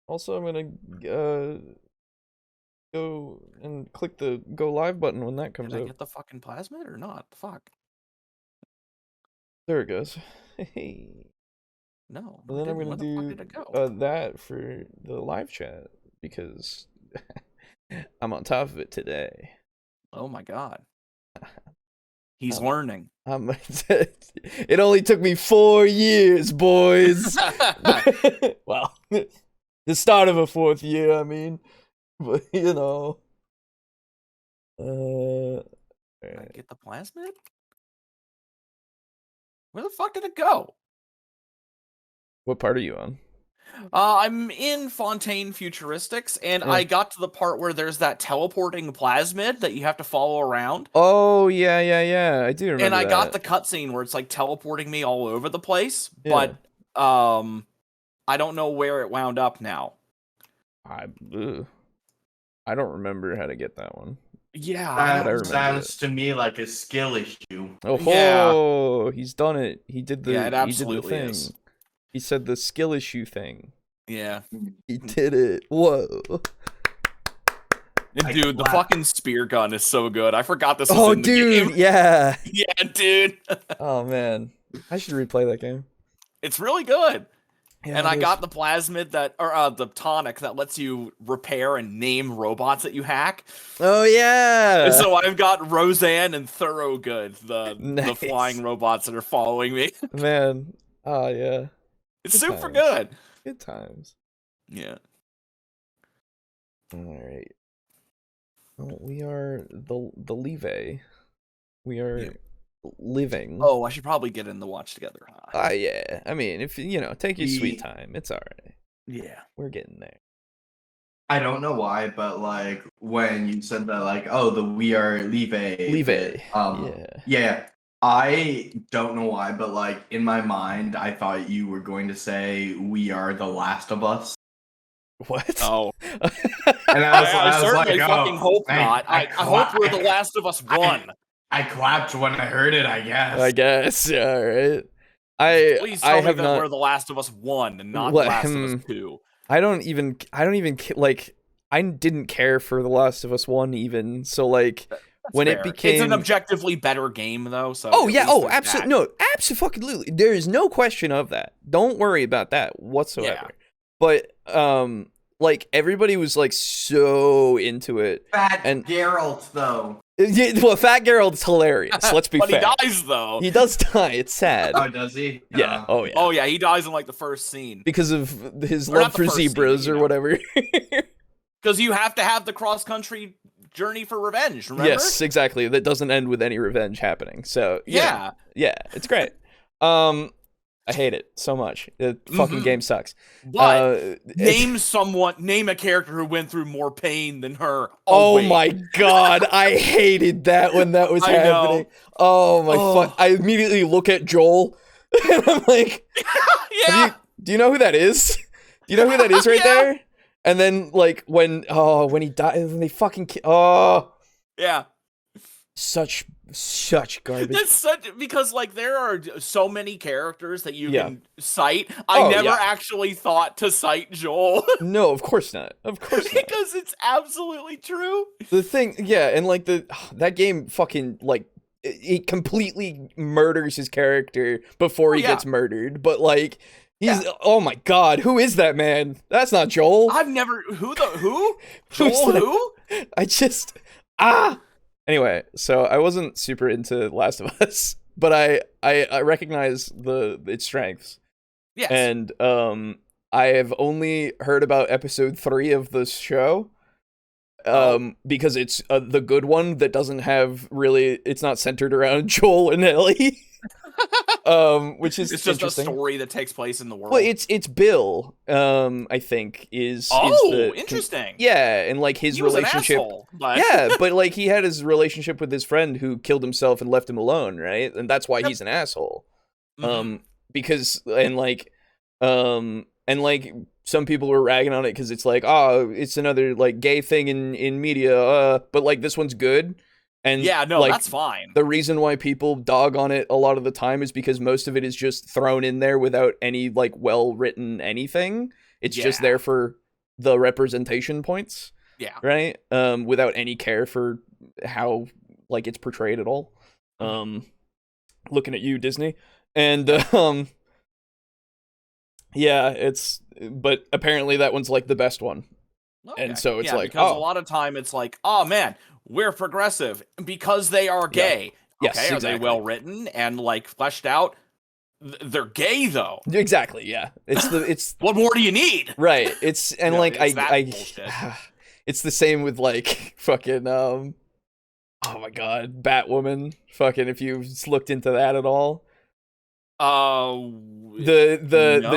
Also, I'm gonna go and click the go live button when that comes Did I up. get the fucking plasmid or not? Fuck. There it goes. Hey. No. And then I'm Where gonna the fuck do did it go? that for the live chat because I'm on top of it today. Oh my god. He's learning. It only took me 4 years, boys. Well, the start of a 4th year, I mean. But, you know. Did I get the plasmid? Where the fuck did it go? What part are you on? I'm in Fontaine Futuristics, and I got to the part where there's that teleporting plasmid that you have to follow around. Oh, yeah. I do remember And I that. got the cutscene where it's like teleporting me all over the place, but I don't know where it wound up now. I don't remember how to get that one. Yeah, that sounds to me like a skill issue. Oh, he's done it. He did the it he absolutely did the thing. is. He said the skill issue thing. Yeah. He did it. Whoa. Dude, the fucking spear gun is so good. I forgot this was in the game. Yeah. Yeah, dude. Oh, man. I should replay that game. It's really good. Yeah, and I got the plasmid the tonic that lets you repair and name robots that you hack. Oh, yeah. And so I've got Roseanne and Thoroughgood, the flying robots that are following me. Man. Oh, yeah. It's super good. Good times. Yeah. All right. Well, we are the Leve. We are living. Oh, I should probably get in the watch together, huh? Yeah. I mean, if take your sweet time. It's all right. Yeah. We're getting there. I don't know why, but like when you said that, like, oh, the we are Leve. Yeah. I don't know why, but like in my mind, I thought you were going to say we are the Last of Us. What? Oh. And I certainly fucking hope not. I hope we're the Last of Us 1. I clapped when I heard it, I guess. Yeah, all right. Please tell me that we're the Last of Us 1 and not the Last of Us 2. I don't even like. I didn't care for the Last of Us 1 even. So like when fair. It became, it's an objectively better game though. So absolutely, no, absolutely. There is no question of that. Don't worry about that whatsoever. Yeah. But like everybody was like so into it. Fat Geralt though. Yeah, well, Fat Geralt's hilarious. Let's be fair. But he dies though. He does die. It's sad. Oh, does he? Yeah. Oh yeah. Oh yeah. He dies in like the first scene because of his love for zebras or whatever. Because you have to have the cross-country journey for revenge. Remember? Yes, exactly. That doesn't end with any revenge happening. So yeah, it's great. I hate it so much. The fucking game sucks. But name a character who went through more pain than her. Oh my god, I hated that when that was happening. Oh my fuck! I immediately look at Joel, and I'm like, do you know who that is? Do you know who that is right there? And then like when he died, when they fucking such garbage. That's because like there are so many characters that you can cite. I never actually thought to cite Joel. No, of course not. Of course not. Because it's absolutely true. The thing, and like that game fucking like it completely murders his character before he gets murdered. But like he's oh my god, who is that man? That's not Joel. I've never who? Joel who? I just Anyway, so I wasn't super into Last of Us, but I recognize its strengths. Yes. And I have only heard about episode 3 of this show. Because it's the good one that doesn't have really, it's not centered around Joel and Ellie. Which is it's just a story that takes place in the world. Well, it's Bill. I think is interesting. Yeah, and like his relationship. Was an asshole, but... Yeah, but like he had his relationship with his friend who killed himself and left him alone, right? And that's why he's an asshole. Because and like some people were ragging on it because it's like, it's another like gay thing in media. But like this one's good. And like, that's fine. The reason why people dog on it a lot of the time is because most of it is just thrown in there without any like well-written anything. It's just there for the representation points. Yeah. Right. Without any care for how like it's portrayed at all. Looking at you, Disney. And yeah, but apparently that one's like the best one. Okay. And so it's like, because a lot of time it's like, oh man, we're progressive because they are gay. Yeah. Okay, yes, are exactly. they well written and like fleshed out? They're gay though. Exactly. Yeah. It's what more do you need? Right. It's and like I it's the same with like fucking oh my god, Batwoman. Fucking if you've looked into that at all. The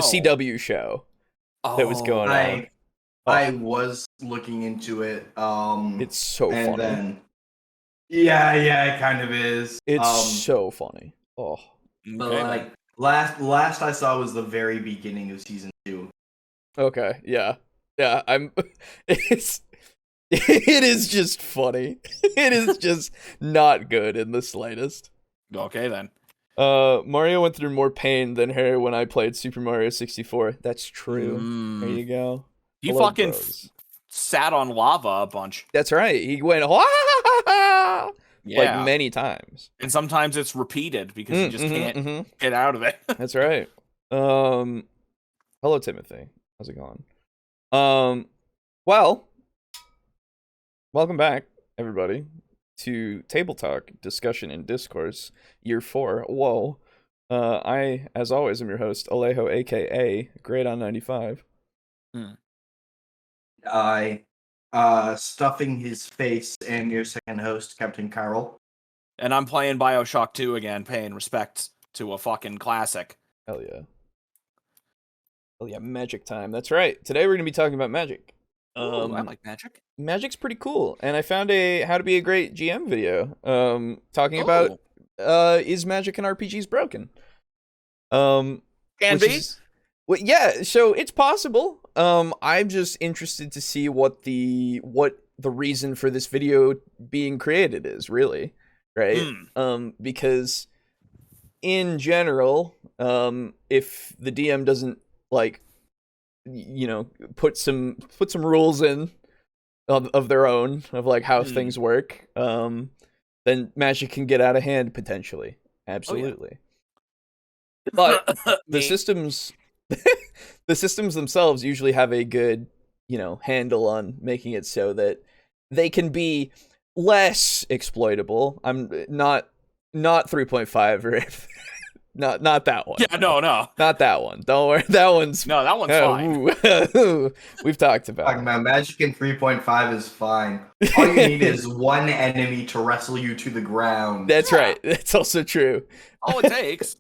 CW show that was going on. I was looking into it. It's so funny. Then, yeah, it kind of is. It's so funny. Oh, but like last I saw was the very beginning of season 2. Okay, yeah. It is just funny. It is just not good in the slightest. Okay then. Mario went through more pain than her when I played Super Mario 64. That's true. There you go. He fucking sat on lava a bunch. That's right. He went like many times. And sometimes it's repeated because you just can't get out of it. That's right. Hello, Timothy. How's it going? Well, welcome back, everybody, to TableTalk, Discussion and Discourse, Year 4. Whoa. I, as always, am your host, Alejo, a.k.a. Great-on-95. I, Stuffing His Face, and your second host, Captain Chiral. And I'm playing BioShock 2 again, paying respect to a fucking classic. Hell yeah. Hell yeah, magic time. That's right. Today we're going to be talking about magic. Ooh, I like magic. Magic's pretty cool, and I found a How to Be a Great GM video talking about is magic and RPGs broken? Can be. Well, yeah, so it's possible. I'm just interested to see what the reason for this video being created is, really, right? Because in general, if the DM doesn't like, put some rules in of their own of like how things work, then magic can get out of hand potentially. Absolutely. But the systems themselves usually have a good, handle on making it so that they can be less exploitable. I'm not 3.5 or not that one. Yeah, no. Not that one. Don't worry. That one's fine. We've talked about. Talking about magic in 3.5 is fine. All you need is one enemy to wrestle you to the ground. That's right. That's also true. All it takes.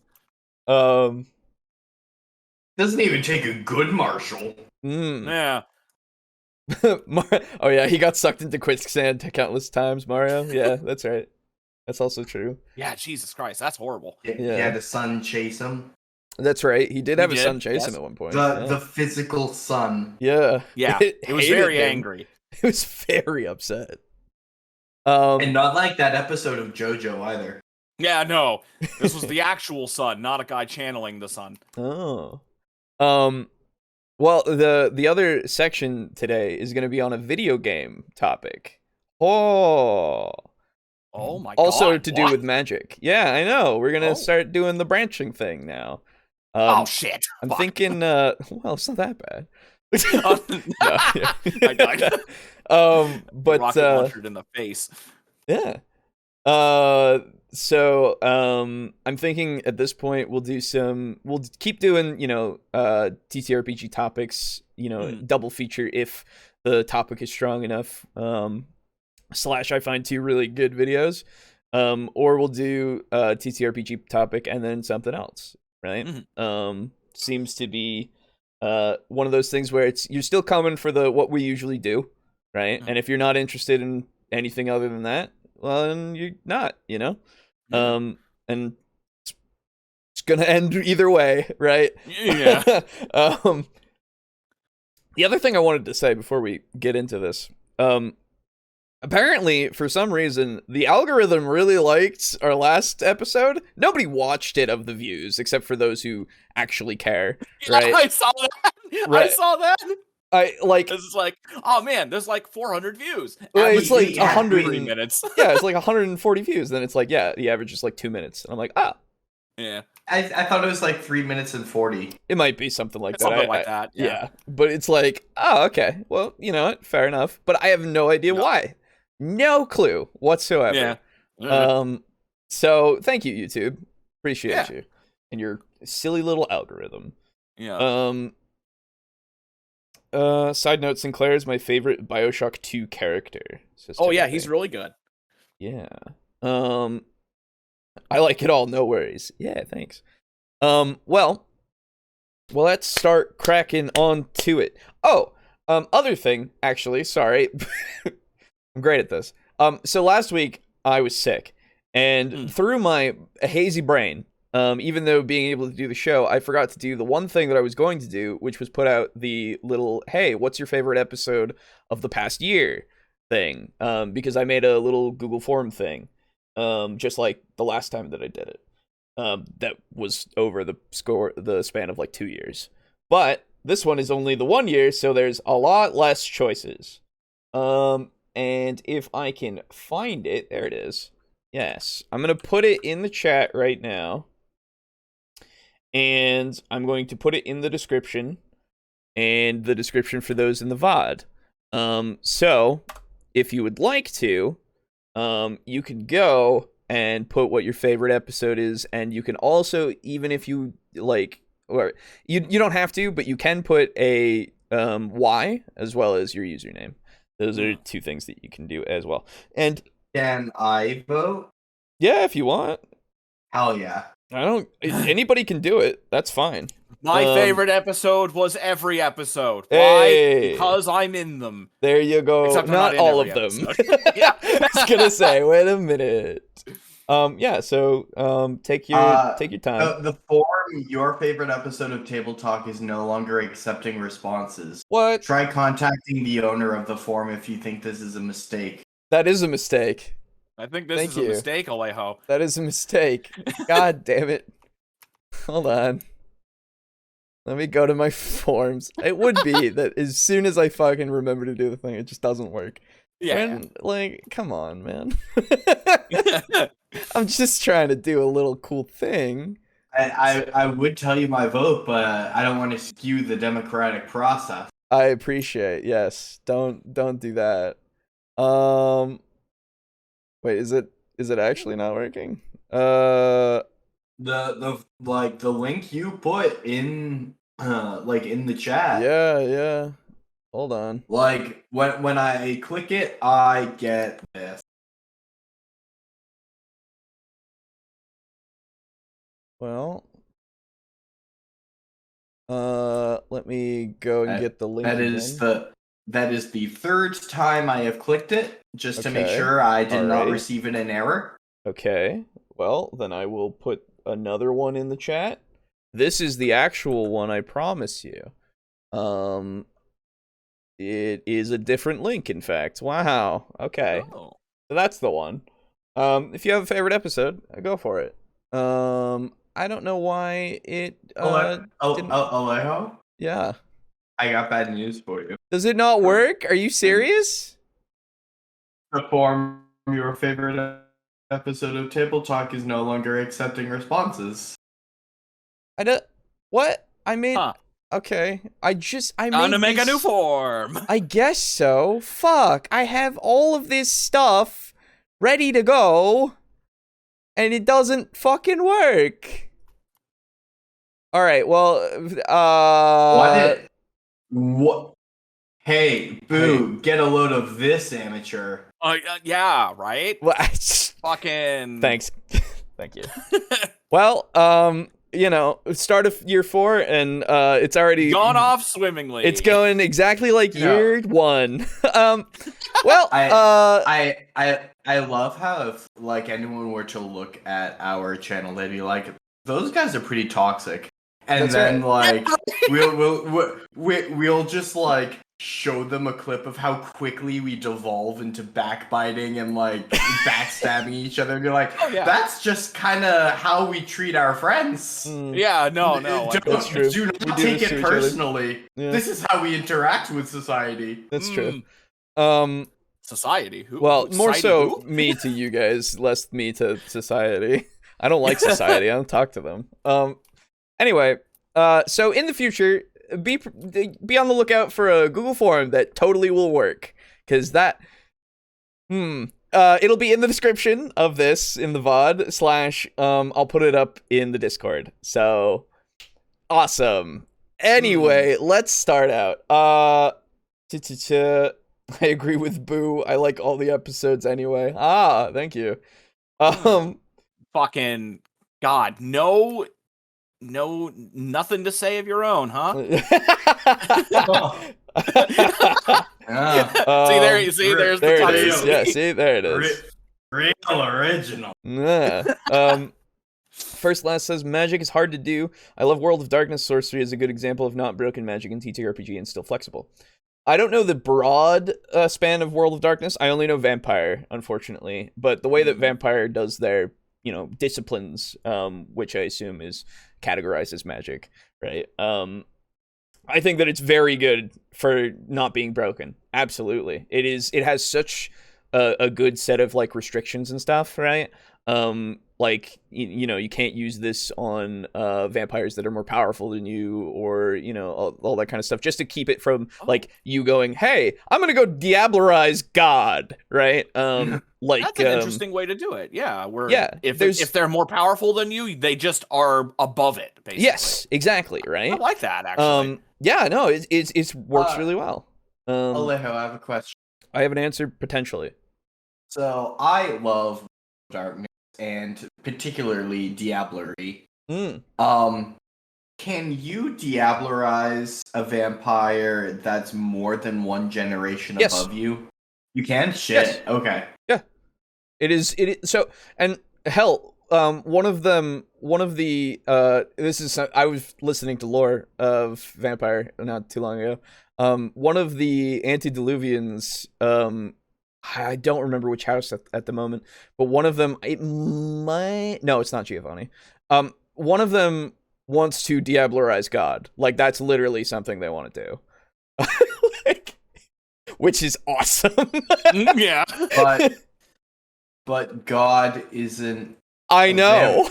Doesn't even take a good marshal. Yeah. Oh yeah, he got sucked into quicksand countless times, Mario. Yeah, that's right. That's also true. Yeah, Jesus Christ, that's horrible. He had a son chase him. That's right. He did have a son chase him at one point. The physical son. Yeah. Yeah. It was very angry. It was very upset. And not like that episode of JoJo either. Yeah, no. This was the actual son, not a guy channeling the son. Oh. Well, the other section today is going to be on a video game topic. Oh my god. Also to do with magic. Yeah, I know. We're going to start doing the branching thing now. Oh shit. I'm thinking well, it's not that bad. I died. But rocket launchered in the face. Yeah. So I'm thinking at this point we'll keep doing, TTRPG topics, double feature if the topic is strong enough. / I find 2 really good videos. Or we'll do a TTRPG topic and then something else, right? Seems to be one of those things where you're still coming for what we usually do, right? And if you're not interested in anything other than that, well, then you're not, and it's gonna end either way, right? Yeah. The other thing I wanted to say before we get into this, apparently for some reason the algorithm really liked our last episode. Nobody watched it of the views except for those who actually care, right? I saw that. Right. I saw that. It's like, oh man, there's like 400 views. It's like 103 minutes. Yeah, it's like 140 views. Then it's like, yeah, the average is like 2 minutes. And I'm like, yeah. I thought it was like 3 minutes and 40. It might be something like that. Something like that. Yeah. But it's like, oh, okay. Well, you know what? Fair enough. But I have no idea why. No clue whatsoever. Yeah. So thank you, YouTube. Appreciate you and your silly little algorithm. Yeah. Side note: Sinclair is my favorite BioShock 2 character. Oh yeah, he's really good. Yeah. I like it all. No worries. Yeah, thanks. Well, let's start cracking on to it. Oh, other thing, actually, sorry. I'm great at this. So last week I was sick, and through my hazy brain, even though being able to do the show, I forgot to do the one thing that I was going to do, which was put out the little, hey, what's your favorite episode of the past year thing? Because I made a little Google form thing, just like the last time that I did it. That was over the span of like 2 years. But this one is only the 1 year, so there's a lot less choices. And if I can find it, there it is. Yes, I'm going to put it in the chat right now. And I'm going to put it in the description. And the description for those in the VOD. So, if you would like to, you can go and put what your favorite episode is. And you can also, even if you like, or you don't have to, but you can put a Y as well as your username. Those are 2 things that you can do as well. And can I vote? Yeah, if you want. Hell yeah. Anybody can do it. That's fine. My favorite episode was every episode. Why? Hey. Because I'm in them. There you go. Except not all of them. Yeah. I was gonna say, wait a minute. Yeah, so take your time. The form, your favorite episode of Table Talk is no longer accepting responses. What? Try contacting the owner of the form if you think this is a mistake. That is a mistake. I think this is a mistake, Alejo. That is a mistake. God damn it. Hold on. Let me go to my forms. It would be that as soon as I fucking remember to do the thing, it just doesn't work. Yeah. Like, come on, man. I'm just trying to do a little cool thing. I would tell you my vote, but I don't want to skew the democratic process. I appreciate, yes. Don't do that. Wait, is it actually not working? The link you put in in the chat. Yeah. Hold on. Like when I click it, I get this. Well, let me go and get the link. That is the 3rd time I have clicked it, just to make sure I did not receive an error. Okay. Well, then I will put another one in the chat. This is the actual one, I promise you. It is a different link, in fact. Wow. Okay. Oh. So that's the one. If you have a favorite episode, go for it. I don't know why it Alejo? Yeah. I got bad news for you. Does it not work? Are you serious? The form, your favorite episode of Table Talk is no longer accepting responses. What? I made... Okay. I made Time to make a new form. I guess so. Fuck. I have all of this stuff ready to go, and it doesn't fucking work. Alright, well, What? Hey, boo, get a load of this, amateur. Yeah, right? Well, fucking... Thanks. Thank you. Well, start of year 4, and it's already... gone off swimmingly. It's going exactly like year 1. Well, I love how if, anyone were to look at our channel, they'd be like, those guys are pretty toxic. And That's then, right. we'll just, show them a clip of how quickly we devolve into backbiting and like backstabbing each other, and you're like, that's just kind of how we treat our friends. Yeah, no, that's true. Do not take it personally. Yeah. This is how we interact with society. That's true. Society? Who? Well, more society so who? me to you guys, less me to society. I don't like society. I don't talk to them. Anyway, so in the future, be on the lookout for a Google form that totally will work, because that it'll be in the description of this in the VOD / I'll put it up in the Discord. So awesome. Anyway, let's start out. I agree with Boo. I like all the episodes anyway. Thank you. Fucking God, no, nothing to say of your own, huh? See, there's there the it is. Yeah, see, there it is. Real original. First Last says, magic is hard to do. I love World of Darkness. Sorcery is a good example of not broken magic in TTRPG and still flexible. I don't know the broad span of World of Darkness. I only know Vampire, unfortunately. But the way that Vampire does their, disciplines, which I assume is categorized as magic, right? I think that it's very good for not being broken. Absolutely. It has such a good set of like restrictions and stuff, right? Like, you can't use this on vampires that are more powerful than you, or, all that kind of stuff, just to keep it from, like, you going, hey, I'm going to go diablerize God, right? Like that's an interesting way to do it, yeah. If they're more powerful than you, they just are above it, basically. Yes, exactly, right? I like that, actually. Yeah, no, it works really well. Alejo, I have a question. I have an answer, potentially. So, I love Darkness, and particularly Diablerie. Can you Diablerize a vampire that's more than one generation above you? You can? Shit. Yes. Okay. Yeah. It is so, and hell, one of the I was listening to lore of Vampire not too long ago. One of the antediluvians, I don't remember which house at the moment, but one of them, no, it's not Giovanni. One of them wants to Diablerize God. Like, that's literally something they want to do. Which is awesome. Yeah. But God isn't. I know.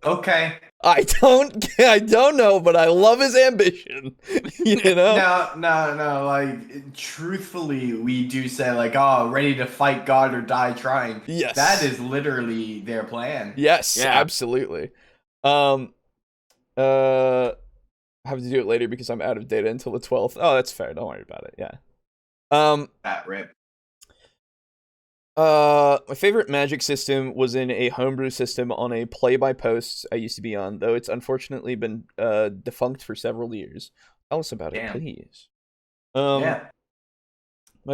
Okay. I don't know, but I love his ambition. No. Like, truthfully, we do say, like, ready to fight God or die trying. Yes. That is literally their plan. Yes, absolutely. I have to do it later because I'm out of data until the 12th. Oh, that's fair. Don't worry about it. Yeah. That rip. My favorite magic system was in a homebrew system on a play-by-post I used to be on, though it's unfortunately been defunct for several years. Tell us about it, please. My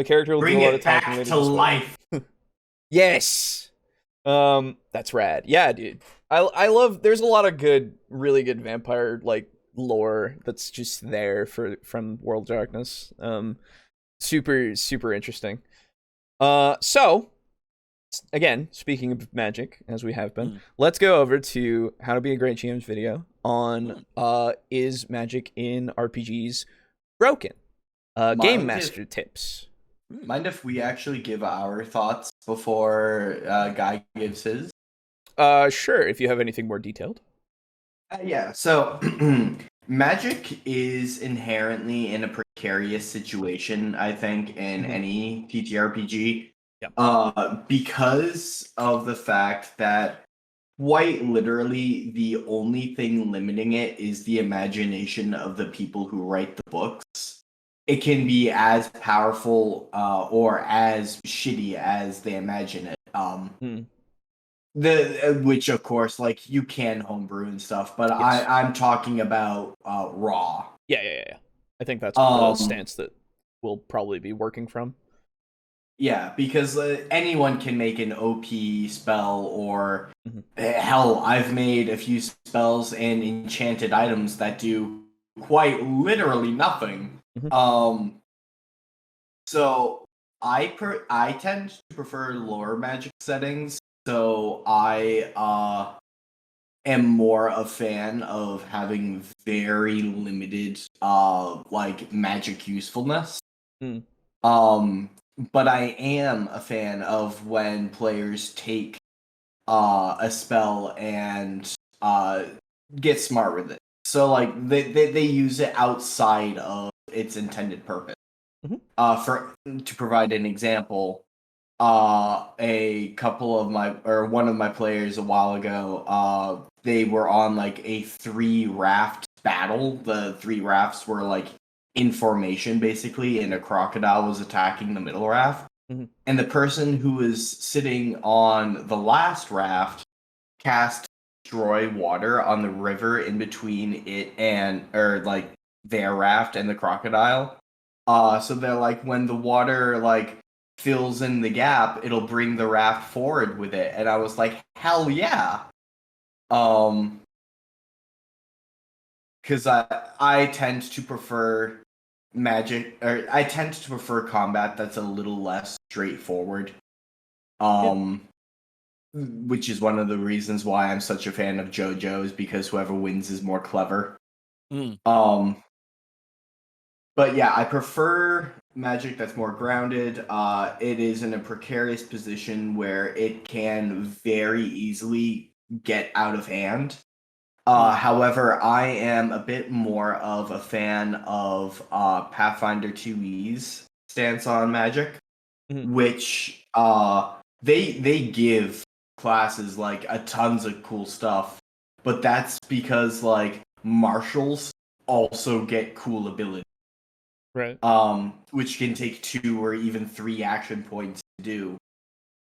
character will bring do a lot it of talking back to life. Yes. That's rad. Yeah, dude. I love. There's a lot of really good vampire like lore that's just there from World of Darkness. Super interesting. So, again, speaking of magic, as we have been, let's go over to How to Be a Great GM's video on is magic in RPGs broken? Game master tips. Mind if we actually give our thoughts before Guy gives his? Sure, if you have anything more detailed. Yeah, so magic is inherently in a precarious situation, I think, in any TTRPG. Because of the fact that quite literally the only thing limiting it is the imagination of the people who write the books. It can be as powerful or as shitty as they imagine it. Which of course, like, you can homebrew and stuff, but yes. I'm talking about raw. Yeah. I think that's the stance that we'll probably be working from. Yeah, because anyone can make an OP spell, or hell, I've made a few spells and enchanted items that do quite literally nothing. So I tend to prefer lore magic settings. So I am more a fan of having very limited like magic usefulness. Mm. But I am a fan of when players take a spell and get smart with it. So like they use it outside of its intended purpose. For to provide an example, a couple of one of my players a while ago, they were on like a 3-raft battle. The 3 rafts were like in formation basically, and a crocodile was attacking the middle raft. And the person who was sitting on the last raft cast destroy water on the river in between it and like their raft and the crocodile. So they're like, when the water like fills in the gap, it'll bring the raft forward with it. And I was like, hell yeah. Because I tend to prefer magic, or I tend to prefer combat that's a little less straightforward. Which is one of the reasons why I'm such a fan of JoJo's, because whoever wins is more clever. But yeah, I prefer magic that's more grounded. It is in a precarious position where it can very easily get out of hand. However, I am a bit more of a fan of Pathfinder 2E's stance on magic, which they give classes like a tons of cool stuff, but that's because like marshals also get cool abilities. Right. Which can take 2 or even 3 action points to do.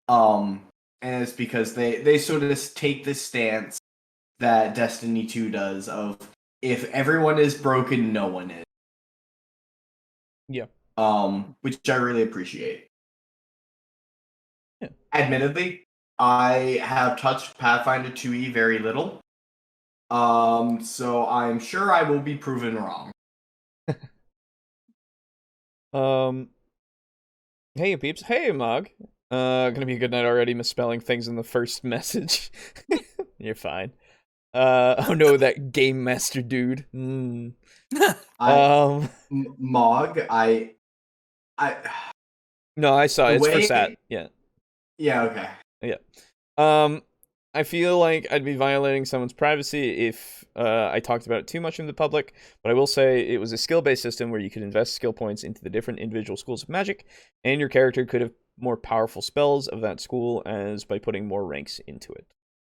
And it's because they sort of take this stance that Destiny 2 does of, if everyone is broken, no one is. Yeah. Which I really appreciate. Yeah. Admittedly, I have touched Pathfinder 2E very little. So I'm sure I will be proven wrong. Hey peeps. Hey Mog. Gonna be a good night already, misspelling things in the first message. You're fine. Oh no, that game master dude. Mog, No, I saw it. It's for Sat. Yeah. Yeah, okay. Yeah. I feel like I'd be violating someone's privacy if I talked about it too much in the public, but I will say it was a skill-based system where you could invest skill points into the different individual schools of magic, and your character could have more powerful spells of that school as by putting more ranks into it.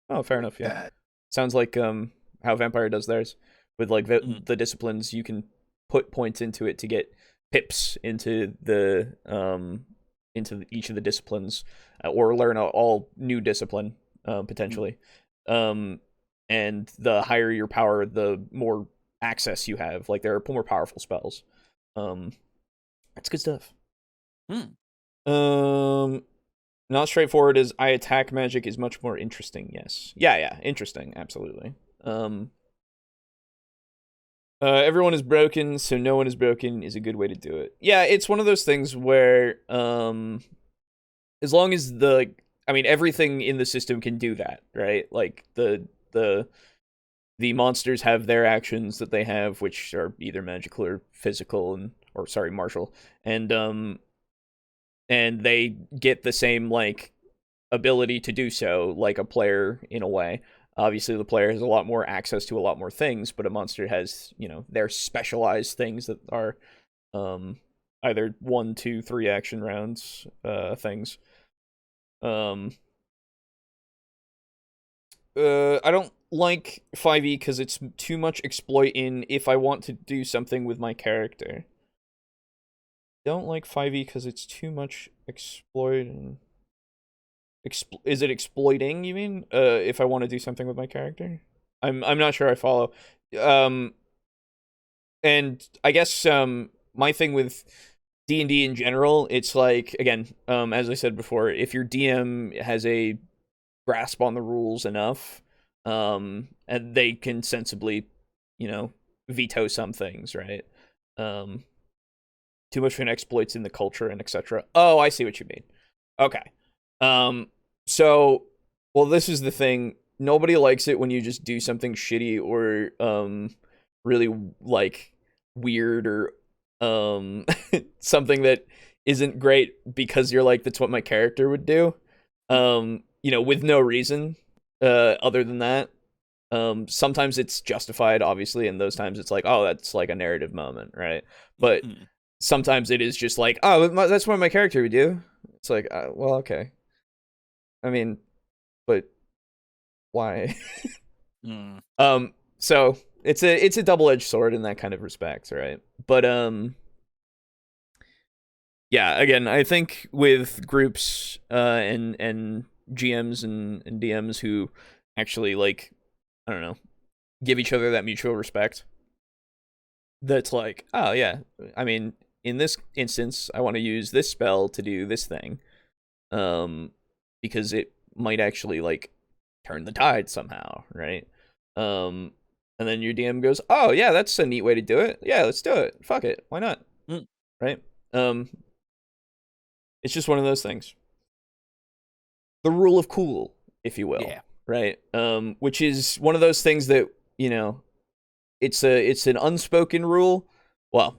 Oh, fair enough, yeah. Sounds like how Vampire does theirs. With like the disciplines, you can put points into it to get pips into the into each of the disciplines, or learn all new discipline. Potentially. And the higher your power, the more access you have. Like, there are more powerful spells. That's good stuff. Not straightforward as I attack magic is much more interesting, yes. Yeah, interesting, absolutely. Everyone is broken, so no one is broken is a good way to do it. Yeah, it's one of those things where, as long as everything in the system can do that, right? Like the monsters have their actions that they have, which are either magical or physical, martial, and they get the same like ability to do so, like a player in a way. Obviously, the player has a lot more access to a lot more things, but a monster has, their specialized things that are either 1, 2, 3 action rounds things. I don't like 5e because it's too much exploiting if I want to do something with my character. Don't like 5e because it's too much exploiting. Is it exploiting, you mean? If I want to do something with my character? I'm not sure I follow. And I guess my thing with D&D in general, it's like, again, as I said before, if your DM has a grasp on the rules enough, and they can sensibly, veto some things, right? too much of an exploits in the culture and etc. Oh, I see what you mean. Okay. So, well, this is the thing. Nobody likes it when you just do something shitty or really like weird or something that isn't great because you're like, that's what my character would do. With no reason other than that. Sometimes it's justified, obviously, and those times it's like, oh, that's like a narrative moment, right? But sometimes it is just like, oh, that's what my character would do. It's like, well, okay. I mean, but why? So it's a double-edged sword in that kind of respect, right? But yeah, again, I think with groups and GMs and DMs who actually, like, I don't know, give each other that mutual respect, that's like, oh yeah, I mean, in this instance, I want to use this spell to do this thing, because it might actually, like, turn the tide somehow, right? And then your DM goes, oh yeah, that's a neat way to do it. Yeah, let's do it. Fuck it. Why not? Right? It's just one of those things. The rule of cool, if you will. Yeah. Right? Which is one of those things that, it's an unspoken rule. Well,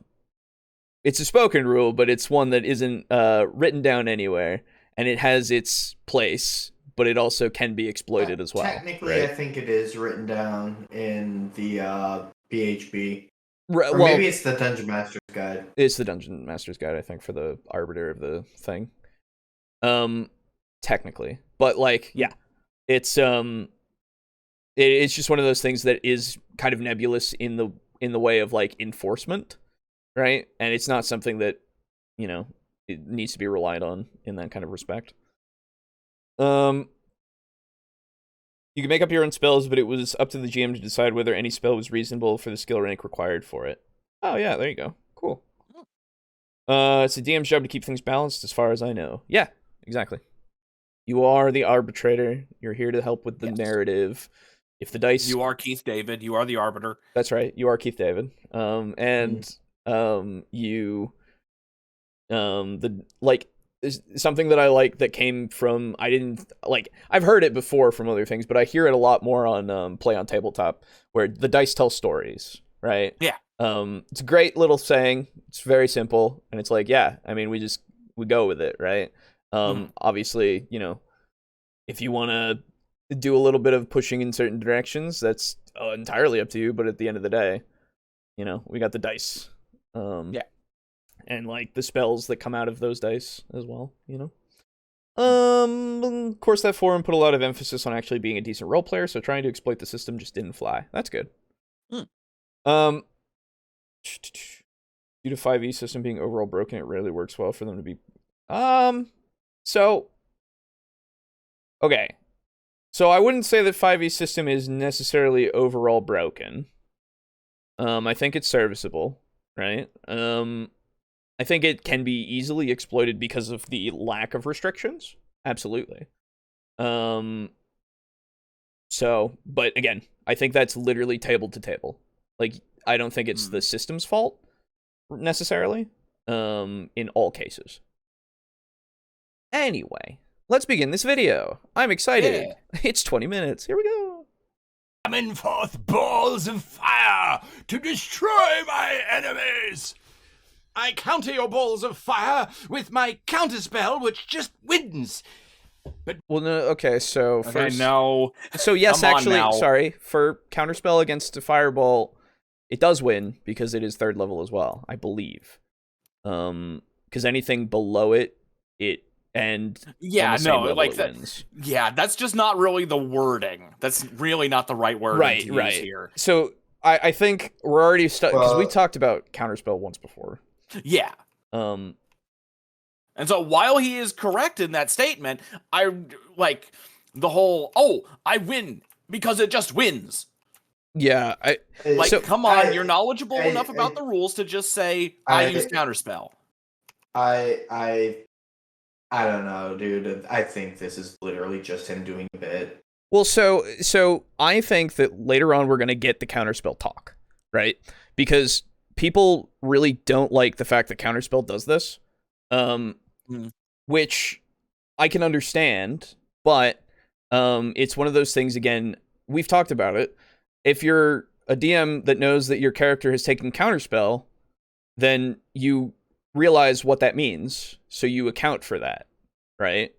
it's a spoken rule, but it's one that isn't written down anywhere, and it has its place, but it also can be exploited as well. Technically, right? I think it is written down in the BHB. Or maybe it's the Dungeon Master's Guide. It's the Dungeon Master's Guide, I think, for the arbiter of the thing. Technically. But, like, yeah. It's just one of those things that is kind of nebulous in the way of, like, enforcement, right? And it's not something that, it needs to be relied on in that kind of respect. You can make up your own spells, but it was up to the GM to decide whether any spell was reasonable for the skill rank required for it. Oh yeah, there you go. Cool. It's the DM's job to keep things balanced, as far as I know. Yeah, exactly. You are the arbitrator. You're here to help with the narrative. If the dice... You are Keith David. You are the arbiter. That's right. You are Keith David. You... something that I like that came from... I've heard it before from other things, but I hear it a lot more on Play on Tabletop, where the dice tell stories, right? Yeah. It's a great little saying. It's very simple. And it's like, yeah, I mean, we go with it, right? Obviously, if you want to do a little bit of pushing in certain directions, that's entirely up to you. But at the end of the day, we got the dice. Yeah. And, like, the spells that come out of those dice as well, Of course, that forum put a lot of emphasis on actually being a decent role player, so trying to exploit the system just didn't fly. That's good. Due to 5e system being overall broken, it rarely works well for them to be... Okay. So I wouldn't say that 5e system is necessarily overall broken. I think it's serviceable, right? I think it can be easily exploited because of the lack of restrictions. Absolutely. But again, I think that's literally table to table. Like, I don't think it's the system's fault necessarily, in all cases. Anyway, let's begin this video. I'm excited. Yeah. It's 20 minutes. Here we go. Summon forth balls of fire to destroy my enemies. I counter your balls of fire with my counterspell, which just wins. But well, no, okay. So first, no. So yes, actually, sorry, for counterspell against a fireball, it does win because it is 3rd level as well, I believe. Because anything below it and wins. Yeah, that's just not really the wording. That's really not the right wording to use here. So I think we're already stuck because we talked about counterspell once before. Yeah. And so while he is correct in that statement, I like the whole, I win because it just wins. Yeah. Come on, you're knowledgeable enough about the rules to just say, I use counterspell. I don't know, dude. I think this is literally just him doing a bit. Well, so I think that later on we're going to get the counterspell talk, right? Because people really don't like the fact that Counterspell does this, which I can understand, but it's one of those things, again, we've talked about it. If you're a DM that knows that your character has taken Counterspell, then you realize what that means, so you account for that, right?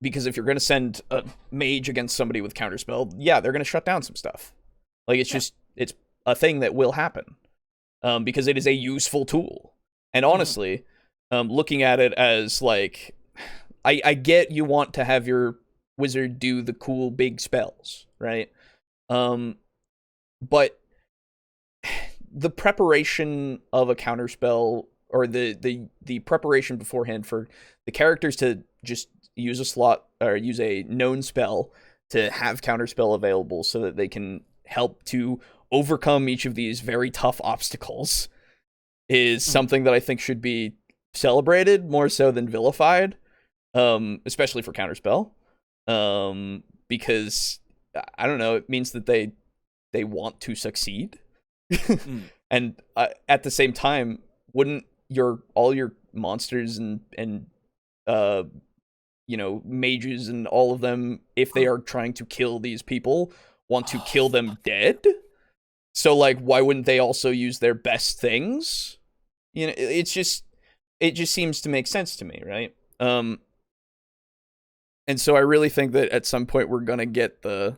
Because if you're going to send a mage against somebody with Counterspell, yeah, they're going to shut down some stuff. Like, it's a thing that will happen, because it is a useful tool. And honestly, looking at it as, like, I get you want to have your wizard do the cool big spells, right? But the preparation of a counterspell, or the preparation beforehand for the characters to just use a slot or use a known spell to have counterspell available so that they can help to overcome each of these very tough obstacles is something that I think should be celebrated more so than vilified, especially for counterspell, because I don't know, it means that they want to succeed. And at the same time, wouldn't all your monsters and mages and all of them, if they are trying to kill these people, want to kill them dead? So, like, why wouldn't they also use their best things? It just seems to make sense to me, right? And so I really think that at some point we're gonna get you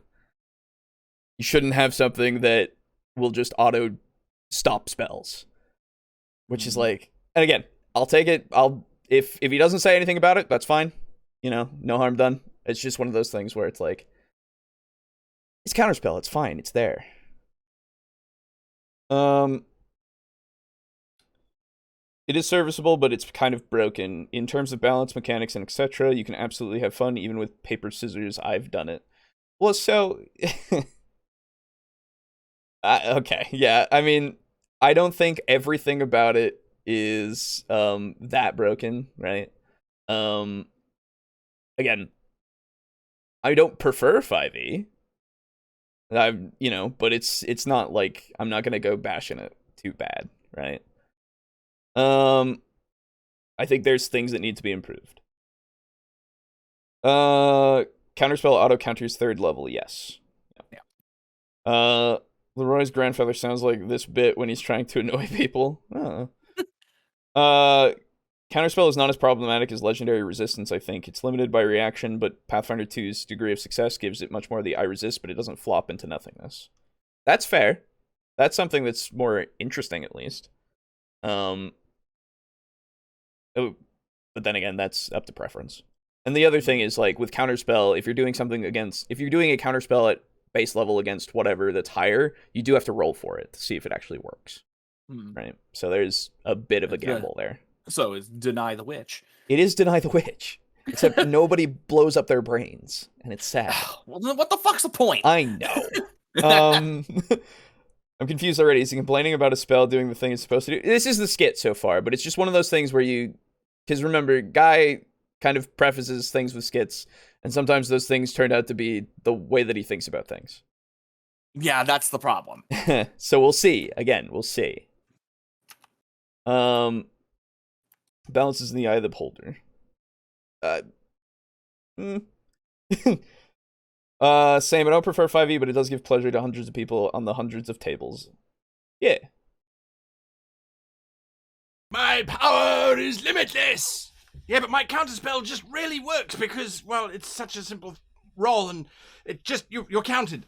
shouldn't have something that will just auto stop spells, which is like, and again, I'll take it. If he doesn't say anything about it, that's fine. No harm done. It's just one of those things where it's like, it's counterspell. It's fine. It's there. It is serviceable, but it's kind of broken in terms of balance, mechanics, and etc. You can absolutely have fun even with paper scissors. I've done it. Well, so okay, yeah. I mean, I don't think everything about it is that broken, right? Again, I don't prefer 5e. But it's not like I'm not gonna go bashing it too bad, right? I think there's things that need to be improved. Counterspell auto counters 3rd level, yes. Yeah. Leroy's grandfather sounds like this bit when he's trying to annoy people. Counterspell is not as problematic as Legendary Resistance, I think. It's limited by reaction, but Pathfinder 2's degree of success gives it much more of the I resist, but it doesn't flop into nothingness. That's fair. That's something that's more interesting, at least. But then again, that's up to preference. And the other thing is, like, with Counterspell, if you're doing a Counterspell at base level against whatever that's higher, you do have to roll for it to see if it actually works. Right? So there's a bit of a gamble there. So it's Deny the Witch. It is Deny the Witch. Except nobody blows up their brains, and it's sad. Well, then what the fuck's the point? I know. I'm confused already. Is he complaining about a spell doing the thing it's supposed to do? This is the skit so far, but it's just one of those things where because remember, Guy kind of prefaces things with skits, and sometimes those things turn out to be the way that he thinks about things. Yeah, that's the problem. So we'll see. Again, we'll see. Balance is in the eye of the beholder. Same, I don't prefer 5e, but it does give pleasure to hundreds of people on the hundreds of tables. Yeah. My power is limitless! Yeah, but my counterspell just really works because, well, it's such a simple roll and it just, you're counted.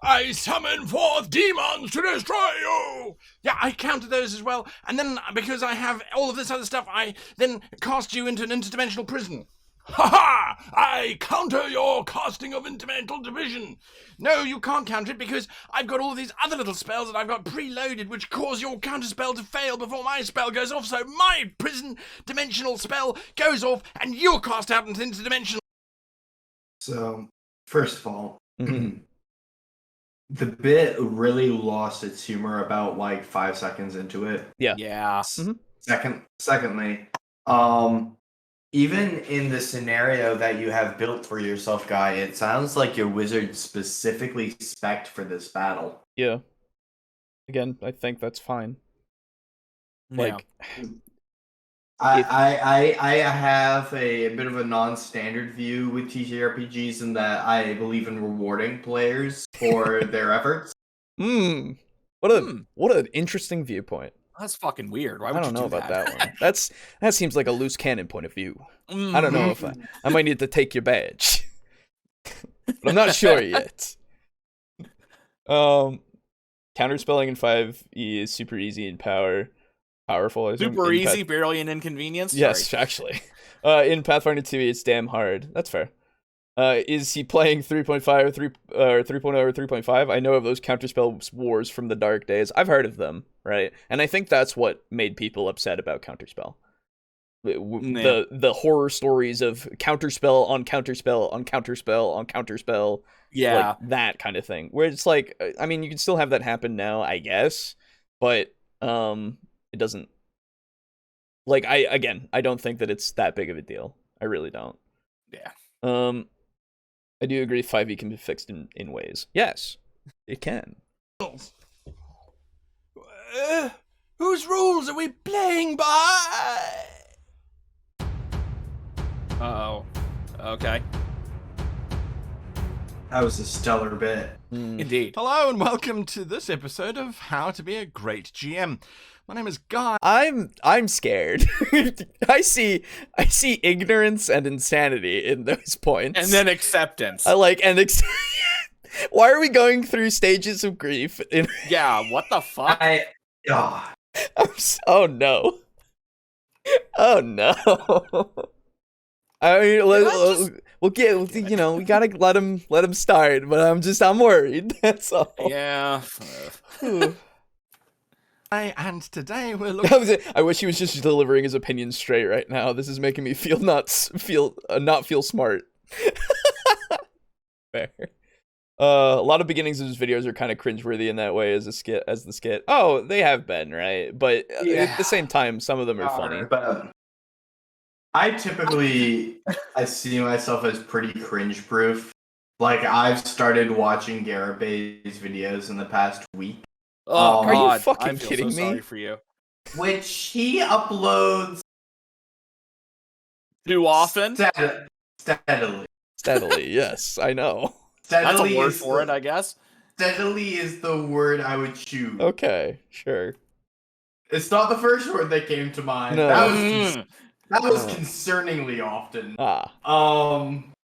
I summon forth demons to destroy you! Yeah, I counted those as well, and then because I have all of this other stuff, I then cast you into an interdimensional prison. Ha ha! I counter your casting of intermental division. No, you can't counter it because I've got all of these other little spells that I've got preloaded which cause your counterspell to fail before my spell goes off, so my prison dimensional spell goes off and you're cast out into interdimensional. So, first of all, the bit really lost its humor about like 5 seconds into it. Yeah. Secondly, even in the scenario that you have built for yourself, Guy, it sounds like your wizard specifically spec'd for this battle. Yeah. again, I think that's fine. Like, I have a bit of a non-standard view with TTRPGs in that I believe in rewarding players for their efforts. What an interesting viewpoint. That's fucking weird. Why would I don't you know do about that? that one. That seems like a loose cannon point of view. I don't know if I might need to take your badge. But I'm not sure yet. Counterspelling in 5e is super easy and powerful. I super easy, barely an inconvenience. Yes, actually. In Pathfinder 2e, it's damn hard. That's fair. Is he playing 3.5 or 3.0 or 3.5? I know of those counterspell wars from the dark days. I've heard of them, right? And I think that's what made people upset about counterspell. The horror stories of counterspell on counterspell on counterspell on counterspell. Yeah. Like that kind of thing. Where it's like, I mean, you can still have that happen now, I guess, but it doesn't. Like, I don't think that it's that big of a deal. I really don't. Yeah. I do agree 5e can be fixed in ways. Yes, it can. Whose rules are we playing by? Uh-oh. Okay. That was a stellar bit. Indeed. Hello and welcome to this episode of How to Be a Great GM. My name is Guy. I'm scared. I see ignorance and insanity in those points. And then acceptance. I like Why are we going through stages of grief? Yeah, what the fuck? Oh no. Oh no. I mean, we'll get, you know, we gotta let him start, but I'm worried. That's all. Yeah. And today we're looking. I wish he was just delivering his opinion straight right now. This is making me feel not feel smart. Fair. A lot of beginnings of his videos are kind of cringeworthy in that way as the skit. Oh, they have been, right? But at the same time, some of them are funny. But I see myself as pretty cringe proof. Like, I've started watching Garabay's videos in the past week. Oh, are God. you fucking kidding me? Sorry for you. Which he uploads too often? Steadily, yes, I know. That's a word for it, I guess. Steadily is the word I would choose. Okay, sure. It's not the first word that came to mind. No. That was concerningly often.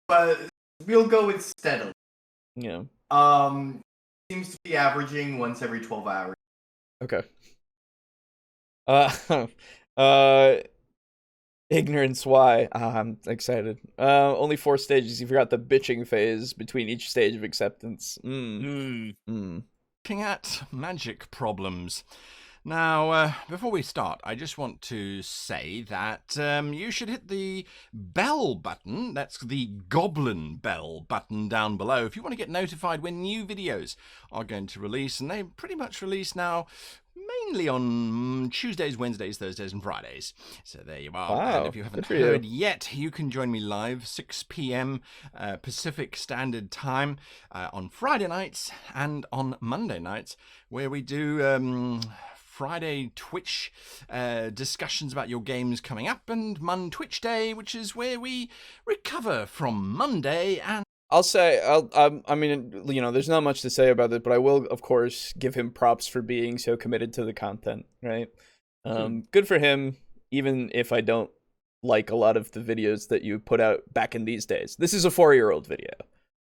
But we'll go with steadily. Yeah. Seems to be averaging once every 12 hours. Okay. Ignorance, why? I'm excited. Only 4 stages. You forgot the bitching phase between each stage of acceptance. Looking at magic problems. Now, before we start, I just want to say that you should hit the bell button. That's the goblin bell button down below if you want to get notified when new videos are going to release. And they pretty much release now mainly on Tuesdays, Wednesdays, Thursdays, and Fridays. So there you are. Wow, and if you haven't heard yet, you can join me live 6 p.m. Pacific Standard Time on Friday nights and on Monday nights, where we do Friday Twitch discussions about your games coming up, and Twitch Day, which is where we recover from Monday. And I'll say, I mean, you know, there's not much to say about it, but I will, of course, give him props for being so committed to the content, right? Good for him, even if I don't like a lot of the videos that you put out back in these days. This is a 4-year-old video.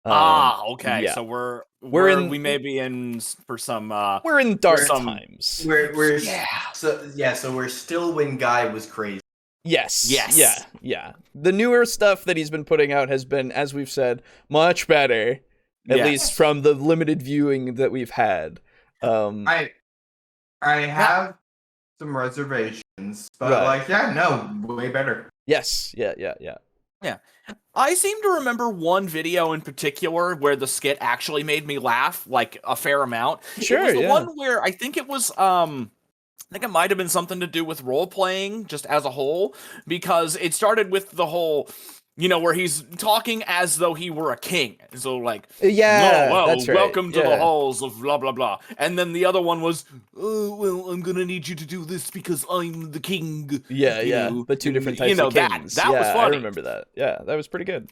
Okay. Yeah. So we may be in for some. We're in dark times. So we're still when Guy was crazy. Yes. Yeah. The newer stuff that he's been putting out has been, as we've said, much better. At least from the limited viewing that we've had. I have some reservations, but way better. Yes. Yeah. I seem to remember one video in particular where the skit actually made me laugh, like, a fair amount. Sure, it was the one where I think it was, I think it might have been something to do with role-playing, just as a whole, because it started with the whole, where he's talking as though he were a king. So like, yeah, oh, well, that's right. Welcome to the halls of blah blah blah. And then the other one was, oh well, I'm gonna need you to do this because I'm the king. Yeah. The two different types of kings. That was funny. I remember that. Yeah, that was pretty good.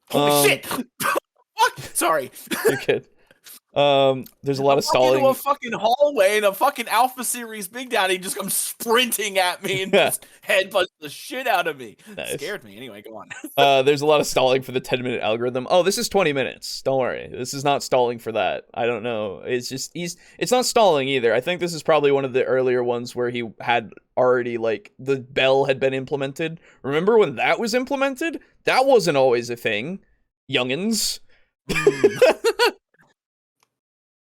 Holy shit! What? Sorry. You're good. There's a lot of stalling. Into a fucking hallway and a fucking Alpha Series Big Daddy just comes sprinting at me and just headbutts the shit out of me. Nice. Scared me. Anyway, go on. There's a lot of stalling for the 10-minute algorithm. Oh, this is 20 minutes. Don't worry. This is not stalling for that. I don't know. It's just it's not stalling either. I think this is probably one of the earlier ones where he had already like the bell had been implemented. Remember when that was implemented? That wasn't always a thing. Youngins.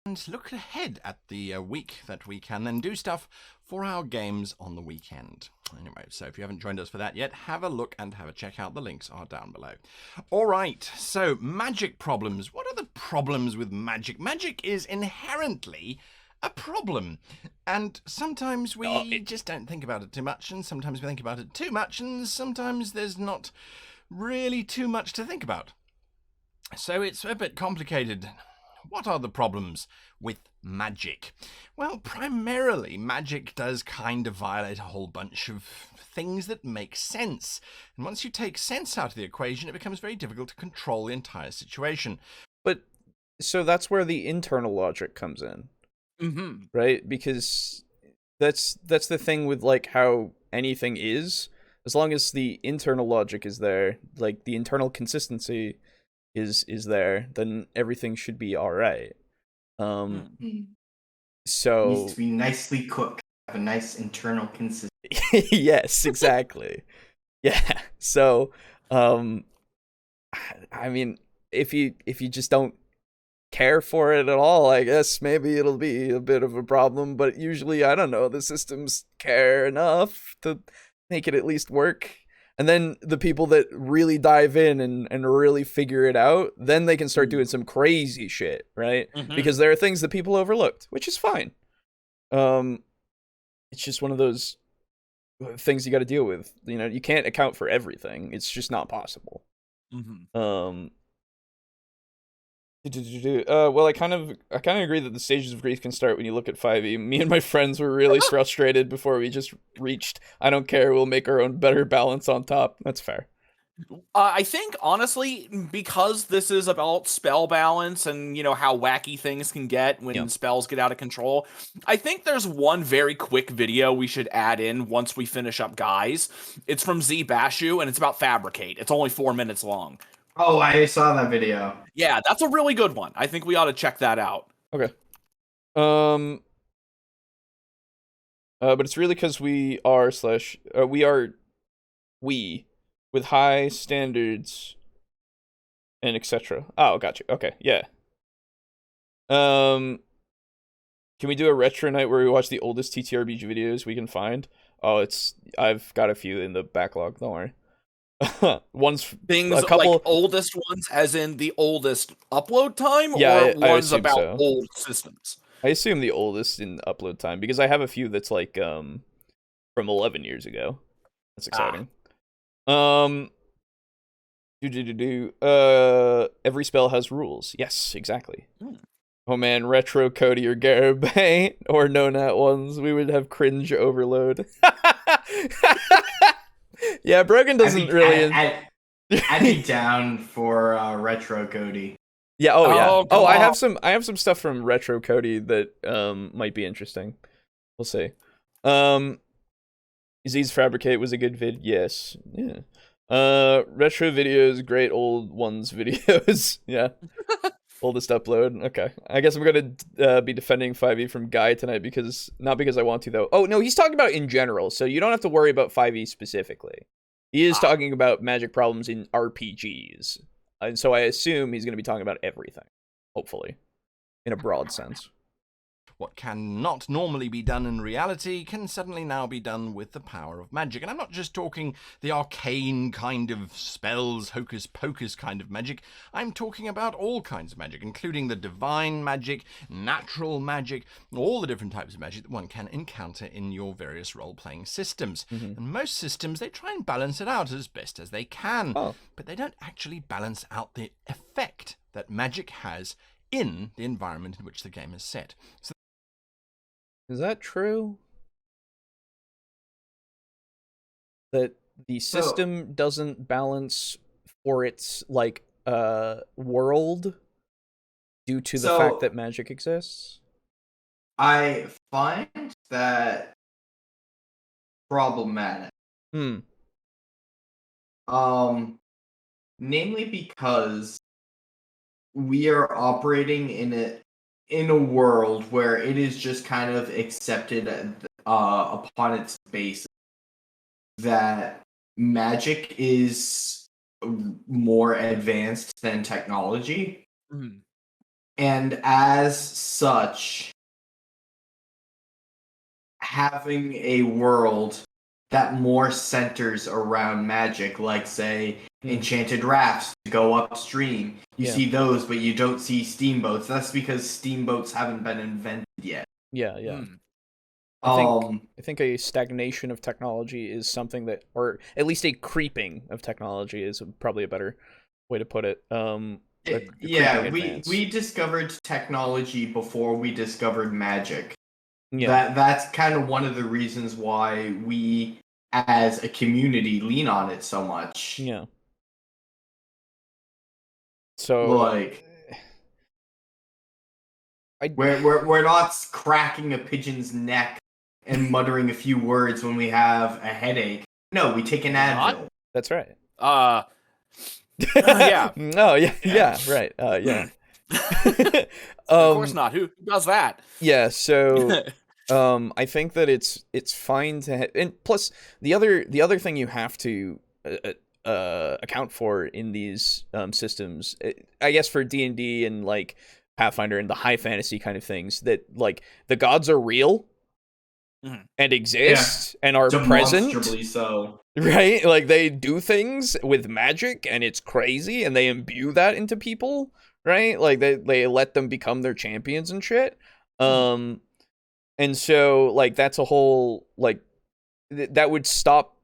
And look ahead at the week that we can then do stuff for our games on the weekend. Anyway, so if you haven't joined us for that yet, have a look and have a check out. The links are down below. All right, so magic problems. What are the problems with magic? Magic is inherently a problem. And sometimes we just don't think about it too much, and sometimes we think about it too much, and sometimes there's not really too much to think about. So it's a bit complicated. What are the problems with magic? Well, primarily, magic does kind of violate a whole bunch of things that make sense. And once you take sense out of the equation, it becomes very difficult to control the entire situation. But, so that's where the internal logic comes in. Mm-hmm. Right? Because that's the thing with, like, how anything is. As long as the internal logic is there, like, the internal consistency is there, then everything should be all right. So it needs to be nicely cooked, have a nice internal consistency. Yes, exactly. Yeah. So I mean, if you just don't care for it at all, I guess maybe it'll be a bit of a problem, but usually, I don't know, the systems care enough to make it at least work. And then the people that really dive in and really figure it out, then they can start doing some crazy shit, right? Mm-hmm. Because there are things that people overlooked, which is fine. It's just one of those things you got to deal with. You know, you can't account for everything. It's just not possible. Mm-hmm. Well, I kind of agree that the stages of grief can start when you look at 5e. Me and my friends were really frustrated before we just reached, I don't care, we'll make our own better balance on top. That's fair. I think, honestly, because this is about spell balance and, how wacky things can get when spells get out of control, I think there's one very quick video we should add in once we finish up Guys. It's from Z Bashu, and it's about Fabricate. It's only 4 minutes long. Oh, I saw that video. Yeah, that's a really good one. I think we ought to check that out. Okay. But it's really because we with high standards and etc. Oh, gotcha. Okay, yeah. Can we do a retro night where we watch the oldest TTRPG videos we can find? Oh, I've got a few in the backlog. Don't worry. One's things a couple like oldest ones, as in the oldest upload time, or ones about old systems. I assume the oldest in upload time because I have a few that's like from 11 years ago. That's exciting. Every spell has rules. Yes, exactly. Oh man, retro Cody or Garibay or no nat ones, we would have cringe overload. Yeah, Brogan doesn't really. I'd be down for retro Cody. Yeah. Oh yeah. Oh, I have some stuff from retro Cody that might be interesting. We'll see. Z's Fabricate was a good vid. Yes. Yeah. Retro videos, great old ones videos. Yeah. Oldest upload. Okay. I guess I'm gonna be defending 5e from Guy tonight not because I want to though. Oh no, he's talking about in general, so you don't have to worry about 5e specifically. He is talking about magic problems in RPGs, and so I assume he's gonna be talking about everything, hopefully, in a broad sense. What cannot normally be done in reality can suddenly now be done with the power of magic. And I'm not just talking the arcane kind of spells, hocus pocus kind of magic. I'm talking about all kinds of magic, including the divine magic, natural magic, all the different types of magic that one can encounter in your various role-playing systems. And most systems, they try and balance it out as best as they can, but they don't actually balance out the effect that magic has in the environment in which the game is set. So is that true? That the system doesn't balance for its like world due to the fact that magic exists? I find that problematic. Namely because we are operating in a world where it is just kind of accepted upon its basis that magic is more advanced than technology. And as such, having a world that more centers around magic, like, say, enchanted rafts go upstream. You see those, but you don't see steamboats. That's because steamboats haven't been invented yet. Yeah. I think a stagnation of technology is something that, or at least a creeping of technology is probably a better way to put it. We discovered technology before we discovered magic. That's kind of one of the reasons why we, as a community, lean on it so much. So, like, we're not cracking a pigeon's neck and muttering a few words when we have a headache. No, we take an Advil. That's right. Yeah. Oh, yeah, right. Yeah. Of course not. Who does that? Yeah, so I think that it's fine to and plus the other thing you have to account for in these systems, I guess for D&D and like Pathfinder and the high fantasy kind of things, that like the gods are real and exist and are present, demonstrably so, right? Like they do things with magic and it's crazy, and they imbue that into people, right? Like they let them become their champions and shit. And so like that's a whole like that would stop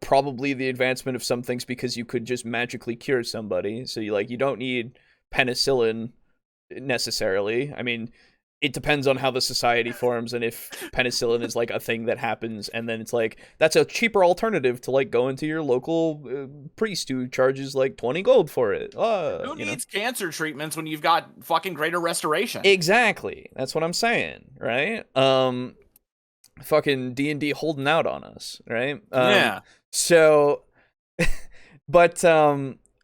probably the advancement of some things, because you could just magically cure somebody. So you don't need penicillin necessarily. I mean, it depends on how the society forms, and if penicillin is like a thing that happens, and then it's like that's a cheaper alternative to like going to your local priest who charges like 20 gold for it. Who needs cancer treatments when you've got fucking greater restoration? Exactly, that's what I'm saying, right? Fucking D&D holding out on us, right? Yeah. So, but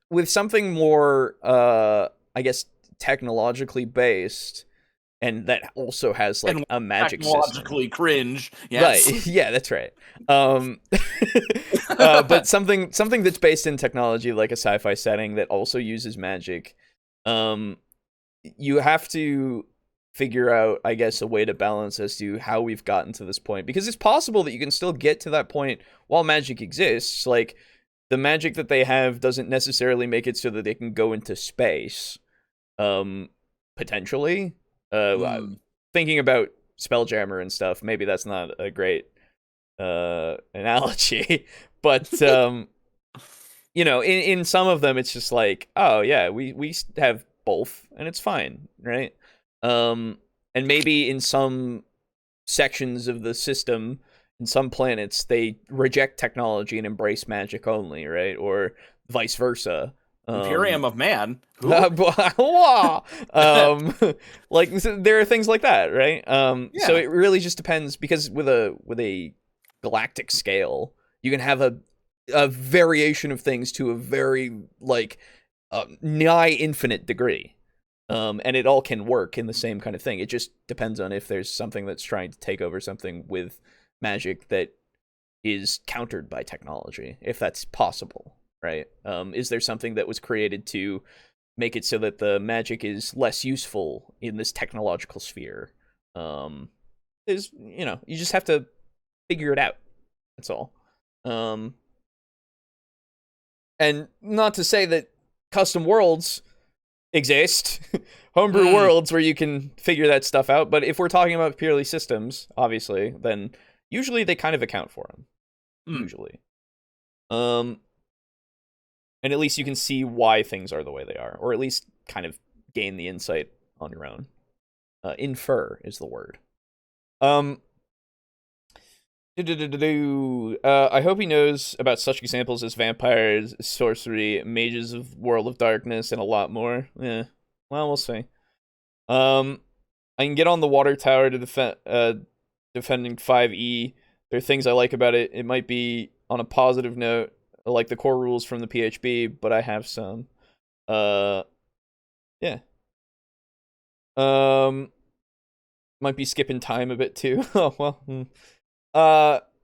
with something more, I guess, technologically based, and that also has like a magic technologically system. Cringe. Yes. Right. Yeah, that's right. But something that's based in technology, like a sci-fi setting that also uses magic, you have to figure out, I guess, a way to balance as to how we've gotten to this point, because it's possible that you can still get to that point while magic exists. Like the magic that they have doesn't necessarily make it so that they can go into space, potentially. Thinking about Spelljammer and stuff, maybe that's not a great analogy, but in some of them it's just like, oh yeah, we have both and it's fine, right? And maybe in some sections of the system, in some planets, they reject technology and embrace magic only, right? Or vice versa. Imperium of Man. Like there are things like that, right? So it really just depends, because with a galactic scale, you can have a variation of things to a very like nigh infinite degree, and it all can work in the same kind of thing. It just depends on if there's something that's trying to take over something with magic that is countered by technology, if that's possible. Right? Is there something that was created to make it so that the magic is less useful in this technological sphere. Is, you know, you just have to figure it out. That's all. And not to say that custom worlds exist, homebrew worlds where you can figure that stuff out, but if we're talking about purely systems, obviously, then usually they kind of account for them. Usually. And at least you can see why things are the way they are, or at least kind of gain the insight on your own. Infer is the word. I hope he knows about such examples as vampires, sorcery, mages of World of Darkness, and a lot more. Yeah, well, we'll see. I can get on the water tower to defending 5e. There are things I like about it. It might be on a positive note, like the core rules from the PHB, but I have some. Yeah. Might be skipping time a bit too. Oh, well.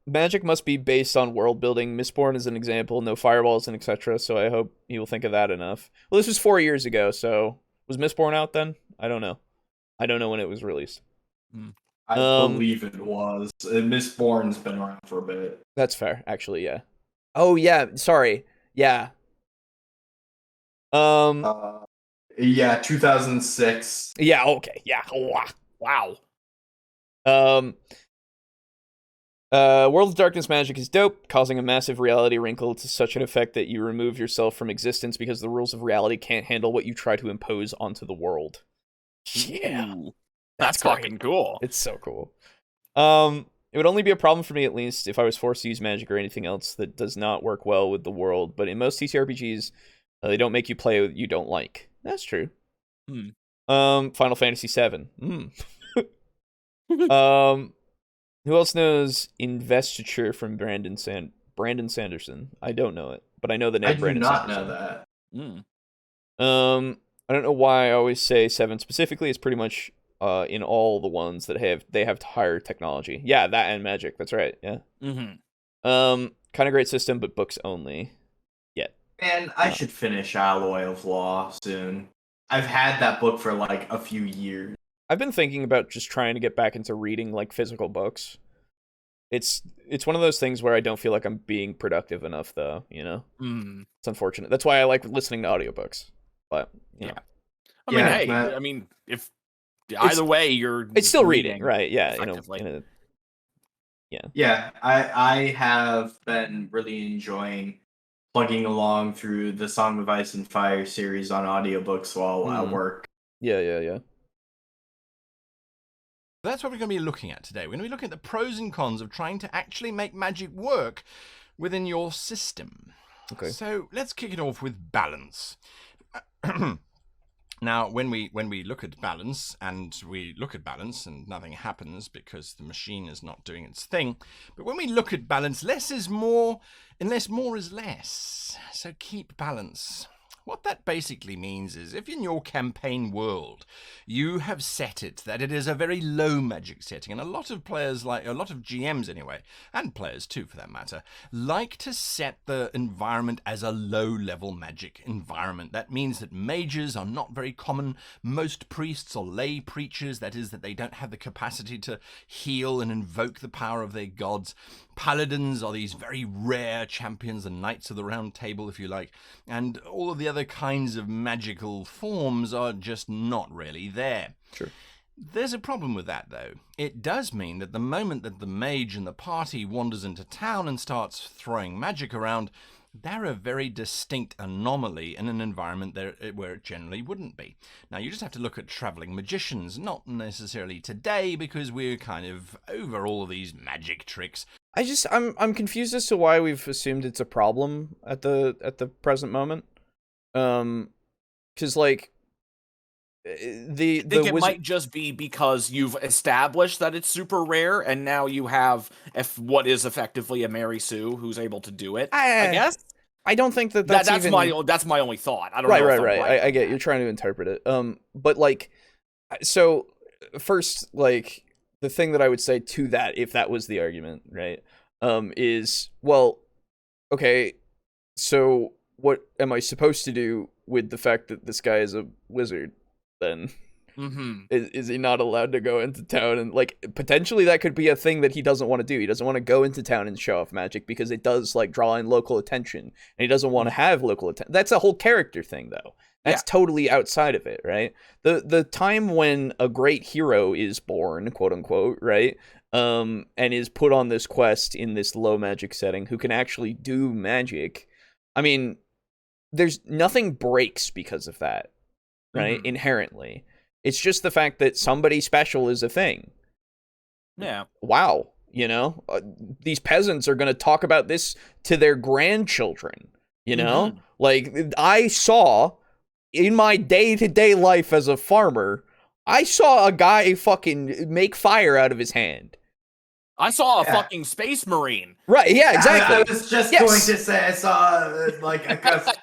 Magic must be based on world building. Mistborn is an example, no fireballs and etc. So I hope you will think of that enough. Well, this was 4 years ago, so was Mistborn out then? I don't know. I don't know when it was released. I believe it was. Mistborn's been around for a bit. That's fair, actually, yeah. Oh yeah, sorry. Yeah. Yeah, 2006. Yeah, okay. Yeah. Wow. World of Darkness magic is dope, causing a massive reality wrinkle to such an effect that you remove yourself from existence because the rules of reality can't handle what you try to impose onto the world. Yeah. Ooh, that's fucking cool. It's so cool. It would only be a problem for me, at least, if I was forced to use magic or anything else that does not work well with the world, but in most TTRPGs, they don't make you play what you don't like. That's true. Final Fantasy VII. Who else knows Investiture from Brandon Sanderson? I don't know it, but I know the name. I do Brandon not Sanderson. know that. I don't know why I always say 7 specifically. It's pretty much in all the ones that they have higher technology. Yeah, that and magic. That's right. Yeah. Kind of great system, but books only. Yet. Man, I should finish Alloy of Law soon. I've had that book for like a few years. I've been thinking about just trying to get back into reading like physical books. It's one of those things where I don't feel like I'm being productive enough, though. You know, It's unfortunate. That's why I like listening to audiobooks. But you know. I mean, hey, I mean, if either way, it's still reading, right? Yeah, Yeah, I have been really enjoying plugging along through the Song of Ice and Fire series on audiobooks while at work. Yeah. That's what we're going to be looking at today. We're going to be looking at the pros and cons of trying to actually make magic work within your system. Okay. So let's kick it off with balance. Now, when we look at balance, and nothing happens because the machine is not doing its thing. But when we look at balance, less is more, unless more is less. So keep balance. What that basically means is if in your campaign world you have set it that it is a very low magic setting, and a lot of GMs anyway, and players too for that matter, like to set the environment as a low level magic environment. That means that mages are not very common. Most priests or lay preachers, that is, that they don't have the capacity to heal and invoke the power of their gods. Paladins are these very rare champions, and Knights of the Round Table, if you like, and all of the other kinds of magical forms are just not really there. Sure. There's a problem with that, though. It does mean that the moment that the mage in the party wanders into town and starts throwing magic around, they're a very distinct anomaly in an environment where it generally wouldn't be. Now, you just have to look at traveling magicians, not necessarily today, because we're kind of over all of these magic tricks. I'm confused as to why we've assumed it's a problem at the present moment. Because like I think it might just be because you've established that it's super rare, and now you have what is effectively a Mary Sue who's able to do it. I guess. I don't think that's my only thought. I don't know. Right. I get you're trying to interpret it. But like, so first, like the thing that I would say to that, if that was the argument, right, is well, okay, so what am I supposed to do with the fact that this guy is a wizard then? Is he not allowed to go into town? And like potentially that could be a thing that he doesn't want to do. He doesn't want to go into town and show off magic because it does like draw in local attention, and he doesn't want to have local attention. That's a whole character thing though. That's totally outside of it, right? The time when a great hero is born, quote unquote, right? And is put on this quest in this low magic setting, who can actually do magic. I mean, there's nothing breaks because of that, right? Inherently. It's just the fact that somebody special is a thing. Yeah. Wow. You know, these peasants are going to talk about this to their grandchildren, you know? Like, I saw in my day-to-day life as a farmer, I saw a guy fucking make fire out of his hand. I saw a fucking space marine. Right, yeah, exactly. I was just going to say I saw, like, a...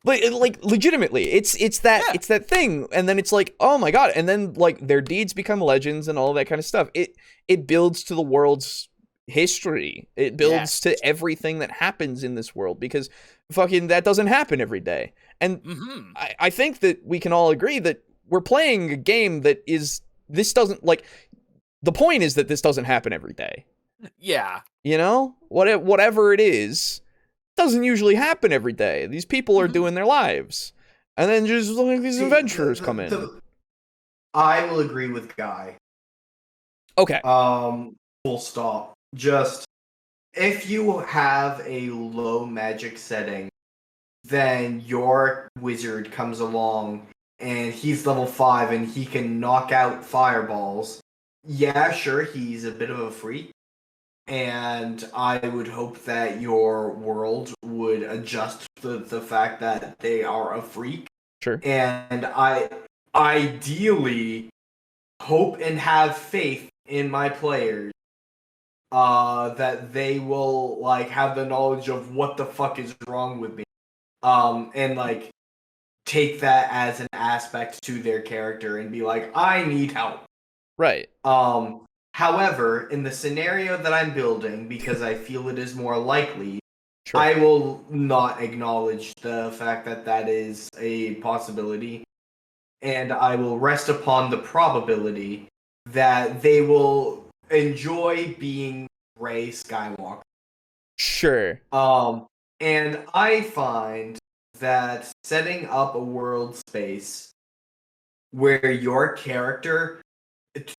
Like legitimately, it's that thing, and then it's like, oh my god, and then like their deeds become legends and all that kind of stuff. It builds to the world's history. It builds to everything that happens in this world, because fucking that doesn't happen every day. And I think that we can all agree that we're playing a game that is, this doesn't, like, the point is that this doesn't happen every day. Yeah. You know, whatever it is, doesn't usually happen every day. These people are doing their lives, and then just like these adventurers come in. I will agree with Guy. Okay. Full stop. Just, if you have a low magic setting, then your wizard comes along and he's level 5 and he can knock out fireballs. Yeah, sure, he's a bit of a freak. And I would hope that your world would adjust to the fact that they are a freak. Sure. And I ideally hope and have faith in my players that they will like have the knowledge of what the fuck is wrong with me. And like take that as an aspect to their character and be like, I need help. Right. However, in the scenario that I'm building, because I feel it is more likely, sure, I will not acknowledge the fact that that is a possibility, and I will rest upon the probability that they will enjoy being Rey Skywalker. Sure. And I find that setting up a world space where your character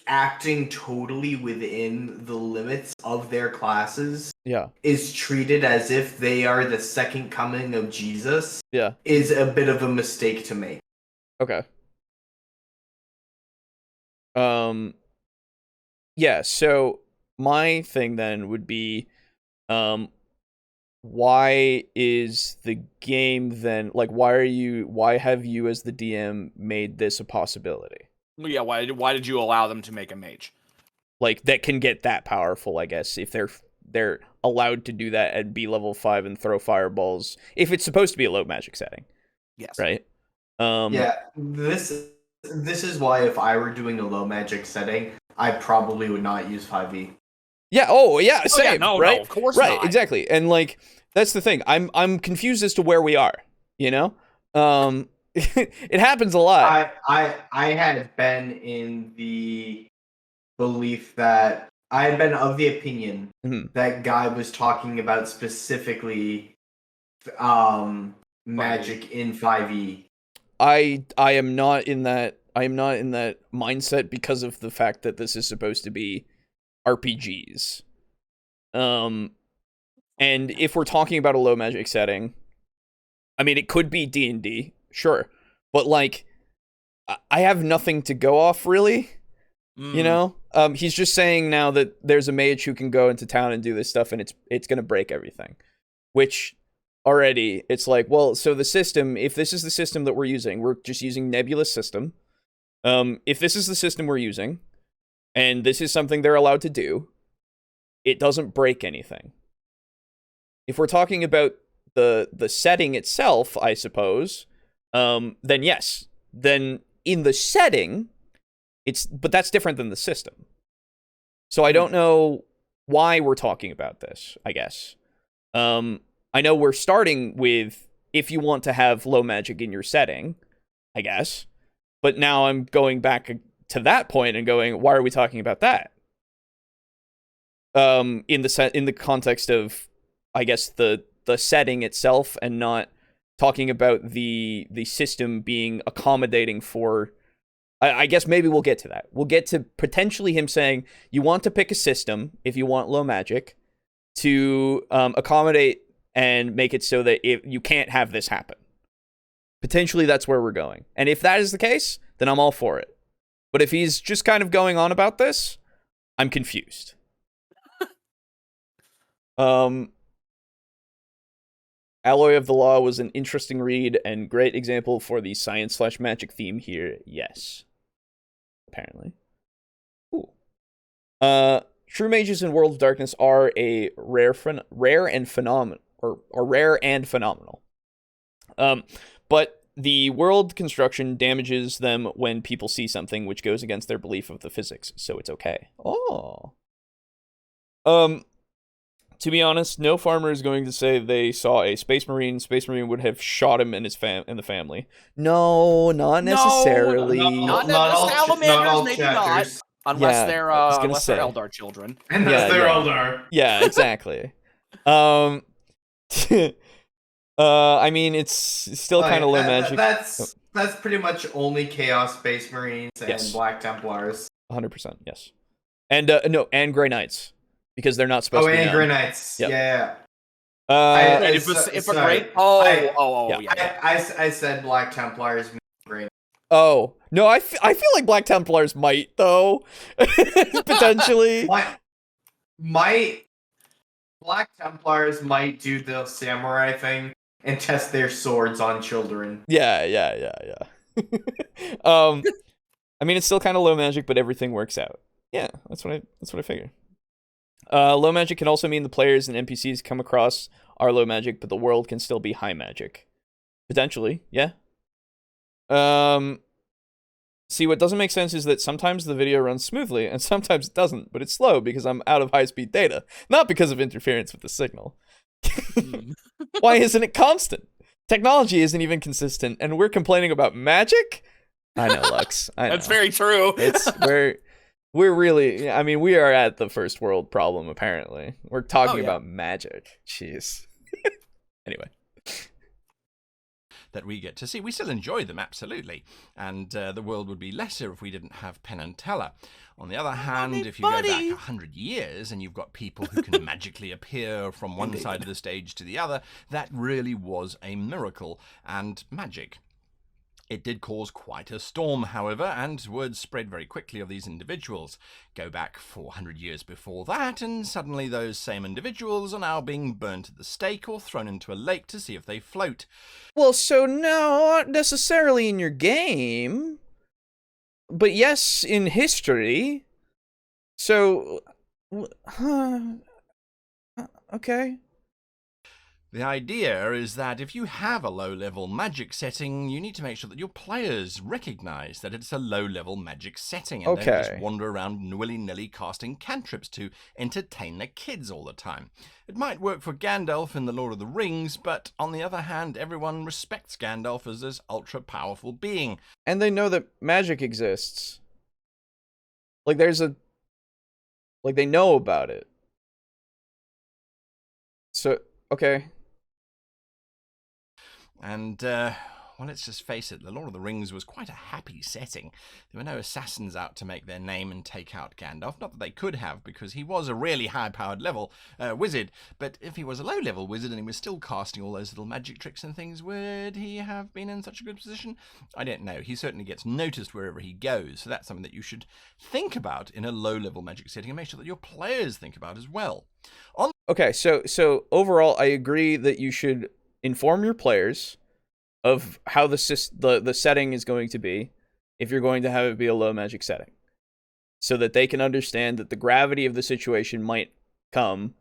acting totally within the limits of their classes is treated as if they are the second coming of Jesus is a bit of a mistake to make. Okay. Yeah, so my thing then would be why is the game then, like, why have you as the DM made this a possibility? Yeah, why did you allow them to make a mage? Like, that can get that powerful, I guess, if they're allowed to do that and be level 5 and throw fireballs, if it's supposed to be a low magic setting. Yes. Right? Yeah, this is why if I were doing a low magic setting, I probably would not use 5e. Yeah, same, no, right? No, of course right, not. Exactly. And like, that's the thing. I'm confused as to where we are, you know? It happens a lot. I had been in the belief that I had been of the opinion that Guy was talking about specifically magic in 5e. I am not in that mindset because of the fact that this is supposed to be RPGs. And if we're talking about a low magic setting, I mean, it could be D&D, sure, but like, I have nothing to go off really. You know, he's just saying now that there's a mage who can go into town and do this stuff, and it's gonna break everything. Which already, it's like, well, so the system, if this is the system that we're just using Nebula's system. If this is the system we're using, and this is something they're allowed to do, it doesn't break anything. If we're talking about the setting itself, I suppose, then yes. Then in the setting, but that's different than the system. So I don't know why we're talking about this, I guess. I know we're starting with if you want to have low magic in your setting, I guess. But now I'm going back to that point and going, why are we talking about that? In the context of, I guess, the setting itself, and not talking about the system being accommodating for. I guess maybe we'll get to that. We'll get to potentially him saying you want to pick a system if you want low magic to accommodate and make it so that you can't have this happen. Potentially that's where we're going. And if that is the case, then I'm all for it. But if he's just kind of going on about this, I'm confused. Alloy of the Law was an interesting read and great example for the science/magic theme here. Yes. Apparently. Cool. True mages in World of Darkness are a rare and phenomenal. But the world construction damages them when people see something which goes against their belief of the physics, so it's okay. Oh. To be honest, no farmer is going to say they saw a space marine. Space marine would have shot him and his and the family. No, not necessarily. Not salamanders, maybe not. Unless they're Eldar children. Unless they're Eldar. Yeah, exactly. I mean, it's still kind of low magic. That's pretty much only Chaos Space Marines and Black Templars. 100%, yes. And and Grey Knights. Because they're not supposed to be. And Grey Knights. Yep. Yeah. I said Black Templars. Grey. Oh no, I feel like Black Templars might though, potentially. Black Templars might do the samurai thing and test their swords on children. Yeah. I mean, it's still kind of low magic, but everything works out. Yeah, that's what I figure. Low magic can also mean the players and NPCs come across are low magic, but the world can still be high magic. Potentially, yeah. See, what doesn't make sense is that sometimes the video runs smoothly, and sometimes it doesn't, but it's slow because I'm out of high-speed data, not because of interference with the signal. Why isn't it constant? Technology isn't even consistent, and we're complaining about magic? I know, Lux. I know. That's very true. We're really, I mean, we are at the first world problem, apparently. We're talking about magic. Jeez. Anyway. That we get to see. We still enjoy them, absolutely. And the world would be lesser if we didn't have Penn and Teller. On the other hand, if you go back 100 years and you've got people who can magically appear from one side of the stage to the other, that really was a miracle and magic. It did cause quite a storm, however, and word spread very quickly of these individuals. Go back 400 years before that, and suddenly those same individuals are now being burnt at the stake or thrown into a lake to see if they float. Well, so not necessarily in your game, but yes, in history. So, okay. The idea is that if you have a low-level magic setting, you need to make sure that your players recognize that it's a low-level magic setting and don't just wander around willy-nilly casting cantrips to entertain the kids all the time. It might work for Gandalf in The Lord of the Rings, but on the other hand, everyone respects Gandalf as this ultra-powerful being. And they know that magic exists. Like, they know about it. So, okay. And, well, let's just face it, The Lord of the Rings was quite a happy setting. There were no assassins out to make their name and take out Gandalf. Not that they could have, because he was a really high-powered level wizard. But if he was a low-level wizard and he was still casting all those little magic tricks and things, would he have been in such a good position? I don't know. He certainly gets noticed wherever he goes, so that's something that you should think about in a low-level magic setting and make sure that your players think about as well. Okay, so overall, I agree that you should inform your players of how the setting is going to be if you're going to have it be a low magic setting, so that they can understand that the gravity of the situation might come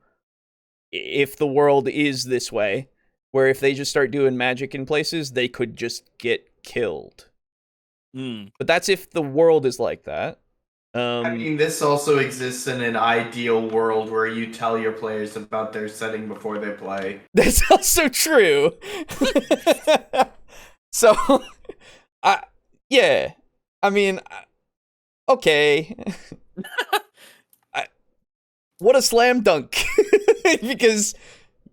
if the world is this way, where if they just start doing magic in places, they could just get killed. But that's if the world is like that. I mean, this also exists in an ideal world where you tell your players about their setting before they play. That's also true. So, yeah. I mean, okay. What a slam dunk. Because,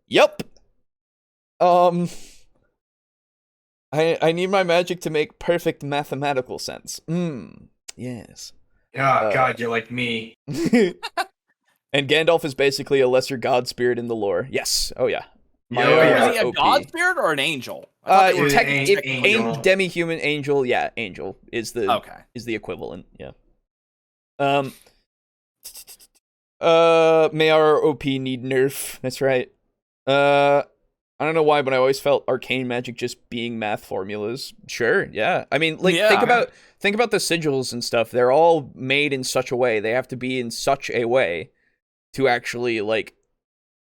yep. I need my magic to make perfect mathematical sense. Yes. Oh, God, you're like me. And Gandalf is basically a lesser god spirit in the lore. Yes. Oh, yeah. Is he a god spirit or an angel? Angel. Demi-human angel. Yeah, angel is the equivalent. Yeah. May our OP need nerf. That's right. I don't know why, but I always felt arcane magic just being math formulas. Sure, yeah. I mean, like, think about the sigils and stuff. They're all made in such a way. They have to be in such a way to actually, like,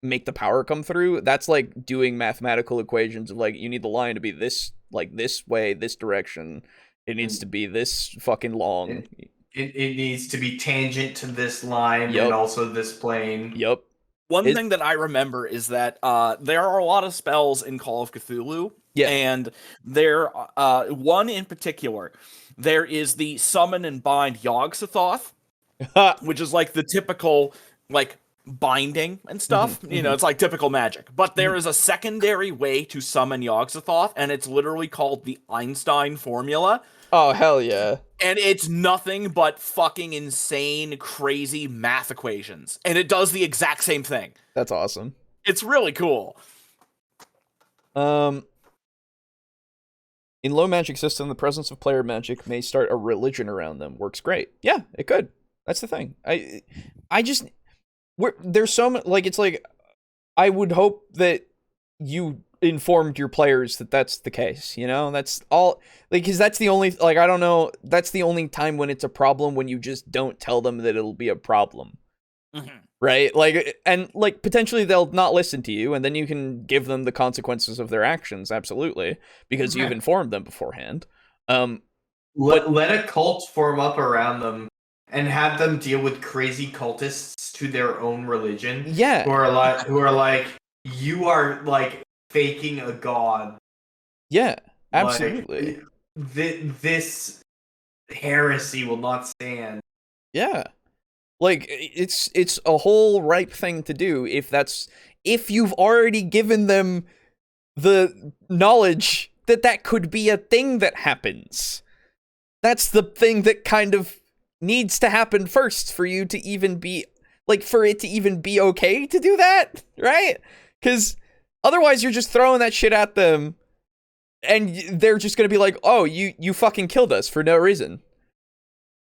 make the power come through. That's like doing mathematical equations of, like, you need the line to be this, like, this way, this direction. It needs to be this fucking long. It needs to be tangent to this line and also this plane. Yep. One thing that I remember is that there are a lot of spells in Call of Cthulhu, and there one in particular, there is the summon and bind Yog-Sothoth, which is like the typical like binding and stuff. You know, it's like typical magic. But there is a secondary way to summon Yog-Sothoth, and it's literally called the Einstein formula. Oh, hell yeah. And it's nothing but fucking insane, crazy math equations. And it does the exact same thing. That's awesome. It's really cool. In low magic system, the presence of player magic may start a religion around them. Works great. Yeah, it could. That's the thing. There's so much, like, it's like, I would hope that you informed your players that that's the case, you know? That's all, like, because that's the only, like, I don't know, that's the only time when it's a problem, when you just don't tell them that it'll be a problem. Right? Like, and, like, potentially they'll not listen to you, and then you can give them the consequences of their actions, absolutely, because you've informed them beforehand. Let a cult form up around them and have them deal with crazy cultists to their own religion. Yeah. Who are like, you are, like, faking a god. Yeah, absolutely. Like, this heresy will not stand. Yeah. Like, it's a whole ripe thing to do if you've already given them the knowledge that could be a thing that happens. That's the thing that kind of needs to happen first for you to even be, like, for it to even be okay to do that, right? Because otherwise you're just throwing that shit at them, and they're just gonna be like, oh, you fucking killed us for no reason.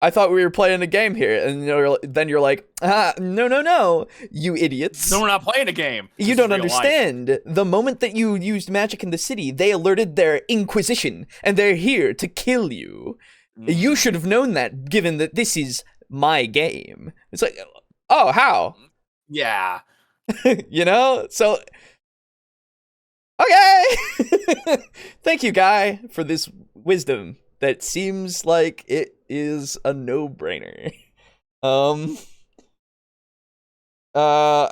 I thought we were playing a game here, and then you're like, no, you idiots. No, we're not playing a game. You don't understand. Life. The moment that you used magic in the city, they alerted their Inquisition, and they're here to kill you. You should have known that, given that this is my game. It's like, oh, how? Yeah. You know? So, okay! Thank you, Guy, for this wisdom that seems like it is a no-brainer. I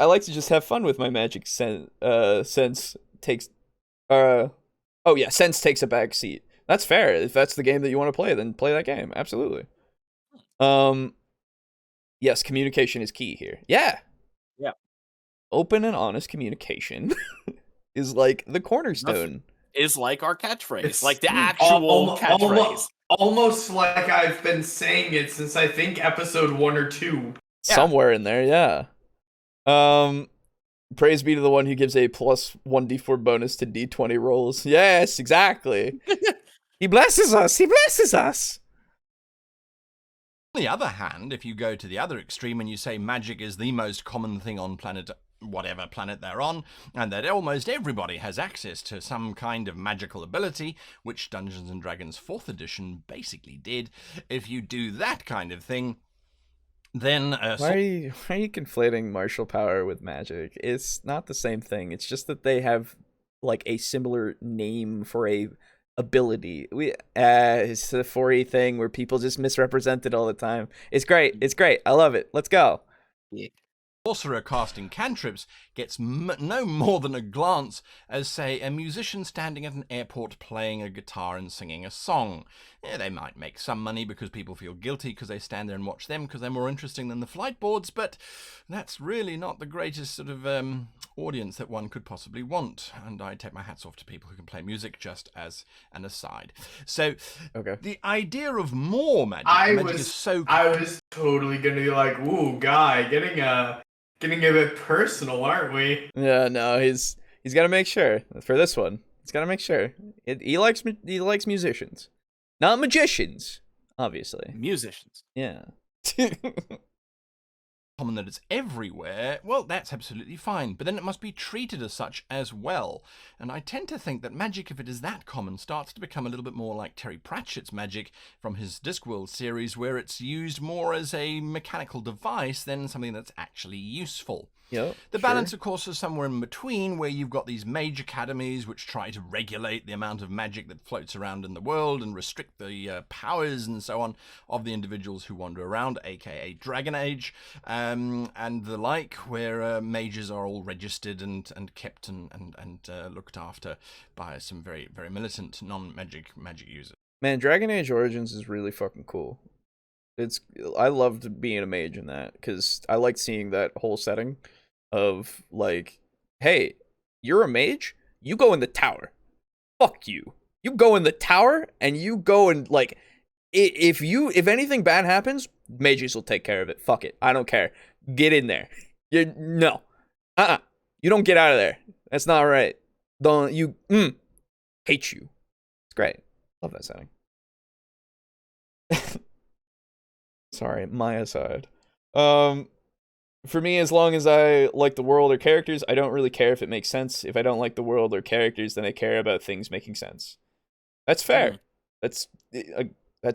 like to just have fun with my magic sense takes a back seat. That's fair. If that's the game that you want to play, then play that game. Absolutely. Yes, communication is key here. Yeah. Open and honest communication is like the cornerstone. Is like our catchphrase. It's like the actual catchphrase. Almost like I've been saying it since I think episode 1 or 2. Somewhere in there, yeah. Praise be to the one who gives a plus 1d4 bonus to d20 rolls. Yes, exactly. He blesses us. He blesses us. On the other hand, if you go to the other extreme and you say magic is the most common thing on whatever planet they're on, and that almost everybody has access to some kind of magical ability, which Dungeons & Dragons 4th edition basically did, if you do that kind of thing, then... Why are you conflating martial power with magic? It's not the same thing. It's just that they have, like, a similar name for a ability. It's the 4E thing where people just misrepresent it all the time. It's great. It's great. I love it. Let's go. Yeah. Sorcerer casting cantrips gets no more than a glance as, say, a musician standing at an airport playing a guitar and singing a song. Yeah, they might make some money because people feel guilty because they stand there and watch them because they're more interesting than the flight boards, but that's really not the greatest sort of audience that one could possibly want. And I take my hats off to people who can play music, just as an aside. So, the idea of more magic, is so... I was totally going to be like, ooh, guy, getting a bit personal, aren't we? Yeah, no, he's got to make sure for this one. He's got to make sure he likes musicians, not magicians, obviously. Musicians. Yeah. Common that it's everywhere, well, that's absolutely fine, but then it must be treated as such as well. And I tend to think that magic, if it is that common, starts to become a little bit more like Terry Pratchett's magic from his Discworld series, where it's used more as a mechanical device than something that's actually useful. Yep, the balance, of course, is somewhere in between, where you've got these mage academies which try to regulate the amount of magic that floats around in the world and restrict the powers and so on of the individuals who wander around, aka Dragon Age, and the like, where mages are all registered and kept and looked after by some very, very militant non-magic users. Man, Dragon Age Origins is really fucking cool. I loved being a mage in that because I liked seeing that whole setting of like, hey, you're a mage, you go in the tower. Fuck you. You go in the tower and you go and like, if anything bad happens, mages will take care of it. Fuck it. I don't care. Get in there. You don't get out of there. That's not right. Don't you hate you. It's great. Love that setting. Sorry, my aside. For me, as long as I like the world or characters, I don't really care if it makes sense. If I don't like the world or characters, then I care about things making sense. That's fair. That's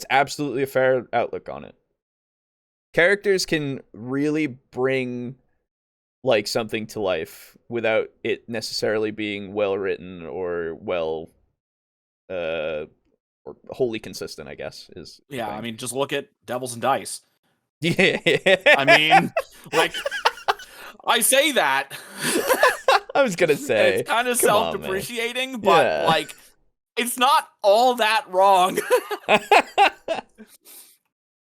absolutely a fair outlook on it. Characters can really bring like something to life without it necessarily being well written or well or wholly consistent, I guess. Yeah, I mean, just look at Devils and Dice. Yeah. I mean, like, I say that. I was gonna say it's kind of self-depreciating, but like, it's not all that wrong.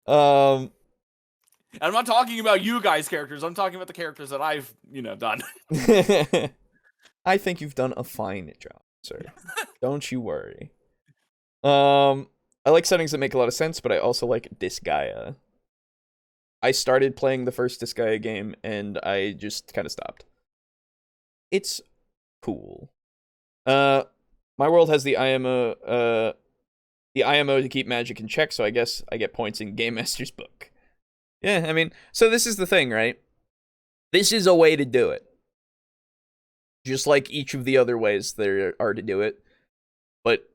And I'm not talking about you guys' characters. I'm talking about the characters that I've, done. I think you've done a fine job, sir. Don't you worry. I like settings that make a lot of sense, but I also like Disgaea. I started playing the first Disgaea game, and I just kind of stopped. It's cool. My world has the IMO to keep magic in check, so I guess I get points in Game Master's book. Yeah, I mean, so this is the thing, right? This is a way to do it. Just like each of the other ways there are to do it. But,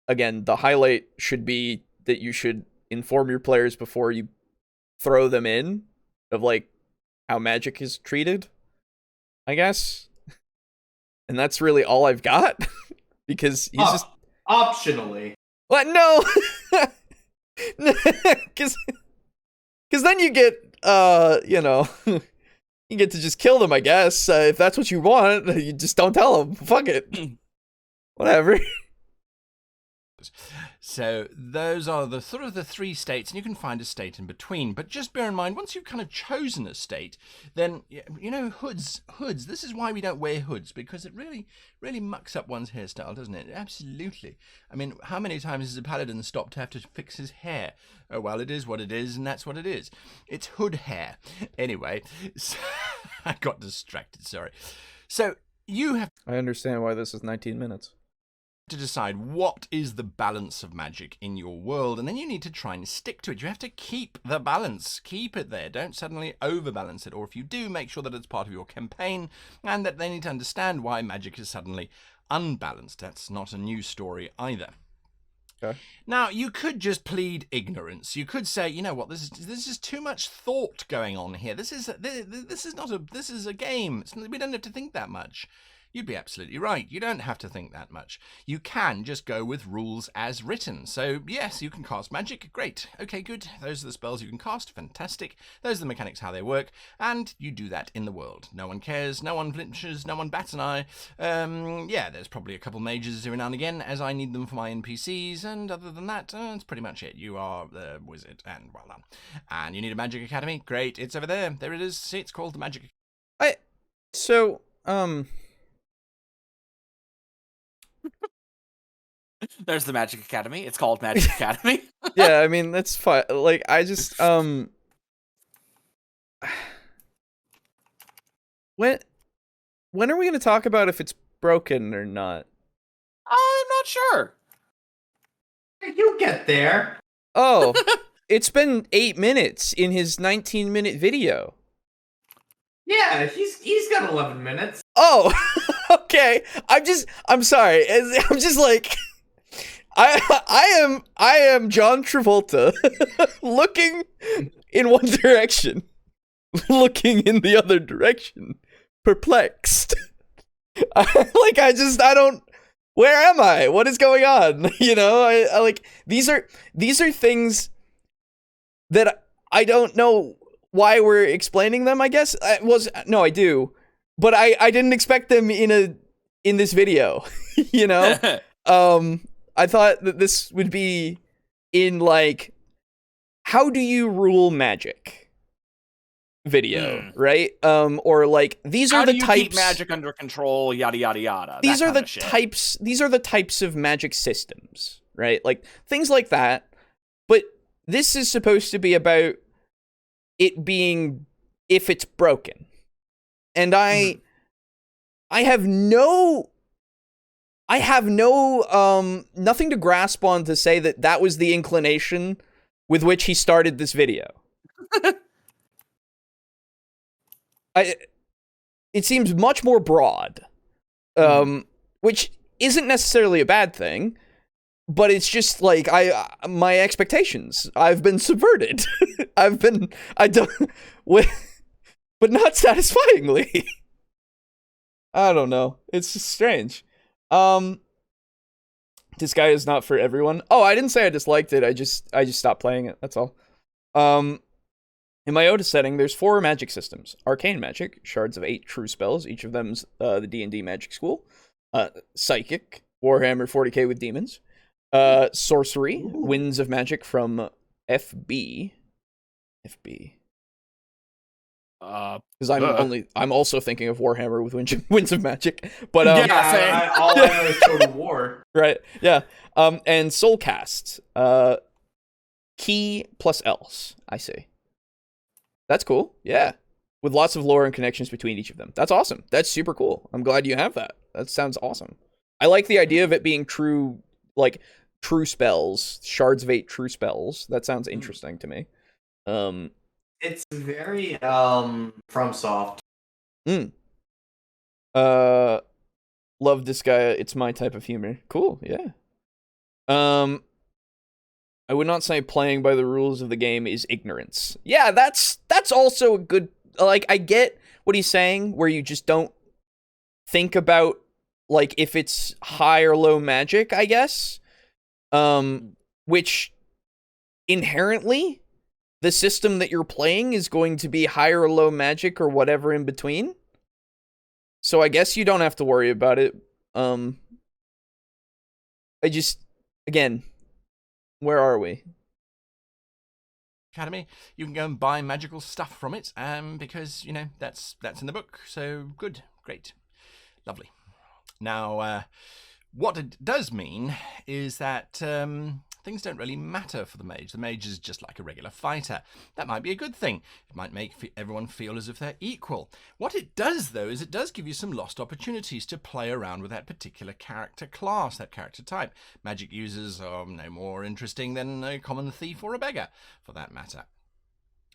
again, the highlight should be that you should inform your players before you throw them in of, like, how magic is treated, I guess. And that's really all I've got. Because he's just... Optionally. What? No! Because then you get, you get to just kill them, I guess. If that's what you want, you just don't tell them. Fuck it. Whatever. So those are the sort of the three states, and you can find a state in between. But just bear in mind, once you've kind of chosen a state, then, hoods, this is why we don't wear hoods, because it really, really mucks up one's hairstyle, doesn't it? Absolutely. I mean, how many times has a paladin stopped to have to fix his hair? Oh, well, it is what it is, and that's what it is. It's hood hair. Anyway, so I got distracted, sorry. So you have... I understand why this is 19 minutes. To decide what is the balance of magic in your world, and then you need to try and stick to it. You have to keep the balance, keep it there, don't suddenly overbalance it, or if you do, make sure that it's part of your campaign and that they need to understand why magic is suddenly unbalanced. That's not a new story either. Okay. Now, you could just plead ignorance. You could say, you know what, this is too much thought going on here. This is a game. We don't have to think that much. You'd be absolutely right. You don't have to think that much. You can just go with rules as written. So, yes, you can cast magic. Great. Okay, good. Those are the spells you can cast. Fantastic. Those are the mechanics, how they work. And you do that in the world. No one cares. No one flinches. No one bats an eye. Yeah, there's probably a couple mages every now and again, as I need them for my NPCs. And other than that, that's pretty much it. You are the wizard, and well done. And you need a magic academy. Great. It's over there. There it is. See, it's called the Magic There's the Magic Academy. It's called Magic Academy. Yeah, I mean, that's fine. Like, I just, when are we going to talk about if it's broken or not? I'm not sure. You get there. Oh, it's been 8 minutes in his 19-minute video. Yeah, he's got 11 minutes. Oh, okay. I'm sorry. I'm just like, I am John Travolta looking in one direction, looking in the other direction, perplexed. I don't, where am I? What is going on? You know, I like, these are things that I don't know why we're explaining them, I guess. I do. But I didn't expect them in this video, you know? I thought that this would be in, like, how do you rule magic video, right? Or like, these how are the do you types keep magic under control, yada yada yada. These are the types of magic systems, right? Like things like that. But this is supposed to be about it being if it's broken. And I have no nothing to grasp on to say that was the inclination with which he started this video. It seems much more broad, which isn't necessarily a bad thing, but it's just like my expectations. I've been subverted. But not satisfyingly. I don't know. It's just strange. This guy is not for everyone. Oh, I didn't say I disliked it. I just stopped playing it. That's all. In my Otis setting, there's 4 magic systems: arcane magic, shards of 8 true spells. Each of them's the D&D magic school. Psychic, Warhammer 40k with demons. Sorcery, winds of magic from FB. Because I'm also thinking of Warhammer with winds of magic, but all I know is Total War, right? Yeah, and Soulcast, key plus else. I see. That's cool. Yeah, with lots of lore and connections between each of them. That's awesome. That's super cool. I'm glad you have that. That sounds awesome. I like the idea of it being true, like true spells, shards of 8 true spells. That sounds interesting to me. It's very FromSoft. Love this guy. It's my type of humor. Cool. Yeah. I would not say playing by the rules of the game is ignorance. Yeah, that's also a good, like, I get what he's saying, where you just don't think about, like, if it's high or low magic, I guess. Which inherently the system that you're playing is going to be high or low magic or whatever in between. So I guess you don't have to worry about it. Again, where are we? Academy. You can go and buy magical stuff from it, because, you know, that's in the book. So good, great, lovely. Now, what it does mean is that things don't really matter for the mage. The mage is just like a regular fighter. That might be a good thing. It might make everyone feel as if they're equal. What it does, though, is it does give you some lost opportunities to play around with that particular character class, that character type. Magic users are no more interesting than a common thief or a beggar, for that matter.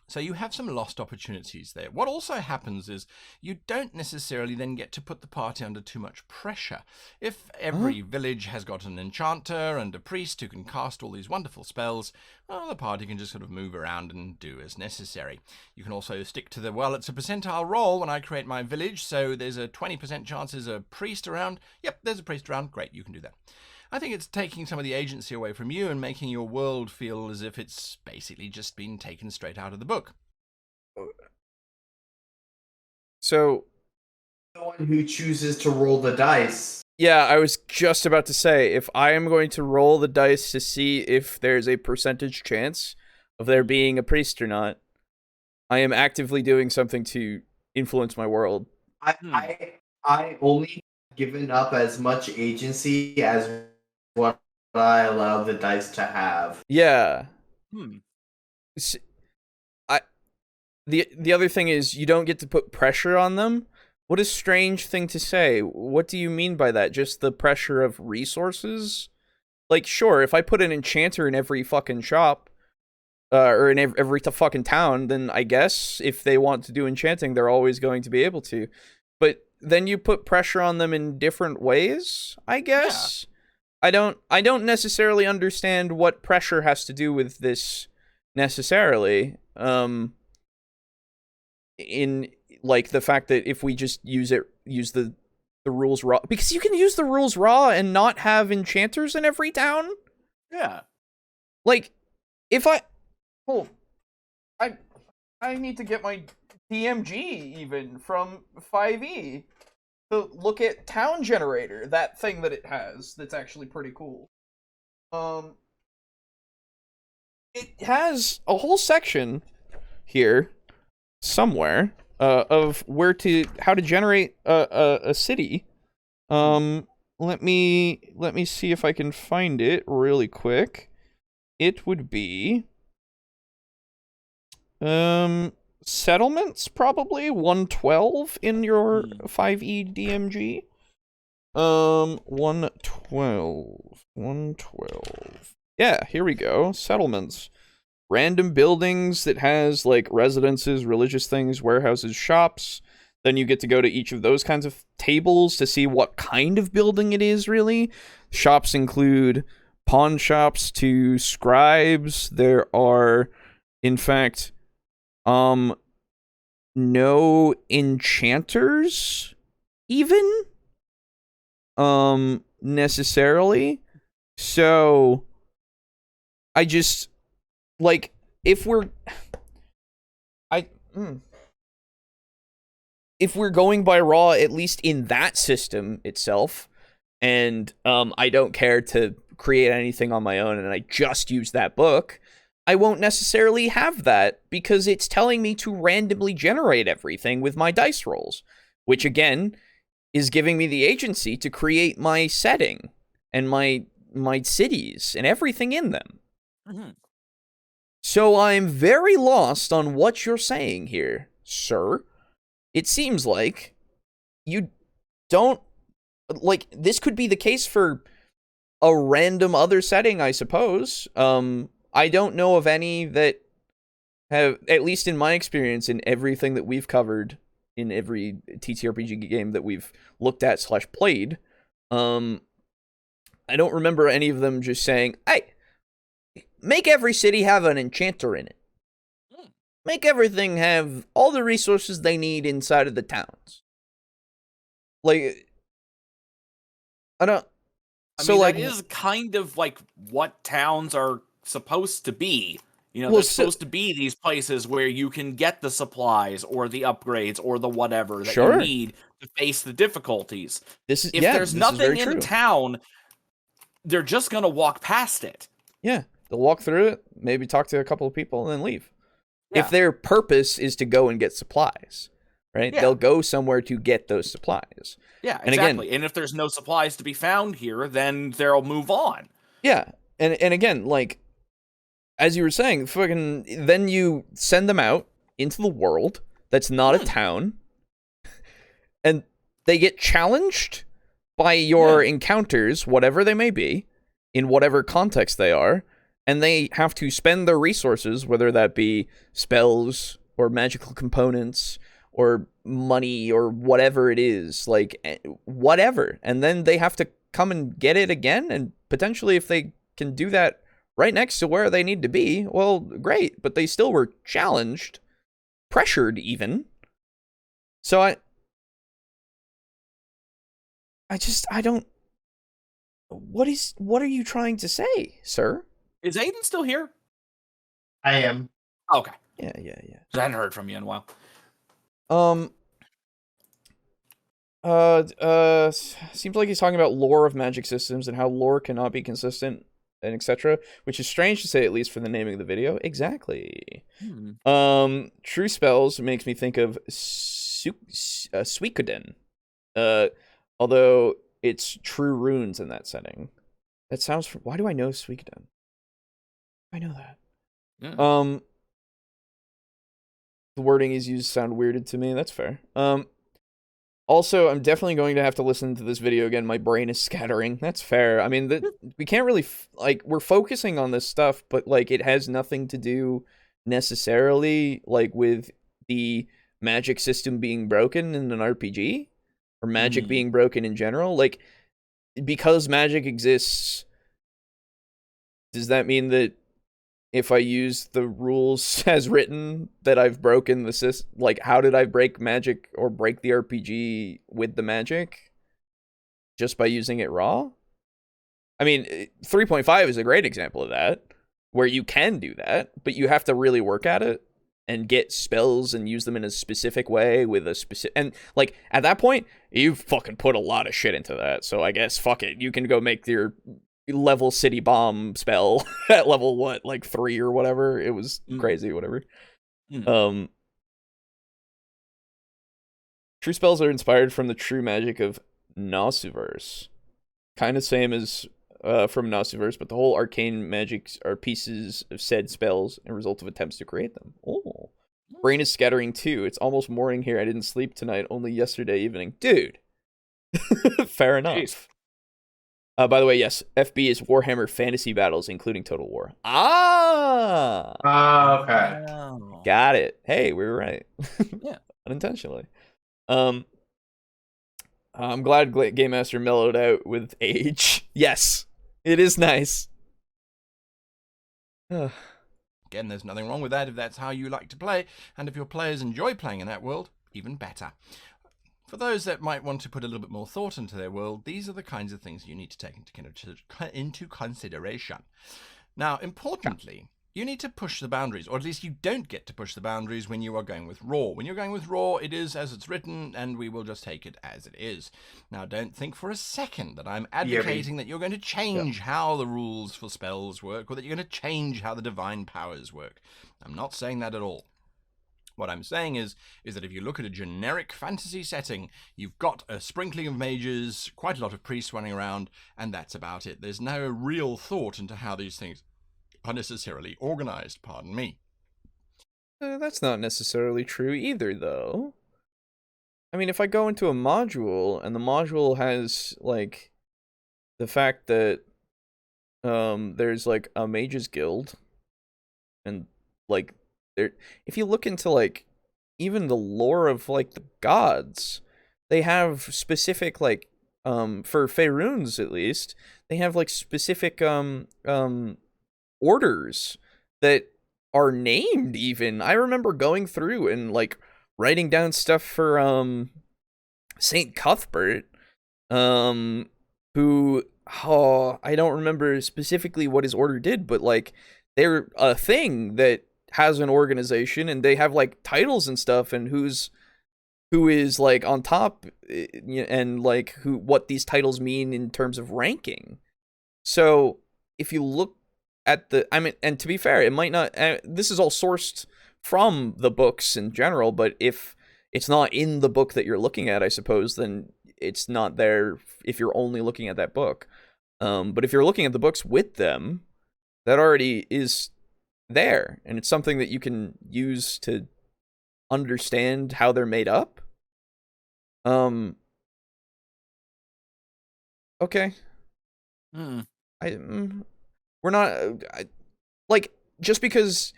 So you have some lost opportunities there. What also happens is you don't necessarily then get to put the party under too much pressure. If every village has got an enchanter and a priest who can cast all these wonderful spells, well, the party can just sort of move around and do as necessary. You can also stick to the, well, it's a percentile roll when I create my village, so there's a 20% chance there's a priest around. Yep, there's a priest around. Great, you can do that. I think it's taking some of the agency away from you and making your world feel as if it's basically just been taken straight out of the book. So, the one who chooses to roll the dice. Yeah, I was just about to say, if I am going to roll the dice to see if there's a percentage chance of there being a priest or not, I am actively doing something to influence my world. I only given up as much agency as what I allow the dice to have. Yeah. The other thing is you don't get to put pressure on them. What a strange thing to say. What do you mean by that? Just the pressure of resources? Like, sure, if I put an enchanter in every fucking shop, or in every fucking town, then I guess if they want to do enchanting, they're always going to be able to. But then you put pressure on them in different ways, I guess? Yeah. I don't necessarily understand what pressure has to do with this necessarily. In like the fact that if we just use the rules raw, because you can use the rules raw and not have enchanters in every town. Yeah. Like if I need to get my DMG even from 5e to look at town generator, that thing that it has that's actually pretty cool. It has a whole section here somewhere of how to generate a city. Let me see if I can find it really quick. It would be settlements, probably 112 in your 5e DMG. 112. Yeah, here we go. Settlements. Random buildings that has like residences, religious things, warehouses, shops. Then you get to go to each of those kinds of tables to see what kind of building it is, really. Shops include pawn shops to scribes. There are, in fact, no enchanters, even, necessarily. So, I just, like, if we're going by raw, at least in that system itself, and I don't care to create anything on my own and I just use that book, I won't necessarily have that because it's telling me to randomly generate everything with my dice rolls, which again is giving me the agency to create my setting and my cities and everything in them. Mm-hmm. So I'm very lost on what you're saying here, sir. It seems like you don't, like, this could be the case for a random other setting, I suppose. I don't know of any that have, at least in my experience, in everything that we've covered in every TTRPG game that we've looked at / played, I don't remember any of them just saying, hey, make every city have an enchanter in it. Make everything have all the resources they need inside of the towns. Like, I don't... I mean, that is kind of like what towns are supposed to be. You know, they're supposed to be these places where you can get the supplies or the upgrades or the whatever that you need to face the difficulties. If there's nothing in the town, they're just going to walk past it. Yeah, they'll walk through it, maybe talk to a couple of people, and then leave. Yeah. If their purpose is to go and get supplies, right? Yeah. They'll go somewhere to get those supplies. Yeah, exactly. And if there's no supplies to be found here, then they'll move on. Yeah, and again, like, as you were saying, fucking, then you send them out into the world that's not a town, and they get challenged by your encounters, whatever they may be, in whatever context they are, and they have to spend their resources, whether that be spells or magical components or money or whatever it is, like whatever, and then they have to come and get it again, and potentially if they can do that right next to where they need to be, well, great, but they still were challenged, pressured even. So I don't, what are you trying to say, sir? Is Aiden still here? I am. Okay. Yeah. I hadn't heard from you in a while. Seems like he's talking about lore of magic systems and how lore cannot be consistent and etc., which is strange to say, at least for the naming of the video. Exactly. True spells makes me think of Suikoden. Although it's true runes in that setting. That sounds. Why do I know Suikoden? I know that. Yeah. The wording he's used sound weirded to me. That's fair. Also, I'm definitely going to have to listen to this video again. My brain is scattering. That's fair. I mean, we can't really we're focusing on this stuff, but like it has nothing to do necessarily like with the magic system being broken in an RPG or magic being broken in general. Like, because magic exists, does that mean that if I use the rules as written that I've broken the system? Like, how did I break magic or break the RPG with the magic? Just by using it raw? I mean, 3.5 is a great example of that, where you can do that, but you have to really work at it and get spells and use them in a specific way with a specific... And, like, at that point, you've fucking put a lot of shit into that, so I guess, fuck it. You can go make your level city bomb spell at level what, like 3 or whatever. It was crazy, whatever. True spells are inspired from the true magic of Nosverse. Kind of same as from Nosverse, but the whole arcane magics are pieces of said spells and result of attempts to create them. Oh, brain is scattering too. It's almost morning here. I didn't sleep tonight, only yesterday evening. Dude. Fair enough. Jeez. By the way, yes, FB is Warhammer Fantasy Battles, including Total War. Okay. Got it. Hey, we were right. Yeah. Unintentionally. I'm glad Game Master mellowed out with age. Yes, it is nice. Again, there's nothing wrong with that if that's how you like to play, and if your players enjoy playing in that world, even better. For those that might want to put a little bit more thought into their world, these are the kinds of things you need to take into consideration. Now, importantly, you need to push the boundaries, or at least you don't get to push the boundaries when you are going with raw. When you're going with raw, it is as it's written, and we will just take it as it is. Now, don't think for a second that I'm advocating that you're going to change how the rules for spells work, or that you're going to change how the divine powers work. I'm not saying that at all. What I'm saying is that if you look at a generic fantasy setting, you've got a sprinkling of mages, quite a lot of priests running around, and that's about it. There's no real thought into how these things are necessarily organized, pardon me. That's not necessarily true either, though. I mean, if I go into a module, and the module has, like, the fact that there's, like, a mages guild, and, like, if you look into, like, even the lore of, like, the gods, they have specific, like, for Faerûns at least, they have, like, specific orders that are named even. I remember going through and, like, writing down stuff for Saint Cuthbert, who, I don't remember specifically what his order did, but, like, they're a thing that has an organization, and they have, like, titles and stuff, and who is, like, on top, and, like, what these titles mean in terms of ranking. So if you look at and to be fair, it might not, this is all sourced from the books in general, but if it's not in the book that you're looking at, I suppose, then it's not there if you're only looking at that book. But if you're looking at the books with them, that already is there, and it's something that you can use to understand how they're made up. Okay. We're not. like, just because,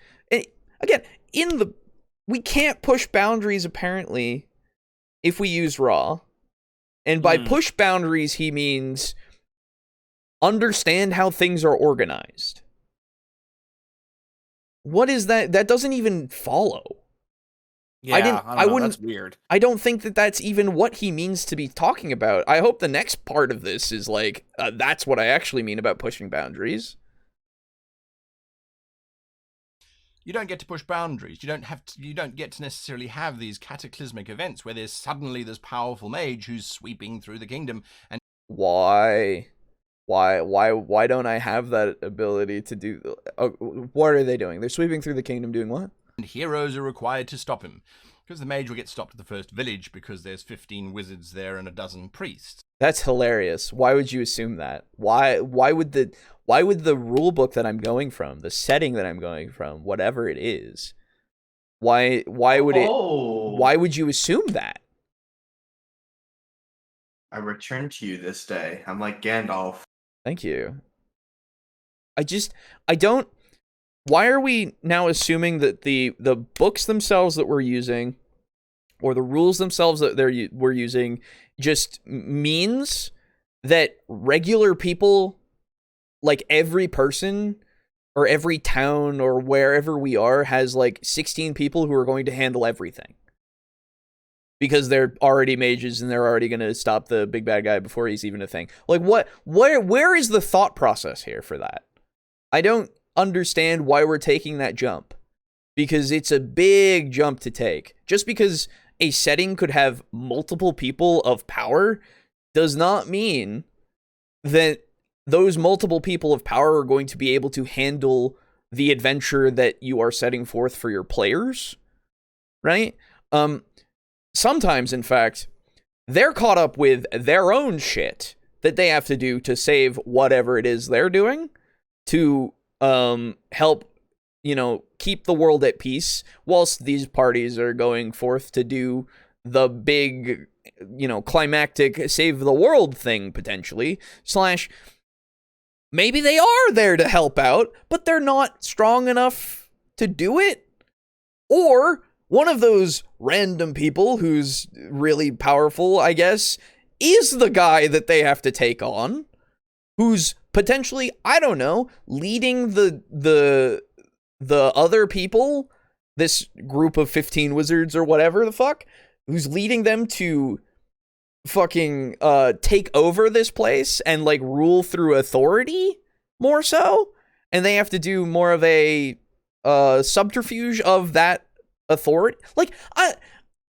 again, we can't push boundaries, apparently, if we use raw. And by push boundaries, he means understand how things are organized. What is that? That doesn't even follow. Yeah, I wouldn't. That's weird. I don't think that that's even what he means to be talking about. I hope the next part of this is like, that's what I actually mean about pushing boundaries. You don't get to push boundaries. You don't get to necessarily have these cataclysmic events where there's suddenly this powerful mage who's sweeping through the kingdom. And why don't I have that ability to do? What are they doing? They're sweeping through the kingdom doing what? And heroes are required to stop him, because the mage will get stopped at the first village because there's 15 wizards there and a dozen priests. That's hilarious. Why would you assume that? Why would the rule book that I'm going from, the setting that I'm going from, whatever it is, why would you assume that? I return to you this day. I'm like Gandalf. Thank you. I don't. Why are we now assuming that the books themselves that we're using, or the rules themselves that we're using, just means that regular people, like every person or every town or wherever we are, has like 16 people who are going to handle everything? Because they're already mages and they're already going to stop the big bad guy before he's even a thing. Like, where is the thought process here for that? I don't understand why we're taking that jump, because it's a big jump to take. Just because a setting could have multiple people of power does not mean that those multiple people of power are going to be able to handle the adventure that you are setting forth for your players, right? Sometimes, in fact, they're caught up with their own shit that they have to do to save whatever it is they're doing, to help, keep the world at peace, whilst these parties are going forth to do the big, climactic save the world thing, potentially, / maybe they are there to help out, but they're not strong enough to do it. Or one of those random people who's really powerful, I guess, is the guy that they have to take on, who's potentially, I don't know, leading the other people, this group of 15 wizards or whatever the fuck, who's leading them to fucking take over this place and like rule through authority more so, and they have to do more of a subterfuge of that authority. Like,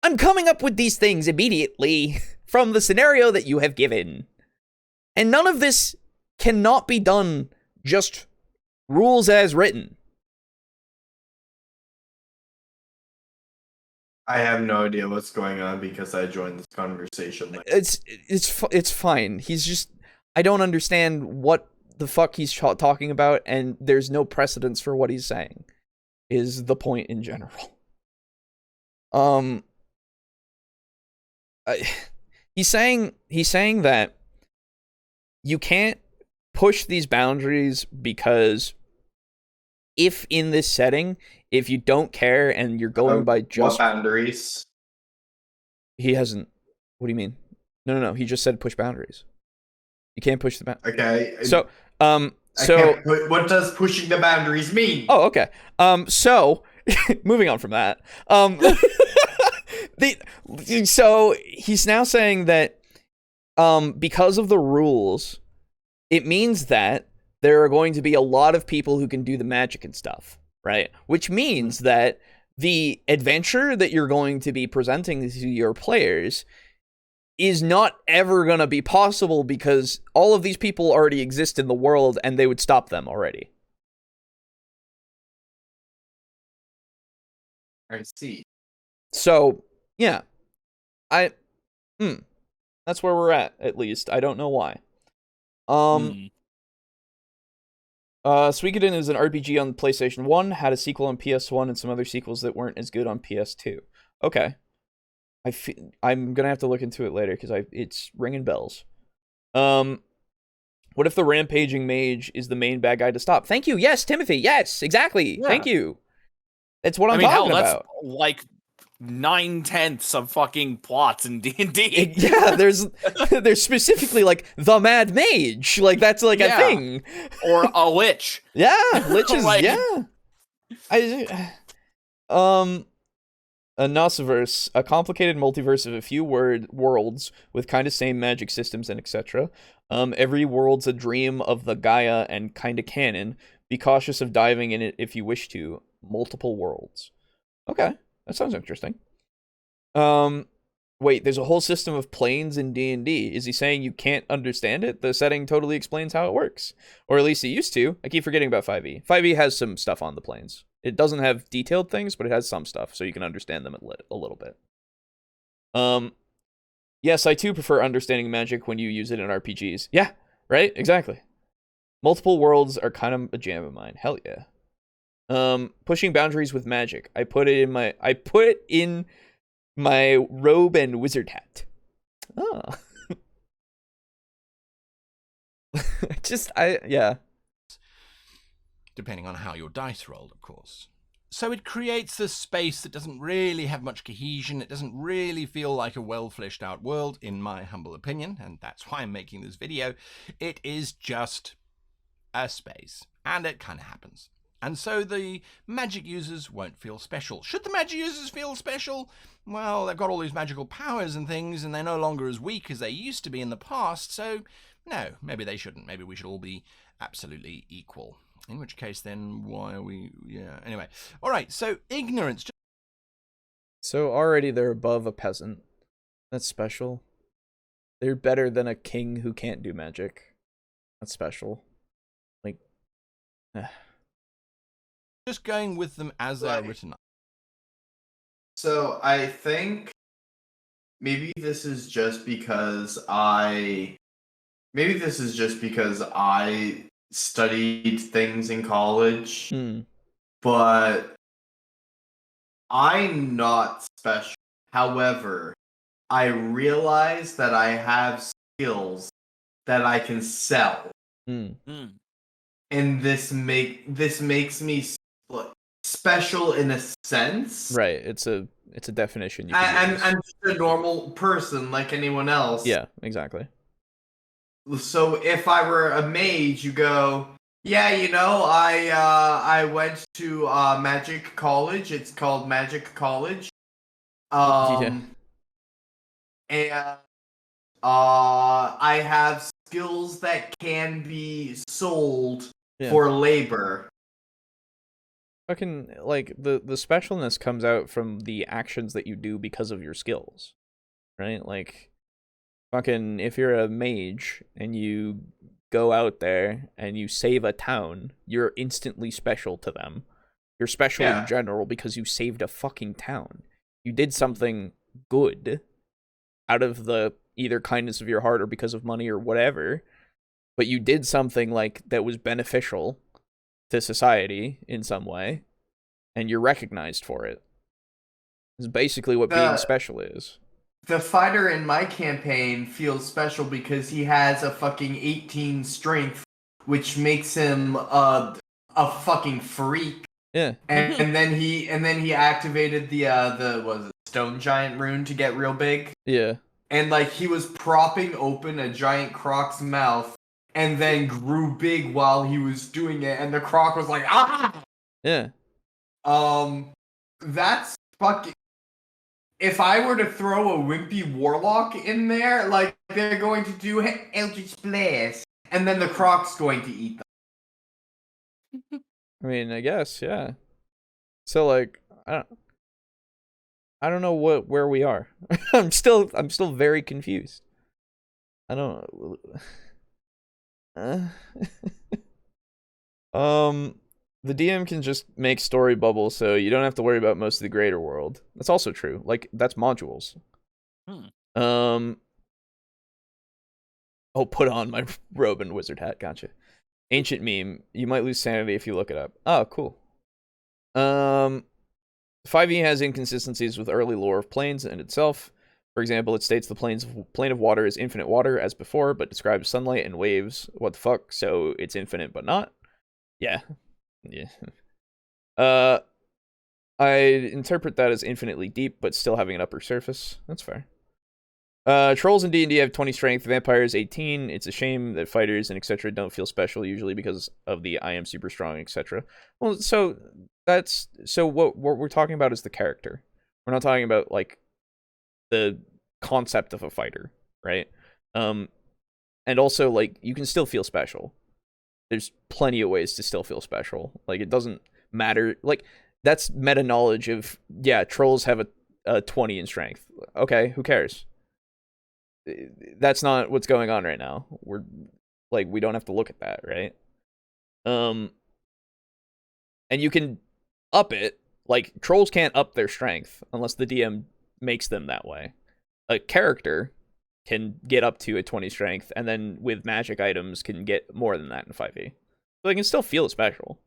I'm coming up with these things immediately from the scenario that you have given, and none of this cannot be done just rules as written. I have no idea what's going on because I joined this conversation. It's fine. He's just, I don't understand what the fuck he's talking about, and there's no precedence for what he's saying, is the point in general. He's saying that you can't push these boundaries because if in this setting, if you don't care and you're going by just... What boundaries? He hasn't... What do you mean? No. He just said push boundaries. You can't push the boundaries. Okay. So, what does pushing the boundaries mean? Oh, okay. So, moving on from that. So, he's now saying that because of the rules, it means that there are going to be a lot of people who can do the magic and stuff, right? Which means that the adventure that you're going to be presenting to your players is not ever going to be possible because all of these people already exist in the world and they would stop them already. I see. So, yeah. That's where we're at least. I don't know why. Suikoden is an RPG on PlayStation 1, had a sequel on PS1, and some other sequels that weren't as good on PS2. Okay. I'm gonna have to look into it later, because it's ringing bells. What if the rampaging mage is the main bad guy to stop? Thank you. Yes, Timothy. Yes, exactly. Yeah. Thank you. That's what I'm talking about. That's like 9/10 of fucking plots in D&D. Yeah, there's specifically like the Mad Mage, like that's like a thing, or a lich. Yeah, liches. Like... A Nossiverse, a complicated multiverse of a few worlds with kind of same magic systems and etc. Every world's a dream of the Gaia and kind of canon. Be cautious of diving in it if you wish to. Multiple worlds. Okay, that sounds interesting. Wait, there's a whole system of planes in D&D. Is he saying you can't understand it? The setting totally explains how it works. Or at least it used to. I keep forgetting about 5e. 5e has some stuff on the planes. It doesn't have detailed things, but it has some stuff, so you can understand them a little bit. Yes, I too prefer understanding magic when you use it in RPGs. Yeah, right? Exactly. Multiple worlds are kind of a jam of mine. Hell yeah. Pushing boundaries with magic. I put it in my robe and wizard hat. Oh. Yeah. Depending on how your dice rolled, of course. So it creates a space that doesn't really have much cohesion. It doesn't really feel like a well-fleshed out world, in my humble opinion, and that's why I'm making this video. It is just a space, and it kind of happens. And so the magic users won't feel special. Should the magic users feel special? Well, they've got all these magical powers and things, and they're no longer as weak as they used to be in the past, so no, maybe they shouldn't. Maybe we should all be absolutely equal. In which case, then, why are we... Yeah, anyway. All right, so ignorance... So already they're above a peasant. That's special. They're better than a king who can't do magic. That's special. Like... Just going with them as they're written up. So I think maybe this is just because I studied things in college, but I'm not special. However, I realize that I have skills that I can sell, and this makes me special in a sense. Right. It's a definition. I'm just a normal person like anyone else. Yeah, exactly. So if I were a mage, you go, yeah, I went to Magic College. It's called Magic College. And I have skills that can be sold for labor. Fucking, like, the specialness comes out from the actions that you do because of your skills, right? Like, fucking, if you're a mage and you go out there and you save a town, you're instantly special to them. You're special in general because you saved a fucking town. You did something good out of the either kindness of your heart or because of money or whatever, but you did something like that was beneficial to society in some way, and you're recognized for it. It's basically what being special is. The fighter in my campaign feels special because he has a fucking 18 strength, which makes him a fucking freak. Yeah. And then he activated the was it stone giant rune to get real big. Yeah. And like he was propping open a giant croc's mouth and then grew big while he was doing it, and the croc was like, ah! Yeah. That's fucking... If I were to throw a wimpy warlock in there, like, they're going to do Eldritch Blast, and then the croc's going to eat them. I mean, I guess, yeah. So, like, I don't know where we are. I'm still very confused. I don't... The DM can just make story bubbles, so you don't have to worry about most of the greater world. That's also true. Like, that's modules. Oh, put on my robe and wizard hat. Gotcha. Ancient meme. You might lose sanity if you look it up. Oh, cool. 5e has inconsistencies with early lore of planes and itself. For example, it states the plane of water is infinite water as before, but describes sunlight and waves. What the fuck? So it's infinite but not? Yeah. I interpret that as infinitely deep, but still having an upper surface. That's fair. Trolls in D&D have 20 strength, vampires 18. It's a shame that fighters and etc. don't feel special, usually because of the I am super strong, etc. Well, so what we're talking about is the character. We're not talking about, like, the concept of a fighter, right? And also, like, you can still feel special. There's plenty of ways to still feel special. Like, it doesn't matter. Like, that's meta knowledge of, yeah, trolls have a 20 in strength. Okay, who cares? That's not what's going on right now. We don't have to look at that, right? And you can up it. Like, trolls can't up their strength unless the DM makes them that way. A character can get up to a 20 strength, and then with magic items can get more than that in 5e. So they can still feel special.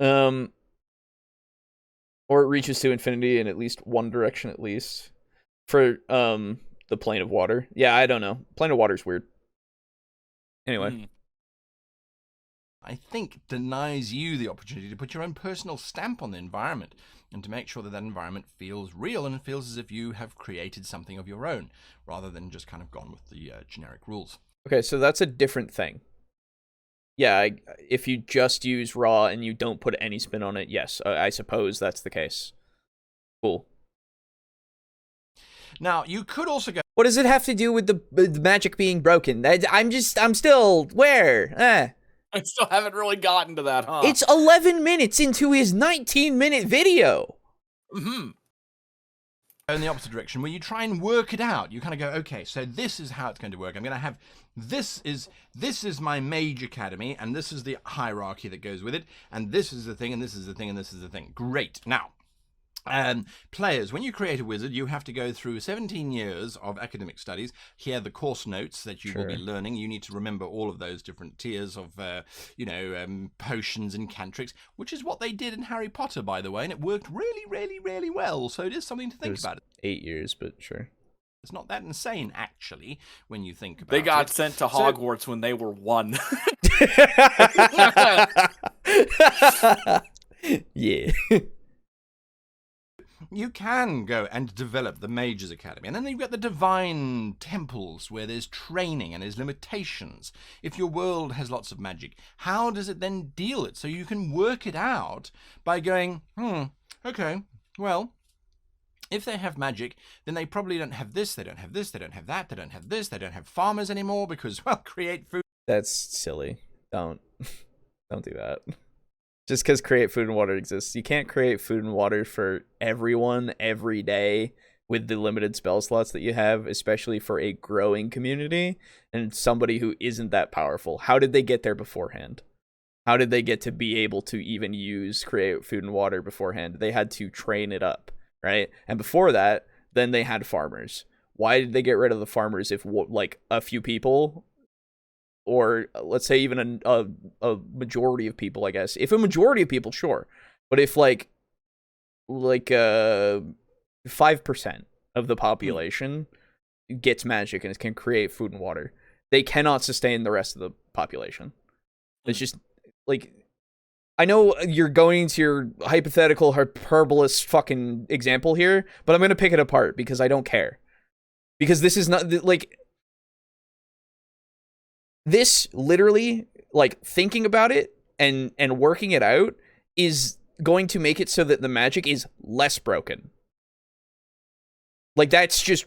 Or it reaches to infinity in at least one direction at least. For the plane of water. Yeah, I don't know. Plane of water's weird. Anyway. I think denies you the opportunity to put your own personal stamp on the environment and to make sure that that environment feels real and feels as if you have created something of your own rather than just kind of gone with the generic rules. Okay, so that's a different thing. Yeah, if you just use raw and you don't put any spin on it, yes, I suppose that's the case. Cool. Now, you could also go... What does it have to do with the magic being broken? I'm still... Where? I still haven't really gotten to that, huh? It's 11 minutes into his 19-minute video. Mm-hmm. In the opposite direction, where you try and work it out. You kind of go, okay, so this is how it's going to work. I'm going to have... This is my mage academy, and this is the hierarchy that goes with it, and this is the thing, and this is the thing, and this is the thing. Great. Now... players, when you create a wizard, you have to go through 17 years of academic studies. Here are the course notes that you will be learning. You need to remember all of those different tiers of, potions and cantrics, which is what they did in Harry Potter, by the way, and it worked really, really, really well. So it is something to think about. 8 years, but sure. It's not that insane, actually, when you think about it. They got sent to Hogwarts when they were 1. Yeah. You can go and develop the Mages Academy. And then you've got the Divine Temples, where there's training and there's limitations. If your world has lots of magic, how does it then deal it? So you can work it out by going, okay, well, if they have magic, then they probably don't have this, they don't have this, they don't have that, they don't have this, they don't have farmers anymore because, well, create food. That's silly. Don't do that. Just because create food and water exists. You can't create food and water for everyone every day with the limited spell slots that you have, especially for a growing community and somebody who isn't that powerful. How did they get there beforehand? How did they get to be able to even use create food and water beforehand? They had to train it up, right? And before that, then they had farmers. Why did they get rid of the farmers if, like, a few people... Or let's say even a majority of people, I guess. If a majority of people, sure. But if like 5% of the population gets magic and can create food and water, they cannot sustain the rest of the population. It's just like, I know you're going to your hypothetical hyperbolous fucking example here, but I'm going to pick it apart because I don't care. Because this is not like... This literally, like, thinking about it and working it out is going to make it so that the magic is less broken. Like, that's just,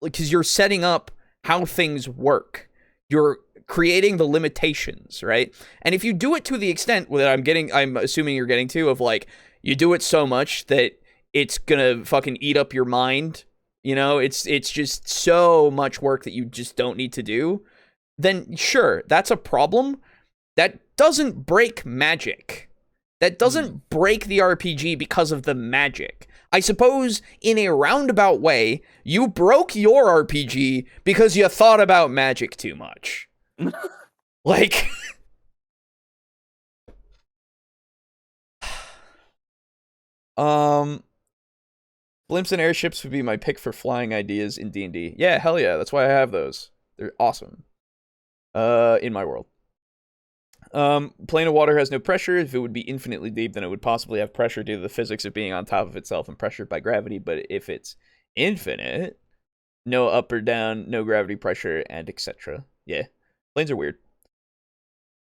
like, because you're setting up how things work. You're creating the limitations, right? And if you do it to the extent that I'm assuming you're getting to, of, like, you do it so much that it's gonna fucking eat up your mind, you know? It's just so much work that you just don't need to do. Then sure, that's a problem. That doesn't break magic. That doesn't break the RPG because of the magic. I suppose, in a roundabout way, you broke your RPG because you thought about magic too much. Like... Blimps and airships would be my pick for flying ideas in D&D. Yeah, hell yeah. That's why I have those. They're awesome. In my world. Plane of water has no pressure. If it would be infinitely deep, then it would possibly have pressure due to the physics of being on top of itself and pressured by gravity. But if it's infinite, no up or down, no gravity pressure, and etc. Yeah. Planes are weird.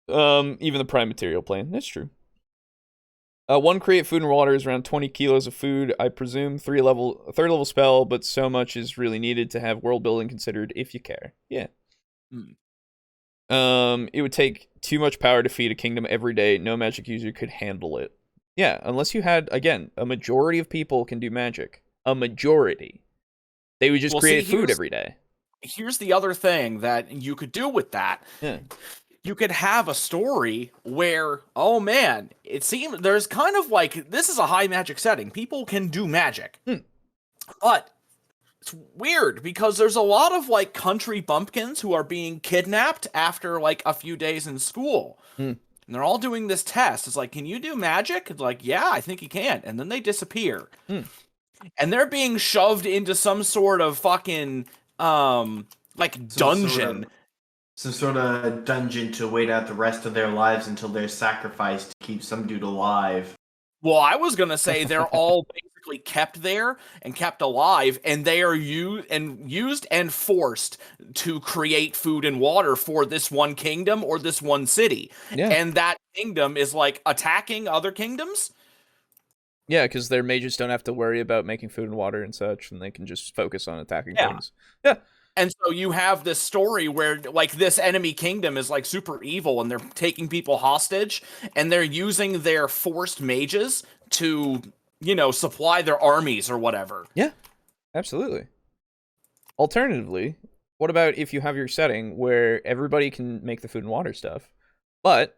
Even the prime material plane. That's true. One create food and water is around 20 kilos of food. I presume third level spell, but so much is really needed to have world building considered if you care. Yeah. It would take too much power to feed a kingdom every day. No magic user could handle it. Yeah, unless you had, again, a majority of people can do magic. A majority. They would just create food every day. Here's the other thing that you could do with that. Yeah. You could have a story where, oh man, it seems there's kind of like, this is a high magic setting. People can do magic. But it's weird because there's a lot of like country bumpkins who are being kidnapped after like a few days in school. And they're all doing this test. It's like, can you do magic? It's like, yeah, I think you can. And then they disappear. And they're being shoved into some sort of fucking, like dungeon. Some sort of dungeon to wait out the rest of their lives until they're sacrificed to keep some dude alive. Well, I was going to say they're all basically kept there and kept alive, and they are used and forced to create food and water for this one kingdom or this one city. Yeah. And that kingdom is like attacking other kingdoms. Yeah, because their mages don't have to worry about making food and water and such, and they can just focus on attacking things. Yeah. And so you have this story where, like, this enemy kingdom is, like, super evil, and they're taking people hostage, and they're using their forced mages to, you know, supply their armies or whatever. Yeah, absolutely. Alternatively, what about if you have your setting where everybody can make the food and water stuff, but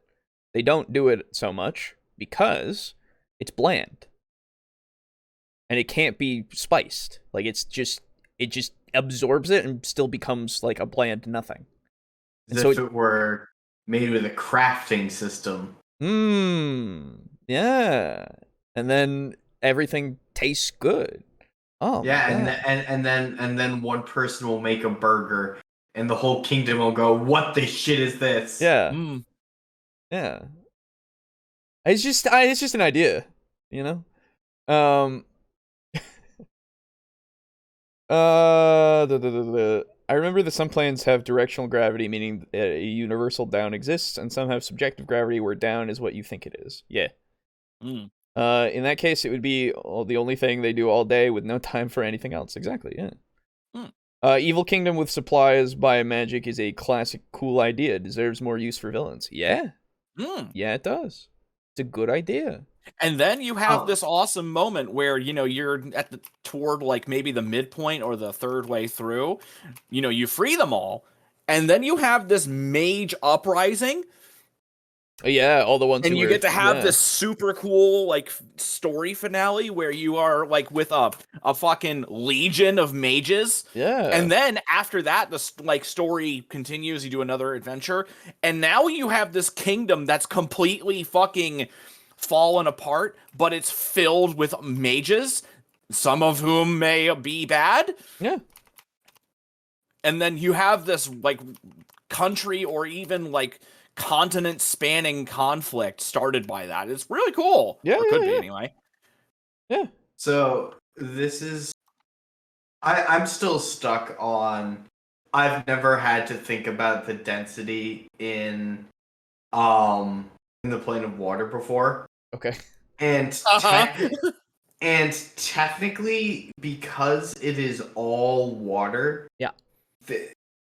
they don't do it so much because it's bland. And it can't be spiced. Like, it just absorbs it and still becomes like a bland nothing. As if it were made with a crafting system. Yeah. And then everything tastes good. Oh yeah, and then one person will make a burger and the whole kingdom will go, what the shit is this? Yeah. Yeah. It's just an idea, you know? I remember that some planes have directional gravity, meaning a universal down exists, and some have subjective gravity where down is what you think it is. Yeah. In that case, it would be the only thing they do all day with no time for anything else. Exactly, yeah. Evil Kingdom with supplies by magic is a classic cool idea. It deserves more use for villains. Yeah. Yeah, it does. It's a good idea. And then you have this awesome moment where, you know, you're toward like maybe the midpoint or the third way through, you know, you free them all. And then you have this mage uprising. Yeah, all the ones. And you get to have this super cool like story finale where you are like with a fucking legion of mages. Yeah. And then after that, the like story continues. You do another adventure, and now you have this kingdom that's completely fucking fallen apart, but it's filled with mages, some of whom may be bad. Yeah. And then you have this like country or even like continent spanning conflict started by that. It's really cool. Yeah, could be anyway. Yeah. So this is I'm still stuck on I've never had to think about the density in the plane of water before. Okay. And and technically, because it is all water, yeah,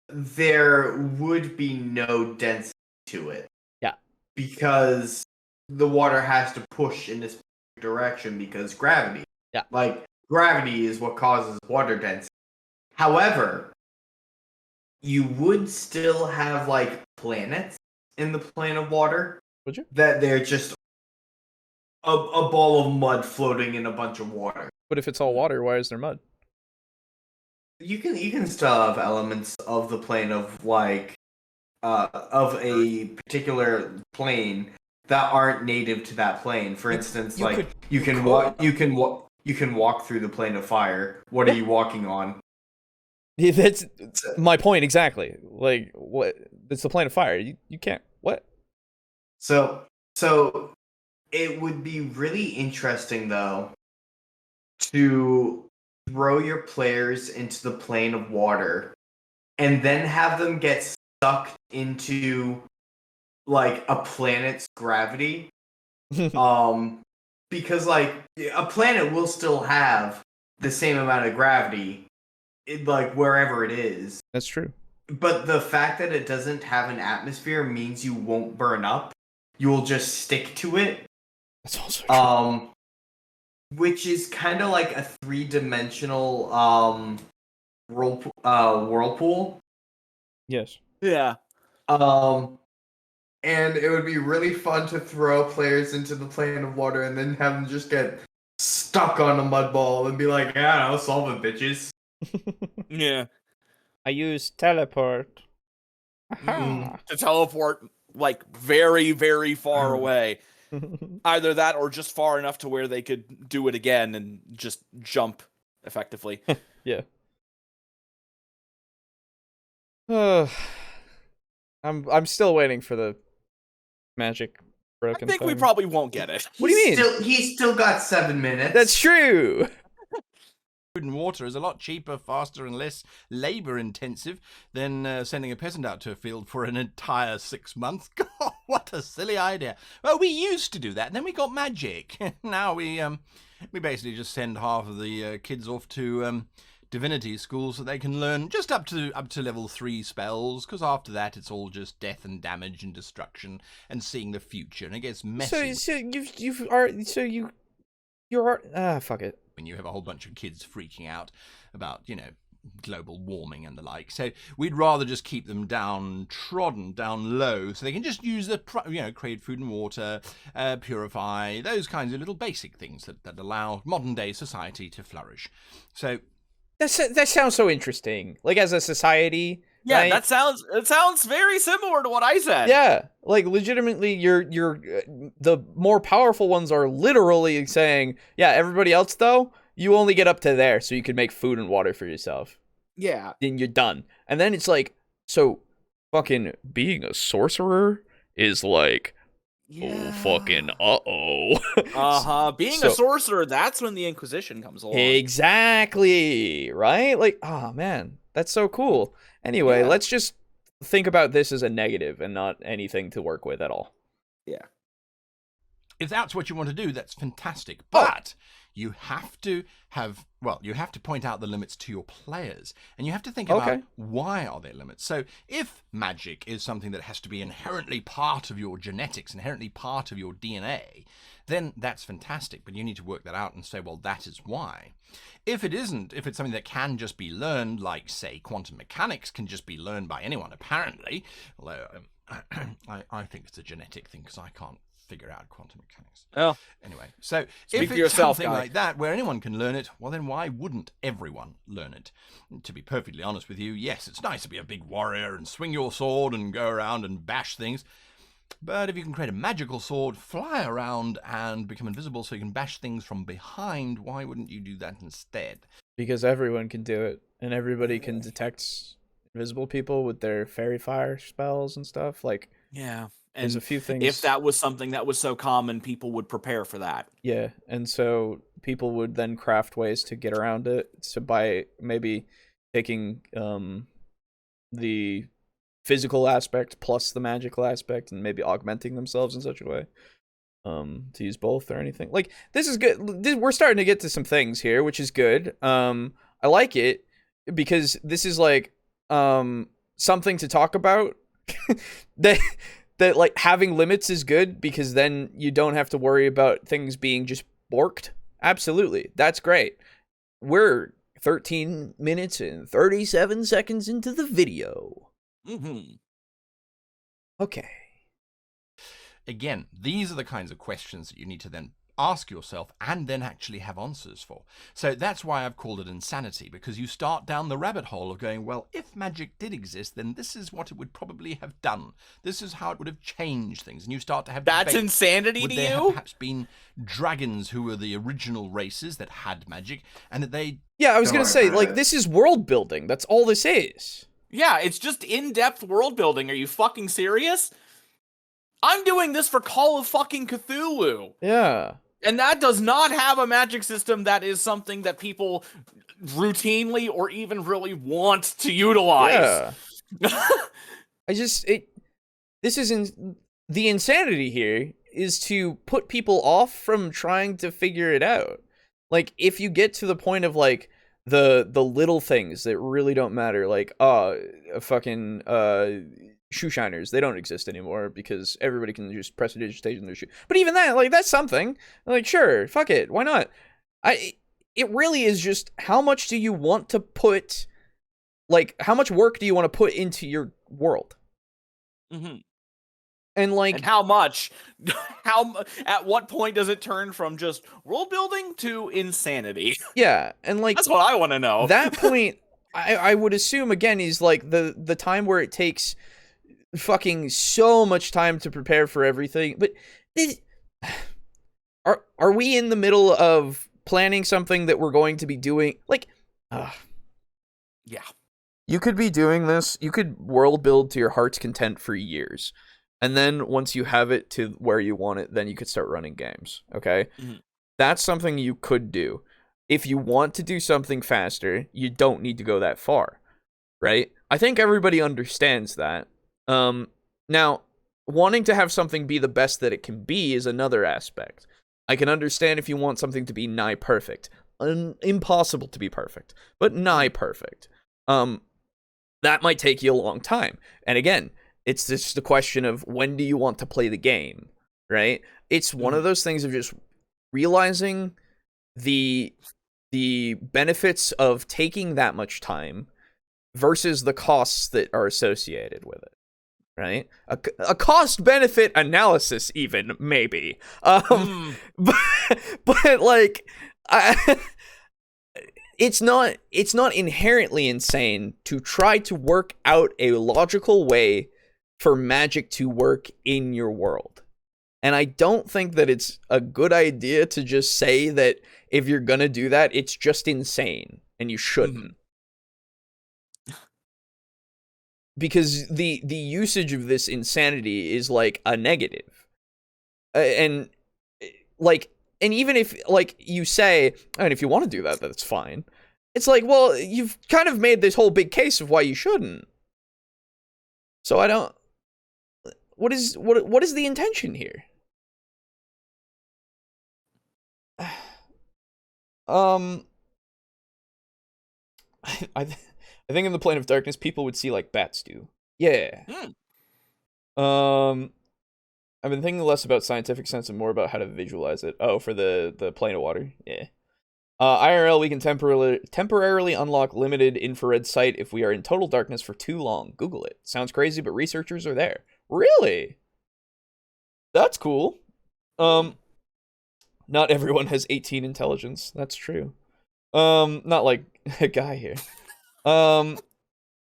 there would be no density to it. Yeah. Because the water has to push in this direction because gravity. Yeah. Like gravity is what causes water density. However, you would still have like planets in the plane of water. Would you? That they're just a ball of mud floating in a bunch of water. But if it's all water, why is there mud? You can still have elements of the plane of like of a particular plane that aren't native to that plane. For instance, you can you can walk through the plane of fire. What are you walking on? Yeah, that's my point exactly. Like, what? It's the plane of fire. You can't. What? So it would be really interesting though to throw your players into the plane of water and then have them get sucked into like a planet's gravity. Because like a planet will still have the same amount of gravity, like wherever it is. That's true. But the fact that it doesn't have an atmosphere means you won't burn up. You will just stick to it. That's also true. Which is kind of like a 3-dimensional whirlpool. Yes. Yeah. And it would be really fun to throw players into the plane of water and then have them just get stuck on a mud ball and be like, yeah, I'll solve it, bitches. Yeah. I use teleport. To teleport, like, very, very far away. Either that or just far enough to where they could do it again and just jump effectively. Yeah. I'm still waiting for the magic broken. I think we probably won't get it. What do you mean? He's still got 7 minutes. That's true. Food and water is a lot cheaper, faster, and less labor-intensive than sending a peasant out to a field for an entire 6 months. God, what a silly idea. Well, we used to do that, and then we got magic. Now we basically just send half of the kids off to divinity school so they can learn just up to level 3 spells, because after that it's all just death and damage and destruction and seeing the future, and it gets messy. Fuck it. When you have a whole bunch of kids freaking out about, global warming and the like. So we'd rather just keep them trodden down low so they can just use the, create food and water, purify, those kinds of little basic things that allow modern day society to flourish. So that sounds so interesting. Like, as a society. Yeah, right? it sounds very similar to what I said. Yeah, like, legitimately, you're the more powerful ones are literally saying, yeah, everybody else though, you only get up to there, so you can make food and water for yourself. Yeah. Then you're done. And then it's like, so fucking being a sorcerer is like, yeah. oh, fucking uh-oh. Being a sorcerer, that's when the Inquisition comes along. Exactly, right? Like, oh man, that's so cool. Anyway, let's just think about this as a negative and not anything to work with at all. Yeah. If that's what you want to do, that's fantastic. But you have to point out the limits to your players. And you have to think about why are there limits. So if magic is something that has to be inherently part of your genetics, inherently part of your DNA, then that's fantastic. But you need to work that out and say, well, that is why. If it isn't, if it's something that can just be learned, like, say, quantum mechanics can just be learned by anyone, apparently, although I think it's a genetic thing because I can't figure out quantum mechanics. Oh. Anyway, so Speak if for it's yourself, something guy. like that where anyone can learn it, well, then why wouldn't everyone learn it? To be perfectly honest with you, yes, it's nice to be a big warrior and swing your sword and go around and bash things. But if you can create a magical sword, fly around, and become invisible so you can bash things from behind, why wouldn't you do that instead? Because everyone can do it, and everybody can detect invisible people with their fairy fire spells and stuff. Like, yeah, and there's a few things. If that was something that was so common, people would prepare for that. Yeah, and so people would then craft ways to get around it. So by maybe taking the physical aspect plus the magical aspect and maybe augmenting themselves in such a way to use both or anything. Like, this is good. We're starting to get to some things here, which is good. I like it because this is like something to talk about. that like having limits is good because then you don't have to worry about things being just borked. Absolutely. That's great. We're 13 minutes and 37 seconds into the video. Mm-hmm. Okay. Again, these are the kinds of questions that you need to then ask yourself and then actually have answers for. So that's why I've called it insanity, because you start down the rabbit hole of going, well, if magic did exist, then this is what it would probably have done. This is how it would have changed things. And you start to have That's debate. insanity would to there you? have perhaps been dragons who were the original races that had magic, and that they... Yeah, I was going to say, like, this is world building. That's all this is. Yeah, it's just in-depth world building. Are you fucking serious? I'm doing this for Call of fucking Cthulhu. Yeah. And that does not have a magic system that is something that people routinely or even really want to utilize. Yeah. The insanity here is to put people off from trying to figure it out. Like, if you get to the point of, like, the little things that really don't matter, like, fucking, shoe shiners, they don't exist anymore because everybody can just press a digitation in their shoe. But even that, like, that's something. Like, sure, fuck it, why not? It really is just, how much do you want to put, like, how much work do you want to put into your world? Mm-hmm. And, like... And how much? At what point does it turn from just world building to insanity? Yeah, and, like... That's what I want to know. That point, I would assume, again, is, like, the time where it takes fucking so much time to prepare for everything. But are we in the middle of planning something that we're going to be doing? Like, yeah. You could be doing this, you could world build to your heart's content for years. And then once you have it to where you want it, then you could start running games, okay? Mm-hmm. That's something you could do. If you want to do something faster, you don't need to go that far, right? I think everybody understands that. Now, wanting to have something be the best that it can be is another aspect. I can understand if you want something to be nigh perfect. Impossible to be perfect, but nigh perfect. That might take you a long time. And again, it's just the question of when do you want to play the game, right? It's one of those things of just realizing the benefits of taking that much time versus the costs that are associated with it, right? A cost-benefit analysis, even, maybe. But like, it's not inherently insane to try to work out a logical way for magic to work in your world. And I don't think that it's a good idea to just say that if you're gonna do that, it's just insane, and you shouldn't. Because the usage of this insanity is, like, a negative. And even if, like, you say, and if you want to do that, that's fine. It's like, well, you've kind of made this whole big case of why you shouldn't. So I don't... What is the intention here? I think in the Plane of Darkness, people would see like bats do. Yeah. I've been thinking less about scientific sense and more about how to visualize it. Oh, for the plane of water. Yeah. IRL, we can temporarily unlock limited infrared sight if we are in total darkness for too long. Google it. Sounds crazy, but researchers are there. Really? That's cool. Not everyone has 18 intelligence. That's true. Not like a guy here. I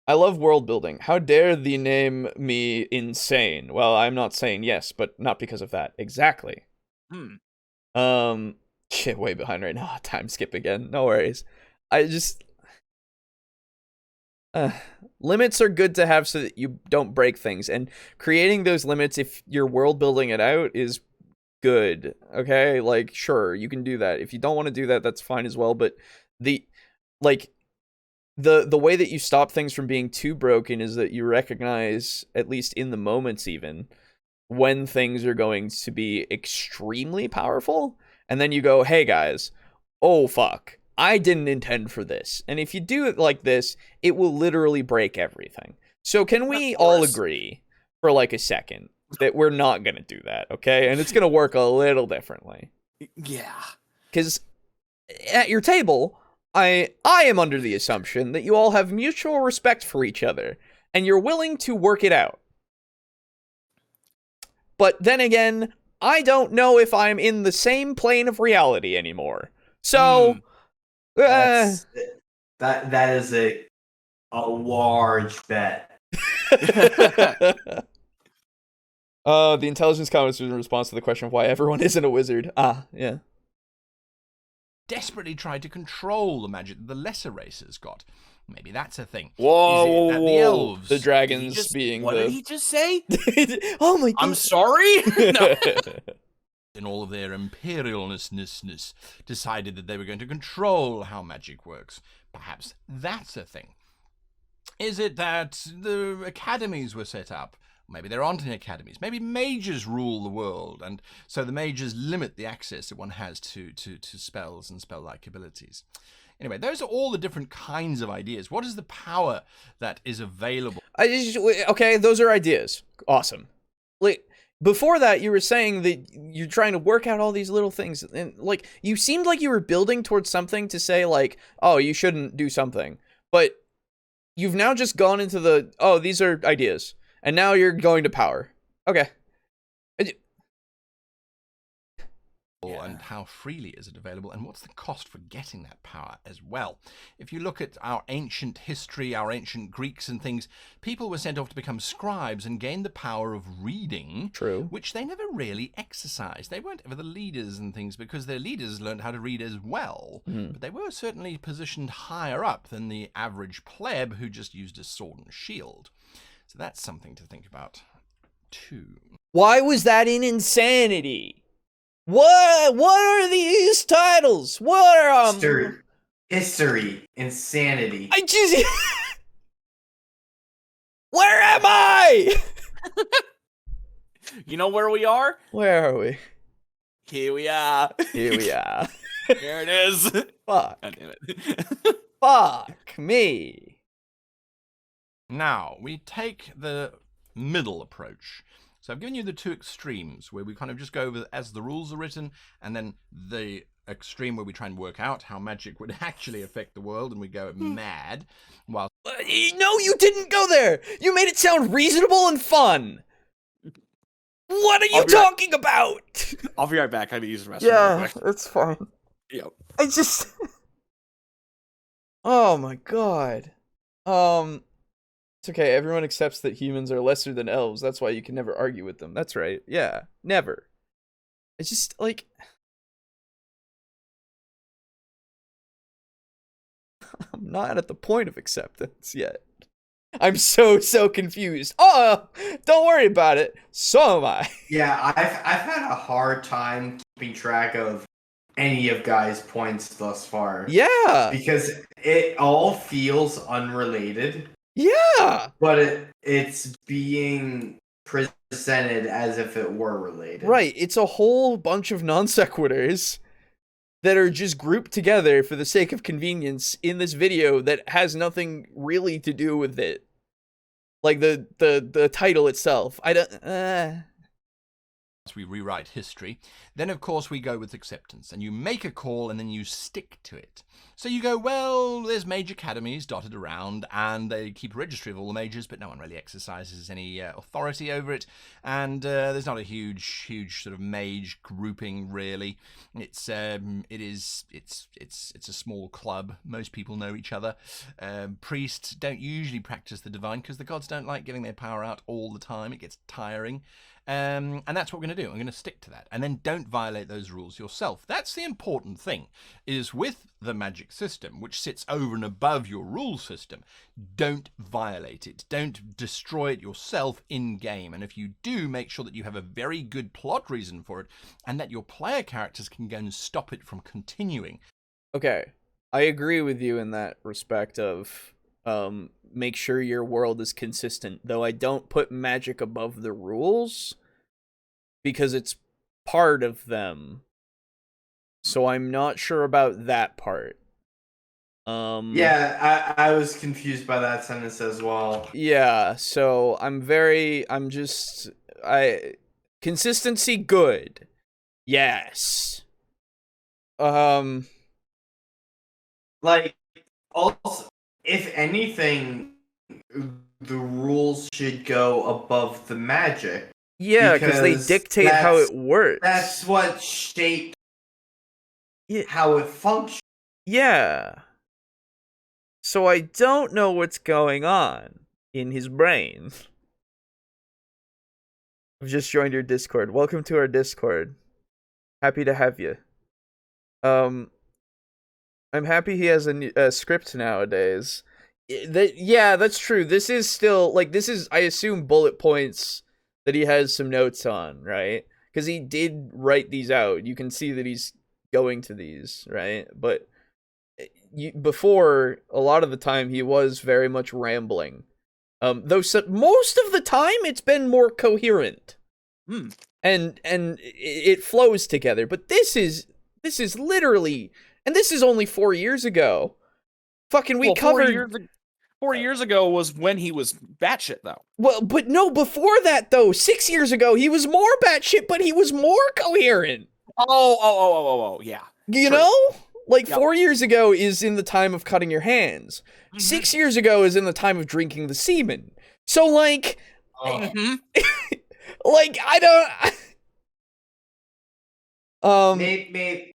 love world building. How dare thee name me insane? Well, I'm not saying yes, but not because of that. Exactly. Shit, way behind right now. Time skip again. No worries. I just... limits are good to have so that you don't break things, and creating those limits, if you're world building it out, is good. Okay? Like, sure, you can do that. If you don't want to do that, that's fine as well, but the way that you stop things from being too broken is that you recognize, at least in the moments even, when things are going to be extremely powerful, and then you go, hey guys, oh fuck, I didn't intend for this. And if you do it like this, it will literally break everything. So can we all agree for like a second that we're not going to do that, okay? And it's going to work a little differently. Yeah. Because at your table, I am under the assumption that you all have mutual respect for each other, and you're willing to work it out. But then again, I don't know if I'm in the same plane of reality anymore. So, that is a large bet. The intelligence comments was in response to the question of why everyone isn't a wizard. Yeah. Desperately tried to control the magic that the lesser races got. Maybe that's a thing. Whoa, Is it that the elves, the dragons being what did he just say? Oh my god! I'm sorry. No. in all of their imperialness, decided that they were going to control how magic works. Perhaps that's a thing. Is it that the academies were set up? Maybe there aren't any academies. Maybe mages rule the world, and so the mages limit the access that one has to spells and spell-like abilities. Anyway, those are all the different kinds of ideas. What is the power that is available? Okay, those are ideas. Awesome. Like, before that, you were saying that you're trying to work out all these little things, and like you seemed like you were building towards something to say like, oh, you shouldn't do something, but you've now just gone into the, oh, these are ideas, and now you're going to power. Okay. And how freely is it available, and what's the cost for getting that power as well? If you look at our ancient history, our ancient Greeks and things, people were sent off to become scribes and gain the power of reading. True. Which they never really exercised. They weren't ever the leaders and things because their leaders learned how to read as well. But they were certainly positioned higher up than the average pleb who just used a sword and shield. So that's something to think about too. Why was that in Insanity? What are these titles? What are history, insanity. I just where am I? You know where we are? Where are we? Here we are. Here we are. There it is. Fuck. God damn it. Fuck me. Now, we take the middle approach. So I've given you the two extremes where we kind of just go over as the rules are written, and then the extreme where we try and work out how magic would actually affect the world, and we go mad. While No, you didn't go there. You made it sound reasonable and fun. What are you talking about? I'll be right back. I need to use the restroom real quick. It's fine. Yep. I just oh my god. It's okay, everyone accepts that humans are lesser than elves. That's why you can never argue with them. That's right. Yeah, never. It's just like I'm not at the point of acceptance yet. I'm so confused. Oh, don't worry about it. So am I. Yeah, I've had a hard time keeping track of any of Guy's points thus far. Yeah. Because it all feels unrelated. Yeah. But it's being presented as if it were related. Right. It's a whole bunch of non sequiturs that are just grouped together for the sake of convenience in this video that has nothing really to do with it. Like the title itself. I don't we rewrite history, then of course we go with acceptance, and you make a call and then you stick to it. So you go, well, there's mage academies dotted around, and they keep a registry of all the mages, but no one really exercises any authority over it, and there's not a huge sort of mage grouping really. It's a small club. Most people know each other. Priests don't usually practice the divine because the gods don't like giving their power out all the time. It gets tiring. And that's what we're going to do. I'm going to stick to that. And then don't violate those rules yourself. That's the important thing, is with the magic system, which sits over and above your rule system, don't violate it. Don't destroy it yourself in-game. And if you do, make sure that you have a very good plot reason for it, and that your player characters can go and stop it from continuing. Okay. I agree with you in that respect of make sure your world is consistent, though I don't put magic above the rules because it's part of them. So I'm not sure about that part. Yeah, I was confused by that sentence as well. Yeah, so consistency good. Yes. Like, also, if anything, the rules should go above the magic. Yeah, because they dictate how it works. That's what shaped how it functions. Yeah. So I don't know what's going on in his brain. I've just joined your Discord. Welcome to our Discord. Happy to have you. I'm happy he has a script nowadays. Yeah, that's true. This is still, like, this is, I assume, bullet points that he has some notes on, right? Because he did write these out. You can see that he's going to these, right? But before, a lot of the time, he was very much rambling. Though most of the time, it's been more coherent. And it flows together. But this is literally, and this is only 4 years ago. Fucking, we covered... 4 years ago was when he was batshit, though. Well, but no, before that, though, 6 years ago, he was more batshit, but he was more coherent. Oh, yeah. You know? Like, 4 years ago is in the time of cutting your hands. 6 years ago is in the time of drinking the semen. So, like... like, I don't... Maybe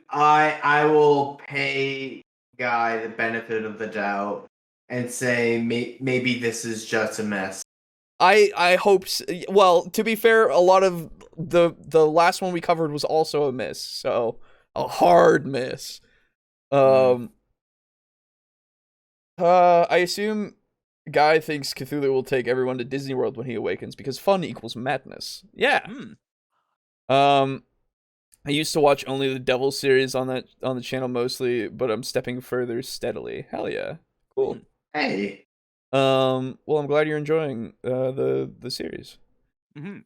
I will pay Guy the benefit of the doubt and say maybe this is just a mess. I hope so. Well, to be fair, a lot of the last one we covered was also a miss, so a hard miss. I assume Guy thinks Cthulhu will take everyone to Disney World when he awakens because fun equals madness. Yeah. I used to watch only the Devil series on the channel mostly, but I'm stepping further steadily. Hell yeah. Cool. Hey. Well, I'm glad you're enjoying the series.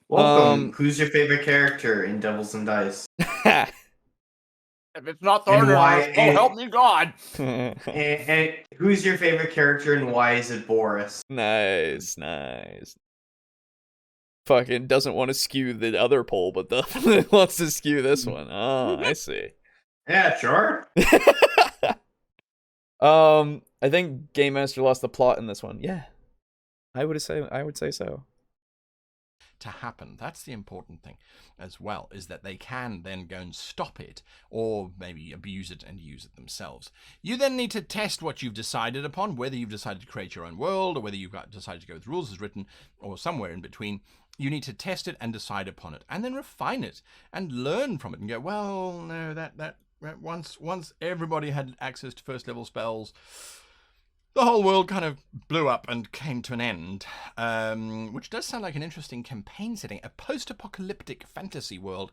Welcome. Who's your favorite character in Devils and Dice? If it's not Thornton, help me God. and who's your favorite character and why is it Boris? Nice. Fucking doesn't want to skew the other poll, but definitely wants to skew this one. Oh, I see. Yeah, sure. I think Game Master lost the plot in this one. Yeah, I would say so. To happen. That's the important thing as well, is that they can then go and stop it or maybe abuse it and use it themselves. You then need to test what you've decided upon, whether you've decided to create your own world or whether you've decided to go with rules as written or somewhere in between. You need to test it and decide upon it and then refine it and learn from it and go, well, no, that once everybody had access to first level spells, the whole world kind of blew up and came to an end, which does sound like an interesting campaign setting, a post-apocalyptic fantasy world.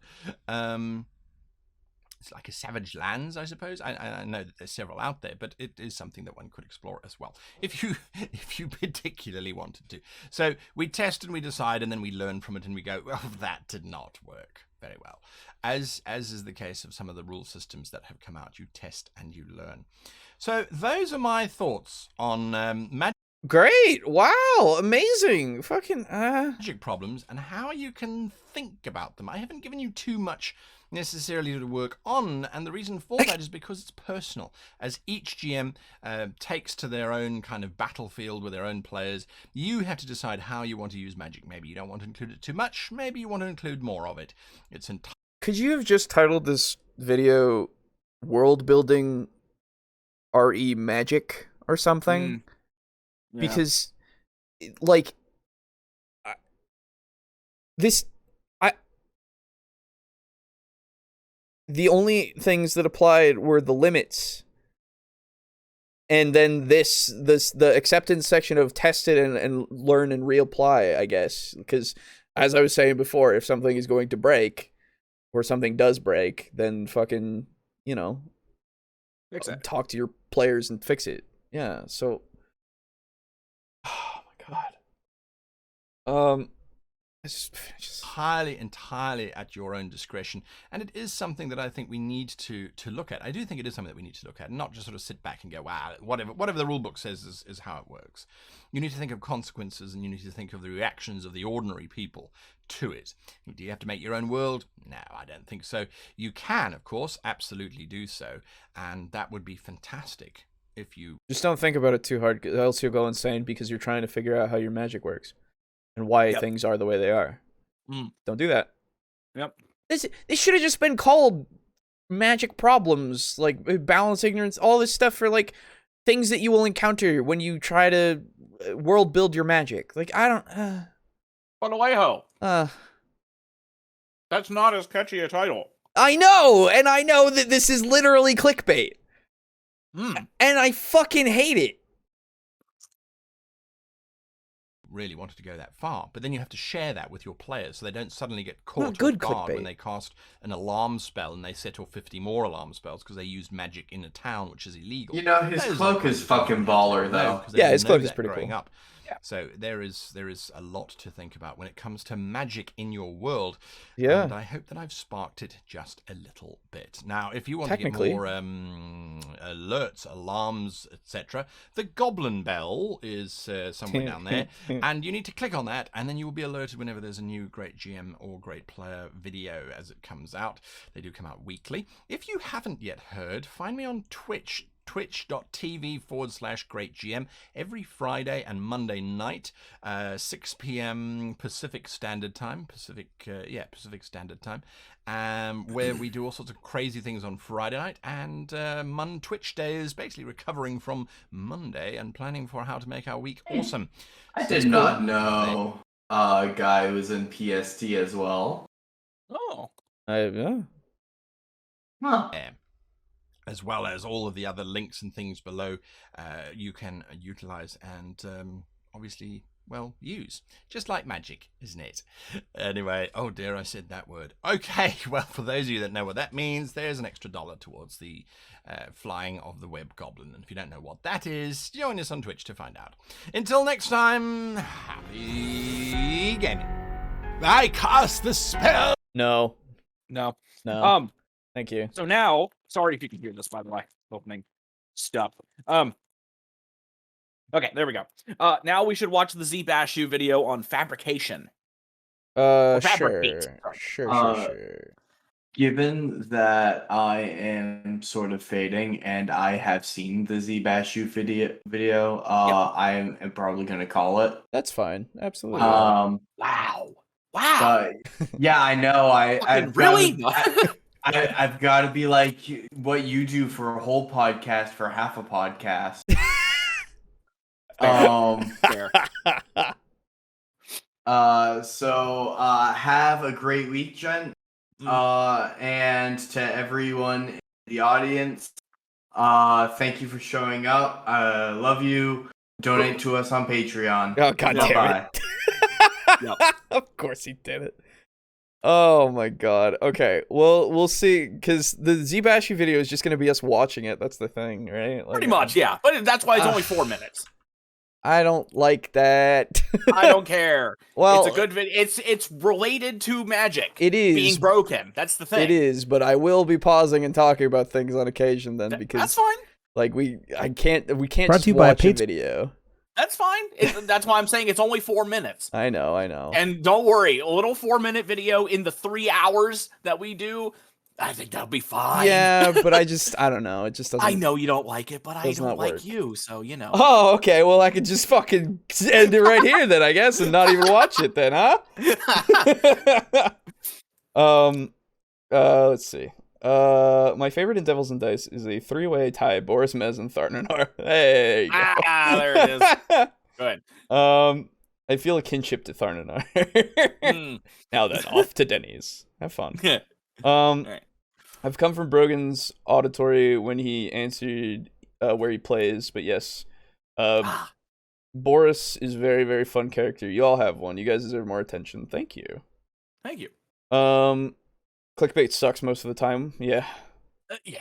It's like a Savage Lands, I suppose. I know that there's several out there, but it is something that one could explore as well, if you particularly wanted to. So we test and we decide, and then we learn from it, and we go, well, that did not work very well. As is the case of some of the rule systems that have come out, you test and you learn. So those are my thoughts on magic. Great! Wow! Amazing! Fucking magic problems and how you can think about them. I haven't given you too much necessarily to work on, and the reason for that is because it's personal. As each GM takes to their own kind of battlefield with their own players, you have to decide how you want to use magic. Maybe you don't want to include it too much. Maybe you want to include more of it. It's entirely. Could you have just titled this video "World Building RE Magic" or something? Yeah. Because, like, the only things that applied were the limits, and then the acceptance section of test it and learn and reapply, I guess. Because, as I was saying before, if something is going to break, or something does break, then fucking, talk to your players and fix it. Yeah, so... Oh my god. It's just entirely at your own discretion, and it is something that I think we need to look at. I do think it is something that we need to look at, not just sort of sit back and go, wow, whatever the rule book says is how it works. You need to think of consequences, and you need to think of the reactions of the ordinary people to it. Do you have to make your own world? No, I don't think so. You can, of course, absolutely do so, and that would be fantastic if you... Just don't think about it too hard, else you'll go insane because you're trying to figure out how your magic works. and why things are the way they are. Don't do that. Yep. This should have just been called magic problems, like balance, ignorance, all this stuff for like things that you will encounter when you try to world build your magic. Like, I don't... But Alejo. That's not as catchy a title. I know, and I know that this is literally clickbait. And I fucking hate it. Really wanted to go that far, but then you have to share that with your players so they don't suddenly get caught off guard when they cast an alarm spell and they set off 50 more alarm spells because they used magic in a town, which is illegal. You know, his cloak is fucking baller, though. Yeah, his cloak is pretty cool. Up. Yeah. So there is a lot to think about when it comes to magic in your world. Yeah. And I hope that I've sparked it just a little bit. Now, if you want to get more alerts, alarms, etc., the Goblin Bell is somewhere down there, and you need to click on that, and then you will be alerted whenever there's a new Great GM or Great Player video as it comes out. They do come out weekly. If you haven't yet heard, find me on Twitch. twitch.tv/greatgm every Friday and Monday night, 6 p.m. Pacific Standard Time, Pacific Standard Time, where we do all sorts of crazy things on Friday night, and Twitch Day is basically recovering from Monday and planning for how to make our week awesome. I did not know a guy was in PST as well. Oh. Yeah. Huh. Yeah. As well as all of the other links and things below you can utilize and obviously, well, use. Just like magic, isn't it? Anyway, oh dear, I said that word. Okay, well, for those of you that know what that means, there's an extra $1 towards the flying of the web goblin. And if you don't know what that is, join us on Twitch to find out. Until next time, happy gaming. I cast the spell! No. Thank you. So now, sorry if you can hear this, by the way, opening stuff. Okay, there we go. Now we should watch the Z-Bashu video on fabrication. Sure. Given that I am sort of fading and I have seen the Z-Bashu video, I am probably going to call it. That's fine. Absolutely. Wow. Yeah, I know. I've really? I've got to be like what you do for a whole podcast for half a podcast. Fair. So have a great week, Jen. And to everyone in the audience, thank you for showing up. Love you. Donate to us on Patreon. Oh, God damn it. Yep. Of course he did it. Oh my god. Okay. Well, we'll see, because the Z-Bashu video is just going to be us watching it. That's the thing, right? Like, pretty much, yeah. But that's why it's only 4 minutes. I don't like that. I don't care. Well, it's a good video. It's related to magic. It is being broken. That's the thing. It is, but I will be pausing and talking about things on occasion then, because that's fine. Like we can't Brought just to you by watch a video. That's fine. That's why I'm saying it's only 4 minutes. I know. And don't worry, a little 4-minute video in the 3 hours that we do, I think that'll be fine. Yeah, but I don't know. It just doesn't. I know you don't like it, but I don't like work. you, so you know. Oh, okay. Well, I could just fucking end it right here then, I guess, and not even watch it then, huh? Let's see. My favorite in Devils and Dice is a 3-way tie: Boris, Mez, and Tharnanar. Hey. There it is. Good. I feel a kinship to Tharnanar. Now then, off to Denny's. Have fun. Right. I've come from Brogan's auditory when he answered where he plays, but yes, Boris is very, very fun character. You all have one. You guys deserve more attention. Thank you. Thank you. Clickbait sucks most of the time. Yeah. Yeah.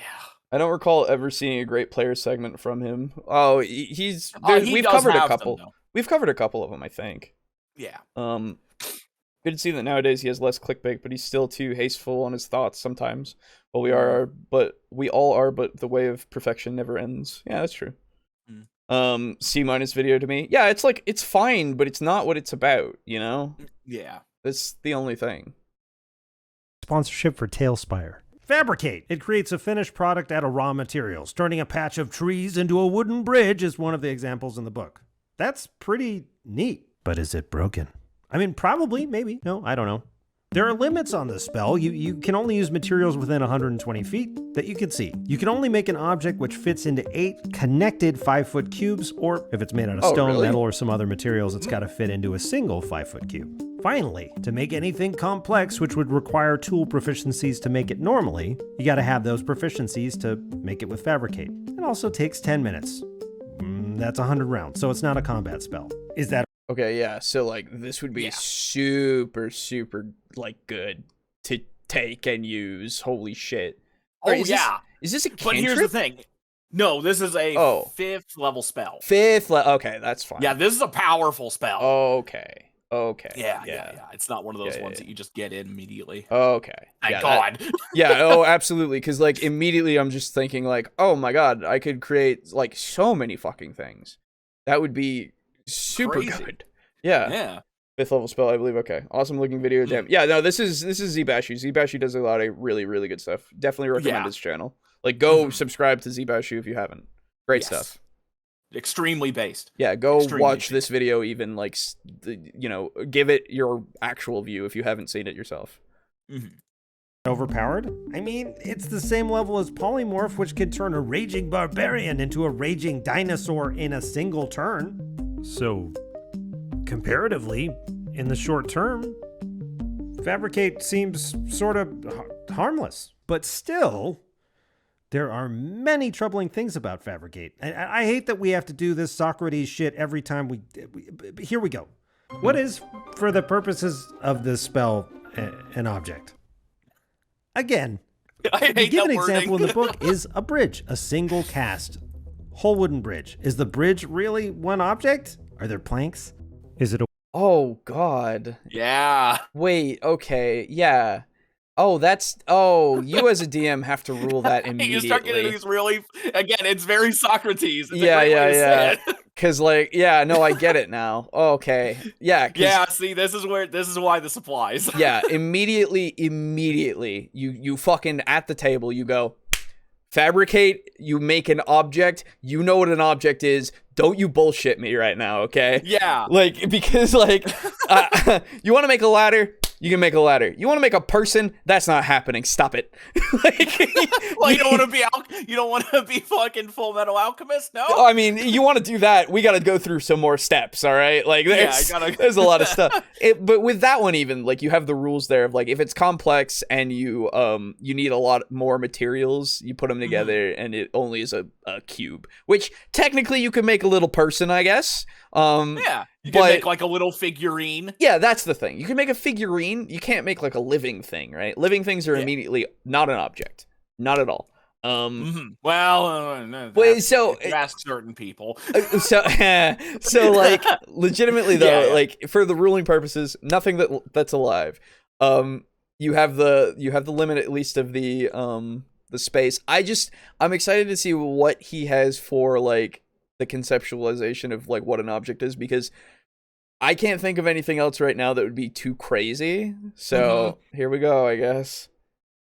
I don't recall ever seeing a great player segment from him. Oh, we've covered a couple. We've covered a couple of them, I think. Yeah. Good to see that nowadays he has less clickbait, but he's still too hasteful on his thoughts sometimes. Well, we all are, but the way of perfection never ends. Yeah, that's true. C- video to me. Yeah, it's fine, but it's not what it's about, you know? Yeah. That's the only thing. Sponsorship for Tailspire. Fabricate. It creates a finished product out of raw materials. Turning a patch of trees into a wooden bridge is one of the examples in the book. That's pretty neat. But is it broken? I mean, probably, maybe. No, I don't know. There are limits on this spell. You can only use materials within 120 feet that you can see. You can only make an object which fits into 8 connected 5-foot cubes, or if it's made out of stone, metal, or some other materials, it's got to fit into a single 5-foot cube. Finally, to make anything complex, which would require tool proficiencies to make it normally, you got to have those proficiencies to make it with Fabricate. It also takes 10 minutes. That's 100 rounds, so it's not a combat spell. Is that okay? Yeah, so like this would be super like good to take and use. Holy shit! Oh yeah, is this a cantrip? But here's the thing. No, this is a 5th level spell. Okay, that's fine. Yeah, this is a powerful spell. Okay. Yeah. It's not one of those ones that you just get in immediately. Okay. Thank God. Absolutely. Because like immediately I'm just thinking like, oh my God, I could create like so many fucking things. That would be super good. Yeah. 5th level spell, I believe. Okay. Awesome looking video jam. Yeah, no, this is Zbashu. Zbashu does a lot of really, really good stuff. Definitely recommend his channel. Like go subscribe to Zbashu if you haven't. Great stuff. Extremely based. Yeah, go watch this video even, like, give it your actual view if you haven't seen it yourself. Overpowered? I mean, it's the same level as Polymorph, which can turn a raging barbarian into a raging dinosaur in a single turn. So, comparatively, in the short term, Fabricate seems sort of harmless. But still, there are many troubling things about Fabricate. I hate that we have to do this Socrates shit every time we here we go. What is, for the purposes of this spell, an object? Again, the given example in the book is a bridge, a single cast, whole wooden bridge. Is the bridge really one object? Are there planks? Is it a... Oh, God. Yeah. Wait, okay, yeah. Oh, you as a DM have to rule that immediately. You start getting these really, again, it's very Socrates. It's yeah. Because I get it now. Okay, yeah. Yeah, see, this is why this applies. Yeah, immediately, you fucking at the table, you go, Fabricate, you make an object, you know what an object is, don't you bullshit me right now, okay? Yeah. Like, because, like, you want to make a ladder? You can make a ladder. You want to make a person? That's not happening. Stop it. Well, you don't want to be fucking Full Metal Alchemist, no? I mean, you want to do that? We got to go through some more steps. All right, like there's a lot of stuff. But with that one, even like you have the rules there of like if it's complex and you need a lot more materials, you put them together, and it only is a cube, which technically you could make a little person, I guess. You can make like a little figurine. Yeah, that's the thing. You can make a figurine. You can't make like a living thing, right? Living things are immediately not an object. Not at all. Well, so you ask certain people. So like legitimately though, like for the ruling purposes, nothing that's alive. You have the limit at least of the space. I'm excited to see what he has for like the conceptualization of like what an object is, because I can't think of anything else right now that would be too crazy. So here we go, I guess.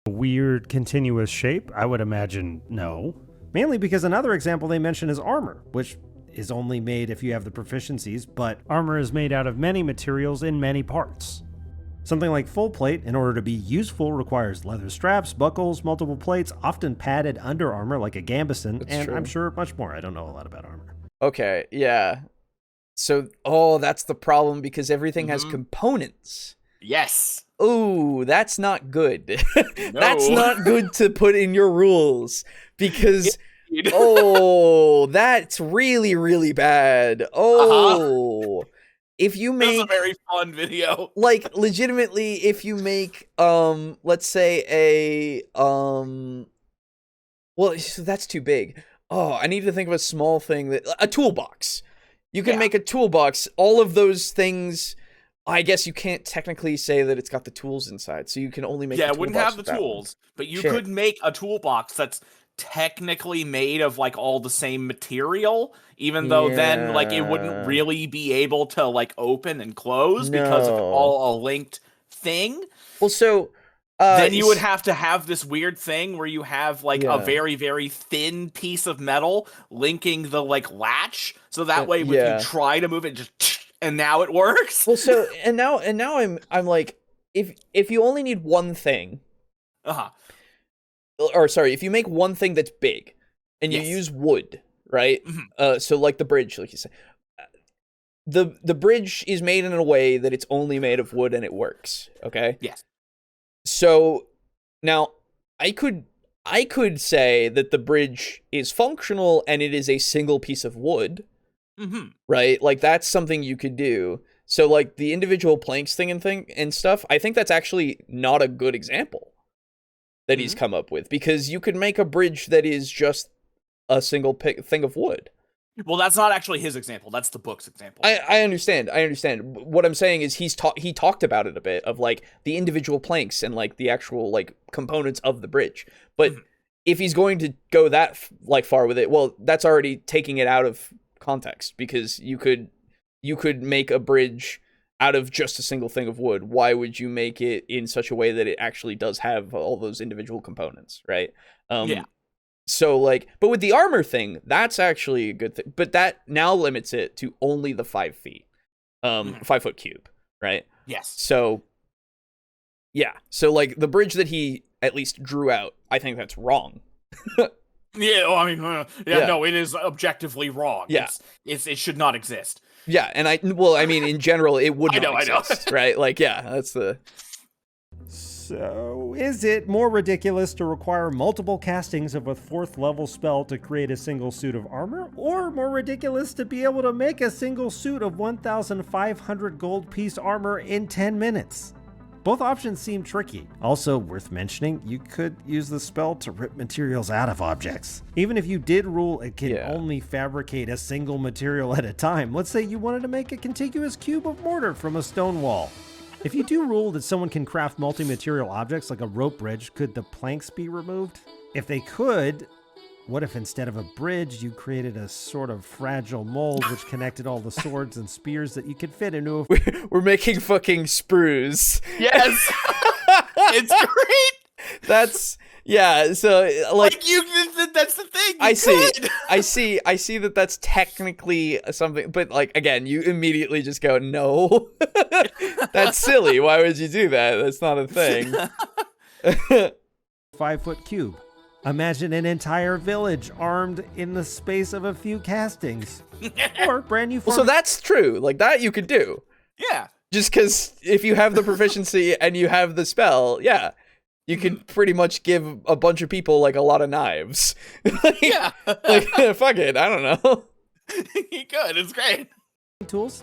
A weird continuous shape? I would imagine no. Mainly because another example they mention is armor, which is only made if you have the proficiencies, but armor is made out of many materials in many parts. Something like full plate, in order to be useful, requires leather straps, buckles, multiple plates, often padded under armor like a gambeson, That's true. I'm sure much more. I don't know a lot about armor. Okay, yeah. So, that's the problem, because everything has components. Yes. Ooh, that's not good. No. That's not good to put in your rules, because... that's really, really bad. If you make... That's a very fun video. Like, legitimately, if you make, let's say a, well, that's too big. I need to think of a small thing a toolbox. You can make a toolbox. All of those things, I guess you can't technically say that it's got the tools inside, so you can only make it wouldn't have the tools, but you could make a toolbox that's technically made of like all the same material, even though then like it wouldn't really be able to like open and close because of all a linked thing. Well, so then you would have to have this weird thing where you have like a very, very thin piece of metal linking the like latch, so that way when you try to move it, just and now it works. Well, so and now I'm like, if you only need one thing, or sorry, if you make one thing that's big, and you use wood, right? So like the bridge, like you said, the bridge is made in a way that it's only made of wood and it works. Okay. Yes. So now I could say that the bridge is functional and it is a single piece of wood. Right? Like that's something you could do. So like the individual planks thing and stuff, I think that's actually not a good example that he's come up with, because you could make a bridge that is just a single thing of wood. Well, that's not actually his example. That's the book's example. I understand. What I'm saying is he talked about it a bit, of like the individual planks and like the actual like components of the bridge. But if he's going to go that like far with it, well, that's already taking it out of context, because you could make a bridge out of just a single thing of wood. Why would you make it in such a way that it actually does have all those individual components, right? So like, but with the armor thing, that's actually a good thing. But that now limits it to only the 5 feet, 5 foot cube, right? Yes. So yeah. So like the bridge that he at least drew out, I think that's wrong. Yeah, well, I mean, no, it is objectively wrong. Yeah. It should not exist. Yeah, and I mean, in general, it would not exist, right? Like, yeah, that's the... So, is it more ridiculous to require multiple castings of a 4th level spell to create a single suit of armor, or more ridiculous to be able to make a single suit of 1,500 gold piece armor in 10 minutes? Both options seem tricky. Also worth mentioning, you could use the spell to rip materials out of objects. Even if you did rule it can only fabricate a single material at a time, let's say you wanted to make a contiguous cube of mortar from a stone wall. If you do rule that someone can craft multi-material objects like a rope bridge, could the planks be removed? If they could, what if instead of a bridge, you created a sort of fragile mold which connected all the swords and spears that you could fit into a... We're making fucking sprues. Yes! It's great! That's... Yeah, so, like that's the thing. I see that that's technically something, but, like, again, you immediately just go, no. That's silly. Why would you do that? That's not a thing. 5 foot cube. Imagine an entire village armed in the space of a few castings. Or brand new farm. Well, so that's true. Like, that you could do. Yeah. Just because if you have the proficiency and you have the spell, yeah, you could pretty much give a bunch of people, like, a lot of knives. Yeah. Like, fuck it. I don't know. You could. It's great. Tools?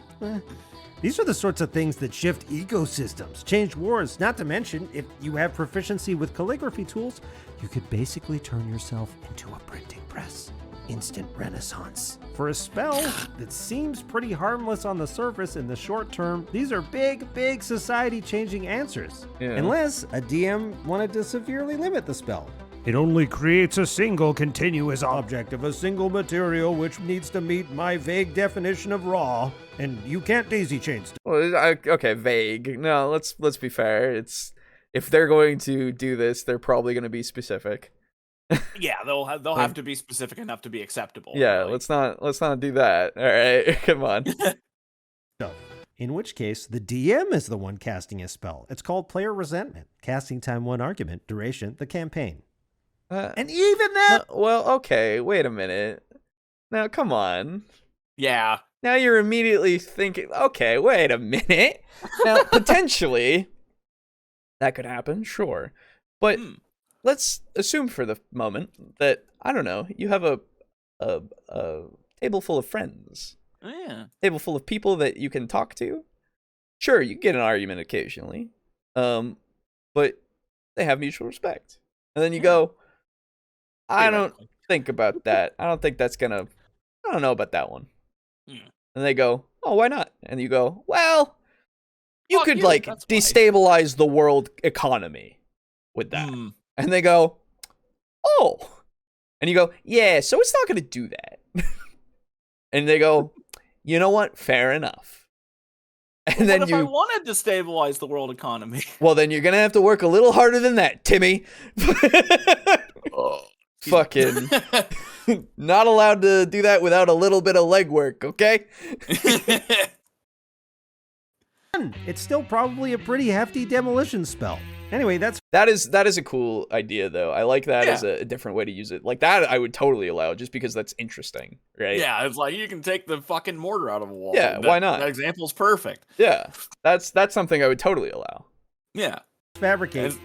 These are the sorts of things that shift ecosystems, change wars, not to mention, if you have proficiency with calligraphy tools, you could basically turn yourself into a printing press. Instant renaissance. For a spell that seems pretty harmless on the surface in the short term, these are big society-changing answers. Yeah. Unless a DM wanted to severely limit the spell. It only creates a single continuous object of a single material which needs to meet my vague definition of raw, and you can't daisy chain stuff. Well, okay, vague. No, let's be fair. It's if they're going to do this, they're probably going to be specific. Yeah, they'll have to be specific enough to be acceptable. Yeah, really. let's not do that. All right, come on. In which case, the DM is the one casting a spell. It's called Player Resentment. Casting time 1 argument, duration the campaign. And even that... well, okay, wait a minute. Now, come on. Yeah. Now you're immediately thinking, okay, wait a minute. Now, potentially, that could happen, sure. But let's assume for the moment that, I don't know, you have a table full of friends. Oh, yeah. Table full of people that you can talk to. Sure, you get an argument occasionally. But they have mutual respect. And then you go... I don't think about that. I don't think that's gonna... I don't know about that one. And they go, oh, why not? And you go, well, you could, like, destabilize the world economy with that. And they go, oh. And you go, yeah, so it's not gonna do that. And they go, you know what? Fair enough. And then if I wanted to stabilize the world economy? Well, then you're gonna have to work a little harder than that, Timmy. Fucking not allowed to do that without a little bit of legwork, okay? It's still probably a pretty hefty demolition spell. Anyway, that is a cool idea, though. I like that as a different way to use it. Like, that I would totally allow, just because that's interesting, right? Yeah, it's like you can take the fucking mortar out of a wall. Yeah, why not? That example's perfect. Yeah, that's something I would totally allow. Yeah. Fabricate.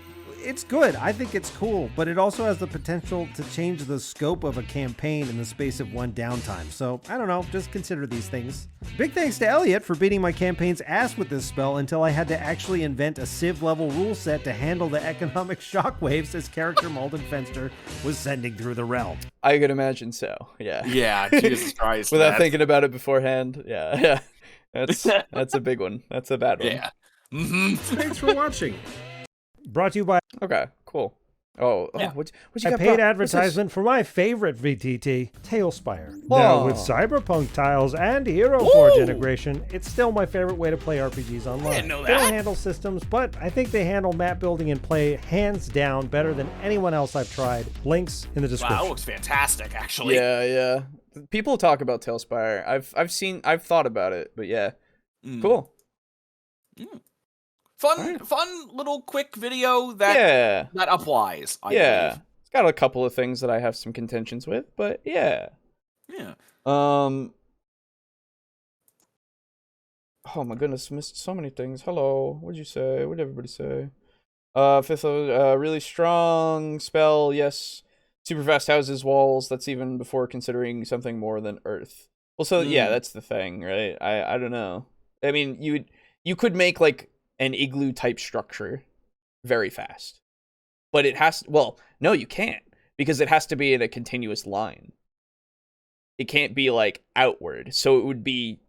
It's good. I think it's cool, but it also has the potential to change the scope of a campaign in the space of one downtime. So, I don't know, just consider these things. Big thanks to Elliot for beating my campaign's ass with this spell until I had to actually invent a Civ-level rule set to handle the economic shockwaves his character Malden Fenster was sending through the realm. I could imagine so, yeah. Yeah, Jesus Christ. Without thinking about it beforehand, yeah. That's a big one. That's a bad one. Yeah. Thanks for watching. Brought to you by... Okay, cool. Oh, what you got? A paid advertisement for my favorite VTT, Tailspire. Now, with Cyberpunk tiles and Hero Forge integration, it's still my favorite way to play RPGs online. I didn't know that. They don't handle systems, but I think they handle map building and play hands down better than anyone else I've tried. Links in the description. Wow, that looks fantastic, actually. Yeah. People talk about Tailspire. I've thought about it, but yeah. Cool. Fun little quick video that applies. I believe. It's got a couple of things that I have some contentions with, but yeah. Oh my goodness, missed so many things. Hello, what'd you say? What'd everybody say? Fifth, really strong spell. Yes, super fast houses, walls. That's even before considering something more than earth. Well, so yeah, that's the thing, right? I don't know. I mean, you could make like an igloo type structure very fast, but it has no, you can't, because it has to be in a continuous line. It can't be like outward, so it would be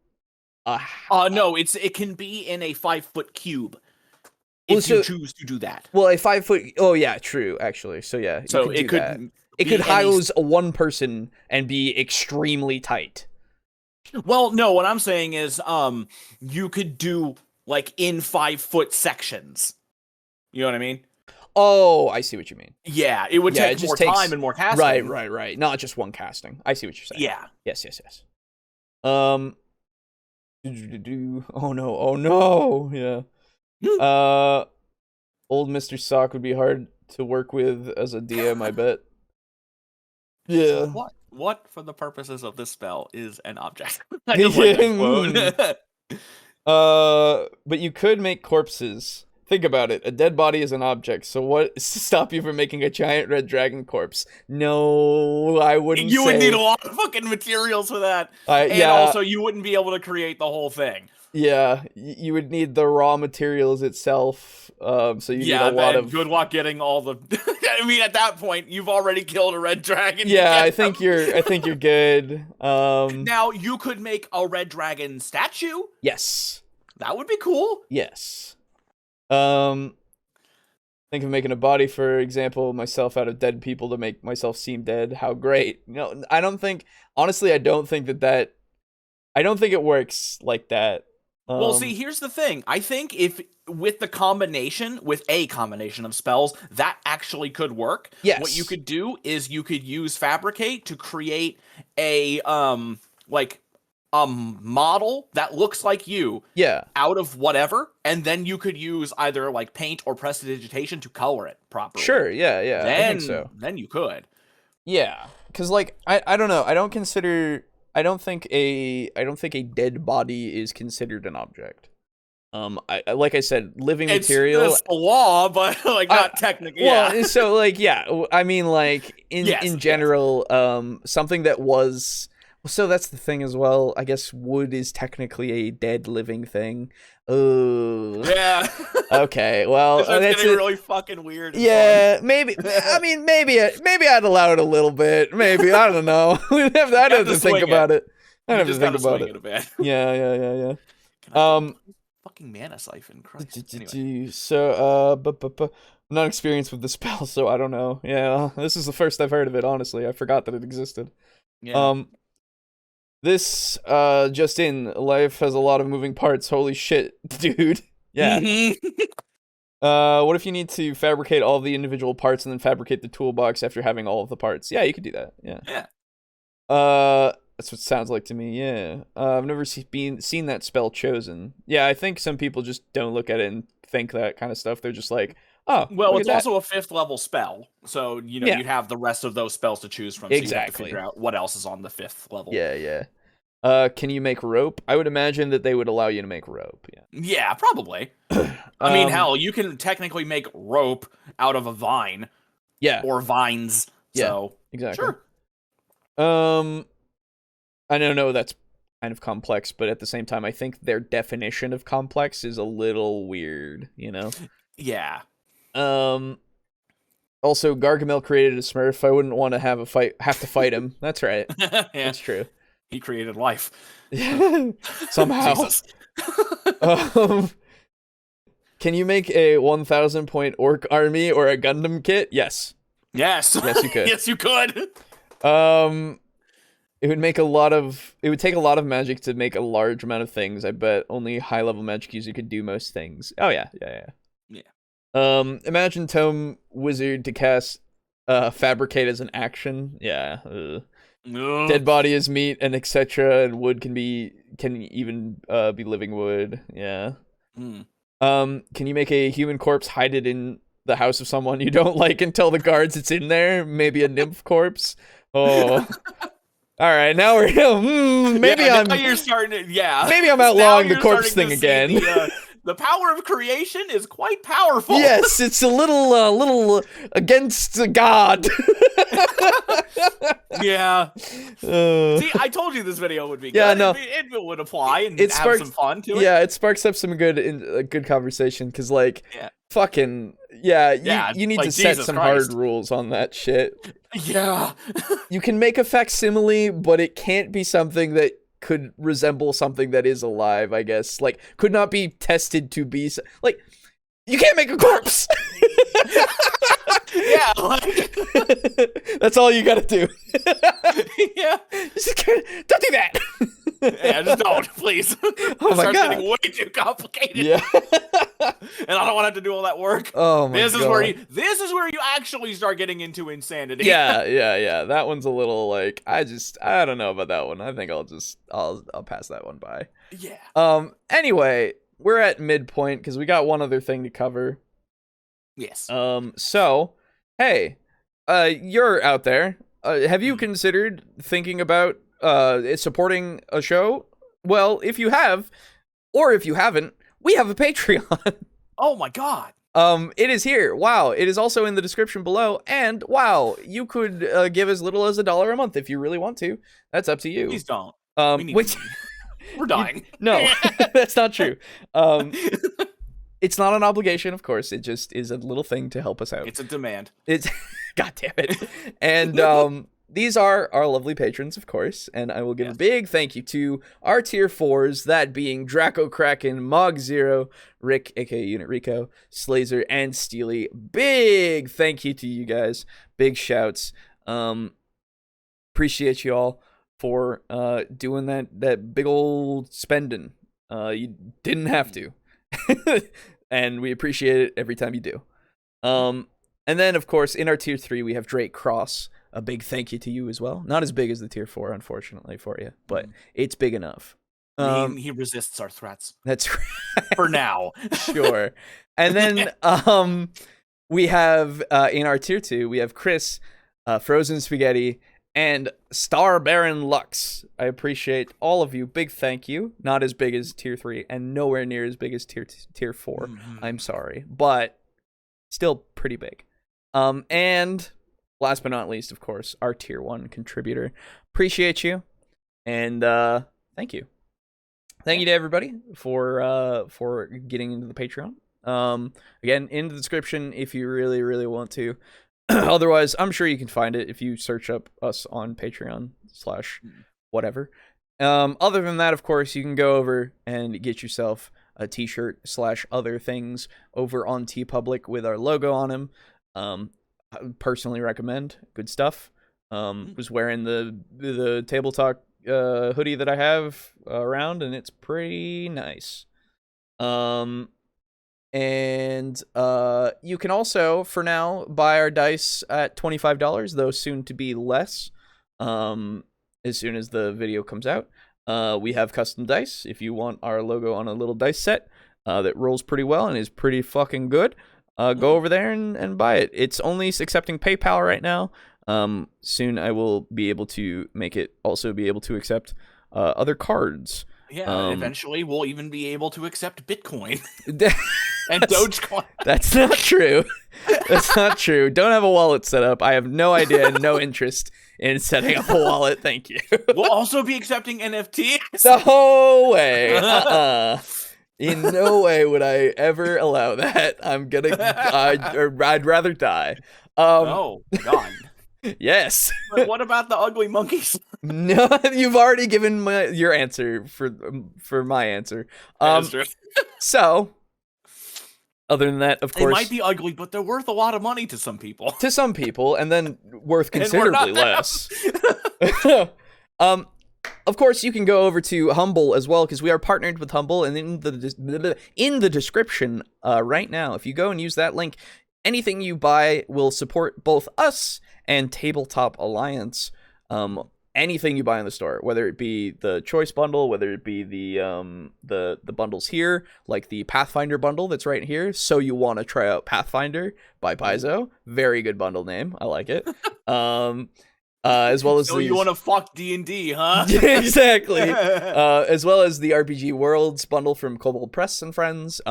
no, it can be in a 5-foot cube if you choose to do that. Well, a 5 foot, oh yeah, true, actually. So yeah, so it could house one person and be extremely tight. Well, no, what I'm saying is you could do like in 5-foot sections. You know what I mean? Oh, I see what you mean. Yeah, it would take more time and more casting. Right. Not just one casting. I see what you're saying. Yeah. Yes. Oh no. Yeah. Old Mr. Sock would be hard to work with as a DM, I bet. Yeah. What for the purposes of this spell is an object? I just like that quote. But you could make corpses. Think about it. A dead body is an object. So what is to stop you from making a giant red dragon corpse? No, I wouldn't. You would need a lot of fucking materials for that. Also, you wouldn't be able to create the whole thing. Yeah, you would need the raw materials itself. So you need a lot of. Good luck getting all the. I mean, at that point, you've already killed a red dragon. Yeah, I think you're good. Now you could make a red dragon statue. Yes, that would be cool. Yes. Think of making a body, for example, myself out of dead people to make myself seem dead. How great! No, I don't think. Honestly, I don't think it works like that. Well, see, here's the thing. I think if with a combination of spells, that actually could work. Yes. What you could do is you could use Fabricate to create a model that looks like you. Yeah. Out of whatever, and then you could use either like paint or prestidigitation to color it properly. Sure. Yeah. I think so. Then you could. Yeah, because like I don't know. I don't think a dead body is considered an object. Like I said, living material. It's a law, but like not technically. Well, so like I mean like in general, something that was. So that's the thing as well. I guess wood is technically a dead living thing. Oh. Yeah. Okay. Well, that's getting really fucking weird. Yeah. Maybe. I mean, maybe I'd allow it a little bit. Maybe I don't know. I'd have to think about it. I'd have to think about it. Yeah. Fucking mana siphon. Christ. Anyway. So, I'm not experienced with the spell, so I don't know. Yeah, this is the first I've heard of it. Honestly, I forgot that it existed. Yeah. This just in, life has a lot of moving parts. Holy shit, dude. Yeah. What if you need to fabricate all the individual parts and then fabricate the toolbox after having all of the parts? Yeah, you could do that. Yeah. That's what it sounds like to me, yeah. I've never seen that spell chosen. Yeah, I think some people just don't look at it and think that kind of stuff. They're just like, oh, well, it's also a 5th level spell. So, you have the rest of those spells to choose from. So you have to figure out what else is on the 5th level. Yeah. Can you make rope? I would imagine that they would allow you to make rope, yeah. Yeah, probably. I mean, hell, you can technically make rope out of a vine. Yeah. Or vines. Yeah, so, exactly. Sure. I don't know, that's kind of complex, but at the same time, I think their definition of complex is a little weird, Yeah. Also, Gargamel created a Smurf. I wouldn't want to have to fight him. That's right. Yeah. That's true. He created life. Somehow. Can you make a 1,000 point orc army or a Gundam kit? Yes. Yes. Yes, you could. Yes, you could. It would take a lot of magic to make a large amount of things. I bet only high level magic user could do most things. Oh yeah. Imagine Tome Wizard to cast Fabricate as an action. Yeah. Dead body is meat and etc. And wood can even be living wood. Yeah. Can you make a human corpse hide it in the house of someone you don't like and tell the guards it's in there? Maybe a nymph corpse. Oh. All right, now we're maybe you're starting to, maybe I'm outlawing the corpse thing again. The power of creation is quite powerful. Yes, it's a little against God. Yeah. See, I told you this video would be good. Yeah, no. It would apply and have some fun to it. Yeah, it sparks up some good conversation because, like, fucking, you need to set some hard rules on that shit. Yeah. You can make a facsimile, but it can't be something that could resemble something that is alive, I guess. Like, could not be tested to be... Like, you can't make a corpse! Yeah, like... That's all you gotta do. Yeah. Don't do that! Yeah, just don't, please. Oh my God. It starts getting way too complicated. Yeah. And I don't want to have to do all that work. Oh my God. This is where you actually start getting into insanity. Yeah. That one's a little like, I don't know about that one. I think I'll pass that one by. Yeah. Anyway, we're at midpoint because we got one other thing to cover. Yes. So, hey, you're out there. Have you considered thinking about supporting a show? Well, if you have, or if you haven't, we have a Patreon. Oh my God. It is here. Wow. It is also in the description below. And wow, you could give as little as $1 a month if you really want to. That's up to you. Please don't. We're dying. No, that's not true. It's not an obligation, of course. It just is a little thing to help us out. It's a demand. God damn it. And these are our lovely patrons, of course, and I will give a big thank you to our tier 4s, that being Draco Kraken, Mog Zero, Rick, aka Unit Rico, Slazer, and Steely. Big thank you to you guys. Big shouts. Appreciate you all for doing that big old spending. You didn't have to. And we appreciate it every time you do. And then, of course, in our tier 3, we have Drake Cross. A big thank you to you as well. Not as big as the tier 4, unfortunately, for you, but it's big enough. He resists our threats. That's right. For now. Sure. And then we have, in our tier 2, we have Chris, Frozen Spaghetti, and Star Baron Lux. I appreciate all of you. Big thank you. Not as big as tier 3 and nowhere near as big as tier 4. I'm sorry, but still pretty big. And last but not least, of course, our tier 1 contributor. Appreciate you. And thank you. Thank you to everybody for getting into the Patreon. Again, in the description if you really, really want to. Otherwise, I'm sure you can find it if you search up us on Patreon / whatever. Other than that, of course, you can go over and get yourself a t-shirt / other things over on TeePublic with our logo on him. I personally recommend. Good stuff. Was wearing the TableTalk hoodie that I have around, and it's pretty nice. And you can also, for now, buy our dice at $25, though soon to be less. as soon as the video comes out. We have custom dice. If you want our logo on a little dice set that rolls pretty well and is pretty fucking good, go over there and buy it. It's only accepting PayPal right now. Soon I will be able to make it also be able to accept other cards. Yeah, eventually we'll even be able to accept Bitcoin and Dogecoin. That's not true. That's not true. Don't have a wallet set up. I have no idea and no interest in setting up a wallet. Thank you. We'll also be accepting NFTs. No way. In no way would I ever allow that. I'd rather die. Oh, God. Yes. But what about the ugly monkeys? No, you've already given your answer for my answer. So, other than that, of course, they might be ugly, but they're worth a lot of money to some people. To some people, and then worth considerably less. Of course, you can go over to Humble as well, because we are partnered with Humble, and in the description right now, if you go and use that link, anything you buy will support both us and Tabletop Alliance. Anything you buy in the store, whether it be the choice bundle, whether it be the bundles here, like the Pathfinder bundle that's right here. So you want to try out Pathfinder by Paizo. Very good bundle name. I like it. As well as you want to fuck D&D, huh? Exactly. As well as the RPG Worlds bundle from Kobold Press and Friends,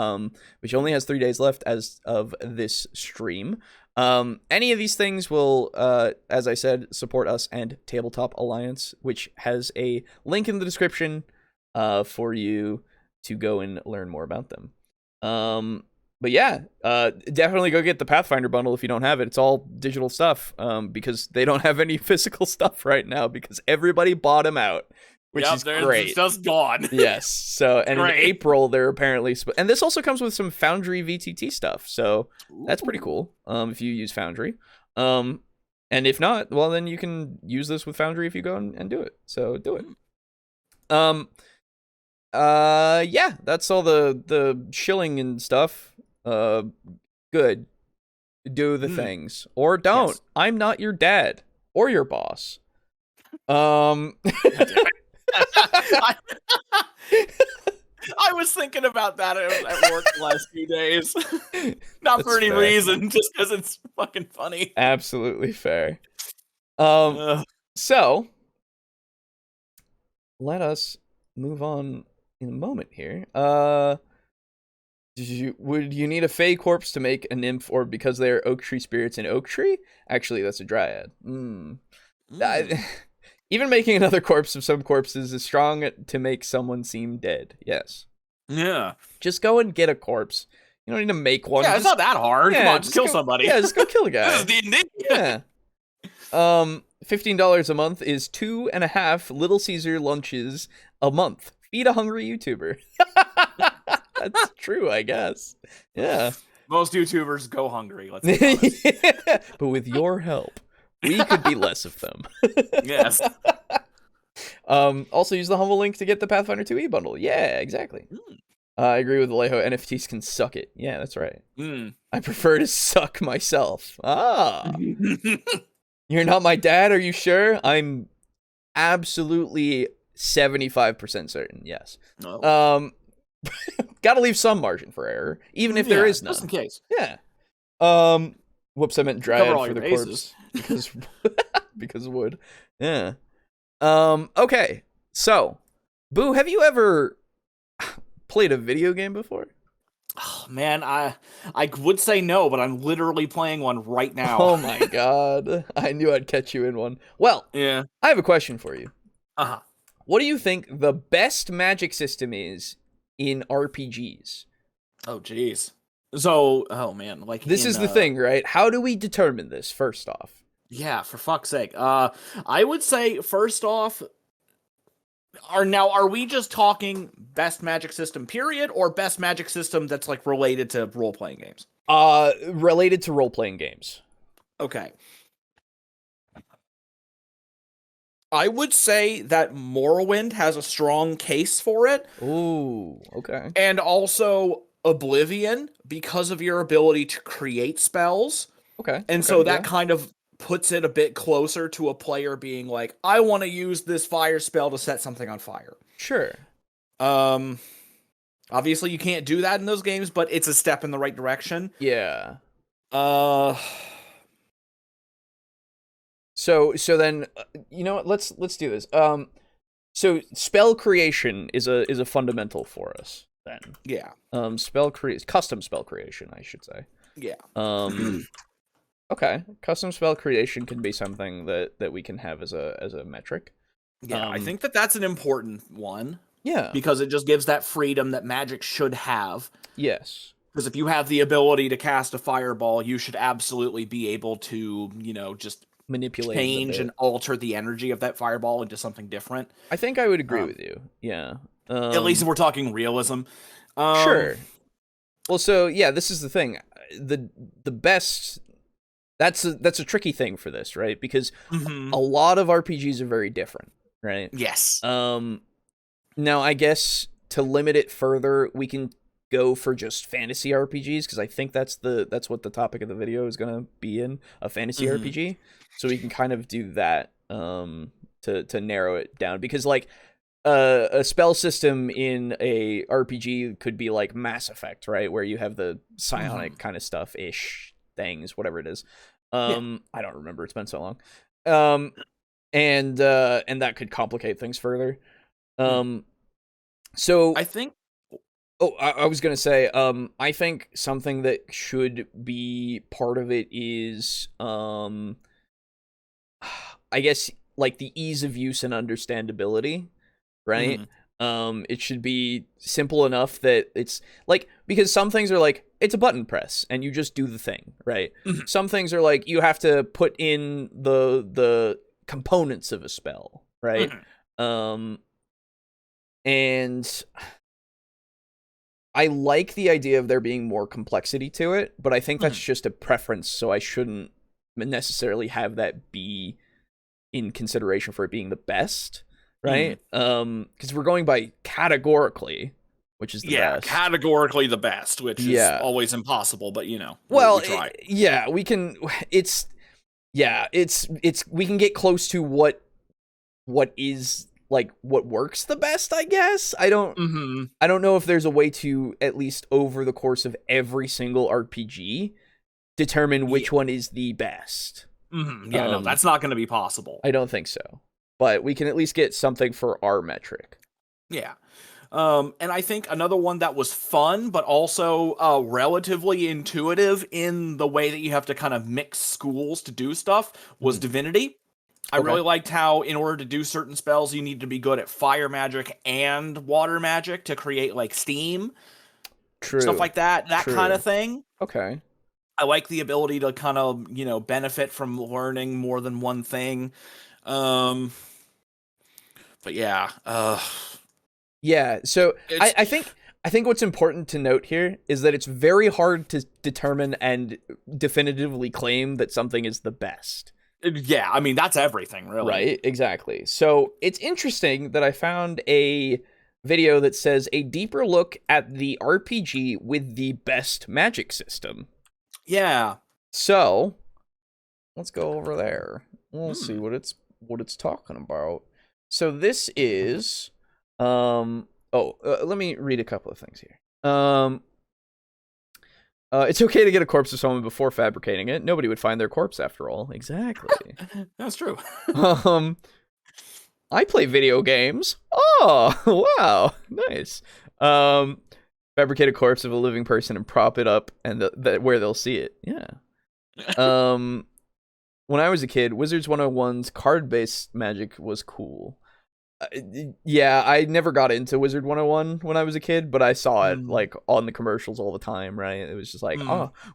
which only has 3 days left as of this stream. Any of these things will, as I said, support us and Tabletop Alliance, which has a link in the description for you to go and learn more about them. But yeah, definitely go get the Pathfinder bundle if you don't have it. It's all digital stuff, because they don't have any physical stuff right now because everybody bought them out, which is great. It's just gone. Yes. So, and in April, they're apparently... and this also comes with some Foundry VTT stuff, so that's pretty cool if you use Foundry. And if not, well, then you can use this with Foundry if you go and do it. So do it. Yeah, that's all the shilling and stuff. Good. Do the things. Or don't. Yes. I'm not your dad or your boss. I was thinking about that at work the last few days. Not for any reason, just because it's fucking funny. Absolutely fair. So let us move on in a moment here. Would you need a Fey corpse to make a nymph, or because they are oak tree spirits in oak tree? Actually, that's a dryad. Even making another corpse of some corpses is strong to make someone seem dead. Yes. Yeah. Just go and get a corpse. You don't need to make one. Yeah, it's not that hard. Come on, just kill somebody. Yeah, just go kill a guy. This is D&D. Yeah. $15 a month is 2.5 Little Caesar lunches a month. Feed a hungry YouTuber. That's true, I guess. Yeah. Most YouTubers go hungry, let's be honest. Yeah, but with your help, we could be less of them. Yes. Also use the Humble link to get the Pathfinder 2e bundle. Yeah, exactly. I agree with Alejo. NFTs can suck it. Yeah, that's right. I prefer to suck myself. You're not my dad, are you sure? I'm absolutely 75% certain, yes. No. Gotta leave some margin for error, even if there is none. Just in case. Yeah. Whoops, I meant dryad for the corpse. Because wood. Yeah. Okay. So, Boo, have you ever played a video game before? Oh, man, I would say no, but I'm literally playing one right now. Oh my god. I knew I'd catch you in one. Well, yeah. I have a question for you. Uh-huh. What do you think the best magic system is in RPGs? Oh, jeez. So, oh man, like this is the thing, right? How do we determine this, first off? Yeah, for fuck's sake. I would say, first off, are we just talking best magic system period, or best magic system that's like related to role-playing games? Related to role-playing games. Okay. I would say that Morrowind has a strong case for it. Ooh, okay. And also Oblivion, because of your ability to create spells. Okay. And so that kind of puts it a bit closer to a player being like, I want to use this fire spell to set something on fire. Sure. Obviously you can't do that in those games, but it's a step in the right direction. Yeah. So then, you know what? Let's do this. So spell creation is a fundamental for us then. Yeah. Custom spell creation, I should say. Yeah. Okay. Custom spell creation can be something that we can have as a metric. Yeah, I think that's an important one. Yeah. Because it just gives that freedom that Magic should have. Yes. Because if you have the ability to cast a fireball, you should absolutely be able to, just manipulate, change and alter the energy of that fireball into something different. I think I would agree with you. Yeah. At least if we're talking realism. Sure. Well, so yeah, this is the thing. The best. That's a tricky thing for this, right? Because a lot of RPGs are very different, right? Yes. Now, I guess to limit it further, we can go for just fantasy RPGs, because I think that's what the topic of the video is going to be in, a fantasy RPG. So we can kind of do that to narrow it down, because like a spell system in a RPG could be like Mass Effect, right, where you have the psionic kind of stuff ish things, whatever it is. I don't remember, it's been so long. And that could complicate things further. So I think I was gonna say, I think something that should be part of it is, I guess, like the ease of use and understandability, right? It should be simple enough that it's like, because some things are like, it's a button press and you just do the thing, right? Some things are like, you have to put in the components of a spell, right? And I like the idea of there being more complexity to it, but I think that's just a preference, so I shouldn't necessarily have that be in consideration for it being the best, right? Because we're going by categorically, which is the best. Yeah, categorically the best, which is always impossible, but well, we try. We can. It's we can get close to what is like what works the best, I guess. I don't know if there's a way to, at least over the course of every single RPG, determine which one is the best. No, that's not going to be possible. I don't think so. But we can at least get something for our metric. Yeah. And I think another one that was fun, but also relatively intuitive in the way that you have to kind of mix schools to do stuff was Divinity. I really liked how, in order to do certain spells, you need to be good at fire magic and water magic to create, like, steam. Stuff like that. That kind of thing. Okay. I like the ability to kind of, benefit from learning more than one thing. But yeah. Yeah, so I think what's important to note here is that it's very hard to determine and definitively claim that something is the best. Yeah, I mean, that's everything, really. Right, exactly. So it's interesting that I found a video that says a deeper look at the RPG with the best magic system. Yeah. So let's go over there. We'll see what it's talking about. So this is let me read a couple of things here. It's okay to get a corpse of someone before fabricating it. Nobody would find their corpse after all. Exactly. That's true. I play video games. Oh, wow. Nice. Fabricate a corpse of a living person and prop it up and where they'll see it. Yeah. When I was a kid, Wizards 101's card-based magic was cool. Yeah, I never got into Wizard 101 when I was a kid, but I saw it like on the commercials all the time, right? It was just like,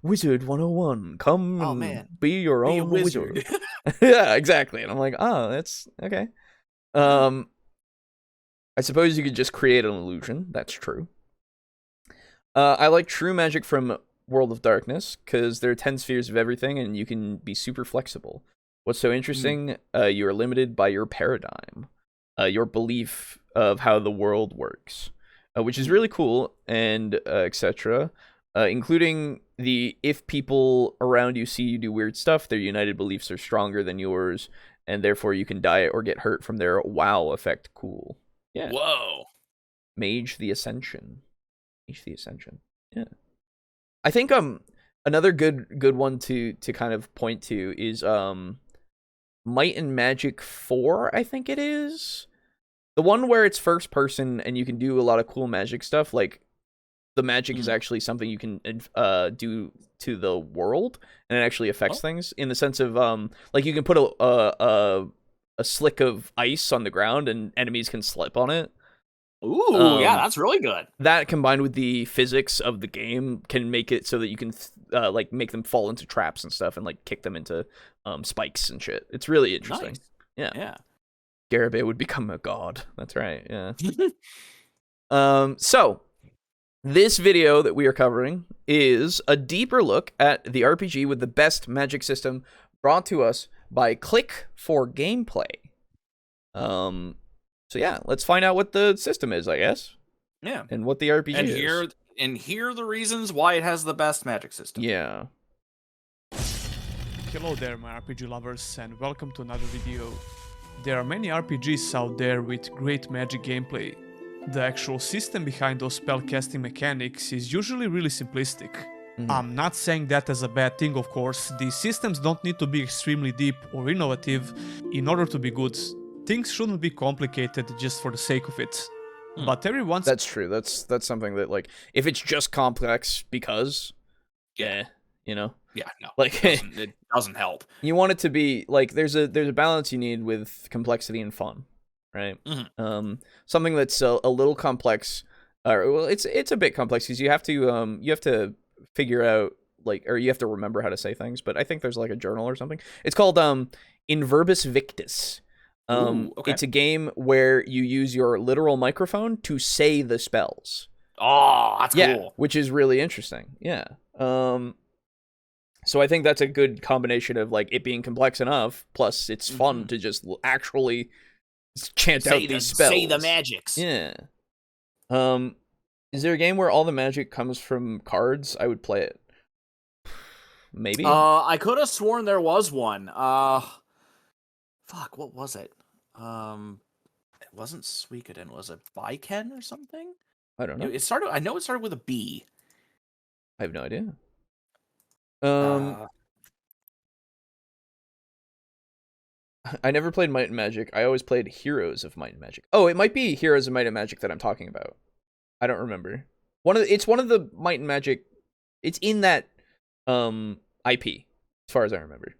Wizard 101, come be your own wizard. Yeah, exactly. And I'm like, that's okay. I suppose you could just create an illusion. That's true. I like true magic from World of Darkness because there are 10 spheres of everything and you can be super flexible. What's so interesting? You are limited by your paradigm. Your belief of how the world works, which is really cool, and etc. Including if people around you see you do weird stuff, their united beliefs are stronger than yours, and therefore you can die or get hurt from their wow effect. Cool. Yeah. Whoa. Mage the Ascension. Yeah. I think another good one to kind of point to is Might and Magic 4, I think it is. The one where it's first person and you can do a lot of cool magic stuff, like the magic is actually something you can do to the world, and it actually affects things in the sense of like you can put a slick of ice on the ground and enemies can slip on it. Ooh, yeah, that's really good. That combined with the physics of the game can make it so that you can like make them fall into traps and stuff and like kick them into spikes and shit. It's really interesting. Nice. Yeah. Garibay would become a god. That's right. Yeah. So this video that we are covering is a deeper look at the RPG with the best magic system, brought to us by Click for Gameplay. So yeah, let's find out what the system is, I guess. Yeah. And what the RPG is. And here are the reasons why it has the best magic system. Yeah. Hello there, my RPG lovers, and welcome to another video. There are many RPGs out there with great magic gameplay. The actual system behind those spellcasting mechanics is usually really simplistic. I'm not saying that as a bad thing, of course. These systems don't need to be extremely deep or innovative in order to be good. Things shouldn't be complicated just for the sake of it. But every once... That's true. That's something that, like, if it's just complex because... Yeah, you know? Yeah, no. Like, it doesn't help. You want it to be, like, there's a balance you need with complexity and fun, right? Something that's a little complex... well, it's a bit complex because you have to figure out, like, or you have to remember how to say things, but I think there's, like, a journal or something. It's called In Verbis Victis. Okay. It's a game where you use your literal microphone to say the spells. Oh, that's cool. Which is really interesting. Yeah. So I think that's a good combination of, like, it being complex enough, plus it's fun to just actually chant out these spells. Say the magics. Yeah. Is there a game where all the magic comes from cards? I would play it. Maybe. I could have sworn there was one. Fuck, what was it? It wasn't Suikoden. Was it Biken or something? I don't know. I know it started with a B. I have no idea. I never played Might and Magic. I always played Heroes of Might and Magic. Oh, it might be Heroes of Might and Magic that I'm talking about. I don't remember. It's one of the Might and Magic. It's in that IP, as far as I remember.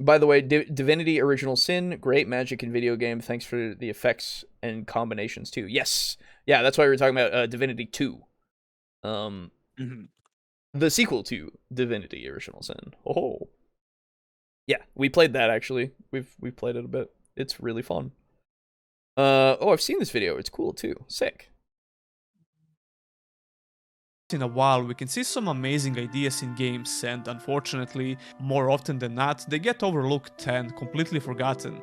By the way, Divinity Original Sin, great magic in video game. Thanks for the effects and combinations too. Yes, yeah, that's why we were talking about Divinity 2. The sequel to Divinity Original Sin. Oh, yeah, we played that actually. We've played it a bit. It's really fun. I've seen this video. It's cool too. Sick. In a while, we can see some amazing ideas in games, and unfortunately, more often than not, they get overlooked and completely forgotten.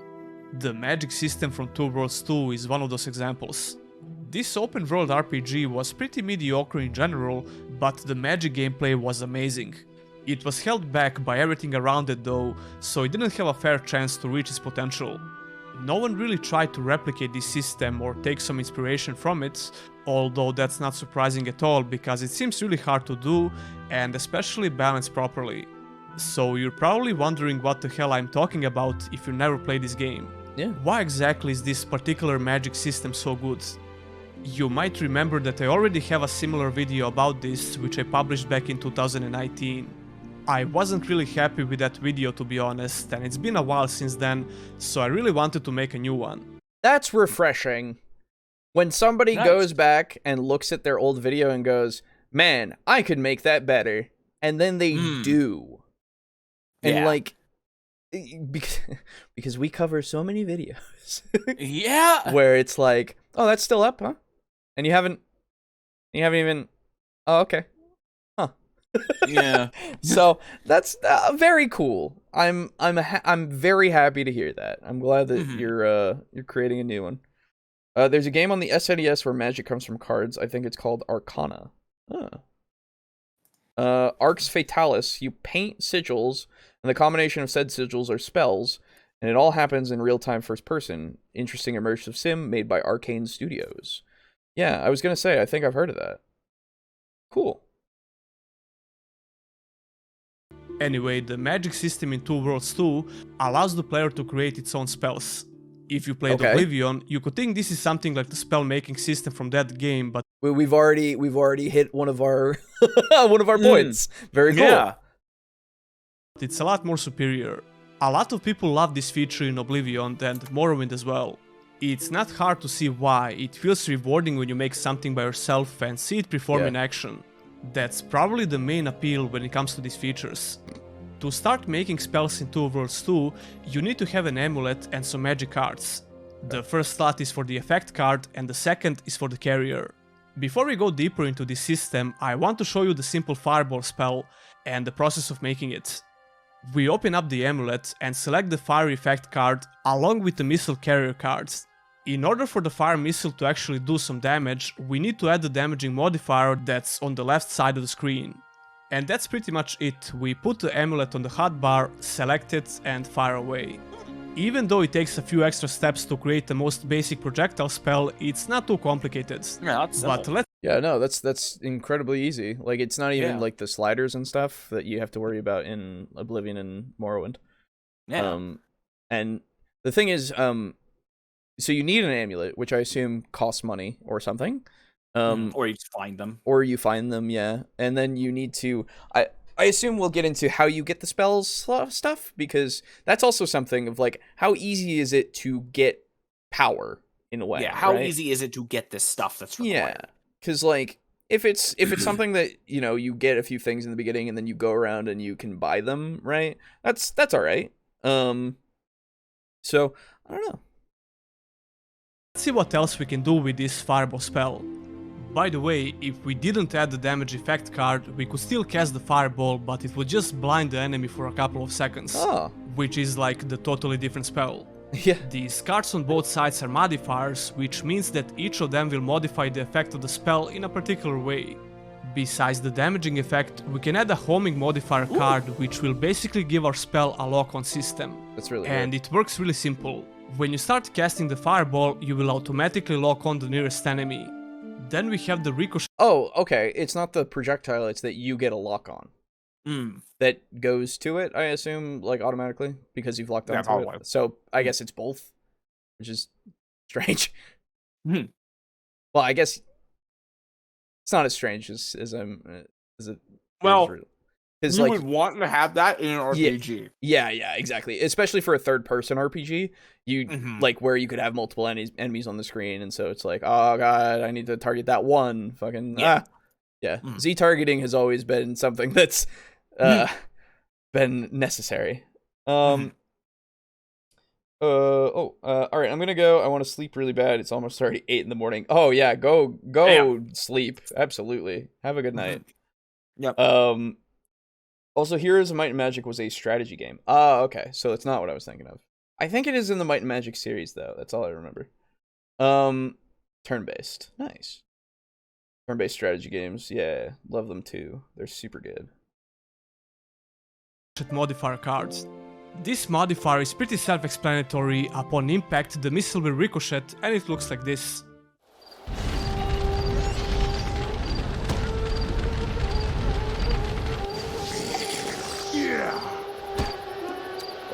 The magic system from Two Worlds 2 is one of those examples. This open world RPG was pretty mediocre in general, but the magic gameplay was amazing. It was held back by everything around it though, so it didn't have a fair chance to reach its potential. No one really tried to replicate this system or take some inspiration from it, although that's not surprising at all because it seems really hard to do and especially balanced properly. So you're probably wondering what the hell I'm talking about if you never played this game. Yeah. Why exactly is this particular magic system so good? You might remember that I already have a similar video about this, which I published back in 2019. I wasn't really happy with that video, to be honest, and it's been a while since then, so I really wanted to make a new one. That's refreshing. When somebody goes back and looks at their old video and goes, man, I could make that better, and then they do. And like, because we cover so many videos. Yeah. Where it's like, oh, that's still up, huh? And you haven't even, oh, okay. Yeah. So that's very cool. I'm very happy to hear that. I'm glad that you're creating a new one. There's a game on the SNES where magic comes from cards. I think it's called Arcana. Arcs Fatalis. You paint sigils, and the combination of said sigils are spells, and it all happens in real-time first person. Interesting immersive sim made by Arcane Studios. Yeah, I was gonna say, I think I've heard of that. Cool. Anyway, the magic system in Two Worlds 2 allows the player to create its own spells. If you played Oblivion, you could think this is something like the spell-making system from that game, but we've already hit one of our one of our points. Very cool. Yeah. It's a lot more superior. A lot of people love this feature in Oblivion and Morrowind as well. It's not hard to see why. It feels rewarding when you make something by yourself and see it perform in action. That's probably the main appeal when it comes to these features. To start making spells in Two Worlds 2, you need to have an amulet and some magic cards. The first slot is for the effect card and the second is for the carrier. Before we go deeper into this system, I want to show you the simple fireball spell and the process of making it. We open up the amulet and select the fire effect card along with the missile carrier cards. In order for the fire missile to actually do some damage, we need to add the damaging modifier that's on the left side of the screen. And that's pretty much it. We put the amulet on the hotbar, select it, and fire away. Even though it takes a few extra steps to create the most basic projectile spell, it's not too complicated. Yeah, that's that's incredibly easy. Like, it's not even like the sliders and stuff that you have to worry about in Oblivion and Morrowind. Yeah. And the thing is, so you need an amulet, which I assume costs money or something. Or you find them. Or you find them, yeah. And then you need to... I assume we'll get into how you get the spells stuff, because that's also something of, like, how easy is it to get power, in a way, Yeah, how right? easy is it to get this stuff that's required? Yeah, because, like, if it's something that, you know, you get a few things in the beginning and then you go around and you can buy them, right? That's all right. So, I don't know. Let's see what else we can do with this fireball spell. By the way, if we didn't add the damage effect card, we could still cast the fireball, but it would just blind the enemy for a couple of seconds. Which is like the totally different spell. Yeah. These cards on both sides are modifiers, which means that each of them will modify the effect of the spell in a particular way. Besides the damaging effect, we can add a homing modifier card, which will basically give our spell a lock-on system. That's really And good. it works really simple. When you start casting the fireball, you will automatically lock on the nearest enemy. Then we have the ricochet. Oh, okay. It's not the projectile, it's that you get a lock on. That goes to it, I assume, like, automatically, because you've locked onto it. So I guess it's both, which is strange. Well, I guess it's not as strange as it. Well, because, you like, would want to have that in an RPG. Yeah, exactly. Especially for a third-person RPG, you like where you could have multiple enemies on the screen, and so it's like, oh god, I need to target that one. Fucking Z targeting has always been something that's been necessary. All right, I'm gonna go. I want to sleep really bad. It's almost already 8 in the morning. Oh yeah, go sleep. Absolutely. Have a good night. Yep. Also, Heroes of Might and Magic was a strategy game. Okay, so it's not what I was thinking of. I think it is in the Might and Magic series, though. That's all I remember. Turn-based. Nice. Turn-based strategy games. Yeah, love them too. They're super good. Modifier cards. This modifier is pretty self-explanatory. Upon impact, the missile will ricochet, and it looks like this.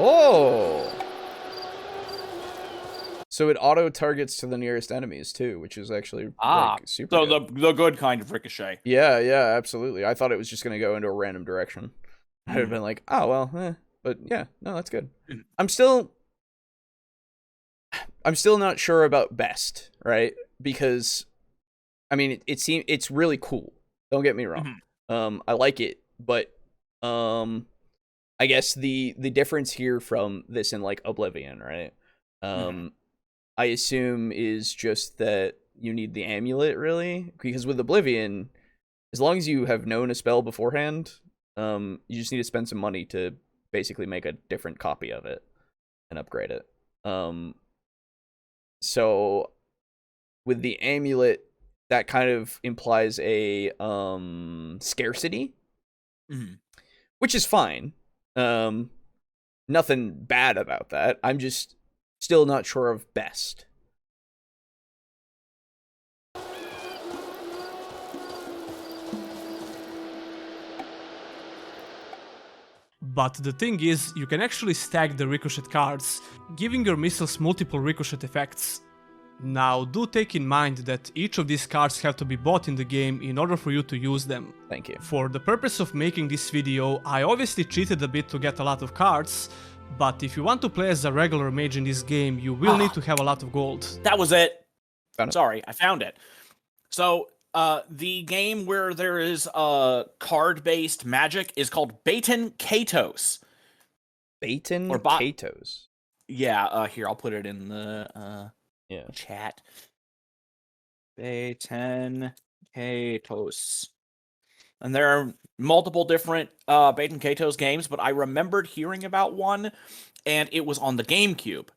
Oh! So it auto-targets to the nearest enemies, too, which is actually like, super good. The good kind of ricochet. Yeah, absolutely. I thought it was just going to go into a random direction. I'd have been like, oh, well, But yeah, no, that's good. I'm still not sure about best, right? Because, I mean, it's really cool. Don't get me wrong. I like it, but I guess the difference here from this and like Oblivion, right? I assume is just that you need the amulet, really, because with Oblivion, as long as you have known a spell beforehand, you just need to spend some money to basically make a different copy of it and upgrade it. So with the amulet, that kind of implies a scarcity which is fine. Nothing bad about that. I'm just still not sure of best. But the thing is, you can actually stack the ricochet cards, giving your missiles multiple ricochet effects. Now, do take in mind that each of these cards have to be bought in the game in order for you to use them. Thank you. For the purpose of making this video, I obviously cheated a bit to get a lot of cards, but if you want to play as a regular mage in this game, you will need to have a lot of gold. That was it. Found it. Sorry, I found it. So, the game where there is card-based magic is called Baton Katos. Baton or Katos? Yeah, here, I'll put it in the chat. Baton Katos. And there are multiple different Baton Katos games, but I remembered hearing about one, and it was on the GameCube.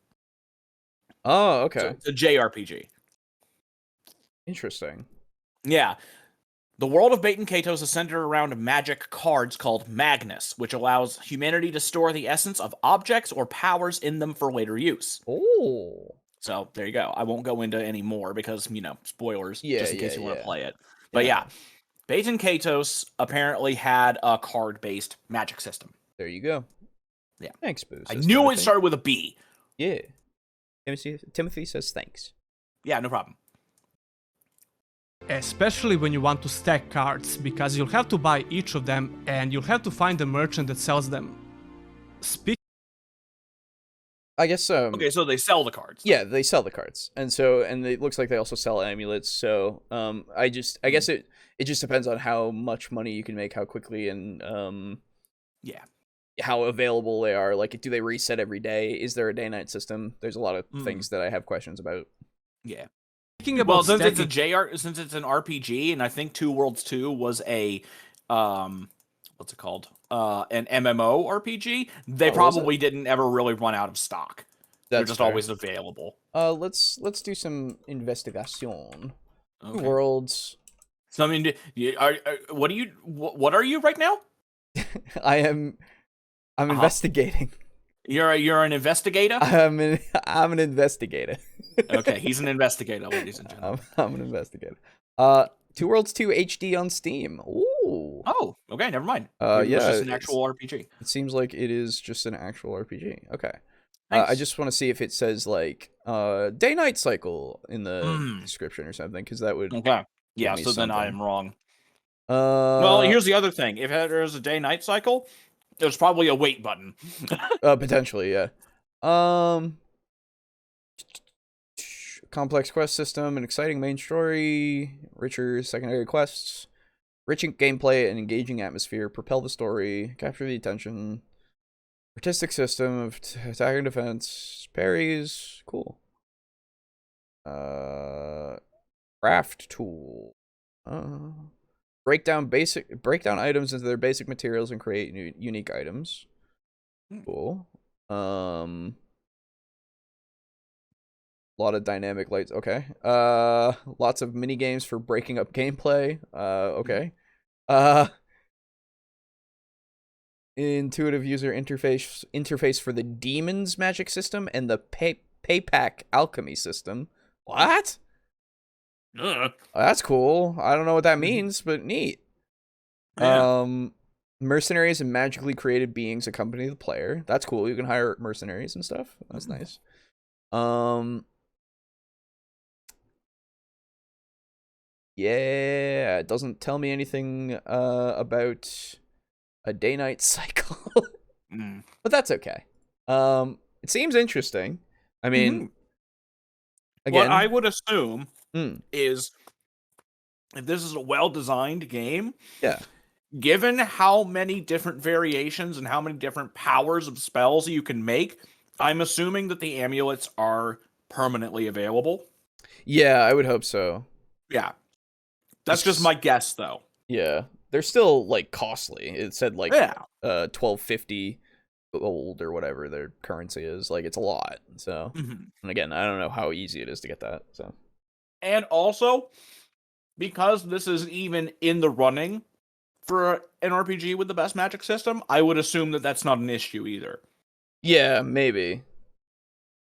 Oh, okay. So it's a JRPG. Interesting. Yeah. The world of Baton Katos is centered around magic cards called Magnus, which allows humanity to store the essence of objects or powers in them for later use. Oh. So, there you go. I won't go into any more because, spoilers, just in case you want to play it. But yeah, Baton Katos apparently had a card-based magic system. There you go. Yeah. Thanks, Boo. I knew it started with a B. Yeah. Timothy says thanks. Yeah, no problem. Especially when you want to stack cards, because you'll have to buy each of them and you'll have to find a merchant that sells them. I guess okay, so they sell the cards. Yeah, they sell the cards. And it looks like they also sell amulets. So I guess it just depends on how much money you can make, how quickly, and how available they are. Like, do they reset every day? Is there a day-night system? There's a lot of things that I have questions about. Yeah. Well, since it's an RPG, and I think Two Worlds 2 was a what's it called? An MMO RPG, they probably didn't ever really run out of stock. They're just always available. Let's do some investigation. Okay. Two Worlds. So I mean, what are you right now? I'm investigating. You're an investigator? I'm an investigator. Okay, he's an investigator, ladies and gentlemen. I'm an investigator. Two Worlds 2 HD on Steam. Ooh. Oh, okay, never mind. It's just an actual RPG. It seems like it is just an actual RPG. Okay. Nice. I just want to see if it says like day-night cycle in the description or something, because that would. Okay. Yeah. So then I am wrong. Well, here's the other thing. If there's a day-night cycle, there's probably a wait button. Potentially, yeah. Complex quest system, an exciting main story, richer secondary quests, rich gameplay and engaging atmosphere, propel the story, capture the attention, artistic system of attack and defense, parries, cool. Craft tool. Break down items into their basic materials and create unique items. Cool. A lot of dynamic lights. Okay. Lots of mini games for breaking up gameplay. Okay. Intuitive user interface for the Demons magic system and the Paypack alchemy system. What? That's cool. I don't know what that means, but neat. Yeah. Mercenaries and magically created beings accompany the player. That's cool. You can hire mercenaries and stuff. That's nice. Yeah, it doesn't tell me anything about a day-night cycle. But that's okay. It seems interesting. I mean, again, what I would assume is if this is a well-designed game, given how many different variations and how many different powers of spells you can make, I'm assuming that the amulets are permanently available. Yeah, I would hope so. Yeah. That's just my guess, though. Yeah. They're still, like, costly. It said, like, $12.50 gold or whatever their currency is. Like, it's a lot. So, and again, I don't know how easy it is to get that. So, and also, because this is even in the running for an RPG with the best magic system, I would assume that that's not an issue either. Yeah, maybe.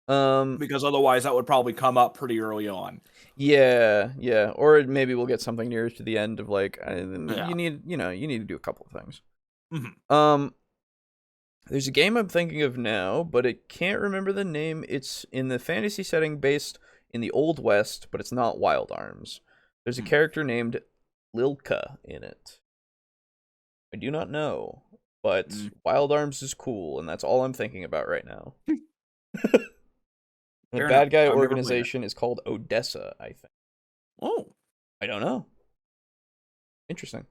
Because otherwise that would probably come up pretty early on. Yeah. Or maybe we'll get something near to the end of like you need to do a couple of things. Mm-hmm. There's a game I'm thinking of now, but I can't remember the name. It's in the fantasy setting based in the Old West, but it's not Wild Arms. There's a character named Lilka in it. I do not know, but Wild Arms is cool, and that's all I'm thinking about right now. The bad guy organization is called Odessa, I think. Oh. I don't know. Interesting.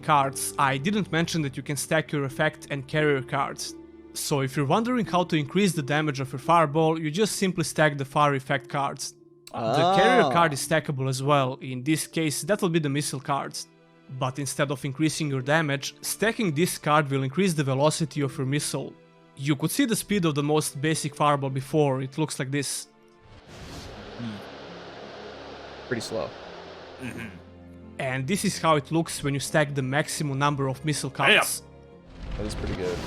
Cards, I didn't mention that you can stack your effect and carrier cards. So if you're wondering how to increase the damage of your fireball, you just simply stack the fire effect cards. The carrier card is stackable as well. In this case, that will be the missile cards. But instead of increasing your damage, stacking this card will increase the velocity of your missile. You could see the speed of the most basic fireball before. It looks like this. Pretty slow. And this is how it looks when you stack the maximum number of missile cards. That is pretty good.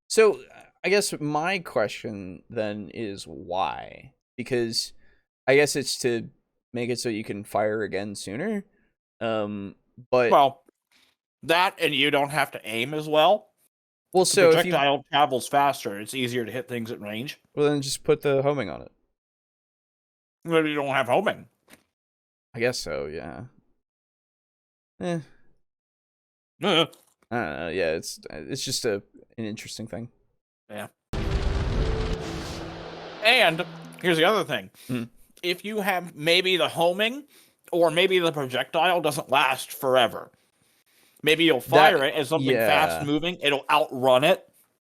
So, I guess my question then is why? Because I guess it's to make it so you can fire again sooner. But well, that and you don't have to aim as well. Well, so the projectile travels faster. It's easier to hit things at range. Well, then just put the homing on it. Well, you don't have homing. I guess so. Yeah. I don't know. Yeah, it's just an interesting thing. Yeah. And here's the other thing. If you have maybe the homing, or maybe the projectile doesn't last forever. Maybe you'll fire it as something fast moving. It'll outrun it.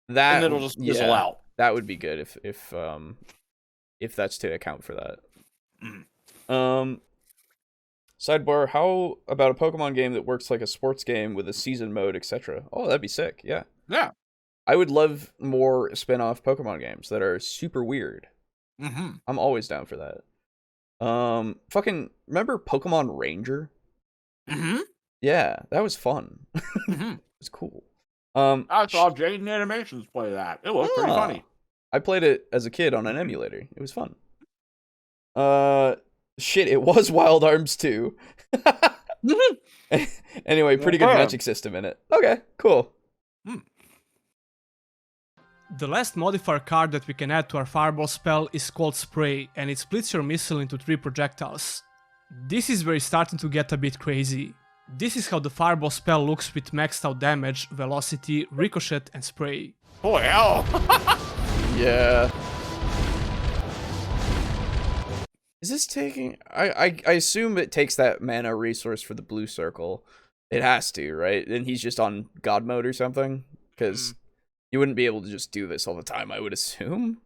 And then it'll just fizzle out. That would be good if that's to account for that. Sidebar: how about a Pokemon game that works like a sports game with a season mode, etc.? Oh, that'd be sick. Yeah. Yeah. I would love more spin-off Pokemon games that are super weird. I'm always down for that. Fucking remember Pokemon Ranger? Yeah, that was fun. It was cool. I saw Jaden Animations play that. It was pretty funny. I played it as a kid on an emulator. It was fun. Shit, it was Wild Arms too. Anyway, pretty good magic system in it. Okay, cool. The last modifier card that we can add to our fireball spell is called Spray, and it splits your missile into 3 projectiles. This is where it's starting to get a bit crazy. This is how the fireball spell looks with maxed out damage, velocity, ricochet, and spray. Oh hell! Yeah. Is this taking... I assume it takes that mana resource for the blue circle. It has to, right? And he's just on God mode or something? Because you wouldn't be able to just do this all the time, I would assume.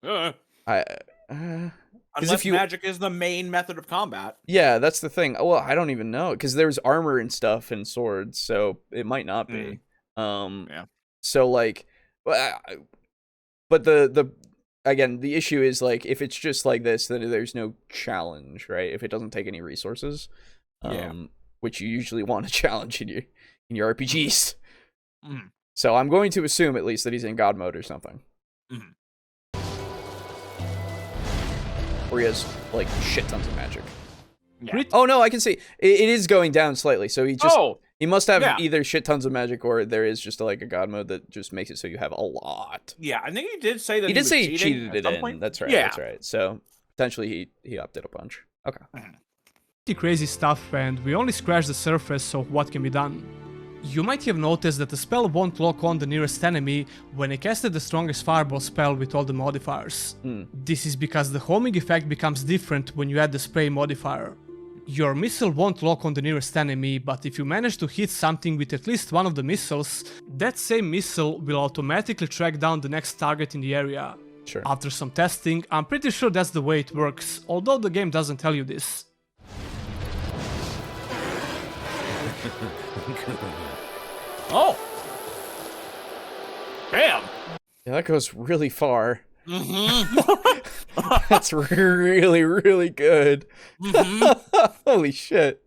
Unless magic is the main method of combat. Yeah, that's the thing. Well, I don't even know, because there's armor and stuff and swords, so it might not be. Yeah. So, like... But the again, the issue is, like, if it's just like this, then there's no challenge, right? If it doesn't take any resources, which you usually want a challenge in your RPGs. So I'm going to assume at least that he's in God mode or something. Or he has, like, shit tons of magic. Yeah. Oh no, I can see it is going down slightly. So he must have either shit tons of magic, or there is just like a God mode that just makes it so you have a lot. Yeah, I think he did say that he did say he cheated it in. Point. That's right. Yeah. That's right. So potentially he upped it a bunch. Okay. Pretty crazy stuff, and we only scratched the surface of what can be done. You might have noticed that the spell won't lock on the nearest enemy when I casted the strongest fireball spell with all the modifiers. This is because the homing effect becomes different when you add the spray modifier. Your missile won't lock on the nearest enemy, but if you manage to hit something with at least one of the missiles, that same missile will automatically track down the next target in the area. Sure. After some testing, I'm pretty sure that's the way it works, although the game doesn't tell you this. Oh! Damn! Yeah, that goes really far. That's really, really good. Holy shit.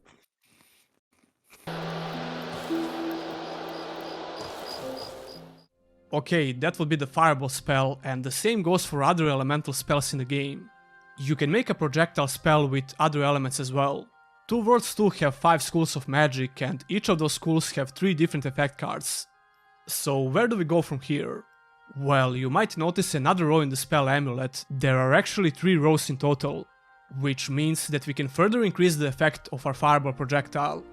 Okay, that would be the fireball spell, and the same goes for other elemental spells in the game. You can make a projectile spell with other elements as well. Two Worlds 2 have 5 schools of magic, and each of those schools have 3 different effect cards. So where do we go from here? Well, you might notice another row in the spell amulet. There are actually 3 rows in total, which means that we can further increase the effect of our fireball projectile.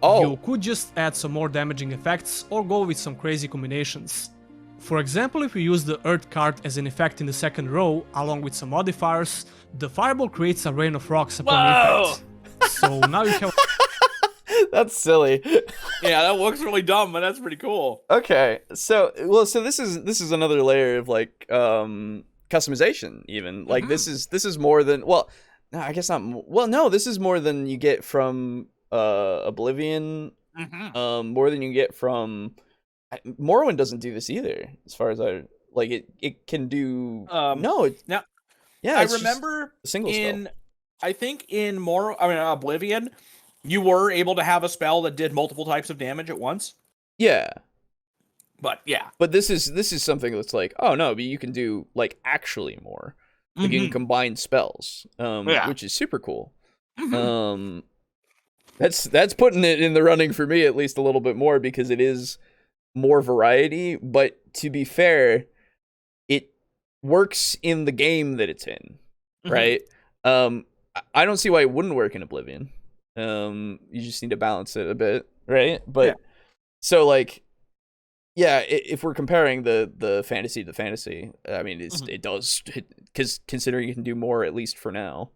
You could just add some more damaging effects or go with some crazy combinations. For example, if we use the Earth card as an effect in the second row, along with some modifiers, the fireball creates a rain of rocks upon impact. So now you have... That's silly. Yeah, that looks really dumb, but that's pretty cool. Okay, so this is another layer of like customization. Even like this is more than no, I guess not. Well, no, this is more than you get from Oblivion. More than you get from Morrowind. Doesn't do this either, as far as I like. It can do I remember single spell. I think in Oblivion, you were able to have a spell that did multiple types of damage at once. Yeah. But yeah. But this is something that's like, oh no, but you can do like actually more. Like you can combine spells, which is super cool. That's putting it in the running for me at least a little bit more, because it is more variety. But to be fair, it works in the game that it's in, right? I don't see why it wouldn't work in Oblivion. You just need to balance it a bit, right? But so like, yeah, if we're comparing the fantasy to fantasy, I mean, it does, because considering you can do more, at least for now.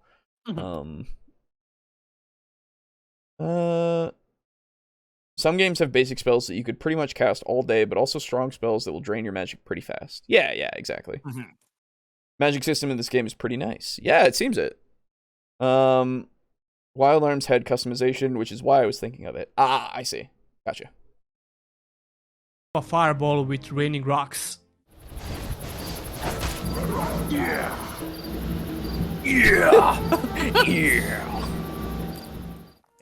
Some games have basic spells that you could pretty much cast all day, but also strong spells that will drain your magic pretty fast. Yeah, exactly. Magic system in this game is pretty nice. Yeah, it seems it. Wild Arms had customization, which is why I was thinking of it. I see. Gotcha. A fireball with raining rocks. Yeah.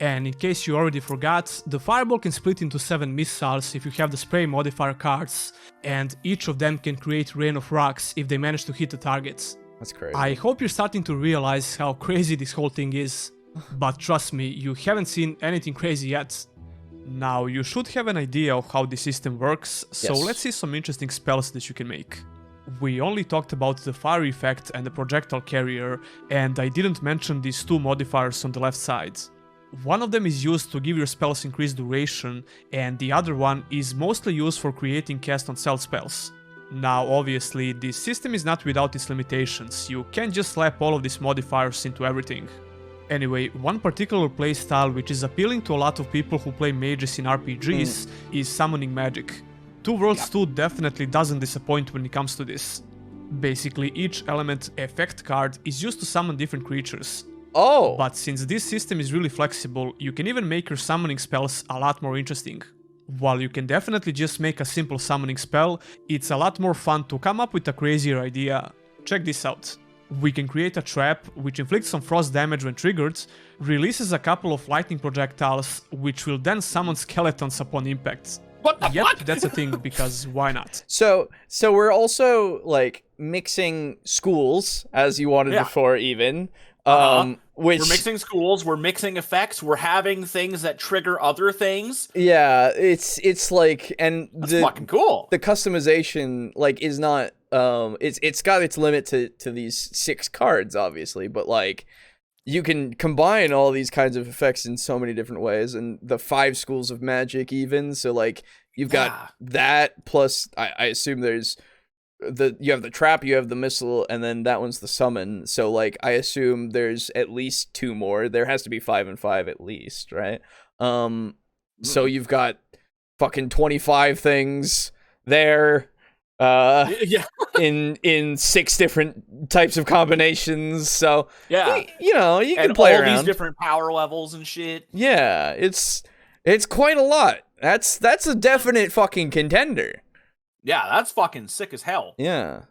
And in case you already forgot, the fireball can split into 7 missiles if you have the spray modifier cards, and each of them can create rain of rocks if they manage to hit the targets. That's crazy. I hope you're starting to realize how crazy this whole thing is, but trust me, you haven't seen anything crazy yet. Now, you should have an idea of how the system works, so let's see some interesting spells that you can make. We only talked about the fire effect and the projectile carrier, and I didn't mention these 2 modifiers on the left side. One of them is used to give your spells increased duration, and the other one is mostly used for creating cast on cell spells. Now, obviously, this system is not without its limitations. You can't just slap all of these modifiers into everything. Anyway, one particular playstyle which is appealing to a lot of people who play mages in RPGs is summoning magic. Two Worlds 2 definitely doesn't disappoint when it comes to this. Basically, each element effect card is used to summon different creatures. But since this system is really flexible, you can even make your summoning spells a lot more interesting. While you can definitely just make a simple summoning spell, it's a lot more fun to come up with a crazier idea. Check this out. We can create a trap which inflicts some frost damage when triggered, releases a couple of lightning projectiles, which will then summon skeletons upon impact. What the fuck? That's a thing, because why not? So we're also like mixing schools, as you wanted before, even. Which... We're mixing schools, we're mixing effects, we're having things that trigger other things. Yeah, it's like, and that's fucking cool. The customization like is not it's got its limit to these 6 cards, obviously, but like you can combine all these kinds of effects in so many different ways, and the 5 schools of magic even. So like you've got that, plus I assume there's you have the trap, you have the missile, and then that one's the summon. So like I assume there's at least 2 more. There has to be 5 and 5 at least, right? So you've got fucking 25 things there. in 6 different types of combinations. So you know, you can play all around these different power levels and shit. Yeah, it's quite a lot. That's a definite fucking contender. Yeah, that's fucking sick as hell. Yeah.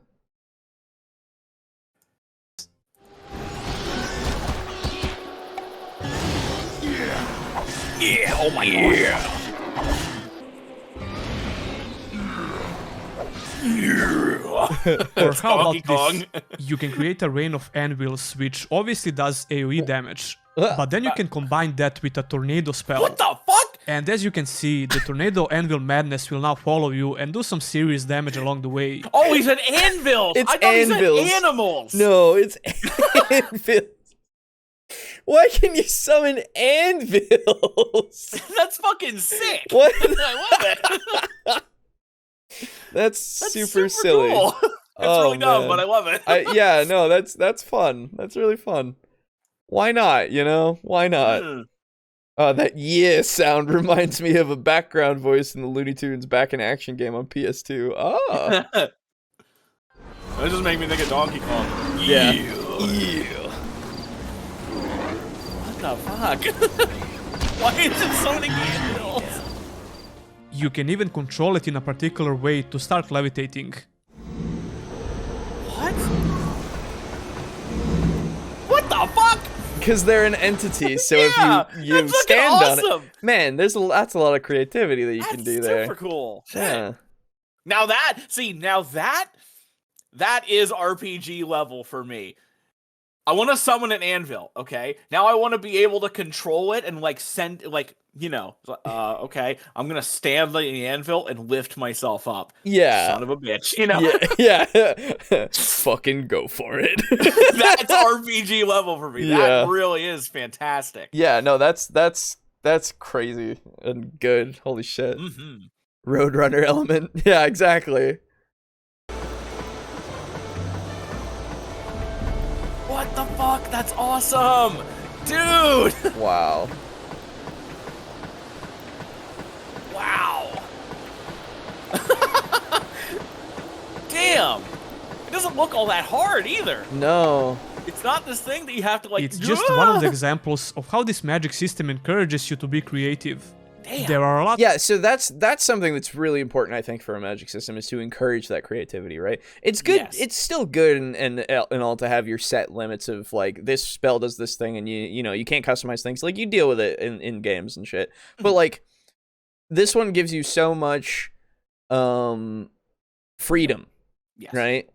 Yeah, oh my god. Or how about this? You can create a rain of anvils, which obviously does AoE damage. But then you can combine that with a tornado spell. What the fuck? And as you can see, the tornado anvil madness will now follow you and do some serious damage along the way. Oh, he's an anvil! It's I thought anvils. He said animals! No, it's anvils. Why can you summon anvils? That's fucking sick! What? I love it! That's super silly. Cool. It's really dumb, but I love it. Yeah, no, that's fun. That's really fun. Why not, you know? Why not? That yeah sound reminds me of a background voice in the Looney Tunes Back in Action game on PS2. Oh. That just made me think of Donkey Kong. Yeah. What the fuck? Why is it so many anvils? You can even control it in a particular way to start levitating. What? What the fuck? Because they're an entity, so Yeah, if you that's stand fucking on awesome. it, man, that's a lot of creativity that you That's can do there. super cool. Yeah. Now that is RPG level for me. I want to summon an anvil, okay? Now I want to be able to control it and like send like, you know, okay, I'm going to stand on the anvil and lift myself up. Yeah. Son of a bitch, you know? Yeah. Fucking go for it. That's RPG level for me. Yeah. That really is fantastic. Yeah, no, that's crazy and good. Holy shit. Mm-hmm. Roadrunner element. Yeah, exactly. What the fuck? That's awesome! Dude! Wow. Wow! Damn! It doesn't look all that hard either. No. It's not this thing that you have to like. It's just one of the examples of how this magic system encourages you to be creative. Damn. There are a lot. Yeah, so that's something that's really important, I think, for a magic system, is to encourage that creativity, right? It's good. Yes. It's still good and all to have your set limits of like this spell does this thing, and you know you can't customize things. Like you deal with it in games and shit. But like this one gives you so much freedom, Yes. right?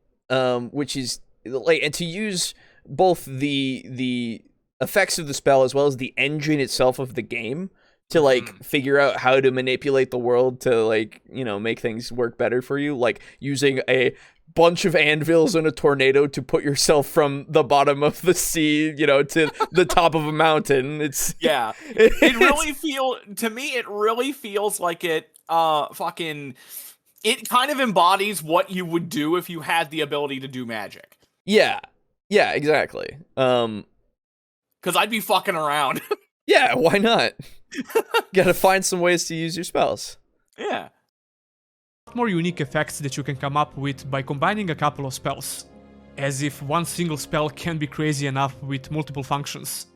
Which is like, and to use both the effects of the spell as well as the engine itself of the game to like figure out how to manipulate the world to like, you know, make things work better for you, like using a bunch of anvils and a tornado to put yourself from the bottom of the sea, you know, to the top of a mountain. It's Yeah. It really feels like it fucking it kind of embodies what you would do if you had the ability to do magic. yeah, exactly. Cuz I'd be fucking around. Yeah, why not? Gotta find some ways to use your spells. Yeah. More unique effects that you can come up with by combining a couple of spells. As if one single spell can be crazy enough with multiple functions.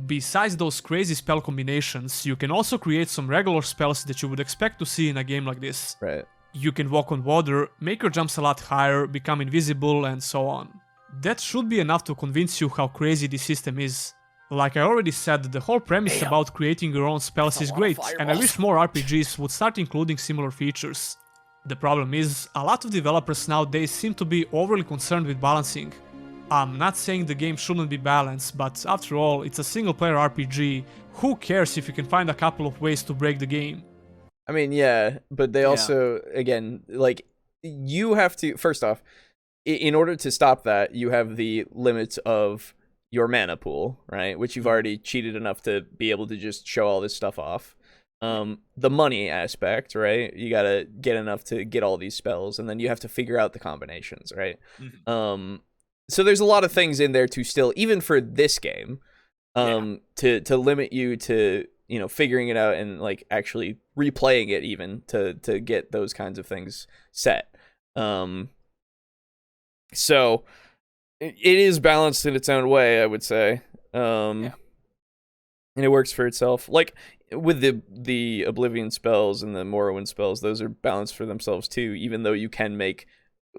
Besides those crazy spell combinations, you can also create some regular spells that you would expect to see in a game like this. Right. You can walk on water, make your jumps a lot higher, become invisible, and so on. That should be enough to convince you how crazy this system is. Like I already said, the whole premise about creating your own spells is great, and I wish more RPGs would start including similar features. The problem is, a lot of developers nowadays seem to be overly concerned with balancing. I'm not saying the game shouldn't be balanced, but after all, it's a single-player RPG. Who cares if you can find a couple of ways to break the game? I mean, yeah, but they also, again, like, you have to, first off, in order to stop that, you have the limits of your mana pool, right? Which you've already cheated enough to be able to just show all this stuff off. The money aspect, right? You gotta get enough to get all these spells, and then you have to figure out the combinations, right? So there's a lot of things in there to still, even for this game, to limit you to, you know, figuring it out and like actually replaying it even to get those kinds of things set. So it is balanced in its own way, I would say. And it works for itself. Like with the Oblivion spells and the Morrowind spells, those are balanced for themselves too, even though you can make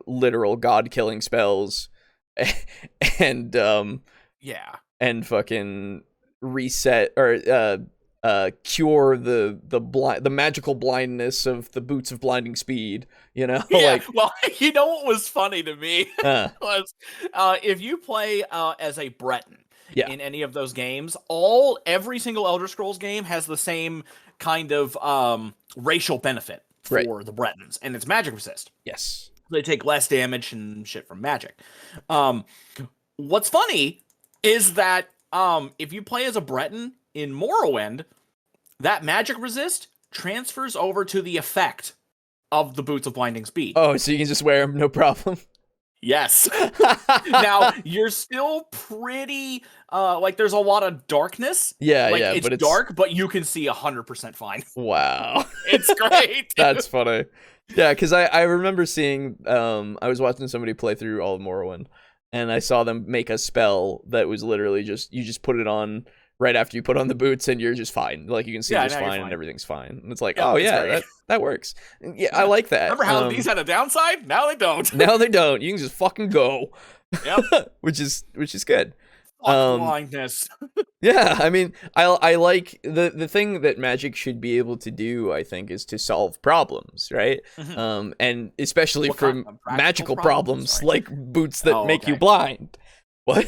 literal god-killing spells and fucking reset or cure the magical blindness of the boots of blinding speed, you know? Yeah, well, you know what was funny to me was if you play as a Breton in any of those games, every single Elder Scrolls game has the same kind of racial benefit for the Bretons, and it's magic resist. Yes. They take less damage and shit from magic. What's funny is that if you play as a Breton in Morrowind, that magic resist transfers over to the effect of the Boots of Blinding Speed. Oh, so you can just wear them, no problem? Yes. Now, you're still pretty, there's a lot of darkness. Yeah, it's dark, but you can see 100% fine. Wow. It's great. That's funny. Yeah, because I remember seeing, I was watching somebody play through all of Morrowind, and I saw them make a spell that was literally you just put it on right after you put on the boots, and you're just fine. Like, you can see just fine, and everything's fine. And it's like, that works. Yeah, I like that. Remember how these had a downside? Now they don't. Now they don't. You can just fucking go. Yep. which is good. Blindness. Yeah, I mean, I like the thing that magic should be able to do, I think, is to solve problems, right? Mm-hmm. And especially from magical problems like boots that make you blind. What?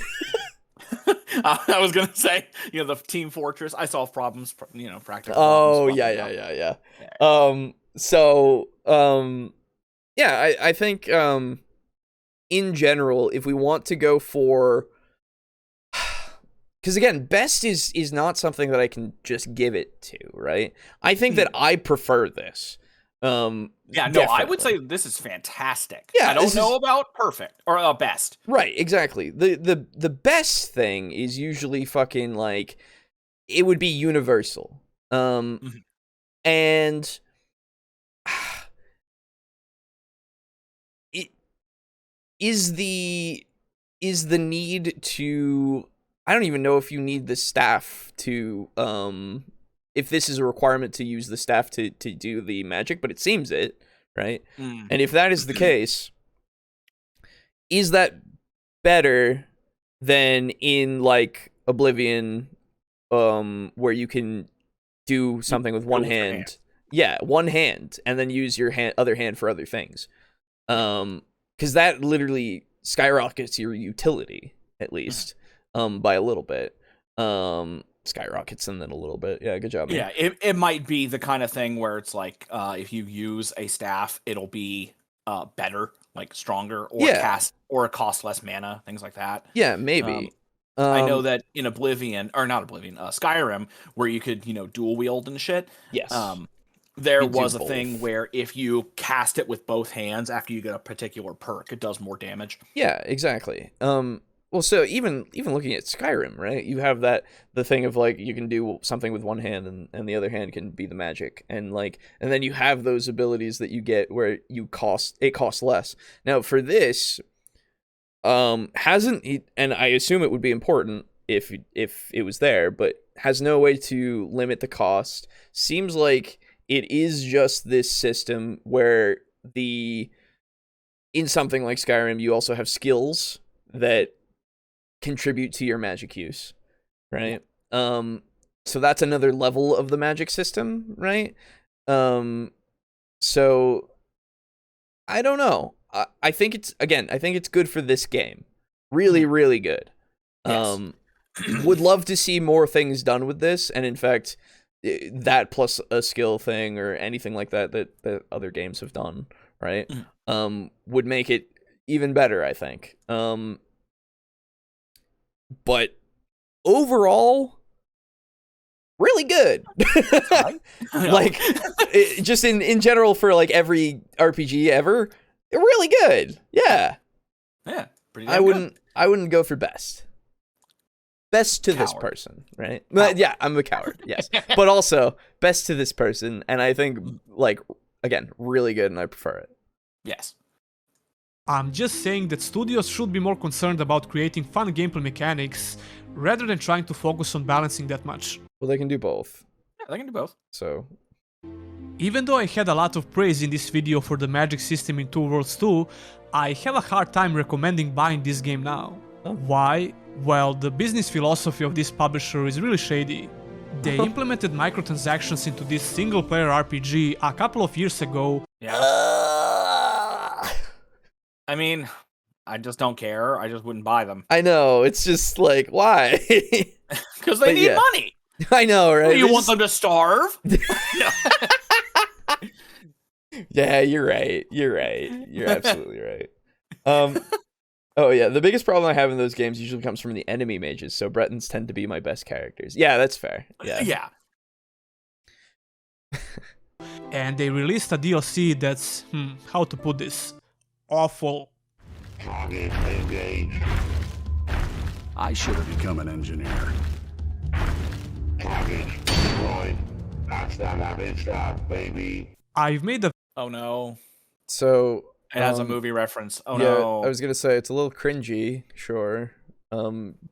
I was gonna say, the Team Fortress. I solve problems, practical. Oh, yeah. I think in general, if we want to go for, because again, best is not something that I can just give it to, right? I think that I prefer this. I would say this is fantastic. Yeah, I don't know about perfect or best. Right, exactly. The best thing is usually fucking like it would be universal. And it is the need to, I don't even know if you need the staff to if this is a requirement to use the staff to do the magic, but it seems it, right? And if that is the case, is that better than in like Oblivion, where you can do something with one hand? Yeah, one hand, and then use your other hand for other things. Because that literally skyrockets your utility, at least, by a little bit. Skyrockets and then a little bit. Yeah, good job, man. Yeah, it might be the kind of thing where it's like, if you use a staff, it'll be better, like stronger, or cost less mana, things like that. Yeah, maybe. I know that in Skyrim, where you could, dual wield and shit. Yes. There was a thing where if you cast it with both hands after you get a particular perk, it does more damage. Yeah, exactly. Well, so even looking at Skyrim, right? You have the thing of like you can do something with one hand and the other hand can be the magic, and then you have those abilities that you get where it costs less. Now for this, and I assume it would be important if it was there, but has no way to limit the cost. Seems like it is just this system where in something like Skyrim, you also have skills that contribute to your magic use, right? So that's another level of the magic system, right? So I don't know. I think it's good for this game. Really, really good. Yes. Would love to see more things done with this, and in fact, that plus a skill thing or anything like that other games have done, right? Would make it even better, I think. But overall, really good. Just in general for like every RPG ever, really good. Yeah. Yeah. Pretty I wouldn't go for best. Best to this person, right? But yeah, I'm a coward. Yes. But also best to this person, and I think again, really good, and I prefer it. Yes. I'm just saying that studios should be more concerned about creating fun gameplay mechanics rather than trying to focus on balancing that much. Well, they can do both. Yeah, they can do both. So, even though I had a lot of praise in this video for the magic system in Two Worlds 2, I have a hard time recommending buying this game now. Oh. Why? Well, the business philosophy of this publisher is really shady. They implemented microtransactions into this single-player RPG a couple of years ago. Yeah. I mean, I just don't care. I just wouldn't buy them. I know. It's just like, why? Because they need money. I know, right? Do you want them to starve? Yeah, you're right. You're absolutely right. Oh yeah, the biggest problem I have in those games usually comes from the enemy mages, so Bretons tend to be my best characters. Yeah, that's fair. Yeah. And they released a DLC that's, how to put this, awful. I should have become an engineer. I've made a... Oh no. So... It has a movie reference. Oh yeah, no. I was gonna say, it's a little cringy, sure.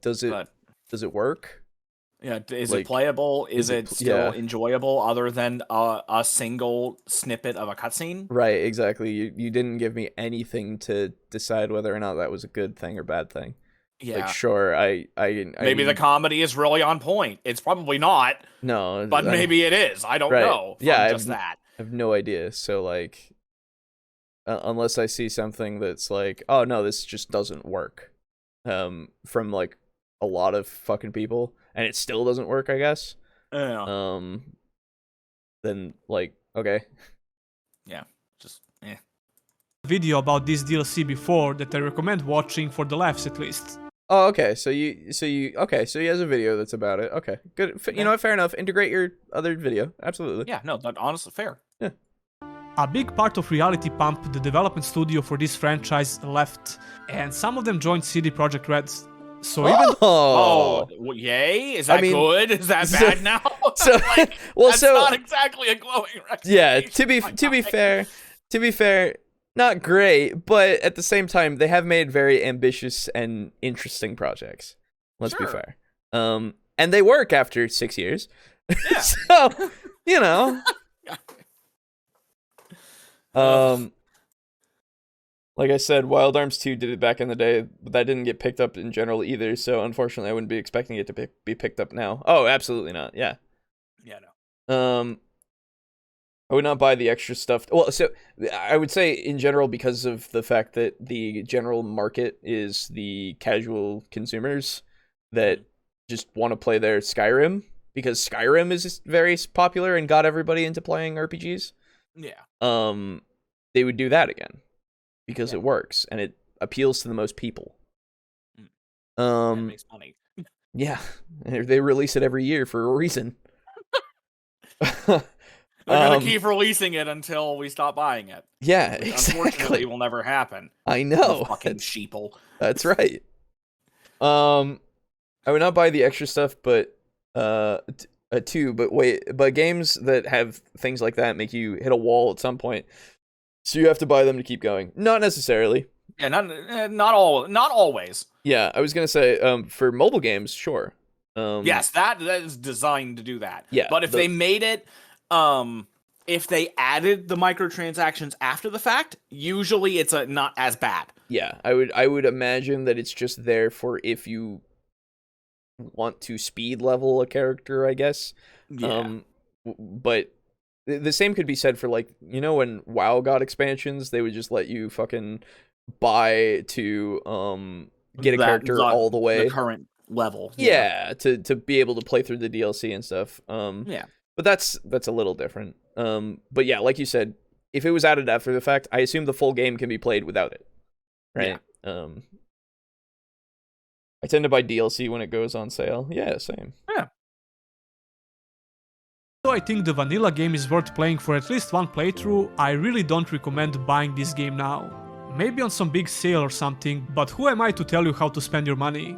Does it work? Yeah, is it playable? Is it still enjoyable other than a single snippet of a cutscene? Right, exactly. You didn't give me anything to decide whether or not that was a good thing or bad thing. Yeah. Like, sure, maybe the comedy is really on point. It's probably not. No. But maybe it is. I don't know. Yeah, that. I have no idea. So, like, unless I see something that's like, oh, no, this just doesn't work, from, like, a lot of fucking people, and it still doesn't work, I guess. Yeah. Then, like, okay. Yeah, just, video about this DLC before that I recommend watching for the laughs at least. Oh, okay. So he has a video that's about it. Okay, good. You know what? Fair enough. Integrate your other video. Absolutely. Yeah. No, that honestly fair. Yeah. A big part of Reality Pump, the development studio for this franchise, left, and some of them joined CD Projekt Red. So even yay! Is that good? Is that bad now? So like, that's not exactly a glowing recommendation. Yeah. To be fair. Not great, but at the same time, they have made very ambitious and interesting projects. Let's be fair. And they work after 6 years. Yeah. So, you know. Like I said, Wild Arms 2 did it back in the day, but that didn't get picked up in general either, so unfortunately I wouldn't be expecting it to be picked up now. Oh, absolutely not. Yeah. Yeah, no. I would not buy the extra stuff. Well, so I would say in general, because of the fact that the general market is the casual consumers that just want to play their Skyrim, because Skyrim is very popular and got everybody into playing RPGs. Yeah. They would do that again because it works and it appeals to the most people. It makes money. Yeah, they release it every year for a reason. They're gonna keep releasing it until we stop buying it. Yeah, which exactly. Unfortunately, will never happen. I know. Fucking sheeple. That's right. I would not buy the extra stuff, but but games that have things like that make you hit a wall at some point, so you have to buy them to keep going. Not necessarily. Yeah, not always. Yeah, I was gonna say, for mobile games, sure. Yes, that is designed to do that. Yeah, but if they made it. If they added the microtransactions after the fact, usually it's not as bad. Yeah, I would imagine that it's just there for if you want to speed level a character, I guess. Yeah. But the same could be said for, like, you know, when WoW got expansions, they would just let you fucking buy to get a character all the way the current level. Yeah, to be able to play through the DLC and stuff. Yeah. But that's a little different. But yeah, like you said, if it was added after the fact, I assume the full game can be played without it, right? Yeah. I tend to buy DLC when it goes on sale. Yeah, same. Yeah. So I think the vanilla game is worth playing for at least one playthrough. I really don't recommend buying this game now. Maybe on some big sale or something, but who am I to tell you how to spend your money?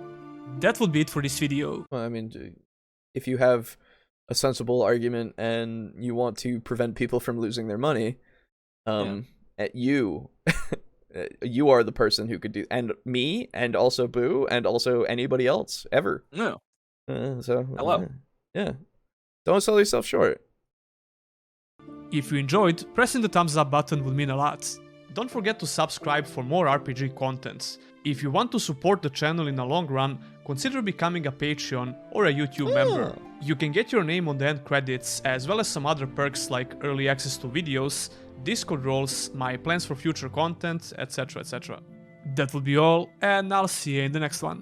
That would be it for this video. Well, I mean, if you have a sensible argument and you want to prevent people from losing their money, you are the person who could do, and me, and also Boo, and also anybody else ever. No. Hello. Yeah. Don't sell yourself short. If you enjoyed, pressing the thumbs up button would mean a lot. Don't forget to subscribe for more RPG contents. If you want to support the channel in the long run, consider becoming a Patreon or a YouTube member. You can get your name on the end credits, as well as some other perks like early access to videos, Discord roles, my plans for future content, etc, etc. That would be all, and I'll see you in the next one.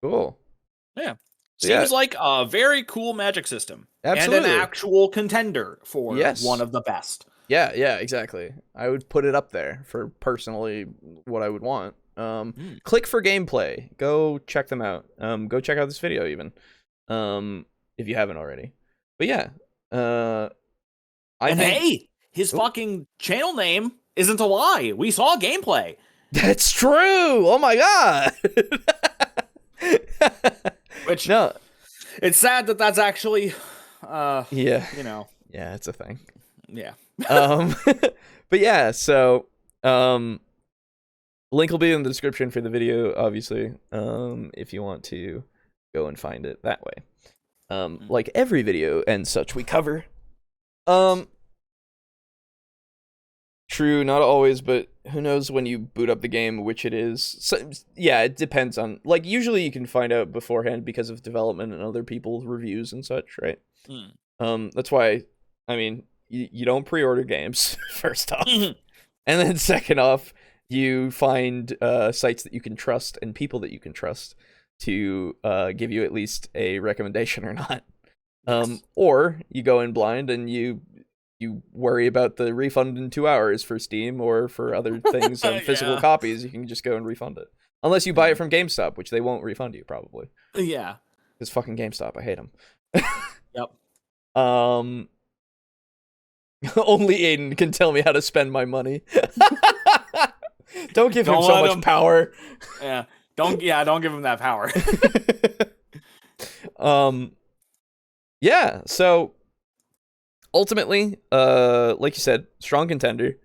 Cool. Yeah. Seems like a very cool magic system. Absolutely. And an actual contender for one of the best. Yeah, exactly. I would put it up there for personally what I would want. Click for gameplay. Go check them out. Go check out this video even. If you haven't already. But yeah. Hey, his fucking channel name isn't a lie. We saw gameplay. That's true. Oh my god. Which no, it's sad that that's actually yeah, you know. Yeah, it's a thing. Yeah. But yeah, so link will be in the description for the video, obviously. If you want to go and find it that way. Like every video and such we cover. True, not always, but who knows when you boot up the game which it is. So, yeah, it depends on, like, usually you can find out beforehand because of development and other people's reviews and such, right? That's why, I mean, you don't pre-order games, first off. And then second off, you find sites that you can trust and people that you can trust to give you at least a recommendation or not. Or you go in blind and you worry about the refund in 2 hours for Steam or for other things on physical copies. You can just go and refund it. Unless you buy it from GameStop, which they won't refund you, probably. Yeah. It's fucking GameStop. I hate them. Yep. Only Aiden can tell me how to spend my money. Don't give him so much power. Yeah. Don't give him that power. Yeah, so ultimately, like you said, strong contender.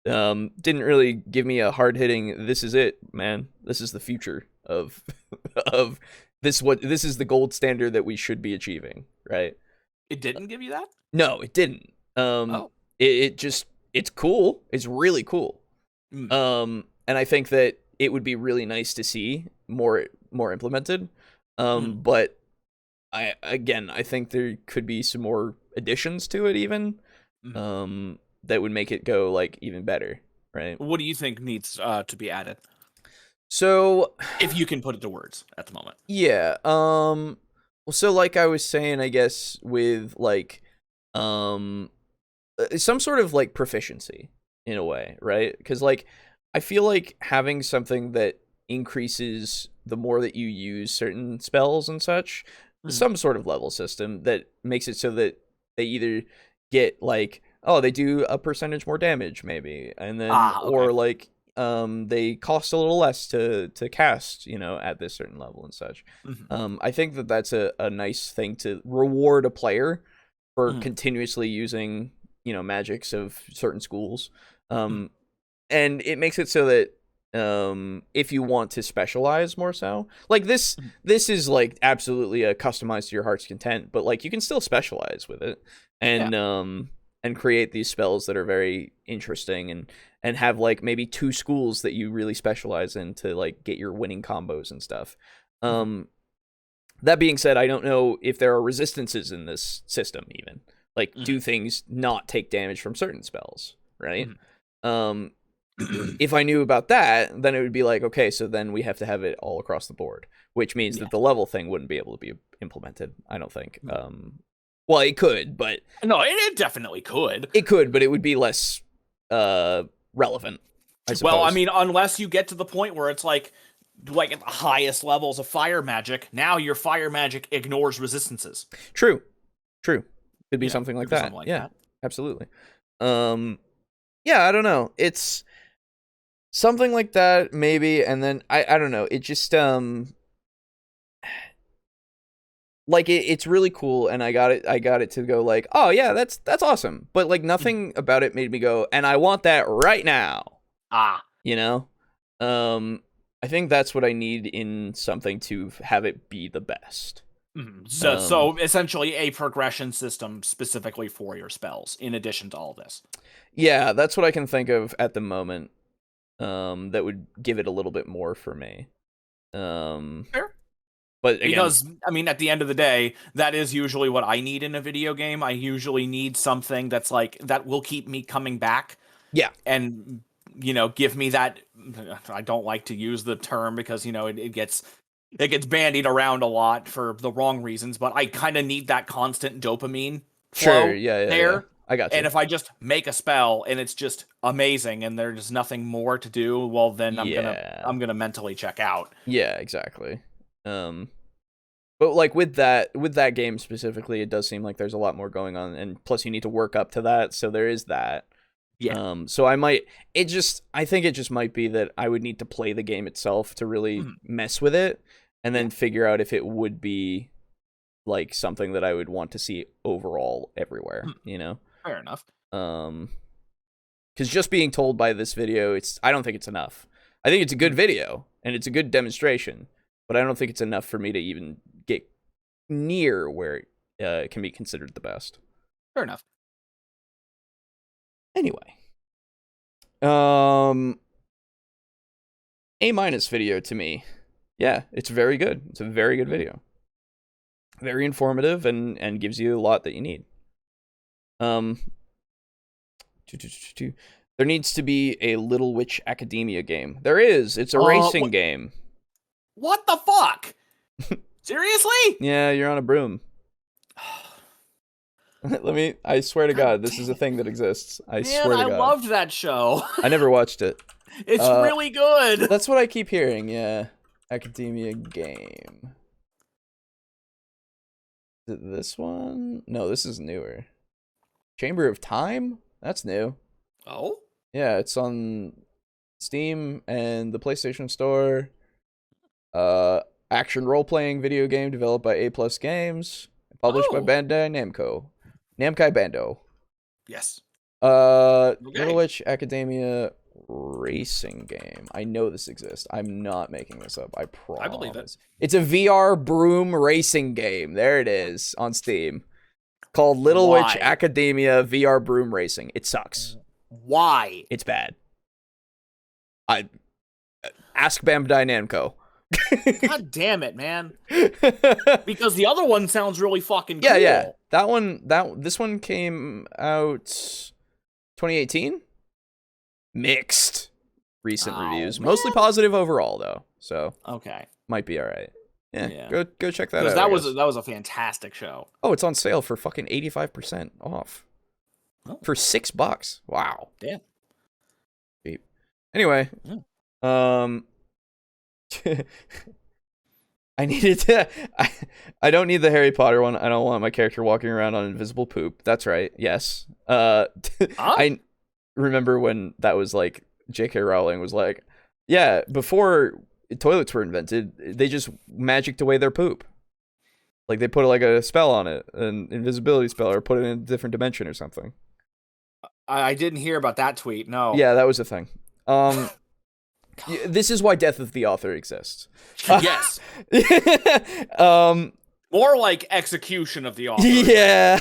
Didn't really give me a hard-hitting, this is it, man. This is the future of this is the gold standard that we should be achieving, right? It didn't give you that? No, it didn't. It's cool. It's really cool. And I think that it would be really nice to see more implemented. But I think there could be some more additions to it even, that would make it go like even better, right? What do you think needs to be added? So, if you can put it to words at the moment. Yeah. Well, so like I was saying, I guess with like some sort of like proficiency in a way, right? Because like I feel like having something that increases the more that you use certain spells and such, some sort of level system that makes it so that they either get like, oh, they do a percentage more damage maybe, and then or like they cost a little less to cast, you know, at this certain level and such. I think that that's a nice thing to reward a player for continuously using, you know, magics of certain schools. And it makes it so that if you want to specialize more so, like this is like absolutely a customized to your heart's content, but like you can still specialize with it and create these spells that are very interesting and have like maybe 2 schools that you really specialize in to like get your winning combos and stuff. That being said, I don't know if there are resistances in this system even. Like, do things not take damage from certain spells, right? If I knew about that, then it would be like, okay, so then we have to have it all across the board, which means that the level thing wouldn't be able to be implemented, I don't think. Well, it could, but... No, it definitely could. It could, but it would be less relevant, I suppose. Well, I mean, unless you get to the point where it's like at the highest levels of fire magic, now your fire magic ignores resistances. True. Could be something like that. Something like that. Absolutely. Yeah, I don't know. It's something like that, maybe, and then I don't know. It just like it's really cool, and I got it to go like, oh yeah, that's awesome. But like nothing about it made me go, and I want that right now. You know? I think that's what I need in something to have it be the best. So essentially a progression system specifically for your spells, in addition to all this. Yeah, that's what I can think of at the moment. That would give it a little bit more for me. Fair. But again, because I mean, at the end of the day, that is usually what I need in a video game. I usually need something that's like that will keep me coming back. Yeah, and give me that. I don't like to use the term because it gets bandied around a lot for the wrong reasons, but I kind of need that constant dopamine flow. Sure, yeah, there. I got you. And if I just make a spell and it's just amazing and there's nothing more to do, well then I'm gonna mentally check out. Yeah, exactly. But like with that game specifically, it does seem like there's a lot more going on, and plus you need to work up to that, so there is that. Yeah. So I think it just might be that I would need to play the game itself to really mess with it, and then figure out if it would be like something that I would want to see overall everywhere, Fair enough. Because just being told by this video, I don't think it's enough. I think it's a good video, and it's a good demonstration, but I don't think it's enough for me to even get near where it can be considered the best. Fair enough. Anyway. A- video to me. Yeah, it's very good. It's a very good video. Very informative and gives you a lot that you need. There needs to be a Little Witch Academia game. There is. It's a racing game. What the fuck? Seriously? Yeah, you're on a broom. I swear to God, this is a thing that exists. I swear to God. I loved that show. I never watched it. It's really good. That's what I keep hearing, yeah. Academia game. Is it this one? No, this is newer. Chamber of Time? That's new. Oh? Yeah, it's on Steam and the PlayStation Store. Action role-playing video game developed by A+ Games. Published by Bandai Namco. Namkai Bando. Yes. Little Witch Academia racing game. I know this exists. I'm not making this up. I promise. I believe it. It's a VR broom racing game. There it is on Steam. Called Little Witch Academia VR broom racing. It sucks. Why? It's bad. Ask Bandai Namco. God damn it, man. Because the other one sounds really fucking cool. Yeah. This one came out 2018. Mixed recent reviews. Man. Mostly positive overall though. So okay. Might be all right. Yeah. Go check that out. That was a fantastic show. Oh, it's on sale for fucking 85% off. Oh. For $6. Wow. Damn. Cheap. Anyway, I needed to. I don't need the Harry Potter one. I don't want my character walking around on invisible poop. That's right. Yes. I remember when that was like J.K. Rowling was like, yeah, before toilets were invented, they just magicked away their poop. Like they put like a spell on it, an invisibility spell, or put it in a different dimension or something. I didn't hear about that tweet. No. Yeah, that was a thing. This is why Death of the Author exists. Yes. More like execution of the author. Yeah.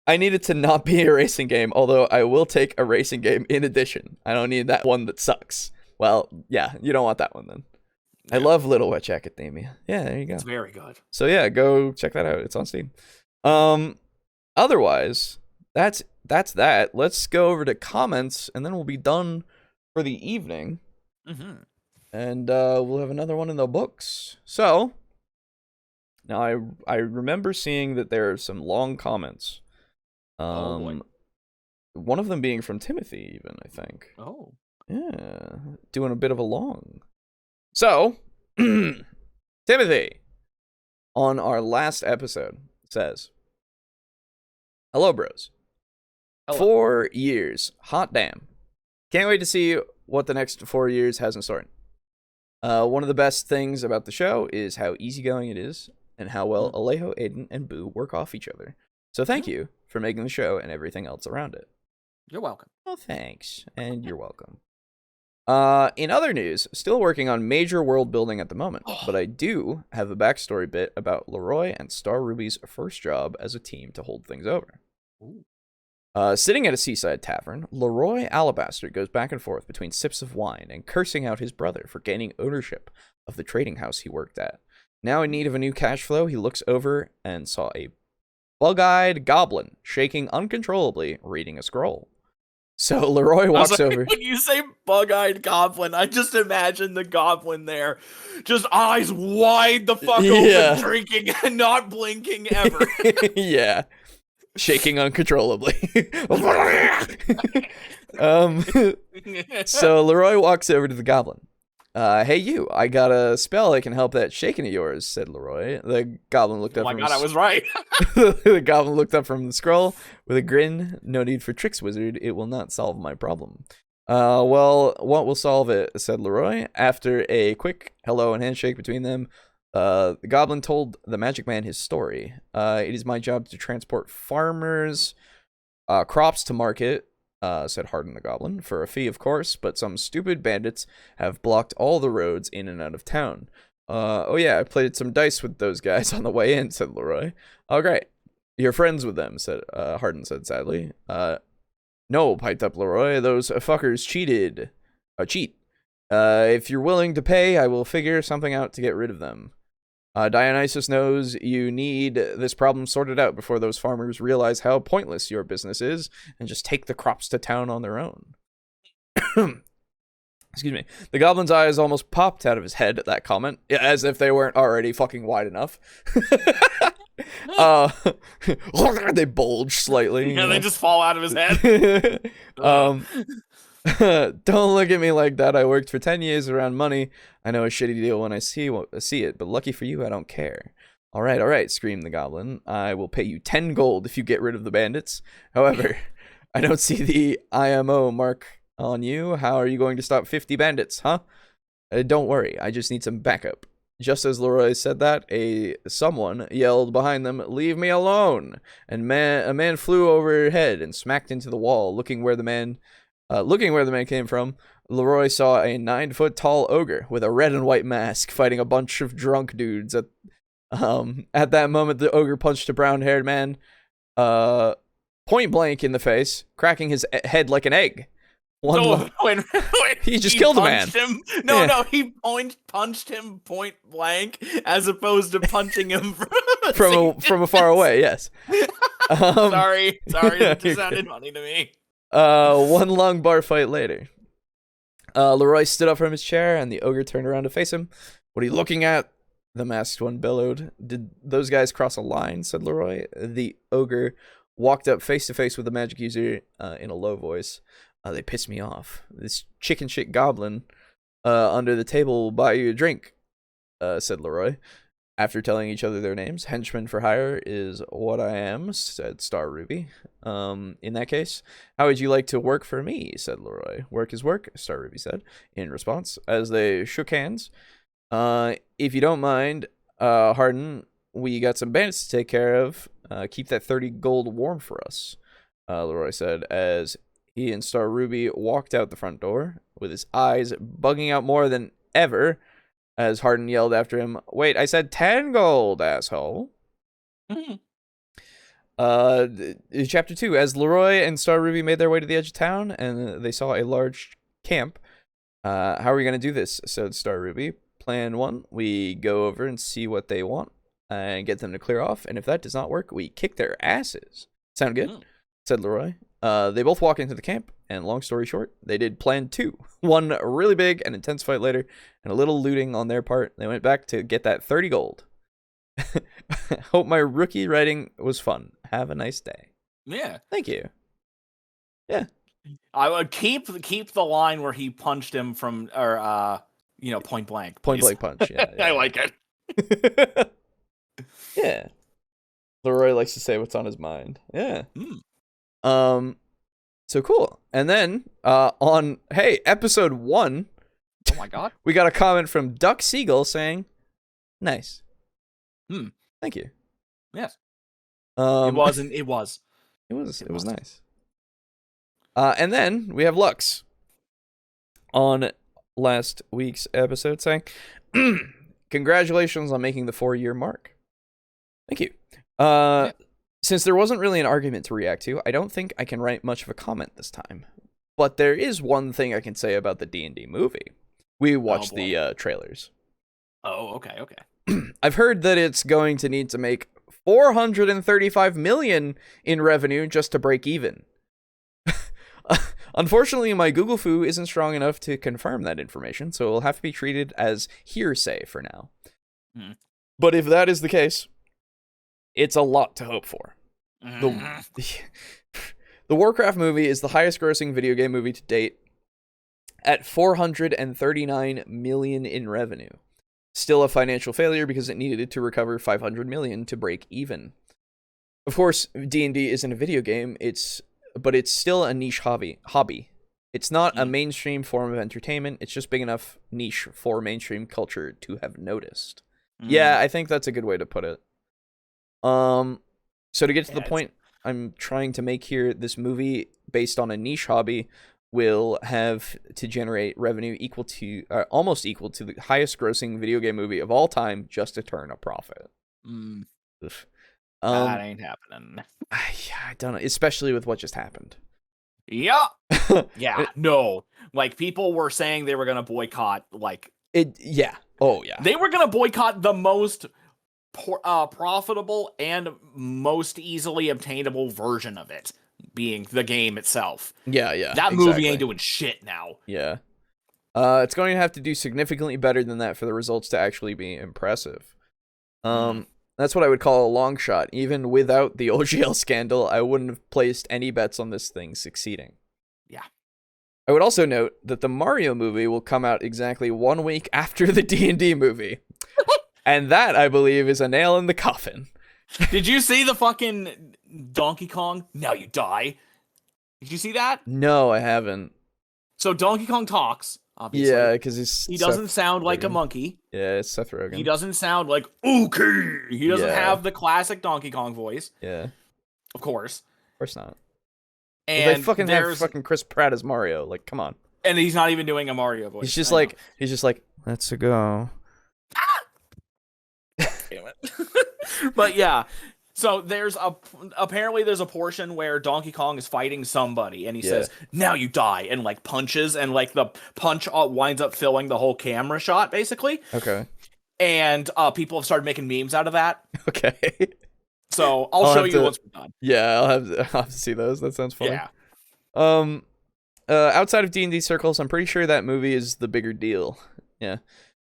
I need it to not be a racing game, although I will take a racing game in addition. I don't need that one that sucks. Well, yeah, you don't want that one then. Yeah. I love Little Witch Academia. Yeah, there you go. It's very good. So yeah, go check that out. It's on Steam. Otherwise, that's that. Let's go over to comments, and then we'll be done for the evening. Mm-hmm. And we'll have another one in the books. So now I remember seeing that there are some long comments. Oh boy. One of them being from Timothy, even, I think. Oh. Yeah. Doing a bit of a long. So, Timothy, on our last episode, says, hello, bros. Hello. 4 years. Hot damn. Can't wait to see what the next 4 years has in store. One of the best things about the show is how easygoing it is and how well Alejo, Aiden, and Boo work off each other. So thank you for making the show and everything else around it. You're welcome. Oh, thanks. And you're welcome. In other news, still working on major world building at the moment, but I do have a backstory bit about Leroy and Star Ruby's first job as a team to hold things over. Ooh. Sitting at a seaside tavern, Leroy Alabaster goes back and forth between sips of wine and cursing out his brother for gaining ownership of the trading house he worked at. Now in need of a new cash flow, he looks over and saw a bug-eyed goblin shaking uncontrollably, reading a scroll. So Leroy walks over. When you say bug-eyed goblin, I just imagine the goblin there, just eyes wide the fuck open, drinking and not blinking ever. Yeah. Shaking uncontrollably. So Leroy walks over to the goblin. Hey you, I got a spell that can help that shaking of yours, said Leroy. The goblin looked up. Oh my god, I was right. The goblin looked up from the scroll with a grin. No need for tricks, wizard. It will not solve my problem. Well, what will solve it, said Leroy. After a quick hello and handshake between them, the goblin told the magic man his story. It is my job to transport farmers' crops to market, said Harden the goblin, for a fee, of course, but some stupid bandits have blocked all the roads in and out of town. Oh yeah, I played some dice with those guys on the way in, said Leroy. Oh great. You're friends with them, said Harden said sadly. No, piped up Leroy, those fuckers cheated. Cheat. If you're willing to pay, I will figure something out to get rid of them. Dionysus knows you need this problem sorted out before those farmers realize how pointless your business is and just take the crops to town on their own. Excuse me. The goblin's eyes almost popped out of his head at that comment, as if they weren't already fucking wide enough. They bulge slightly. Yeah, they just fall out of his head. Don't look at me like that. I worked for 10 years around money. I know a shitty deal when I see it, but lucky for you, I don't care. All right, screamed the goblin. I will pay you 10 gold if you get rid of the bandits. However, I don't see the IMO mark on you. How are you going to stop 50 bandits, huh? Don't worry, I just need some backup. Just as Leroy said that, someone yelled behind them, "Leave me alone!" And a man flew overhead and smacked into the wall. Looking where the man came from, Leroy saw a 9-foot-tall ogre with a red and white mask fighting a bunch of drunk dudes. At that moment, the ogre punched a brown-haired man point blank in the face, cracking his head like an egg. He just killed a man. He punched him point blank as opposed to punching him from afar away. Yes. Sorry, that just sounded funny to me. One long bar fight later, Leroy stood up from his chair and the ogre turned around to face him. What are you looking at? The masked one bellowed. Did those guys cross a line? Said Leroy. The ogre walked up face to face with the magic user in a low voice. They pissed me off. This chicken shit goblin under the table will buy you a drink, said Leroy. After telling each other their names, henchman for hire is what I am, said Star Ruby. In that case, how would you like to work for me, said Leroy. Work is work, Star Ruby said, in response, as they shook hands. If you don't mind, Harden, we got some bandits to take care of. Keep that 30 gold warm for us, Leroy said, as he and Star Ruby walked out the front door, with his eyes bugging out more than ever, as Harden yelled after him, "Wait, I said 10 gold, asshole." Chapter 2. As Leroy and Star Ruby made their way to the edge of town, and they saw a large camp. How are we going to do this? Said Star Ruby. Plan 1, we go over and see what they want, and get them to clear off, and if that does not work, we kick their asses. Sound good? Said Leroy. They both walk into the camp, and long story short, they did plan 2. One really big and intense fight later, and a little looting on their part. They went back to get that 30 gold. Hope my rookie writing was fun. Have a nice day. Yeah. Thank you. Yeah. I would keep the line where he punched him from, or point blank. Point blank punch. Yeah. I like it. Yeah. Leroy likes to say what's on his mind. Yeah. So cool. And then on episode 1, oh my god, we got a comment from Duck Siegel saying, "Nice." Thank you. Yes. It was nice. And then we have Lux on last week's episode saying, "Congratulations on making the 4-year mark." Thank you. Since there wasn't really an argument to react to, I don't think I can write much of a comment this time. But there is one thing I can say about the D&D movie. We watched the trailers. Oh, okay. I've heard that it's going to need to make $435 million in revenue just to break even. Unfortunately, my Google Foo isn't strong enough to confirm that information, so it will have to be treated as hearsay for now. But if that is the case, it's a lot to hope for. The Warcraft movie is the highest grossing video game movie to date at $439 million in revenue. Still a financial failure because it needed to recover $500 million to break even. Of course, D&D isn't a video game, but it's still a niche hobby. It's not a mainstream form of entertainment, it's just big enough niche for mainstream culture to have noticed. Yeah, I think that's a good way to put it. So to get to the point I'm trying to make here, this movie, based on a niche hobby, will have to generate revenue almost equal to the highest grossing video game movie of all time just to turn a profit. That ain't happening. I don't know, especially with what just happened. Yeah. Yeah, no. Like, people were saying they were going to boycott, like... Yeah. Oh, yeah. They were going to boycott the most profitable and most easily obtainable version of it, being the game itself. Yeah. That movie ain't doing shit now. Yeah. It's going to have to do significantly better than that for the results to actually be impressive. That's what I would call a long shot. Even without the OGL scandal, I wouldn't have placed any bets on this thing succeeding. Yeah. I would also note that the Mario movie will come out exactly 1 week after the D&D movie. And that, I believe, is a nail in the coffin. Did you see the fucking Donkey Kong? Now you die. Did you see that? No, I haven't. So Donkey Kong talks, obviously. Yeah, because he doesn't sound like a monkey. Yeah, it's Seth Rogen. He doesn't sound like, okay. He doesn't have the classic Donkey Kong voice. Yeah. Of course. Of course not. And well, they fucking have fucking Chris Pratt as Mario. Like, come on. And he's not even doing a Mario voice. He's just like, let's go. Damn it. But yeah. So apparently there's a portion where Donkey Kong is fighting somebody and he says, now you die, and like punches, and like the punch winds up filling the whole camera shot, basically. Okay. And people have started making memes out of that. Okay. So I'll show you once we're done. Yeah, I'll have to see those. That sounds funny. Yeah. Outside of D&D circles, I'm pretty sure that movie is the bigger deal. Yeah.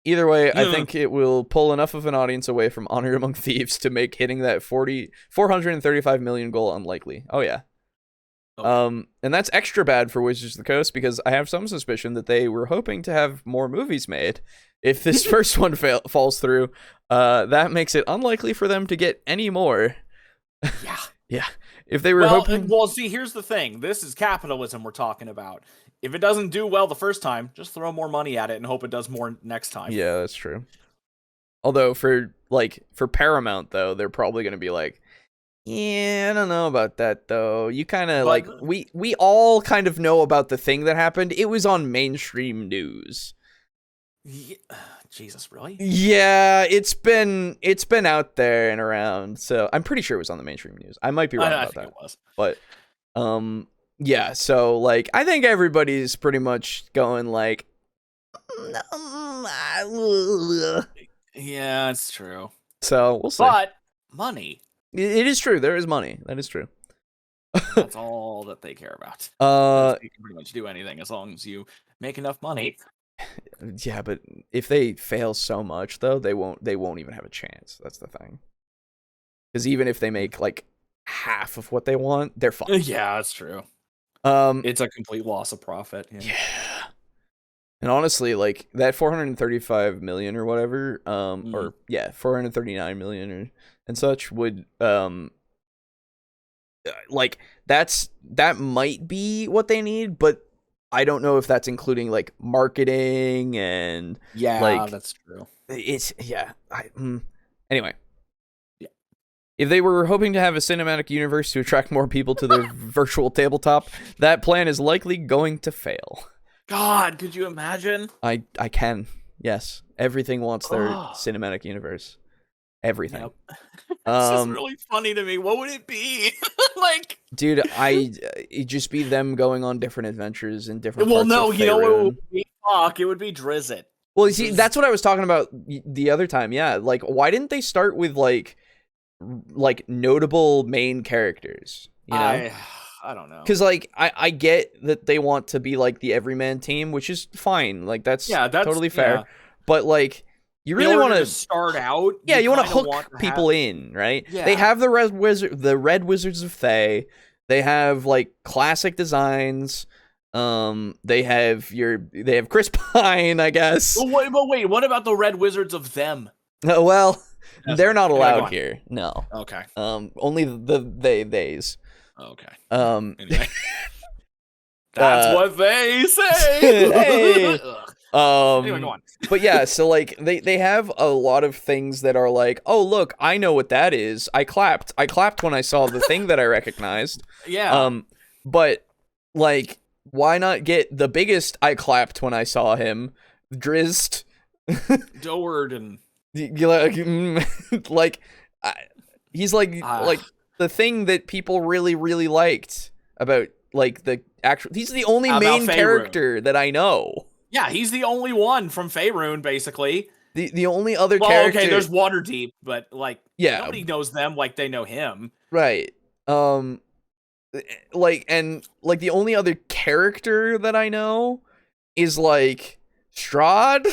Either way, I think it will pull enough of an audience away from Honor Among Thieves to make hitting that 435 million goal unlikely. Oh, yeah. Okay. And that's extra bad for Wizards of the Coast because I have some suspicion that they were hoping to have more movies made. If this first one falls through, that makes it unlikely for them to get any more. Yeah. Yeah. If they were hoping... Well, see, here's the thing. This is capitalism we're talking about. If it doesn't do well the first time, just throw more money at it and hope it does more next time. Yeah, that's true. Although for Paramount though, they're probably going to be like, yeah, I don't know about that though. You kind of like we all kind of know about the thing that happened. It was on mainstream news. Yeah. Jesus, really? Yeah, it's been out there and around. So I'm pretty sure it was on the mainstream news. I might be wrong about that. It was. But yeah, so like I think everybody's pretty much going like yeah, it's true. So we'll see. But money. It is true. There is money. That is true. That's all that they care about. You can pretty much do anything as long as you make enough money. Yeah, but if they fail so much though, they won't even have a chance. That's the thing. Because even if they make like half of what they want, they're fine. Yeah, that's true. It's a complete loss of profit. Yeah. And honestly, like that 435 million or whatever, 439 million and such would like that might be what they need, but I don't know if that's including like marketing and that's true. It's anyway. Yeah. If they were hoping to have a cinematic universe to attract more people to their virtual tabletop, that plan is likely going to fail. God, could you imagine? I can. Yes. Everything wants their cinematic universe. everything. Yep. It's just really funny to me. What would it be? Like, dude, it'd just be them going on different adventures in different well, parts no, of you know what it Faerun. would be? Fuck, it would be Drizzt. Well, you see, that's what I was talking about the other time. Yeah, like, why didn't they start with like notable main characters? You know, I don't know. Because like I get that they want to be like the everyman team, which is fine. Like that's totally fair. Yeah. But like, you really want to start out. Yeah, you want to hook people in, right? Yeah. They have the Red Wizards of Thay. They have like classic designs. They have Chris Pine, I guess. But wait, what about the Red Wizards of them? Well, they're not allowed here. No. Okay. Only the theys. Okay. Anyway. That's what they say. Hey. Anyway, go on. But yeah, so like they have a lot of things that are like, oh look, I know what that is. I clapped when I saw the thing that I recognized. Yeah. But like, why not get the biggest I clapped when I saw him, Drizzt, Doward, and like he's like the thing that people really really liked about like the actual. He's the only main character that I know. Yeah, he's the only one from Faerun, basically. The only other character. Okay, there's Waterdeep, but like, nobody knows them like they know him. Right. Like the only other character that I know is like Strahd.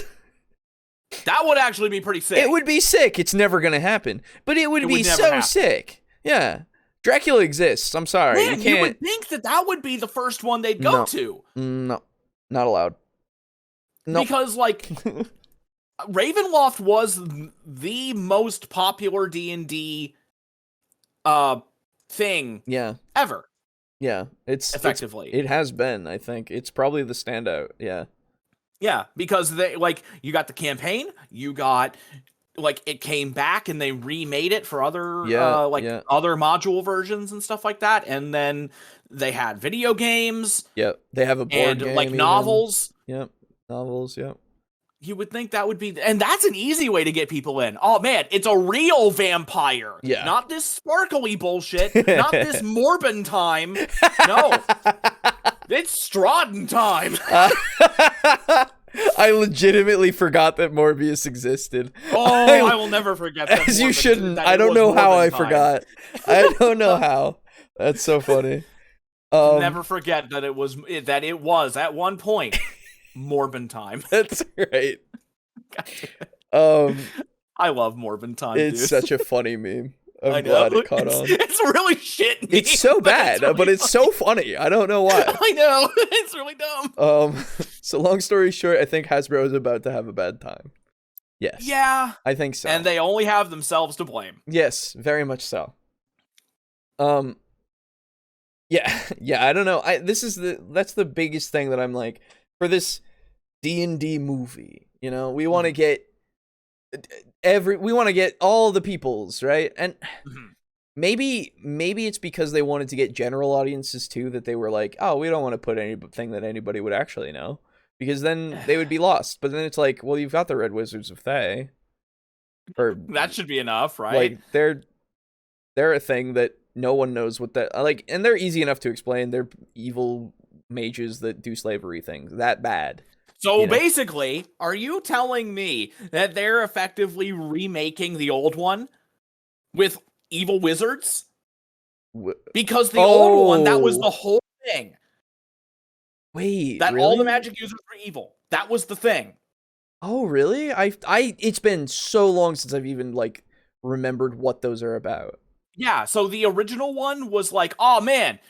That would actually be pretty sick. It would be sick. It's never gonna happen, but it would be so sick. Yeah. Dracula exists. I'm sorry. Man, you would think that would be the first one they'd go to. No, not allowed. No. Because, like, Ravenloft was the most popular D&D thing ever. Yeah, effectively. It has been, I think. It's probably the standout, yeah. Yeah, because you got the campaign, you got, like, it came back and they remade it for other, other module versions and stuff like that, and then they had video games. Yep, they have a board game. And, like, novels. Yep. Novels, yep. You would think that would be, and that's an easy way to get people in. Oh man, it's a real vampire. Yeah. Not this sparkly bullshit. Not this Morbin time. No. It's Strawden time. I legitimately forgot that Morbius existed. Oh, I will never forget that. As you shouldn't. I don't know how I forgot. I don't know how. That's so funny. Never forget that it was at one point Morbin time. That's right. I love Morbin time. It's dude. such a funny meme. I'm glad it caught on. It's really shit. Meme, it's so bad, but it's so funny. I don't know why. I know. It's really dumb. So long story short, I think Hasbro is about to have a bad time. Yes. Yeah. I think so. And they only have themselves to blame. Yes, very much so. Yeah, I don't know. That's the biggest thing that I'm like, for this D&D movie, you know, we want to get all the peoples, right? And maybe it's because they wanted to get general audiences too, that they were like, oh, we don't want to put anything that anybody would actually know, because then they would be lost. But then it's like, well, you've got the Red Wizards of Thay. Or that should be enough, right? Like they're a thing that no one knows what that like, and they're easy enough to explain. They're evil mages that do slavery things that bad. So basically, are you telling me that they're effectively remaking the old one with evil wizards? Because the old one, that was the whole thing. Wait, that really? All the magic users were evil. That was the thing. Oh, really? It's been so long since I've even like remembered what those are about. Yeah, so the original one was like, oh man,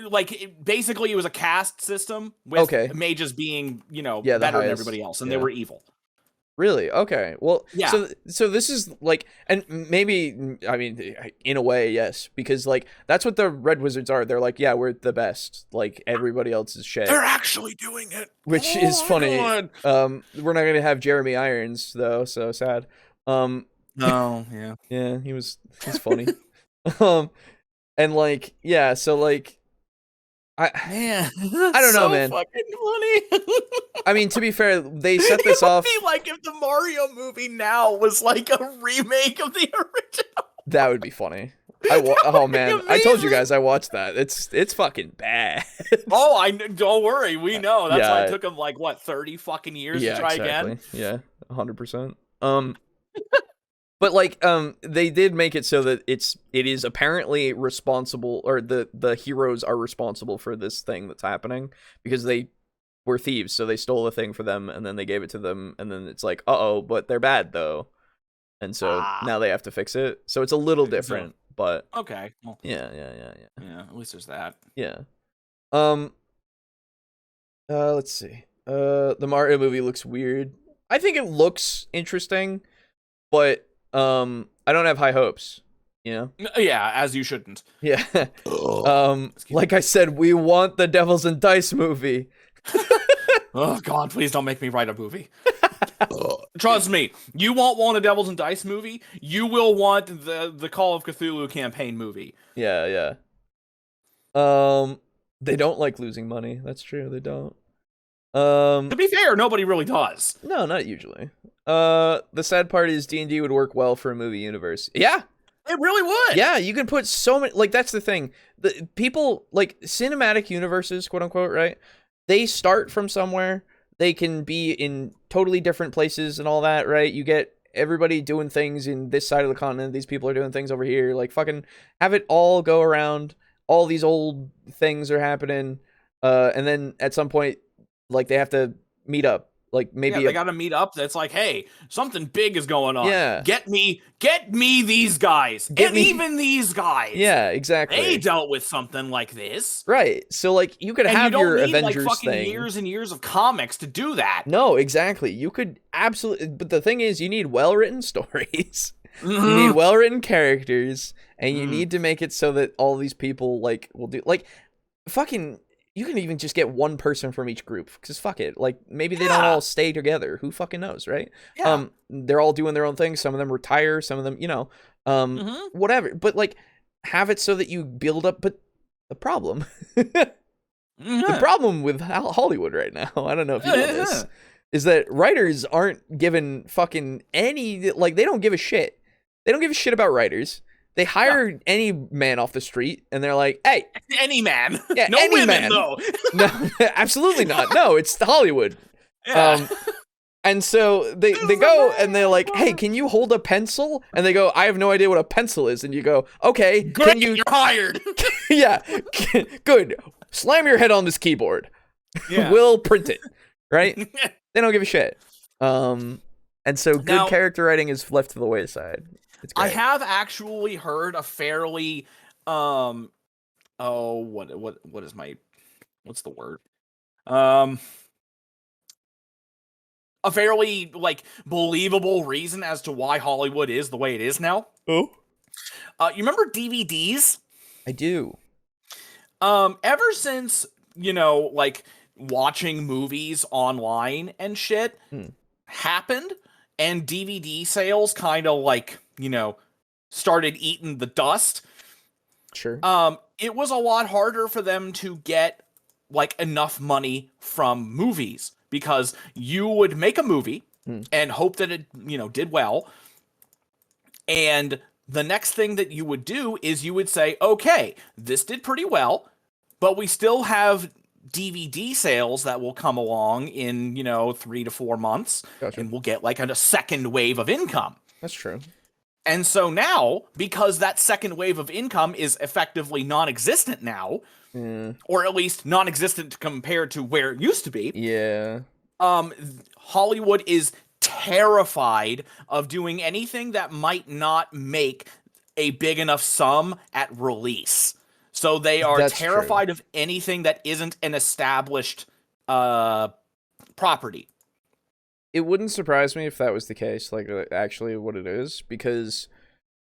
like basically it was a caste system with mages being, better than everybody else, and they were evil. Really? Okay. Well, yeah. So this is like, and maybe, I mean, in a way, yes, because like that's what the Red Wizards are. They're like, yeah, we're the best. Like everybody else is shit. They're actually doing it, which is funny. God. We're not gonna have Jeremy Irons though, so sad. No, yeah, yeah, he's funny. And like, yeah, so like, Man, I don't know, man. Fucking funny. I mean, to be fair, they set this off. It would be like if the Mario movie now was like a remake of the original. That would be funny. Oh man, I told you guys I watched that. It's fucking bad. Oh, don't worry, we know. That's why it took them like what 30 fucking years to try again. Yeah, 100%. But like they did make it so that it is apparently responsible, or the heroes are responsible for this thing that's happening because they were thieves, so they stole the thing for them and then they gave it to them, and then it's like, uh-oh, but they're bad though. And so now they have to fix it. So it's a little different, but okay. Well, yeah. Yeah, at least there's that. Yeah. Let's see. The Mario movie looks weird. I think it looks interesting, but I don't have high hopes, you know? Yeah, as you shouldn't. Yeah. Like I said, we want the Devils and Dice movie. Oh god, please don't make me write a movie. Trust me, you won't want a Devils and Dice movie. You will want the Call of Cthulhu campaign movie. Yeah. They don't like losing money. That's true. They don't. To be fair, nobody really does. No, not usually. The sad part is D&D would work well for a movie universe. Yeah. It really would. Yeah, you can put so many, like, that's the thing. The people, like, cinematic universes, quote unquote, right? They start from somewhere. They can be in totally different places and all that, right? You get everybody doing things in this side of the continent. These people are doing things over here. Like, fucking have it all go around. All these old things are happening. And then at some point, like, they have to meet up. Like, maybe they gotta meet up. That's like, hey, something big is going on. Yeah. Get me these guys. Even these guys. Yeah, exactly. They dealt with something like this. Right. So, like, you could have your Avengers like, fucking thing. years and years of comics to do that. No, exactly. You could absolutely, but the thing is, you need well-written stories. You need well-written characters, and you need to make it so that all these people, like, will do, like, fucking, you can even just get one person from each group, because fuck it. Like, maybe they don't all stay together. Who fucking knows, right? Yeah. They're all doing their own thing. Some of them retire. Some of them, you know, whatever. But, like, have it so that you build up. But the problem, the problem with Hollywood right now, I don't know if you know this, is that writers aren't given fucking any, like, they don't give a shit. They don't give a shit about writers. They hire any man off the street, and they're like, "Hey, any man, yeah, no any women man. though." No, absolutely not. No, it's Hollywood." Yeah. And so they go and they're like, "Hey, can you hold a pencil?" And they go, "I have no idea what a pencil is." And you go, "Okay, Great, you're hired." Yeah, good. Slam your head on this keyboard. Yeah. We'll print it. Right? They don't give a shit. And so good character writing is left to the wayside. I have actually heard a fairly what's the word? A fairly, like, believable reason as to why Hollywood is the way it is now. Oh. You remember DVDs? I do. Ever since, you know, like, watching movies online and shit happened, and DVD sales kind of, like, you know, started eating the dust. Sure. It was a lot harder for them to get, like, enough money from movies, because you would make a movie and hope that it, you know, did well. And the next thing that you would do is you would say, okay, this did pretty well, but we still have DVD sales that will come along in, you know, 3 to 4 months. Gotcha. And we'll get, like, a second wave of income. That's true. And so now, because that second wave of income is effectively non-existent now, or at least non-existent compared to where it used to be, Hollywood is terrified of doing anything that might not make a big enough sum at release. So they are terrified of anything that isn't an established property. It wouldn't surprise me if that was the case, like, actually what it is, because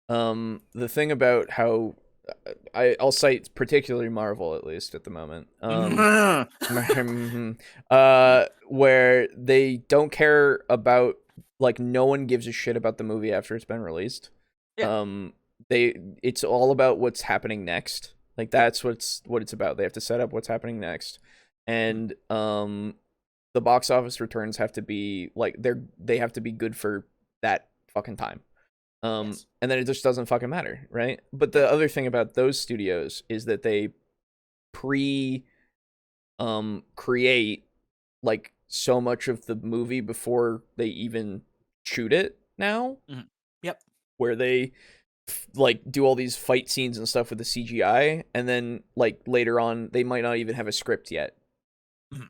the thing about how I'll cite particularly Marvel, at least at the moment, where they don't care about, like, no one gives a shit about the movie after it's been released. It's all about what's happening next. Like that's what it's about. They have to set up what's happening next, and the box office returns have to be like they have to be good for that fucking time. Yes. And then it just doesn't fucking matter, right? But the other thing about those studios is that they create like so much of the movie before they even shoot it now. Mm-hmm. Yep. Where they like do all these fight scenes and stuff with the CGI, and then like later on they might not even have a script yet. Mm-hmm.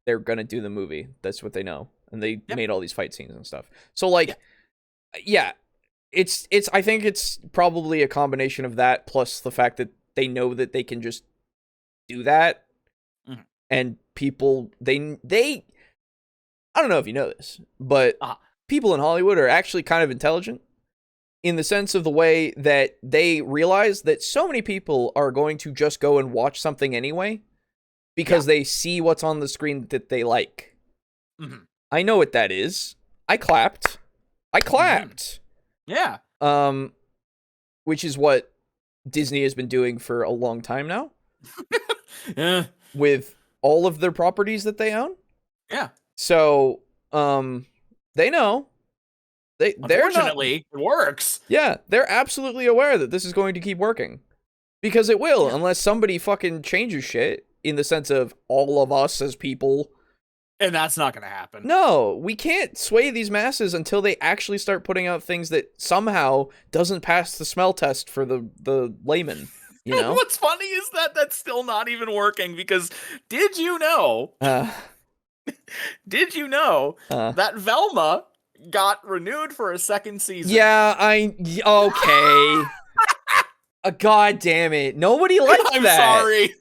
They're gonna do the movie. That's what they know, and they made all these fight scenes and stuff. So like, yeah, it's I think it's probably a combination of that plus the fact that they know that they can just do that, mm-hmm. and people they I don't know if you know this, but people in Hollywood are actually kind of intelligent in the sense of the way that they realize that so many people are going to just go and watch something anyway because they see what's on the screen that they like. Mm-hmm. I know what that is. I clapped. Mm-hmm. Yeah. Which is what Disney has been doing for a long time now. Yeah. With all of their properties that they own. Yeah. So, they know. Unfortunately, it works. Yeah, they're absolutely aware that this is going to keep working. Because it will, unless somebody fucking changes shit in the sense of all of us as people. And that's not going to happen. No, we can't sway these masses until they actually start putting out things that somehow doesn't pass the smell test for the layman. You know? What's funny is that that's still not even working because did you know that Velma got renewed for a second season? Yeah, okay. God damn it. Nobody liked I'm that. sorry.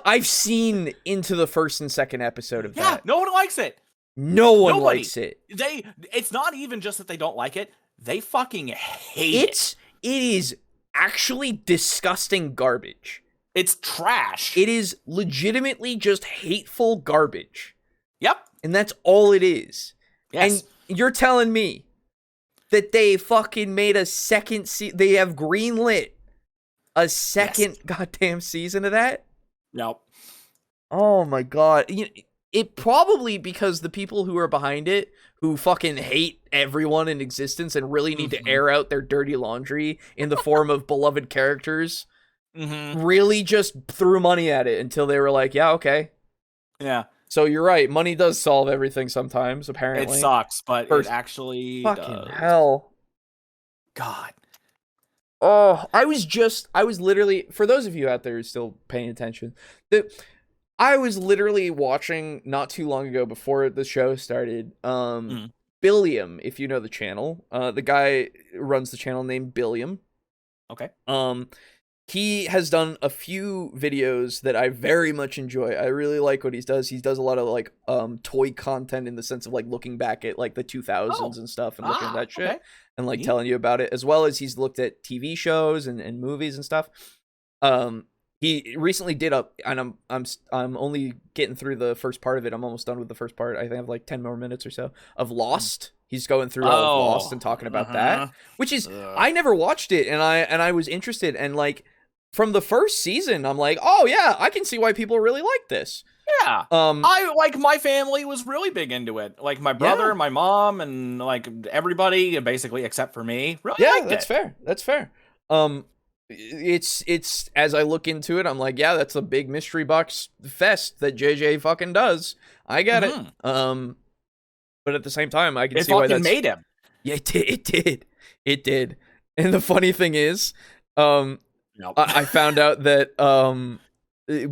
I've seen into the first and second episode of that. Yeah, no one likes it. Nobody likes it. It's not even just that they don't like it. They fucking hate it. It is actually disgusting garbage. It's trash. It is legitimately just hateful garbage. Yep. And that's all it is. Yes. And you're telling me that they fucking made a second they have greenlit a second goddamn season of that? Nope. Oh my god. It probably because the people who are behind it, who fucking hate everyone in existence and really need to air out their dirty laundry in the form of beloved characters, really just threw money at it until they were like, yeah, okay. Yeah. So you're right. Money does solve everything sometimes, apparently. It sucks, but it actually fucking does. Hell. God. Oh, I was literally, for those of you out there who are still paying attention, I was literally watching not too long ago before the show started, Billiam, if you know the channel. The guy runs the channel named Billiam. Okay. He has done a few videos that I very much enjoy. I really like what he does. He does a lot of like toy content in the sense of like looking back at like the 2000s and stuff and looking at that shit and like telling you about it, as well as he's looked at TV shows and movies and stuff. He recently did and I'm only getting through the first part of it. I'm almost done with the first part. I think I have like 10 more minutes or so of Lost. He's going through all of Lost and talking about that, which is I never watched it, and I was interested, and like from the first season, I'm like, oh yeah, I can see why people really like this. Yeah. I like my family was really big into it. Like my brother, my mom, and like everybody basically except for me really liked it. That's fair. It's as I look into it, I'm like, yeah, that's a big mystery box fest that JJ fucking does. I get it. But at the same time, I can see why that's made him. Yeah, it did. And the funny thing is, I found out that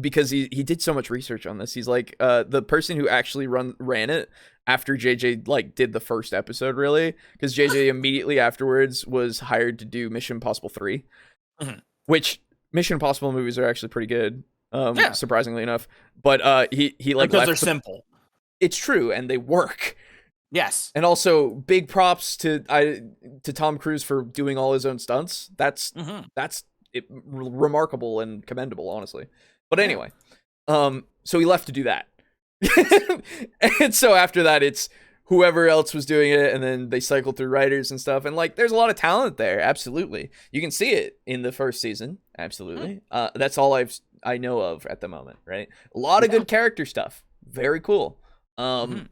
because he did so much research on this. He's like the person who actually ran it after JJ like did the first episode, really, because JJ immediately afterwards was hired to do Mission Impossible 3, which Mission Impossible movies are actually pretty good, surprisingly enough. But he like because they're simple. It's true, and they work. Yes. And also big props to Tom Cruise for doing all his own stunts. That's remarkable and commendable, honestly. But anyway, so he left to do that. And so after that, it's whoever else was doing it, and then they cycled through writers and stuff. And like, there's a lot of talent there. Absolutely. You can see it in the first season. Absolutely. That's all I know of at the moment, right? A lot of good character stuff. Very cool. I'm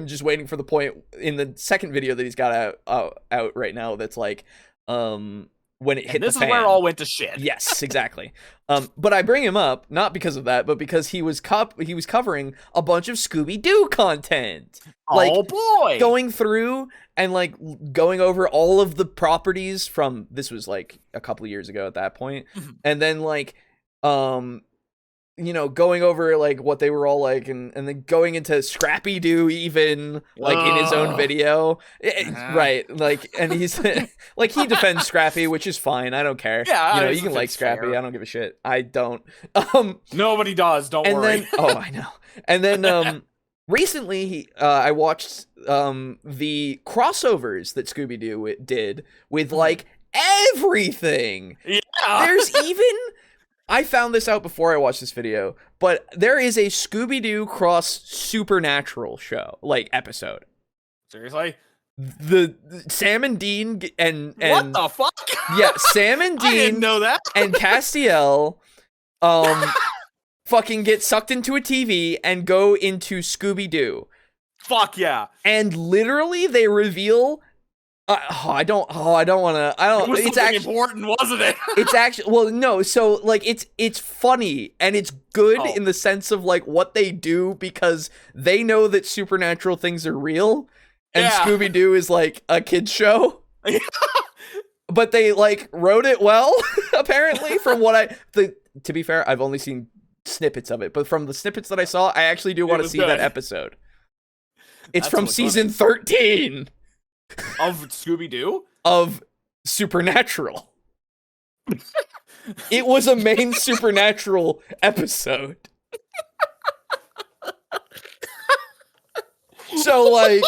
just waiting for the point in the second video that he's got out right now that's like when it hit the fan. This is where it all went to shit. Yes, exactly. But I bring him up not because of that, but because he was covering a bunch of Scooby-Doo content. Like, oh boy, going through and like going over all of the properties from, this was like a couple of years ago at that point, and then like you know, going over like what they were all like, and then going into Scrappy-Doo even like in his own video, right? Like, and he's like, he defends Scrappy, which is fine. I don't care. Yeah, you know, you can like Scrappy. Fair. I don't give a shit. I don't. Nobody does. Don't worry. Then, oh, I know. And then recently, I watched the crossovers that Scooby-Doo did with like everything. Yeah. There's even. I found this out before I watched this video, but there is a Scooby-Doo cross Supernatural show, like, episode. Seriously? The Sam and Dean and what the fuck? Yeah, Sam and Dean I didn't know that. and Castiel fucking get sucked into a TV and go into Scooby-Doo. Fuck yeah. And literally they reveal I don't want to. It was something important, wasn't it? It's actually, well, no. So like, it's funny and it's good in the sense of like what they do, because they know that supernatural things are real, and Scooby-Doo is like a kid's show. But they like wrote it well, apparently. From what to be fair, I've only seen snippets of it, but from the snippets that I saw, I actually do want to see that episode. It's from season 13. Of Scooby-Doo? Of Supernatural. It was a main Supernatural episode. So, like...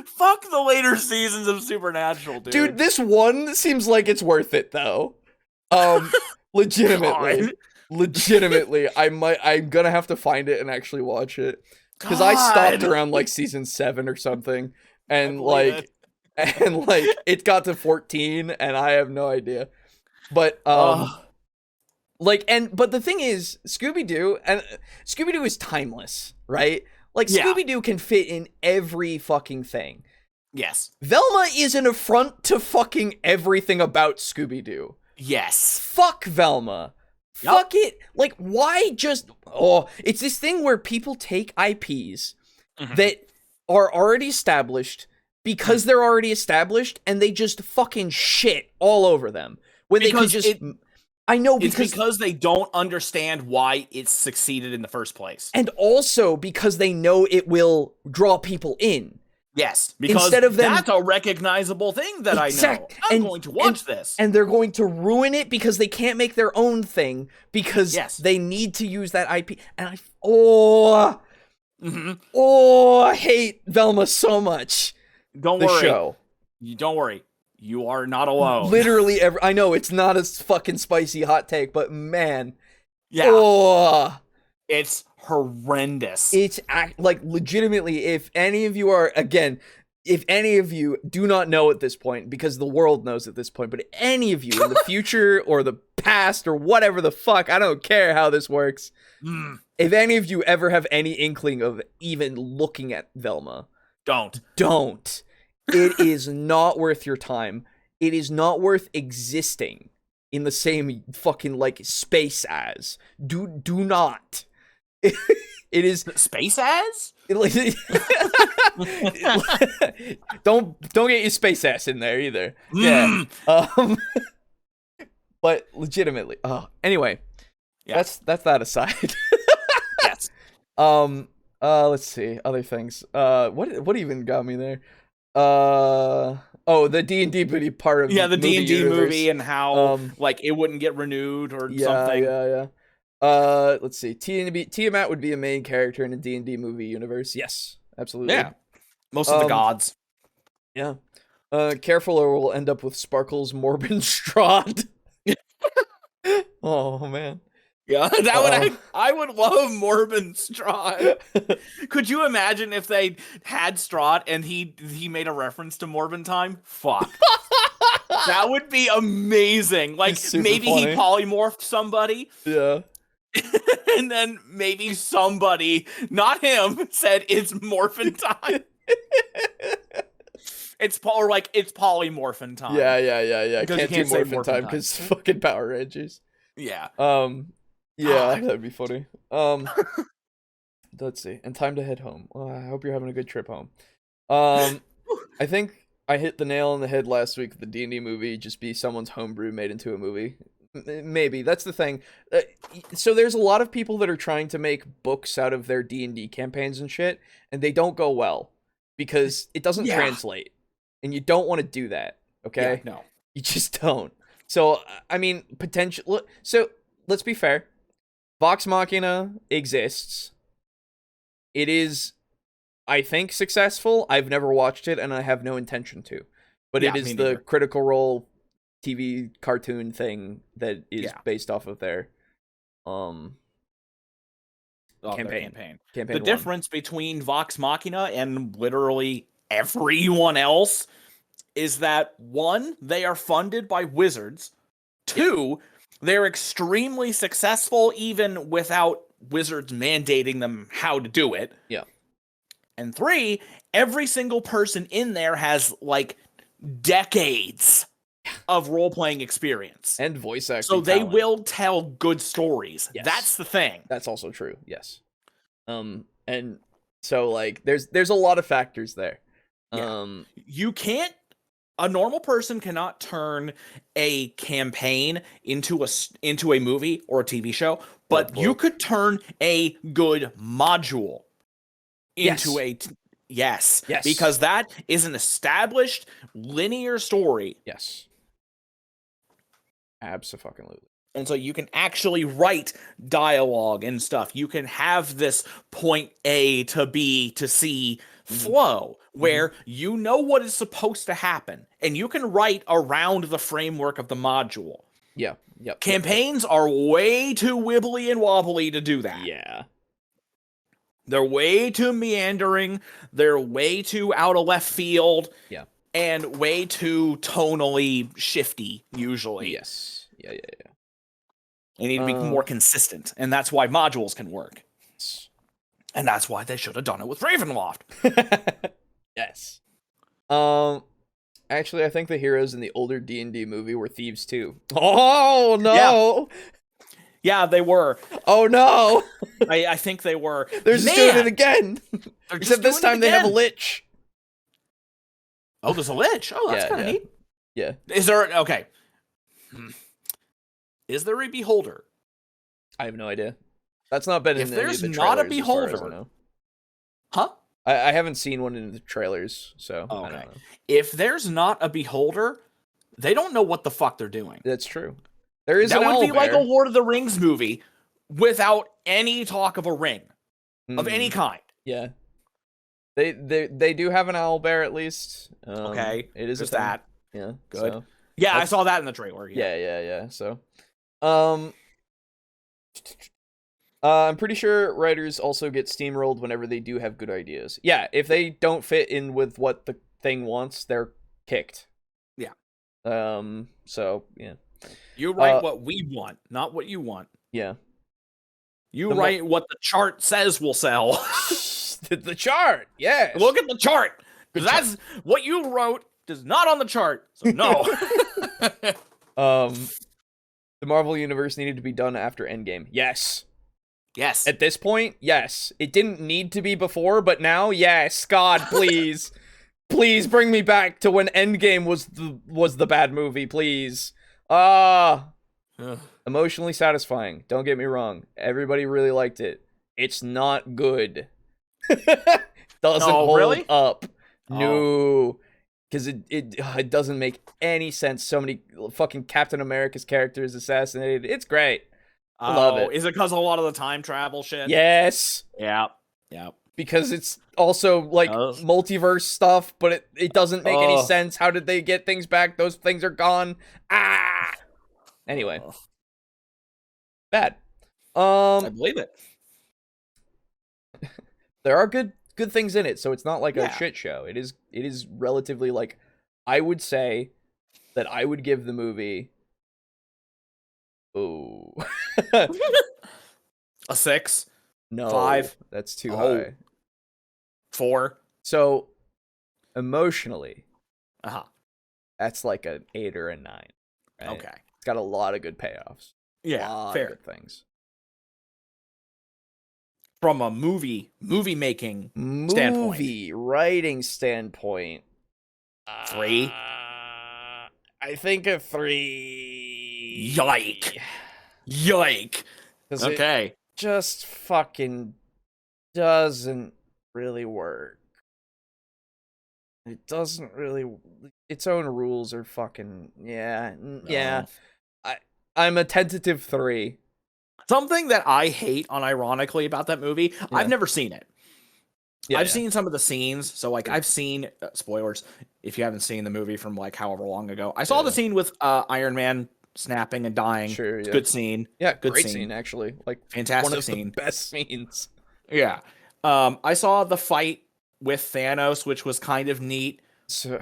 Fuck the later seasons of Supernatural, dude. Dude, this one seems like it's worth it, though. Legitimately. Legitimately. I'm gonna have to find it and actually watch it. Because I stopped around like season 7 or something, and like it got to 14, and I have no idea. But but the thing is, Scooby-Doo is timeless, right? Like Scooby-Doo can fit in every fucking thing. Yes. Velma is an affront to fucking everything about Scooby-Doo. Yes. Fuck Velma. Yep. Fuck it. Like, why just... it's this thing where people take IPs that are already established because they're already established, and they just fucking shit all over them. When they could just... I know, because they don't understand why it's succeeded in the first place. And also because they know it will draw people in. Yes, because instead of them, that's a recognizable thing that I know. I'm going to watch this. And they're going to ruin it because they can't make their own thing because they need to use that IP. And I hate Velma so much. Don't worry. Don't worry. You are not alone. Literally, I know it's not a fucking spicy hot take, but man. Yeah. It's horrendous. It's like legitimately, if any of you do not know at this point, because the world knows at this point, but any of you in the future or the past or whatever the fuck, I don't care how this works. If any of you ever have any inkling of even looking at Velma, don't. It is not worth your time. It is not worth existing in the same fucking like space as. Do not. It is space as? Don't get your space ass in there either. Yeah. But legitimately. Anyway. That's that aside. Yes. Let's see other things. What even got me there? The D&D movie part of the D&D movie and how like it wouldn't get renewed or something. Yeah. Let's see. Tiamat would be a main character in a D&D movie universe. Yes, absolutely. Yeah. Most of the gods. Yeah. Careful or we'll end up with Sparkles Morbenstrad. Oh man. Yeah, I would love Morbenstrad. Could you imagine if they had Strahd and he made a reference to Morbin time? Fuck. That would be amazing. Like, maybe funny. he polymorphed somebody. Yeah. And then maybe somebody, not him, said it's morphin time. It's polymorphin time. Yeah. Because Can't you can't do say morphin time because fucking Power Rangers. Yeah. Yeah, that'd be funny. Let's see. And time to head home. Well, I hope you're having a good trip home. I think I hit the nail on the head last week. The D&D movie just be someone's homebrew made into a movie. Maybe that's the thing. So there's a lot of people that are trying to make books out of their D&D campaigns and shit, and they don't go well because it doesn't translate, and you don't want to do that. Okay? Yeah, no, you just don't. So I mean, potential. So let's be fair. Vox Machina exists. It is, I think, successful. I've never watched it, and I have no intention to. But it is the Critical Role TV cartoon thing that is based off of their campaign. The difference between Vox Machina and literally everyone else is that, one, they are funded by Wizards. Two, they're extremely successful even without Wizards mandating them how to do it. Yeah. And three, every single person in there has, like, decades of role-playing experience. And voice acting So they talent. will tell good stories. Yes. That's the thing. That's also true, yes. And so, like, there's a lot of factors there. You can't... A normal person cannot turn a campaign into a movie or a TV show, but you could turn a good module into yes, because that is an established linear story. Yes. Absolutely. And so you can actually write dialogue and stuff. You can have this point A to B to C flow where you know what is supposed to happen, and you can write around the framework of the module. Yeah. Yep. Campaigns are way too wibbly and wobbly to do that. Yeah. They're way too meandering. They're way too out of left field. Yeah. And way too tonally shifty, usually. Yes. Yeah. They need to be more consistent, and that's why modules can work. And that's why they should have done it with Ravenloft. Yes. Actually, I think the heroes in the older D&D movie were thieves too. Oh no! Yeah, they were. Oh no! I think they were. They're just doing it again. Except this time they have a lich. Oh, there's a lich. Oh, that's kind of neat. Yeah. Is there... Okay. Is there a beholder? I have no idea. That's not been in any of the trailers. If there's not a beholder... As far as I know. Huh? I haven't seen one in the trailers, so I don't know. If there's not a beholder, they don't know what the fuck they're doing. That's true. There is that would be like a Lord of the Rings movie without any talk of a ring of any kind. Yeah. They do have an owlbear at least. Okay. It is just that. Yeah. Good. So yeah, I saw that in the trailer. Yeah. So I'm pretty sure writers also get steamrolled whenever they do have good ideas. Yeah, if they don't fit in with what the thing wants, they're kicked. Yeah. So yeah. You write what we want, not what you want. Yeah. You write what the chart says will sell. The chart, yeah. Look at the chart. Because that's what you wrote is not on the chart. So no. The Marvel Universe needed to be done after Endgame. Yes. Yes. At this point, yes. It didn't need to be before, but now, yes. God, please. Please bring me back to when Endgame was the bad movie, please. Emotionally satisfying. Don't get me wrong. Everybody really liked it. It's not good. Doesn't hold up. No. Because it doesn't make any sense. So many fucking Captain America's characters assassinated. It's great. I love it. Is it because of a lot of the time travel shit? Yes. Yeah. Because it's also like multiverse stuff, but it doesn't make any sense. How did they get things back? Those things are gone. Anyway. Bad. I believe it. There are good things in it, so it's not like a shit show. It is relatively, like, I would say that I would give the movie. Oh. A 6? No. 5? That's too high. 4? So, emotionally, that's like an 8 or a 9. Right? Okay. It's got a lot of good payoffs. Yeah, fair. Good things. From a movie making standpoint. Movie writing standpoint. 3? I think a 3. Yike. Okay. It just fucking doesn't really work. It doesn't really. Its own rules are fucking yeah. I'm a tentative 3. Something that I hate unironically about that movie, I've never seen it. I've seen some of the scenes, so like I've seen spoilers if you haven't seen the movie from like however long ago. I saw the scene with Iron Man snapping and dying. Sure, Good scene. Yeah, good great scene actually. Like fantastic one of scene. The best scenes. Yeah. I saw the fight with Thanos, which was kind of neat. So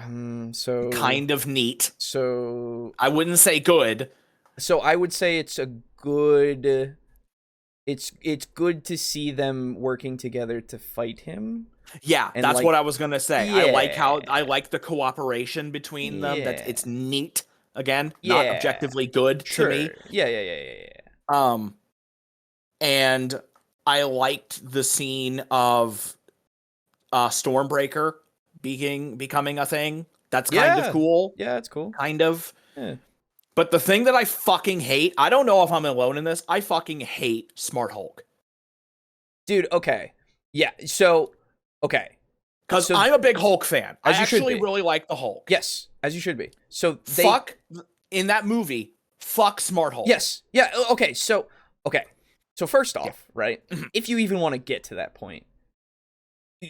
kind of neat. So I wouldn't say good. So I would say it's a good. It's good to see them working together to fight him. Yeah, and that's what I was gonna say. Yeah. I like the cooperation between them. That it's neat. Again, not objectively good to me. Yeah. And I liked the scene of Stormbreaker becoming a thing. That's kind of cool. Yeah, it's cool. Kind of. Yeah. But the thing that I fucking hate, I don't know if I'm alone in this, I fucking hate Smart Hulk. Dude, okay. Yeah, so, okay. Because I'm a big Hulk fan. I actually really like the Hulk. Yes, as you should be. So in that movie, fuck Smart Hulk. Yes. Yeah, okay, so first off, right, if you even want to get to that point,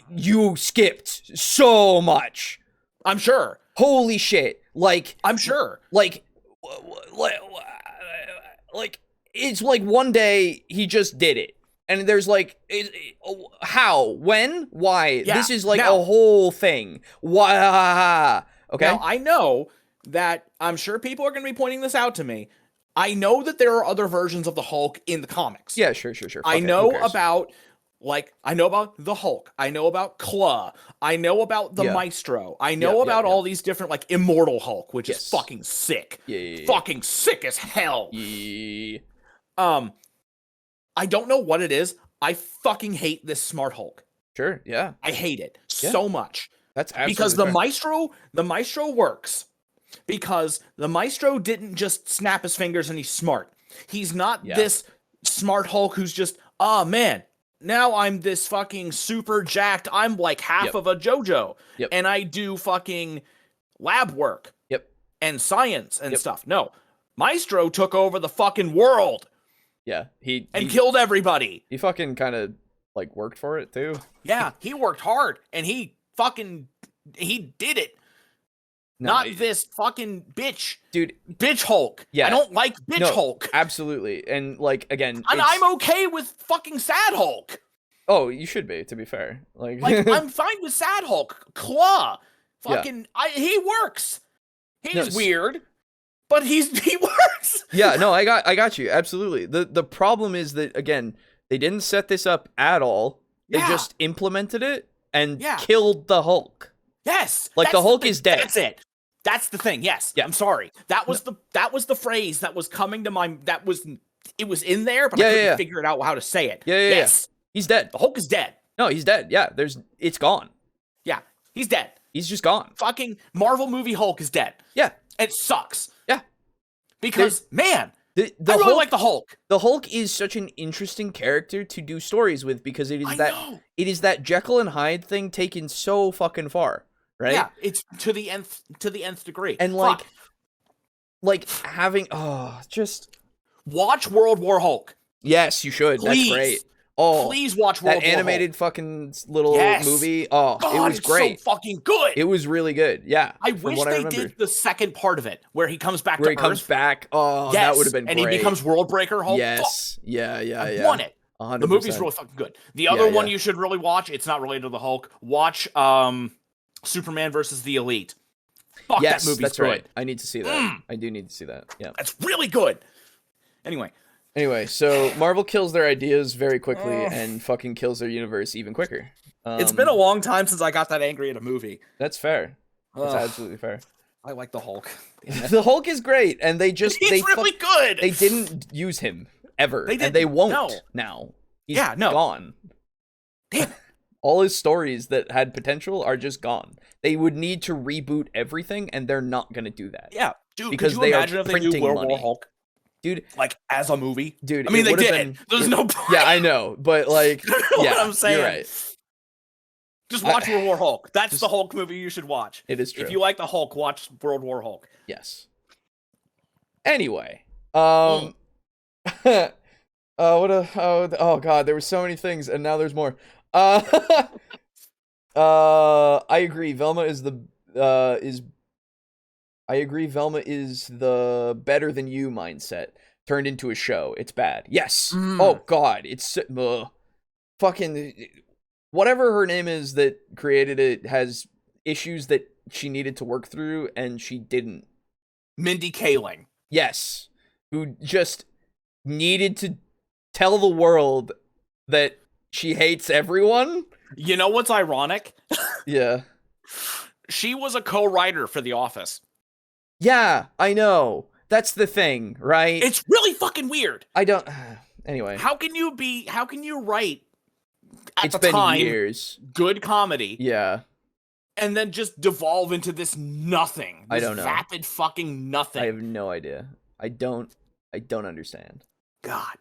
you skipped so much. I'm sure. Holy shit. Like, I'm sure. Like, it's like one day he just did it. And there's like, how? When? Why? Yeah, this is like a whole thing. Why? Okay. Now, I know that I'm sure people are going to be pointing this out to me. I know that there are other versions of the Hulk in the comics. Yeah, sure. I know about the Hulk. I know about Claw. I know about the Maestro. I know about all these different, like, Immortal Hulk, which is fucking sick. Yeah. Fucking sick as hell. Yeah. I don't know what it is. I fucking hate this Smart Hulk. Sure, yeah. I hate it so much. That's absolutely because fair. the Maestro works. Because the Maestro didn't just snap his fingers and he's smart. He's not this Smart Hulk who's just, man, now I'm this fucking super jacked, I'm like half of a JoJo. And I do fucking lab work. And science and stuff. No. Maestro took over the fucking world. Yeah. He killed everybody. He fucking kind of like worked for it too. Yeah, he worked hard and he did it. This fucking bitch. Dude. Bitch Hulk. Yeah. I don't like bitch Hulk. Absolutely. And like, again. And I'm okay with fucking Sad Hulk. Oh, you should be, to be fair. Like I'm fine with Sad Hulk. Claw. Fucking, he works. He's weird. But he works. Yeah, no, I got you. Absolutely. The problem is that, again, they didn't set this up at all. They just implemented it and killed the Hulk. Yes. Like the Hulk is dead. That's it. That's the thing. Yes. Yeah. I'm sorry. That was the phrase that was coming to my it was in there, but I couldn't figure it out how to say it. Yes. He's dead. The Hulk is dead. No, he's dead. Yeah, it's gone. Yeah. He's dead. He's just gone. Fucking Marvel movie Hulk is dead. Yeah. It sucks. Yeah. Because, man, I really Hulk, like the Hulk. The Hulk is such an interesting character to do stories with because it is that Jekyll and Hyde thing taken so fucking far, right? Yeah, it's to the nth degree. And like having just watch World War Hulk. Yes, you should. Please. That's great. Oh, please watch World War Hulk. That animated fucking little movie. Oh, God, it was great. It's so fucking good. It was really good. Yeah. I wish they did the second part of it where he comes back to Earth. Comes back. Oh, that would have been great. And he becomes World Breaker Hulk. Yes. Fuck. Yeah. I want it. 100%. The movie's really fucking good. The other one you should really watch, it's not related to the Hulk. Watch Superman versus the Elite. Fuck, Yes, that movie's that's good. right. I need to see that. I do need to see that. Yeah. That's really good. Anyway, so Marvel kills their ideas very quickly and fucking kills their universe even quicker. It's been a long time since I got that angry at a movie. That's fair. That's absolutely fair. I like the Hulk. The Hulk is great, and he's really good. They didn't use him ever, and they won't now. He's gone. Damn it. All his stories that had potential are just gone. They would need to reboot everything, and they're not going to do that. Yeah, dude. Because could you they imagine are if they do printing World money. War Hulk, dude? Like as a movie, dude. I mean, they did. Been, There's no point. Yeah, I know, but like, yeah, what I'm saying. You're right. Just watch World War Hulk. That's the Hulk movie you should watch. It is true. If you like the Hulk, watch World War Hulk. Yes. Anyway, oh god, there were so many things, and now there's more. I agree. Velma is the better than you mindset turned into a show. It's bad. Yes. Oh god, it's fucking whatever her name is that created it has issues that she needed to work through, and she didn't. Mindy Kaling. Yes, who just needed to tell the world that she hates everyone. You know what's ironic? Yeah. She was a co-writer for The Office. Yeah, I know. That's the thing, right? It's really fucking weird. I don't... Anyway. How can you write, at It's the been time, years. good comedy, Yeah. and then just devolve into this nothing? This I don't know. vapid fucking nothing. I have no idea. I don't understand. God.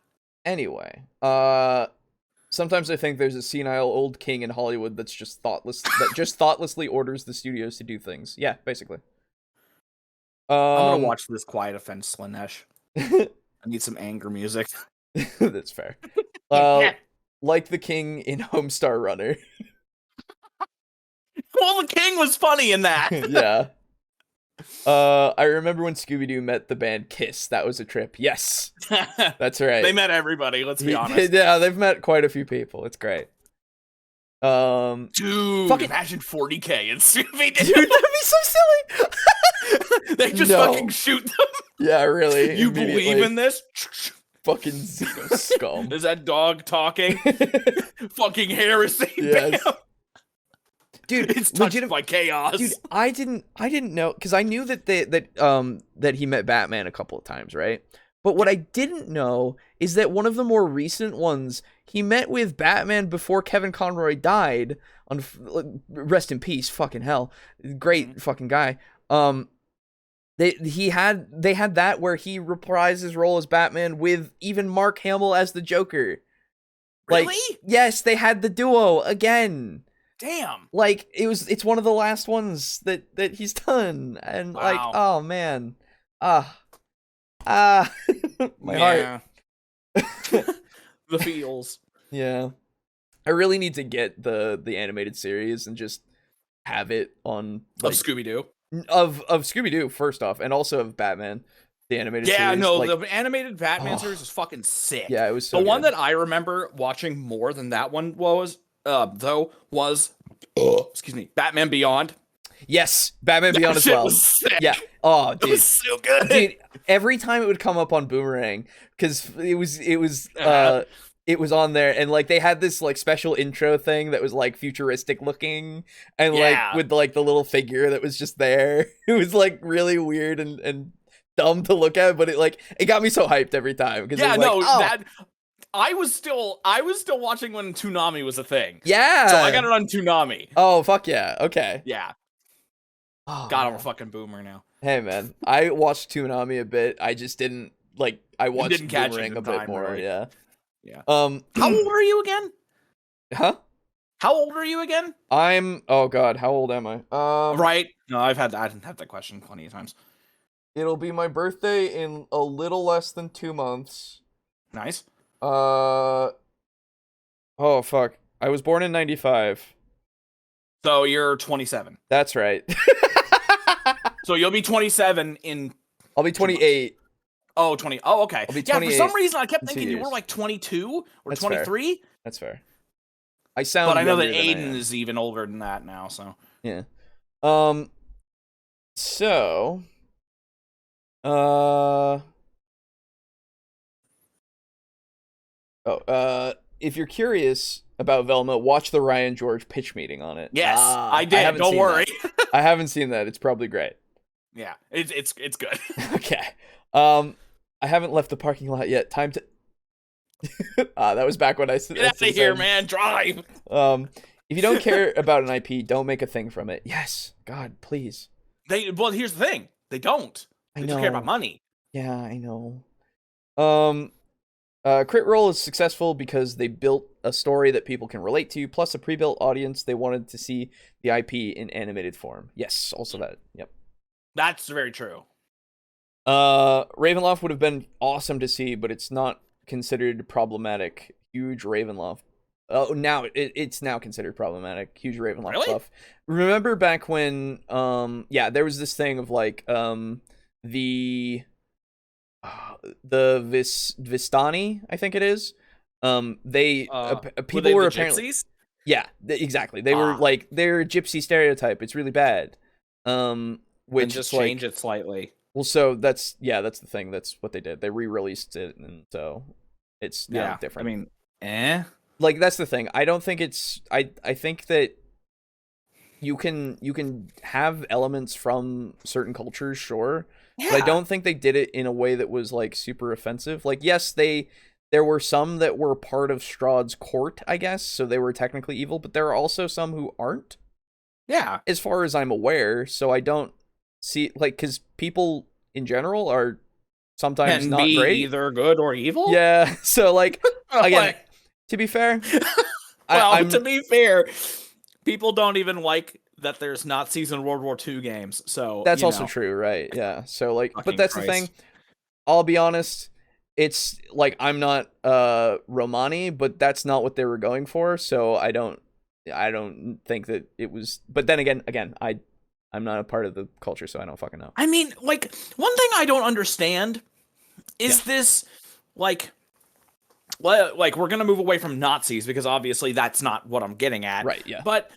Anyway, sometimes I think there's a senile old king in Hollywood that's just thoughtlessly orders the studios to do things. Yeah, basically. I'm gonna watch this Quiet Offense Slanesh. I need some anger music. That's fair. Like the king in Homestar Runner. Well, the king was funny in that. Yeah. I remember when Scooby-Doo met the band Kiss. That was a trip. Yes. That's right. They met everybody, let's be honest. Yeah, they've met quite a few people. It's great. Dude, imagine 40K and Scooby-Doo. Dude, that'd be so silly. They just fucking shoot them. Yeah, really. You believe in this? Fucking Xeno scum. Is that dog talking? Fucking heresy. Yes. Bam. Dude, it's touched by chaos. Dude, I didn't know, because I knew that that he met Batman a couple of times, right? But what I didn't know is that one of the more recent ones, he met with Batman before Kevin Conroy died. Rest in peace, fucking hell, great fucking guy. They had that where he reprised his role as Batman with even Mark Hamill as the Joker. Like, really? Yes, they had the duo again. Damn. Like, it's one of the last ones that he's done, and wow. Like, oh man, my heart. The feels. Yeah, I really need to get the animated series and just have it on, like, of Scooby-Doo. Of Scooby-Doo first off, and also of Batman, the animated series. Yeah, no, like, the animated Batman series was fucking sick. Yeah, it was so the good. one that I remember watching more than that one was excuse me, Batman Beyond. Yes, Batman Beyond as shit well. Was sick. Yeah. Oh, dude, it was so good. Dude, every time it would come up on Boomerang, because it was on there, and like they had this like special intro thing that was like futuristic looking, and like with like the little figure that was just there. It was like really weird and dumb to look at, but it got me so hyped every time. Yeah, that. I was still watching when Toonami was a thing. Yeah. So I got it on Toonami. Oh, fuck yeah. Okay. Yeah. Oh, God, I'm a fucking boomer now. Hey, man. I watched Toonami a bit. I just didn't, like, I watched Boomerang a bit more. Really. Yeah. Yeah. How old are you again? Huh? How old are you again? Oh god, how old am I? Right. No, I didn't have that question plenty of times. It'll be my birthday in a little less than 2 months. Nice. Oh fuck. I was born in 95. So you're 27. That's right. So you'll be 27 in... I'll be 28. Oh, 20. Oh, okay. I'll be 28 for some reason I kept thinking you were like 22 or That's 23. Fair. That's fair. I sound But I know that younger than I Aiden am. is even older than that now, so... Yeah. So, if you're curious about Velma, watch the Ryan George pitch meeting on it. Yes, I did. Don't worry. I haven't seen that. It's probably great. Yeah, it's good. Okay. I haven't left the parking lot yet. Time to. That was back when I said. Get out of here, man. Drive. If you don't care about an IP, don't make a thing from it. Yes, God, please. Well, here's the thing. They don't. They just care about money. Yeah, I know. Crit Role is successful because they built a story that people can relate to, plus a pre-built audience. They wanted to see the IP in animated form. Yes, also that. Yep. That's very true. Ravenloft would have been awesome to see, but it's not considered problematic. Huge Ravenloft. Oh, now it's now considered problematic. Huge Ravenloft stuff. Remember back when there was this thing of like the Vistani, I think it is. People were apparently gypsies? Exactly. They were like they're a gypsy stereotype. It's really bad. Which just change it slightly. Well, so that's the thing. That's what they did. They re-released it, and so it's now different. I mean, like that's the thing. I don't think it's. I think that you can have elements from certain cultures, sure. Yeah. But I don't think they did it in a way that was like super offensive. Like, yes, there were some that were part of Strahd's court, I guess, so they were technically evil, but there are also some who aren't. Yeah. As far as I'm aware, so I don't see because people in general are sometimes not great, either good or evil. Yeah. So like again, to be fair, to be fair, people don't even like that there's Nazis in World War II games. So that's also true, right? Yeah. So like, but that's the thing. I'll be honest. It's like I'm not Romani, but that's not what they were going for. So I don't think that it was. But then again, I'm not a part of the culture, so I don't fucking know. I mean, like one thing I don't understand is this like we're gonna move away from Nazis because obviously that's not what I'm getting at. Right. Yeah. But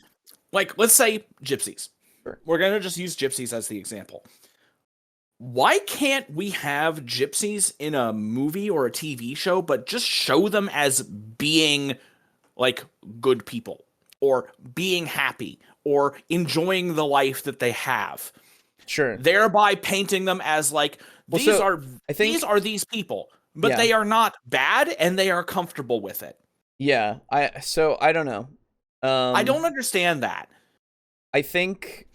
like, let's say gypsies. Sure. We're gonna just use gypsies as the example. Why can't we have gypsies in a movie or a TV show, but just show them as being like good people or being happy or enjoying the life that they have? Sure. Thereby painting them as like, these are these people, but they are not bad and they are comfortable with it. Yeah. I don't know. I don't understand that. I think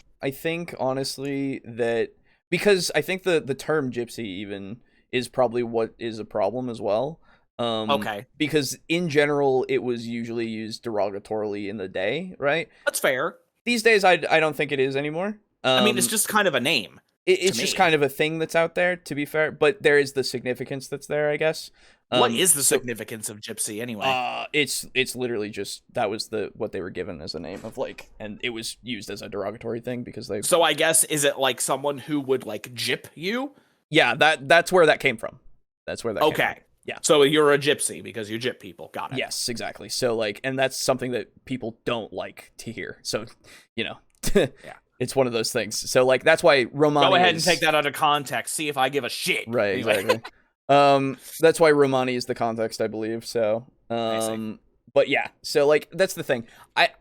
honestly that because I think the term gypsy even is probably what is a problem as well. Okay. Because in general, it was usually used derogatorily in the day, right? That's fair. These days, I don't think it is anymore. I mean, it's just kind of a name. It's just kind of a thing that's out there, to be fair. But there is the significance that's there, I guess. What is the significance of gypsy anyway? It's literally just that was what they were given as a name of like, and it was used as a derogatory thing because they. So I guess is it like someone who would like gyp you? Yeah, that's where that came from. That's where that. Okay. Came from. Yeah. So you're a gypsy because you gyp people. Got it. Yes, exactly. So like, and that's something that people don't like to hear. So, yeah. It's one of those things. So like that's why Romani. Go ahead and take that out of context. See if I give a shit. Right. Exactly. That's why Romani is the context, I believe. So, but yeah. So like that's the thing. I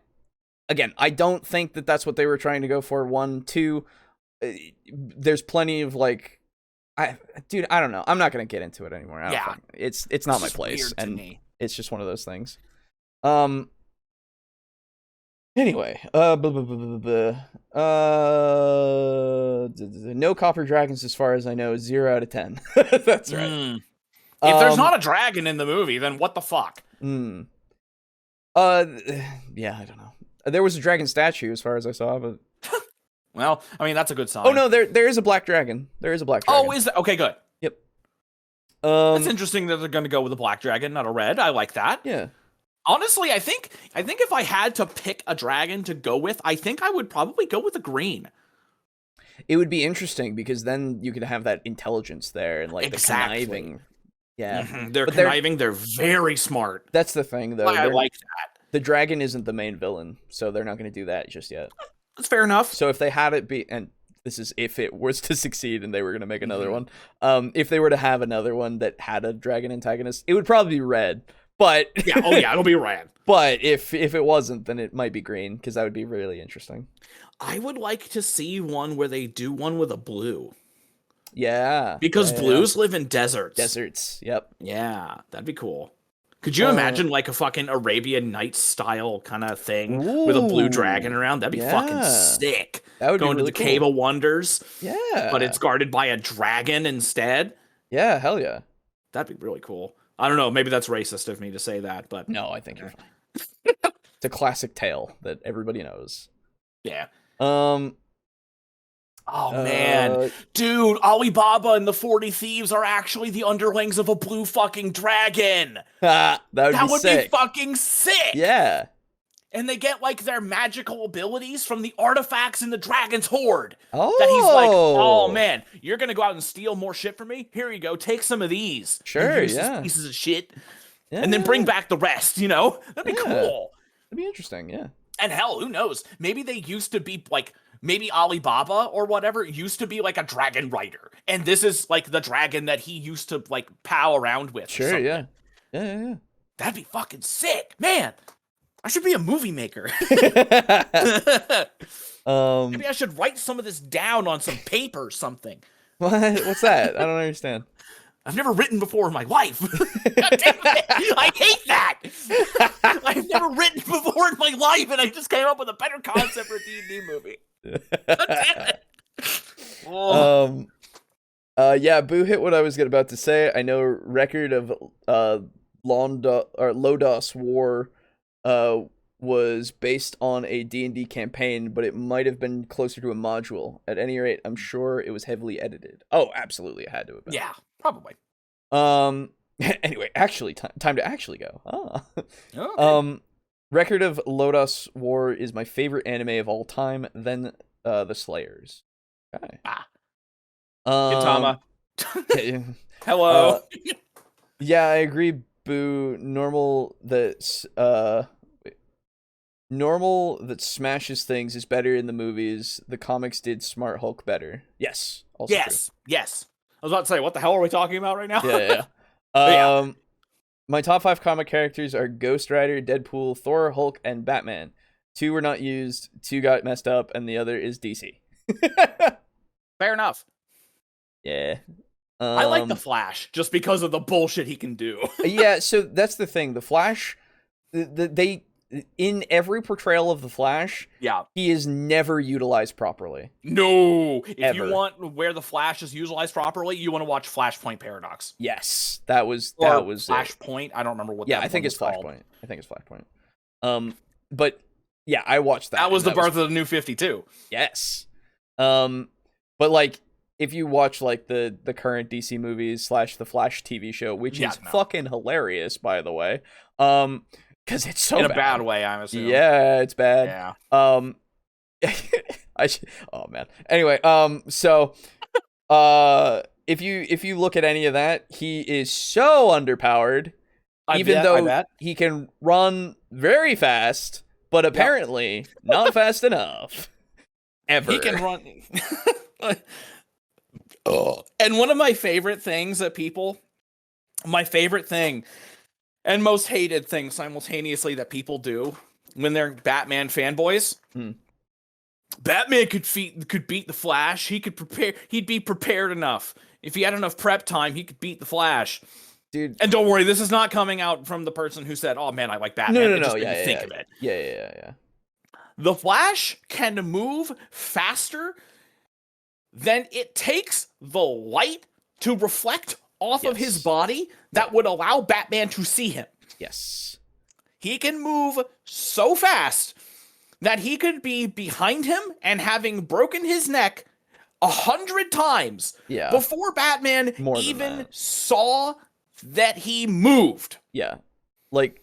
don't think that that's what they were trying to go for. 1, 2. There's plenty of like, I don't know. I'm not gonna get into it anymore. It's not my place, and it's just one of those things. Anyway, no copper dragons as far as I know. 0 out of 10. That's right. If there's not a dragon in the movie, then what the fuck? Yeah, I don't know. There was a dragon statue as far as I saw, but well, I mean that's a good sign. Oh no, there is a black dragon. There is a black dragon. Oh, is that okay? Good. Yep. It's interesting that they're going to go with a black dragon, not a red. I like that. Yeah. Honestly, I think if I had to pick a dragon to go with, I think I would probably go with a green. It would be interesting because then you could have that intelligence there and like the conniving. Yeah, they're conniving. They're very smart. That's the thing, though. I like that. The dragon isn't the main villain, so they're not going to do that just yet. That's fair enough. So if they had it be, and this is if it was to succeed and they were going to make another one. If they were to have another one that had a dragon antagonist, it would probably be red. But yeah, it'll be red. But if it wasn't, then it might be green, because that would be really interesting. I would like to see one where they do one with a blue. Yeah. Because blues live in deserts. Deserts, yep. Yeah, that'd be cool. Could you imagine like a fucking Arabian Nights style kind of thing with a blue dragon around? That'd be fucking sick. That would Going be really to the Cave of Wonders. Yeah. But it's guarded by a dragon instead. Yeah, hell yeah. That'd be really cool. I don't know, maybe that's racist of me to say that, but... No, I think you're fine. It's a classic tale that everybody knows. Yeah. Oh, man. Dude, Alibaba and the 40 Thieves are actually the underlings of a blue fucking dragon. that would be fucking sick. Yeah. And they get, like, their magical abilities from the artifacts in the dragon's hoard. Oh. That he's like, oh, man, you're going to go out and steal more shit from me? Here you go. Take some of these. Sure, use these pieces of shit. Yeah. And then bring back the rest, you know? That'd be cool. That'd be interesting, yeah. And hell, who knows? Maybe they used to be, like... Maybe Alibaba or whatever used to be like a dragon rider. And this is like the dragon that he used to like pal around with. Sure, yeah. Yeah. That'd be fucking sick. Man, I should be a movie maker. Maybe I should write some of this down on some paper or something. What's that? I don't understand. I've never written before in my life. God damn it. I hate that. I've never written before in my life, and I just came up with a better concept for a D&D movie. God damn it. Yeah, Boo hit what I was about to say. I know record of Lodos War was based on a D&D campaign, but it might have been closer to a module. At any rate, I'm sure it was heavily edited. Oh, absolutely, it had to have been. Yeah, probably. Anyway, actually, time to actually go. Okay. Record of Lodos War is my favorite anime of all time, then The Slayers. Okay. Gintama. Hello. Yeah, I agree, Boo. Normal that smashes things is better in the movies. The comics did Smart Hulk better. Yes. Also yes. True. Yes. I was about to say, what the hell are we talking about right now? Yeah. My top 5 comic characters are Ghost Rider, Deadpool, Thor, Hulk, and Batman. 2 were not used, 2 got messed up, and the other is DC. Fair enough. Yeah. I like the Flash, just because of the bullshit he can do. Yeah, so that's the thing. The Flash, they in every portrayal of the Flash, he is never utilized properly. No, if you want where the Flash is utilized properly, you want to watch Flashpoint Paradox. Yes, that was Flashpoint. I don't remember what. Yeah, I think it's Flashpoint. But yeah, I watched that. That was the birth of the New 52. Yes. But like, if you watch like the current DC movies / the Flash TV show, which is fucking hilarious, by the way, because it's so in a bad way, I'm assuming. Yeah, it's bad. Yeah. Oh man. Anyway, so if you look at any of that, he is so underpowered. Even though he can run very fast, but apparently not fast enough. Ever. He can run. And one of my favorite things my favorite thing and most hated thing simultaneously that people do when they're Batman fanboys. Batman could beat the Flash. He'd be prepared enough. If he had enough prep time, he could beat the Flash. Dude. And don't worry, this is not coming out from the person who said, "Oh man, I like Batman." No. Think of it. Yeah. The Flash can move faster than it takes the light to reflect off of his body that would allow Batman to see him. Yes. He can move so fast that he could be behind him and having broken his neck 100 times before Batman even saw that he moved. Yeah. Like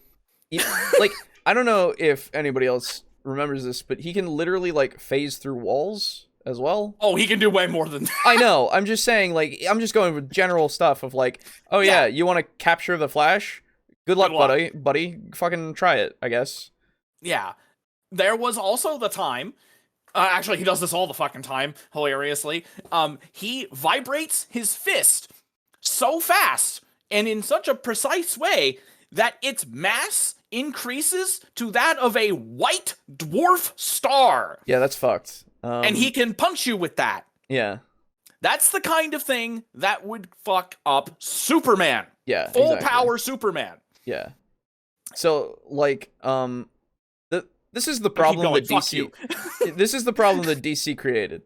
I don't know if anybody else remembers this, but he can literally like phase through walls as well. Oh, he can do way more than that. I know. I'm just saying, like, I'm just going with general stuff of like, oh yeah, you want to capture the Flash? Good luck, buddy. Fucking try it, I guess. Yeah. There was also the time Actually, he does this all the fucking time, hilariously. He vibrates his fist so fast and in such a precise way that its mass increases to that of a white dwarf star. Yeah, that's fucked. And he can punch you with that. Yeah. That's the kind of thing that would fuck up Superman. Yeah, Full power Superman. Yeah. So, like, this is the problem that DC. This is the problem that DC created.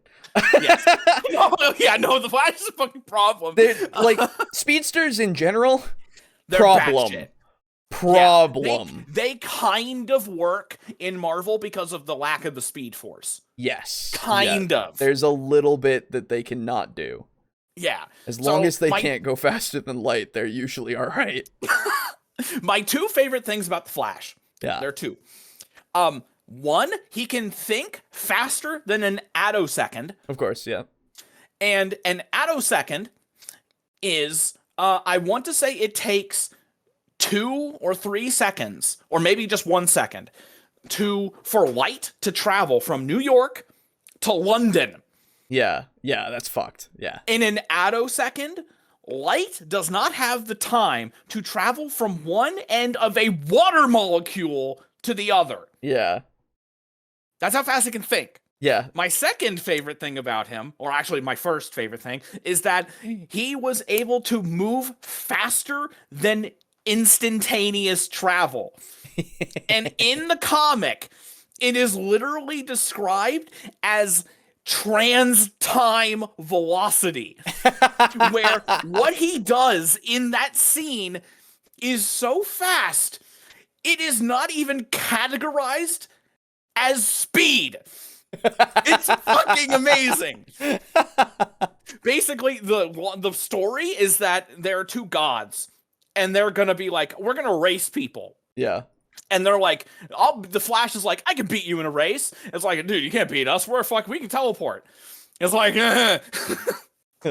Yes. No, the Flash is a fucking problem. Like speedsters in general. They're problem. Yeah, they kind of work in Marvel because of the lack of the Speed Force. Yes. Kind of. There's a little bit that they cannot do. Yeah. As long as they can't go faster than light, they're usually all right. My two favorite things about the Flash. Yeah. There are two. One, he can think faster than an attosecond. Of course, yeah. And an attosecond is, I want to say it takes 2 or 3 seconds, or maybe just 1 second, for light to travel from New York to London. Yeah, that's fucked. Yeah. In an attosecond, light does not have the time to travel from one end of a water molecule to the other. Yeah. That's how fast it can think. Yeah. My second favorite thing about him, or actually my first favorite thing, is that he was able to move faster than instantaneous travel. And in the comic, it is literally described as trans-time velocity, where what he does in that scene is so fast, it is not even categorized as speed. It's fucking amazing. Basically, the story is that there are two gods, and they're gonna be like, we're gonna race people. Yeah. And they're like, the Flash is like, I can beat you in a race. It's like, dude, you can't beat us. We can teleport. It's like, and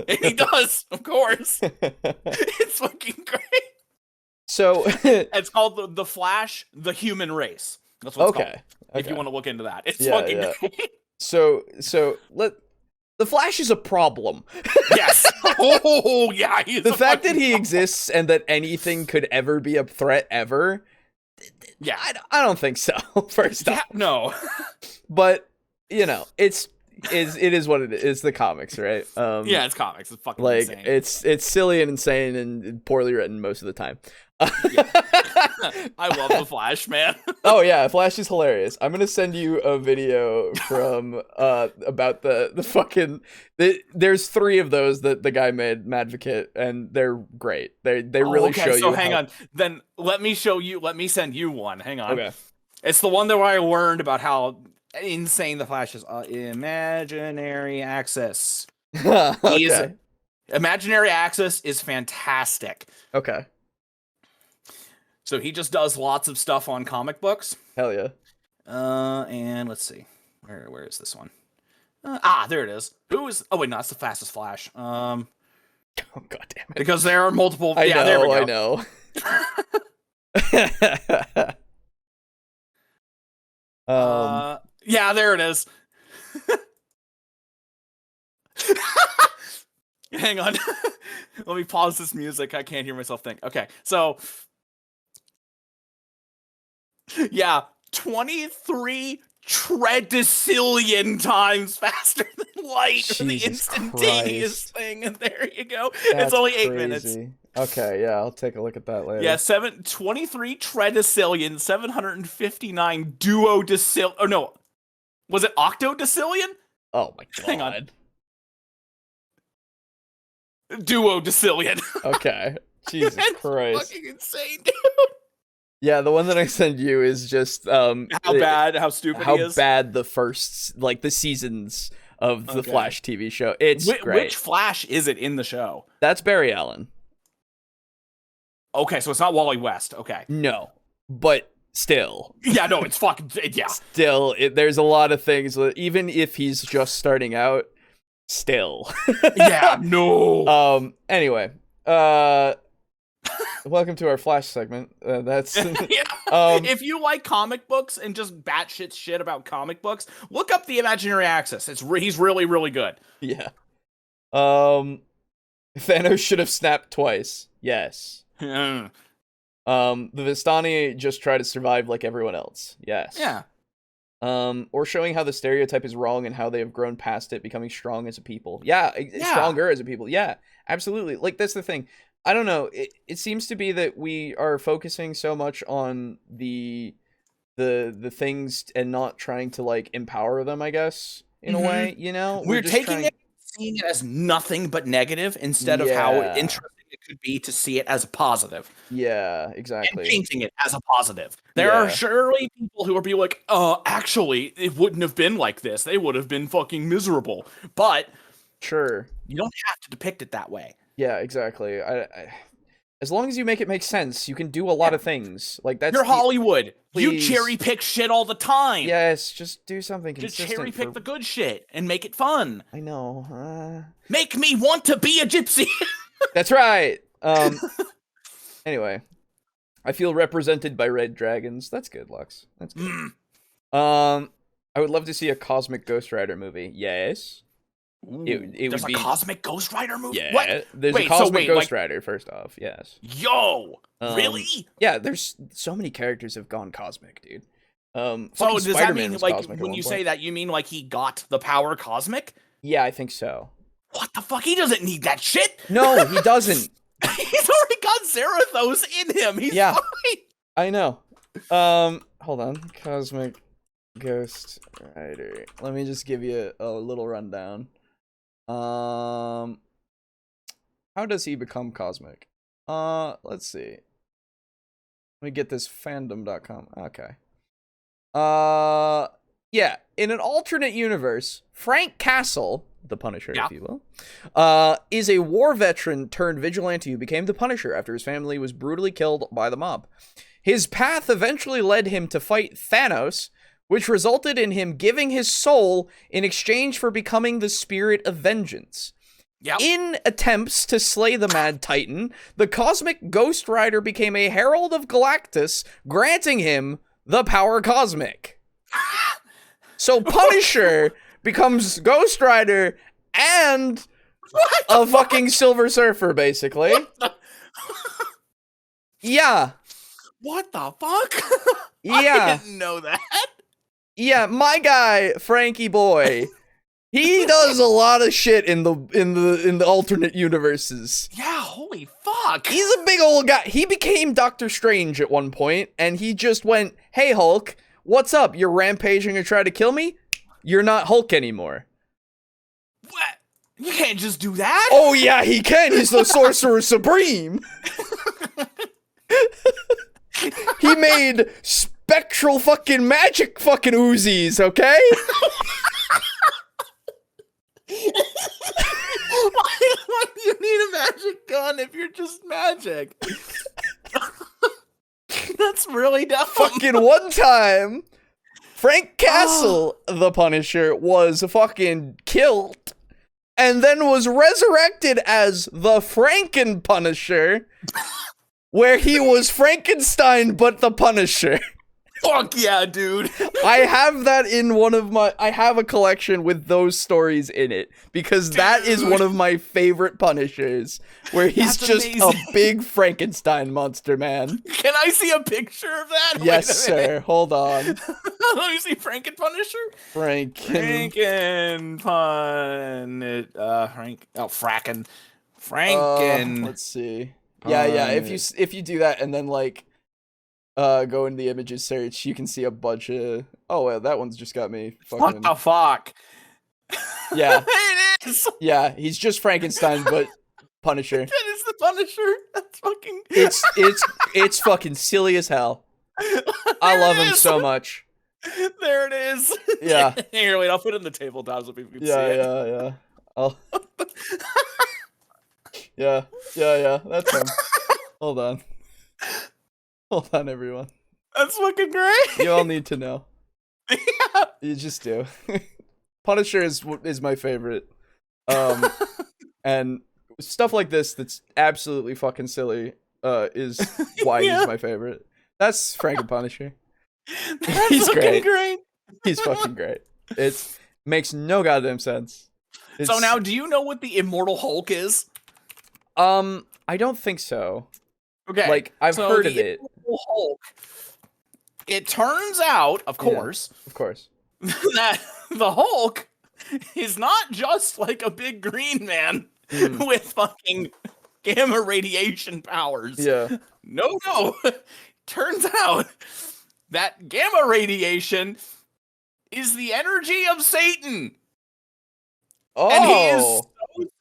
he does, of course. It's fucking great. So it's called the Flash, the Human Race. That's what it's called. If you want to look into that, it's fucking great. So the Flash is a problem. Yes. Oh yeah. The fact that he exists and that anything could ever be a threat ever. Yeah, I don't think so. First off, no. But it is what it is. It's the comics, right? Yeah, it's comics. It's fucking like insane. it's silly and insane and poorly written most of the time. I love the Flash, man. Oh yeah, Flash is hilarious. I'm gonna send you a video from about the fucking. There's 3 of those that the guy made, Madvocate, and they're great. They really show you. So hang on, then let me show you. Let me send you one. Hang on. Okay. It's the one that where I learned about how insane the Flash is. Imaginary Access. Okay. Imaginary Access is fantastic. Okay. So he just does lots of stuff on comic books. Hell yeah. And let's see. Where is this one? There it is. Oh wait, no, that's the Fastest Flash. Oh god damn it. Because there are multiple. There we go. I know. Yeah, there it is. Hang on. Let me pause this music. I can't hear myself think. Okay, so yeah, 23 tredecillion times faster than light for the instantaneous thing, and there you go. It's only 8 minutes. Okay, yeah, I'll take a look at that later. Yeah, 23 tredecillion, 759 duodecillion. Oh no, was it octodecillion? Oh my god. Hang on. Duodecillion. Okay. Jesus Christ. Fucking insane, dude. Yeah, the one that I send you is just how bad the first, like, the seasons of the Flash TV show. It's great. Which Flash is it in the show? That's Barry Allen. Okay, so it's not Wally West. Okay. No, but still. Yeah, no, it's fucking yeah. Still, there's a lot of things. Even if he's just starting out, still. Yeah. No. Anyway. welcome to our Flash segment. That's if you like comic books and just batshit shit about comic books, look up the Imaginary Axis. He's really, really good. Yeah. Thanos should have snapped twice. Yes. The Vistani just try to survive like everyone else. Yes. Yeah. Or showing how the stereotype is wrong and how they have grown past it, becoming strong as a people. Yeah, stronger as a people. Yeah, absolutely. Like, that's the thing. I don't know. It seems to be that we are focusing so much on the things and not trying to, like, empower them, I guess, in a way, you know? We're taking it, seeing it as nothing but negative instead of how interesting it could be to see it as a positive. Yeah, exactly. And painting it as a positive. There are surely people who will be like, actually, it wouldn't have been like this. They would have been fucking miserable. But sure, you don't have to depict it that way. Yeah, exactly. As long as you make it make sense, you can do a lot of things. Like, that's You're Hollywood. Please. You cherry pick shit all the time. Yes, just do something consistent. Just cherry pick the good shit and make it fun. I know. Make me want to be a gypsy. That's right. Anyway, I feel represented by red dragons. That's good, Lux. That's good. I would love to see a Cosmic Ghost Rider movie. Yes. It There's would a be... Cosmic Ghost Rider movie? Yeah. What? There's a Cosmic Ghost Rider, first off. Yes. Yo! Really? Yeah, there's so many characters have gone cosmic, dude. So does that mean, like, when you say that, you mean, like, he got the power cosmic? Yeah, I think so. What the fuck? He doesn't need that shit! No, he doesn't! He's already got Zarathos in him! He's fine! I know. Hold on. Cosmic Ghost Rider. Let me just give you a little rundown. How does he become cosmic? Let's see. Let me get this fandom.com. Okay. Yeah, in an alternate universe, Frank Castle, the Punisher, if you will, is a war veteran turned vigilante who became the Punisher after his family was brutally killed by the mob. His path eventually led him to fight Thanos, which resulted in him giving his soul in exchange for becoming the Spirit of Vengeance. Yep. In attempts to slay the Mad Titan, the Cosmic Ghost Rider became a Herald of Galactus, granting him the power cosmic. So Punisher becomes Ghost Rider and a fucking Silver Surfer, basically. Yeah. What the fuck? Yeah. I didn't know that. Yeah, my guy, Frankie boy. He does a lot of shit in the alternate universes. Yeah, holy fuck. He's a big old guy. He became Doctor Strange at one point, and he just went, "Hey Hulk, what's up? You're rampaging and trying to kill me? You're not Hulk anymore." What? You can't just do that? Oh yeah, he can. He's the Sorcerer Supreme. He made spectral fucking magic fucking Uzis, okay? Why do you need a magic gun if you're just magic? That's really dumb. Fucking one time, Frank Castle, the Punisher, was fucking killed and then was resurrected as the Franken Punisher, where he was Frankenstein but the Punisher. Fuck yeah, dude. I have that in I have a collection with those stories in it, because that is one of my favorite Punishers, where he's just a big Frankenstein monster, man. Can I see a picture of that? Yes, sir. Hold on. Let me see Franken Punisher. Franken Franken. Let's see. Yeah. If you do that and then like go into the images search, you can see a bunch of... Oh, well, that one's just got me fucking... What the fuck? Yeah. It is! Yeah, he's just Frankenstein, but Punisher. That is the Punisher. That's fucking... It's fucking silly as hell. I love him so much. There it is. Yeah. Here, wait, I'll put it in the tabletop so people can see it. Yeah. Yeah. That's him. Hold on. Hold on, everyone. That's fucking great. You all need to know. Yeah. You just do. Punisher is my favorite. And stuff like this that's absolutely fucking silly is why he's my favorite. That's Frankenpunisher. He's great. He's fucking great. It makes no goddamn sense. So now, do you know what the Immortal Hulk is? I don't think so. Okay, like I've heard of it. Immortal Hulk. It turns out, of course, that the Hulk is not just like a big green man with fucking gamma radiation powers. Yeah. No. Turns out that gamma radiation is the energy of Satan. Oh. And he is so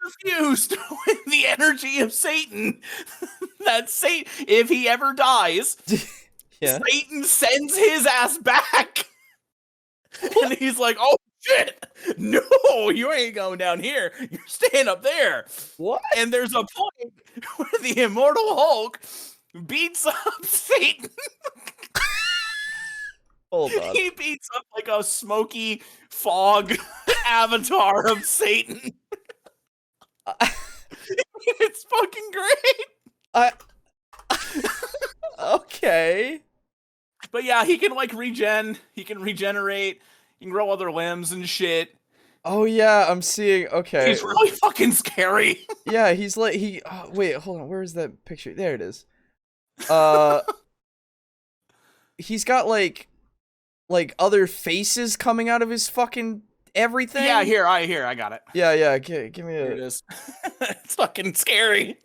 suffused with the energy of Satan that if he ever dies, Satan sends his ass back. And he's like, oh shit, no, you ain't going down here. You're staying up there. What? And there's a point where the Immortal Hulk beats up Satan. Hold on. He beats up like a smoky fog avatar of Satan. It's fucking great. Okay. But yeah, he can like he can regenerate, he can grow other limbs and shit. Oh yeah, I'm seeing. Okay. He's really fucking scary. Yeah, he's like wait, hold on. Where is that picture? There it is. He's got like other faces coming out of his fucking everything. Yeah, I got it. Yeah. Give me Here it is. It's fucking scary.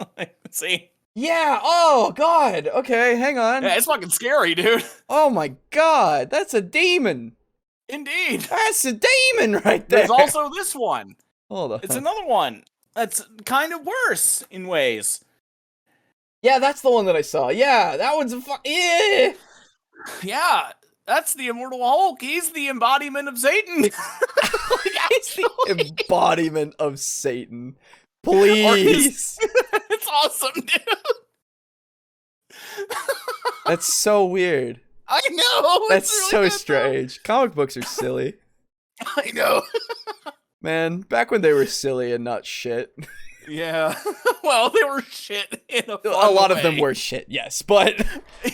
See? Yeah. Oh god. Okay, hang on. Yeah, it's fucking scary, dude. Oh my god, that's a demon. Indeed. That's a demon right there. There's also this one. Hold on. It's another one that's kind of worse in ways. Yeah, that's the one that I saw. Yeah, that one's yeah. Yeah, that's the Immortal Hulk. He's the embodiment of Satan. He's the embodiment of Satan. Please. It's awesome, dude. That's so weird. I know. That's really so good, strange. Comic books are silly. I know. Man, back when they were silly and not shit. Yeah. Well, they were shit in a fun way. A lot of them were shit, yes, but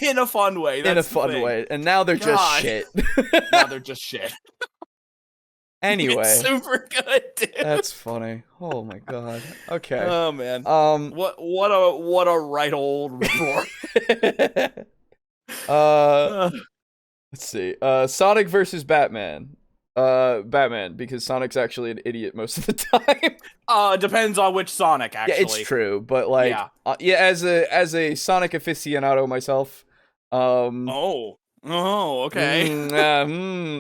in a fun way. In a fun way. And now they're just shit. Now they're just shit. Anyway. It's super good, dude. That's funny. Oh my god. Okay. Oh man. What a right old report. Let's see. Sonic versus Batman. Batman, because Sonic's actually an idiot most of the time. Depends on which Sonic, actually. Yeah, it's true, but like, as a Sonic aficionado myself, okay.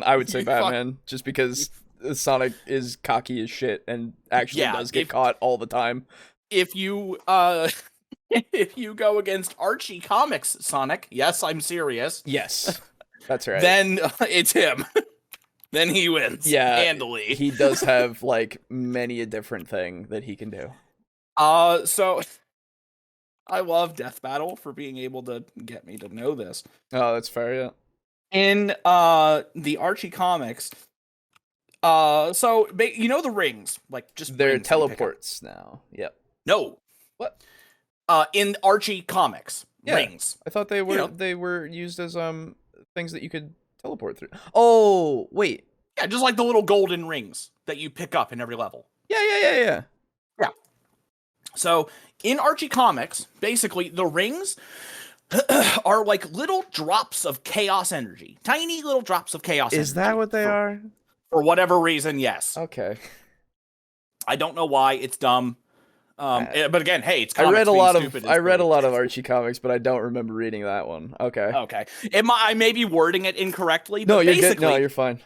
I would say Batman, just because Sonic is cocky as shit and actually does get caught all the time. If you if you go against Archie Comics Sonic, yes, I'm serious. Yes, that's right. Then it's him. Then he wins. Yeah, handily. He does have like many a different thing that he can do. So I love Death Battle for being able to get me to know this. Oh, that's fair. Yeah. In the Archie comics, so you know the rings, like just they're teleports now. Yep. No. What? In Archie comics, rings. I thought they were they were used as things that you could teleport through. Oh, wait. Yeah, just like the little golden rings that you pick up in every level. Yeah. So, in Archie Comics, basically, the rings are like little drops of chaos energy. Tiny little drops of chaos energy. Is that what they are? For whatever reason, yes. Okay. I don't know why. It's dumb. But again, hey, it's comics. I read a lot of Archie comics, but I don't remember reading that one. Okay. I may be wording it incorrectly. No, but you're good. No, you're fine.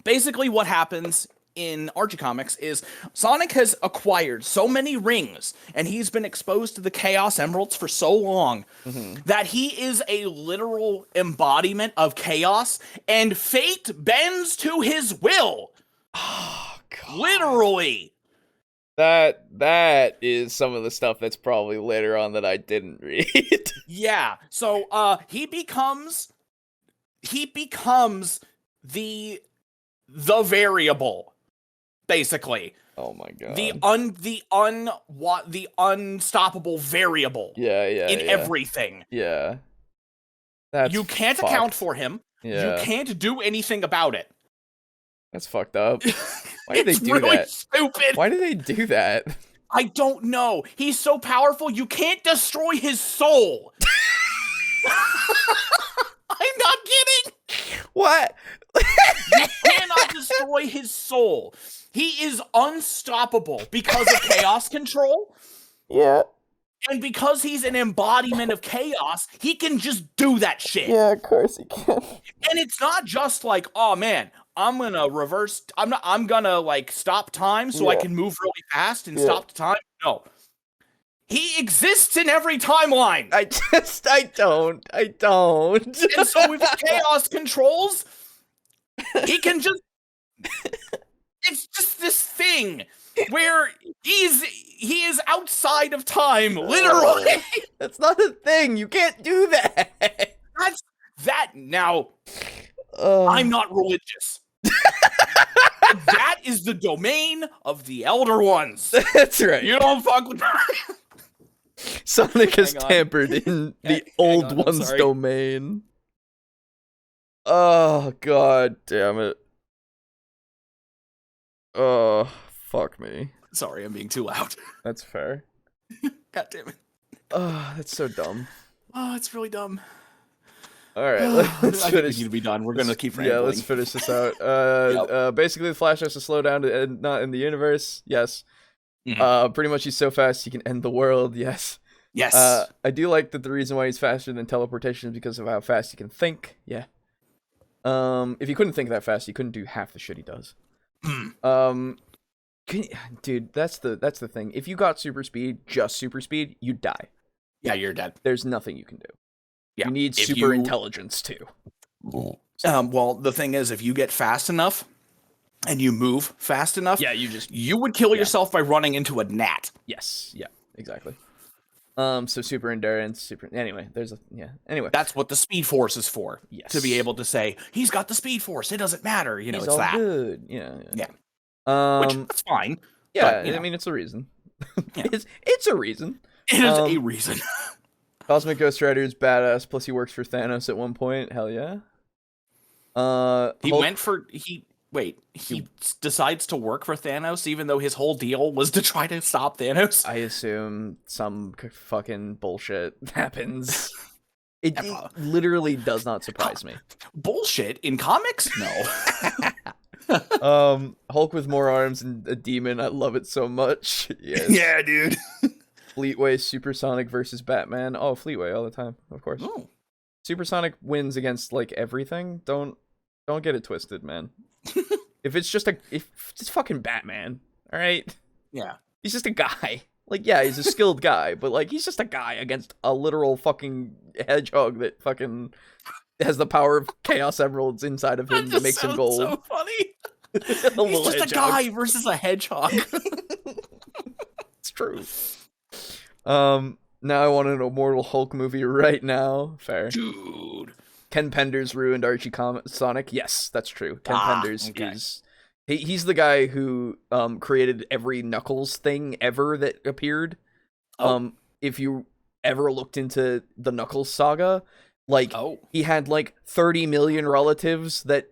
Basically, what happens in Archie Comics is Sonic has acquired so many rings, and he's been exposed to the Chaos Emeralds for so long that he is a literal embodiment of chaos, and fate bends to his will. Oh, God. Literally. That is some of the stuff that's probably later on that I didn't read. Yeah. So he becomes the variable, basically. Oh my god. The unstoppable variable. In everything. Yeah. You can't account for him. Yeah. You can't do anything about it. That's fucked up. Why did they do really that? Stupid. Why did they do that? I don't know. He's so powerful, you can't destroy his soul. I'm not kidding. What? You cannot destroy his soul. He is unstoppable because of chaos control. Yeah. And because he's an embodiment of chaos, he can just do that shit. Yeah, of course he can. And it's not just like, oh man, I'm gonna like stop time so I can move really fast and stop the time. No. He exists in every timeline. I don't. And so with chaos controls, he can just it's just this thing where he is outside of time, literally. That's not a thing. You can't do that. Now. I'm not religious. That is the domain of the Elder Ones. That's right. You don't fuck with Sonic has tampered in the old one's domain. Oh, god damn it. Oh, fuck me. Sorry, I'm being too loud. That's fair. God damn it. Oh, that's so dumb. Oh, it's really dumb. Alright, let's I finish. think we need to be done. We're gonna keep rambling. Yeah, let's finish this out. Basically, the Flash has to slow down and not in the universe. Yes. Mm-hmm. Pretty much he's so fast he can end the world. Yes. Yes. I do like that the reason why he's faster than teleportation is because of how fast he can think. Yeah. If he couldn't think that fast, he couldn't do half the shit he does. Dude, that's the thing. If you got super speed, just super speed, you'd die. Yeah, you're dead. There's nothing you can do. Yeah. You need super intelligence too. Well, the thing is, if you get fast enough and you move fast enough, you would kill yourself by running into a gnat. Yes. Yeah. Exactly. So super endurance, anyway, anyway. That's what the Speed Force is for. Yes. To be able to say, he's got the Speed Force, it doesn't matter, He's it's all that. Good. Yeah. Which, that's fine. Yeah, but, I mean, it's a reason. Yeah. It's a reason. It is a reason. Cosmic Ghost Rider is badass, plus he works for Thanos at one point, hell yeah. He decides to work for Thanos even though his whole deal was to try to stop Thanos? I assume some fucking bullshit happens. It literally does not surprise me. Bullshit? In comics? No. Hulk with more arms and a demon, I love it so much. Yes. Yeah, dude. Fleetway Supersonic versus Batman. Oh, Fleetway all the time, of course. Ooh. Supersonic wins against like everything. Don't get it twisted, man. if it's fucking Batman, all right? Yeah. He's just a guy. Like, yeah, he's a skilled guy, but like he's just a guy against a literal fucking hedgehog that fucking has the power of Chaos Emeralds inside of him that makes him gold. So funny. He's just a guy versus a hedgehog. It's true. Now I want an Immortal Hulk movie right now. Fair. Dude. Ken Penders ruined Archie Sonic. Yes, that's true. Ken Penders is... He's the guy who created every Knuckles thing ever that appeared. If you ever looked into the Knuckles saga, like he had like 30 million relatives that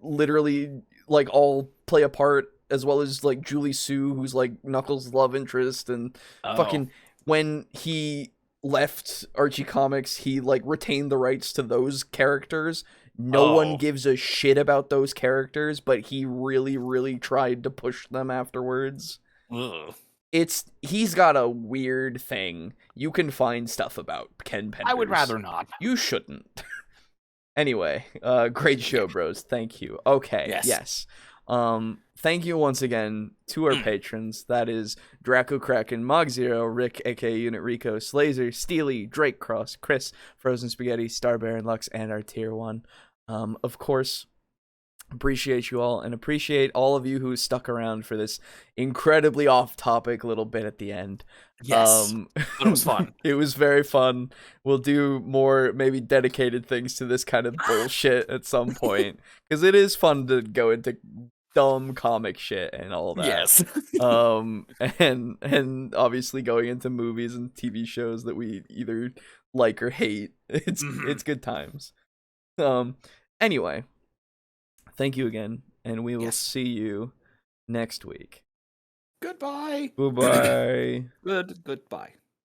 literally like all play a part, as well as like Julie Sue, who's like Knuckles' love interest, and fucking when he left Archie Comics, he like retained the rights to those characters. No one gives a shit about those characters, but he really, really tried to push them afterwards. Ugh. He's got a weird thing. You can find stuff about Ken Penders. I would rather not. You shouldn't. Anyway, great show, bros. Thank you. Okay, yes. Thank you once again to our patrons. That is Draco Kraken, Mog Zero, Rick, aka Unit Rico, Slazer, Steely, Drake Cross, Chris, Frozen Spaghetti, Star Baron Lux, and our tier 1. Of course, appreciate you all, and appreciate all of you who stuck around for this incredibly off-topic little bit at the end. Yes, but it was fun. It was very fun. We'll do more maybe dedicated things to this kind of bullshit at some point, because it is fun to go into dumb comic shit and all that. Yes. And obviously going into movies and TV shows that we either like or hate. It's good times. Anyway, thank you again, and we will see you next week. Goodbye. Goodbye. Goodbye.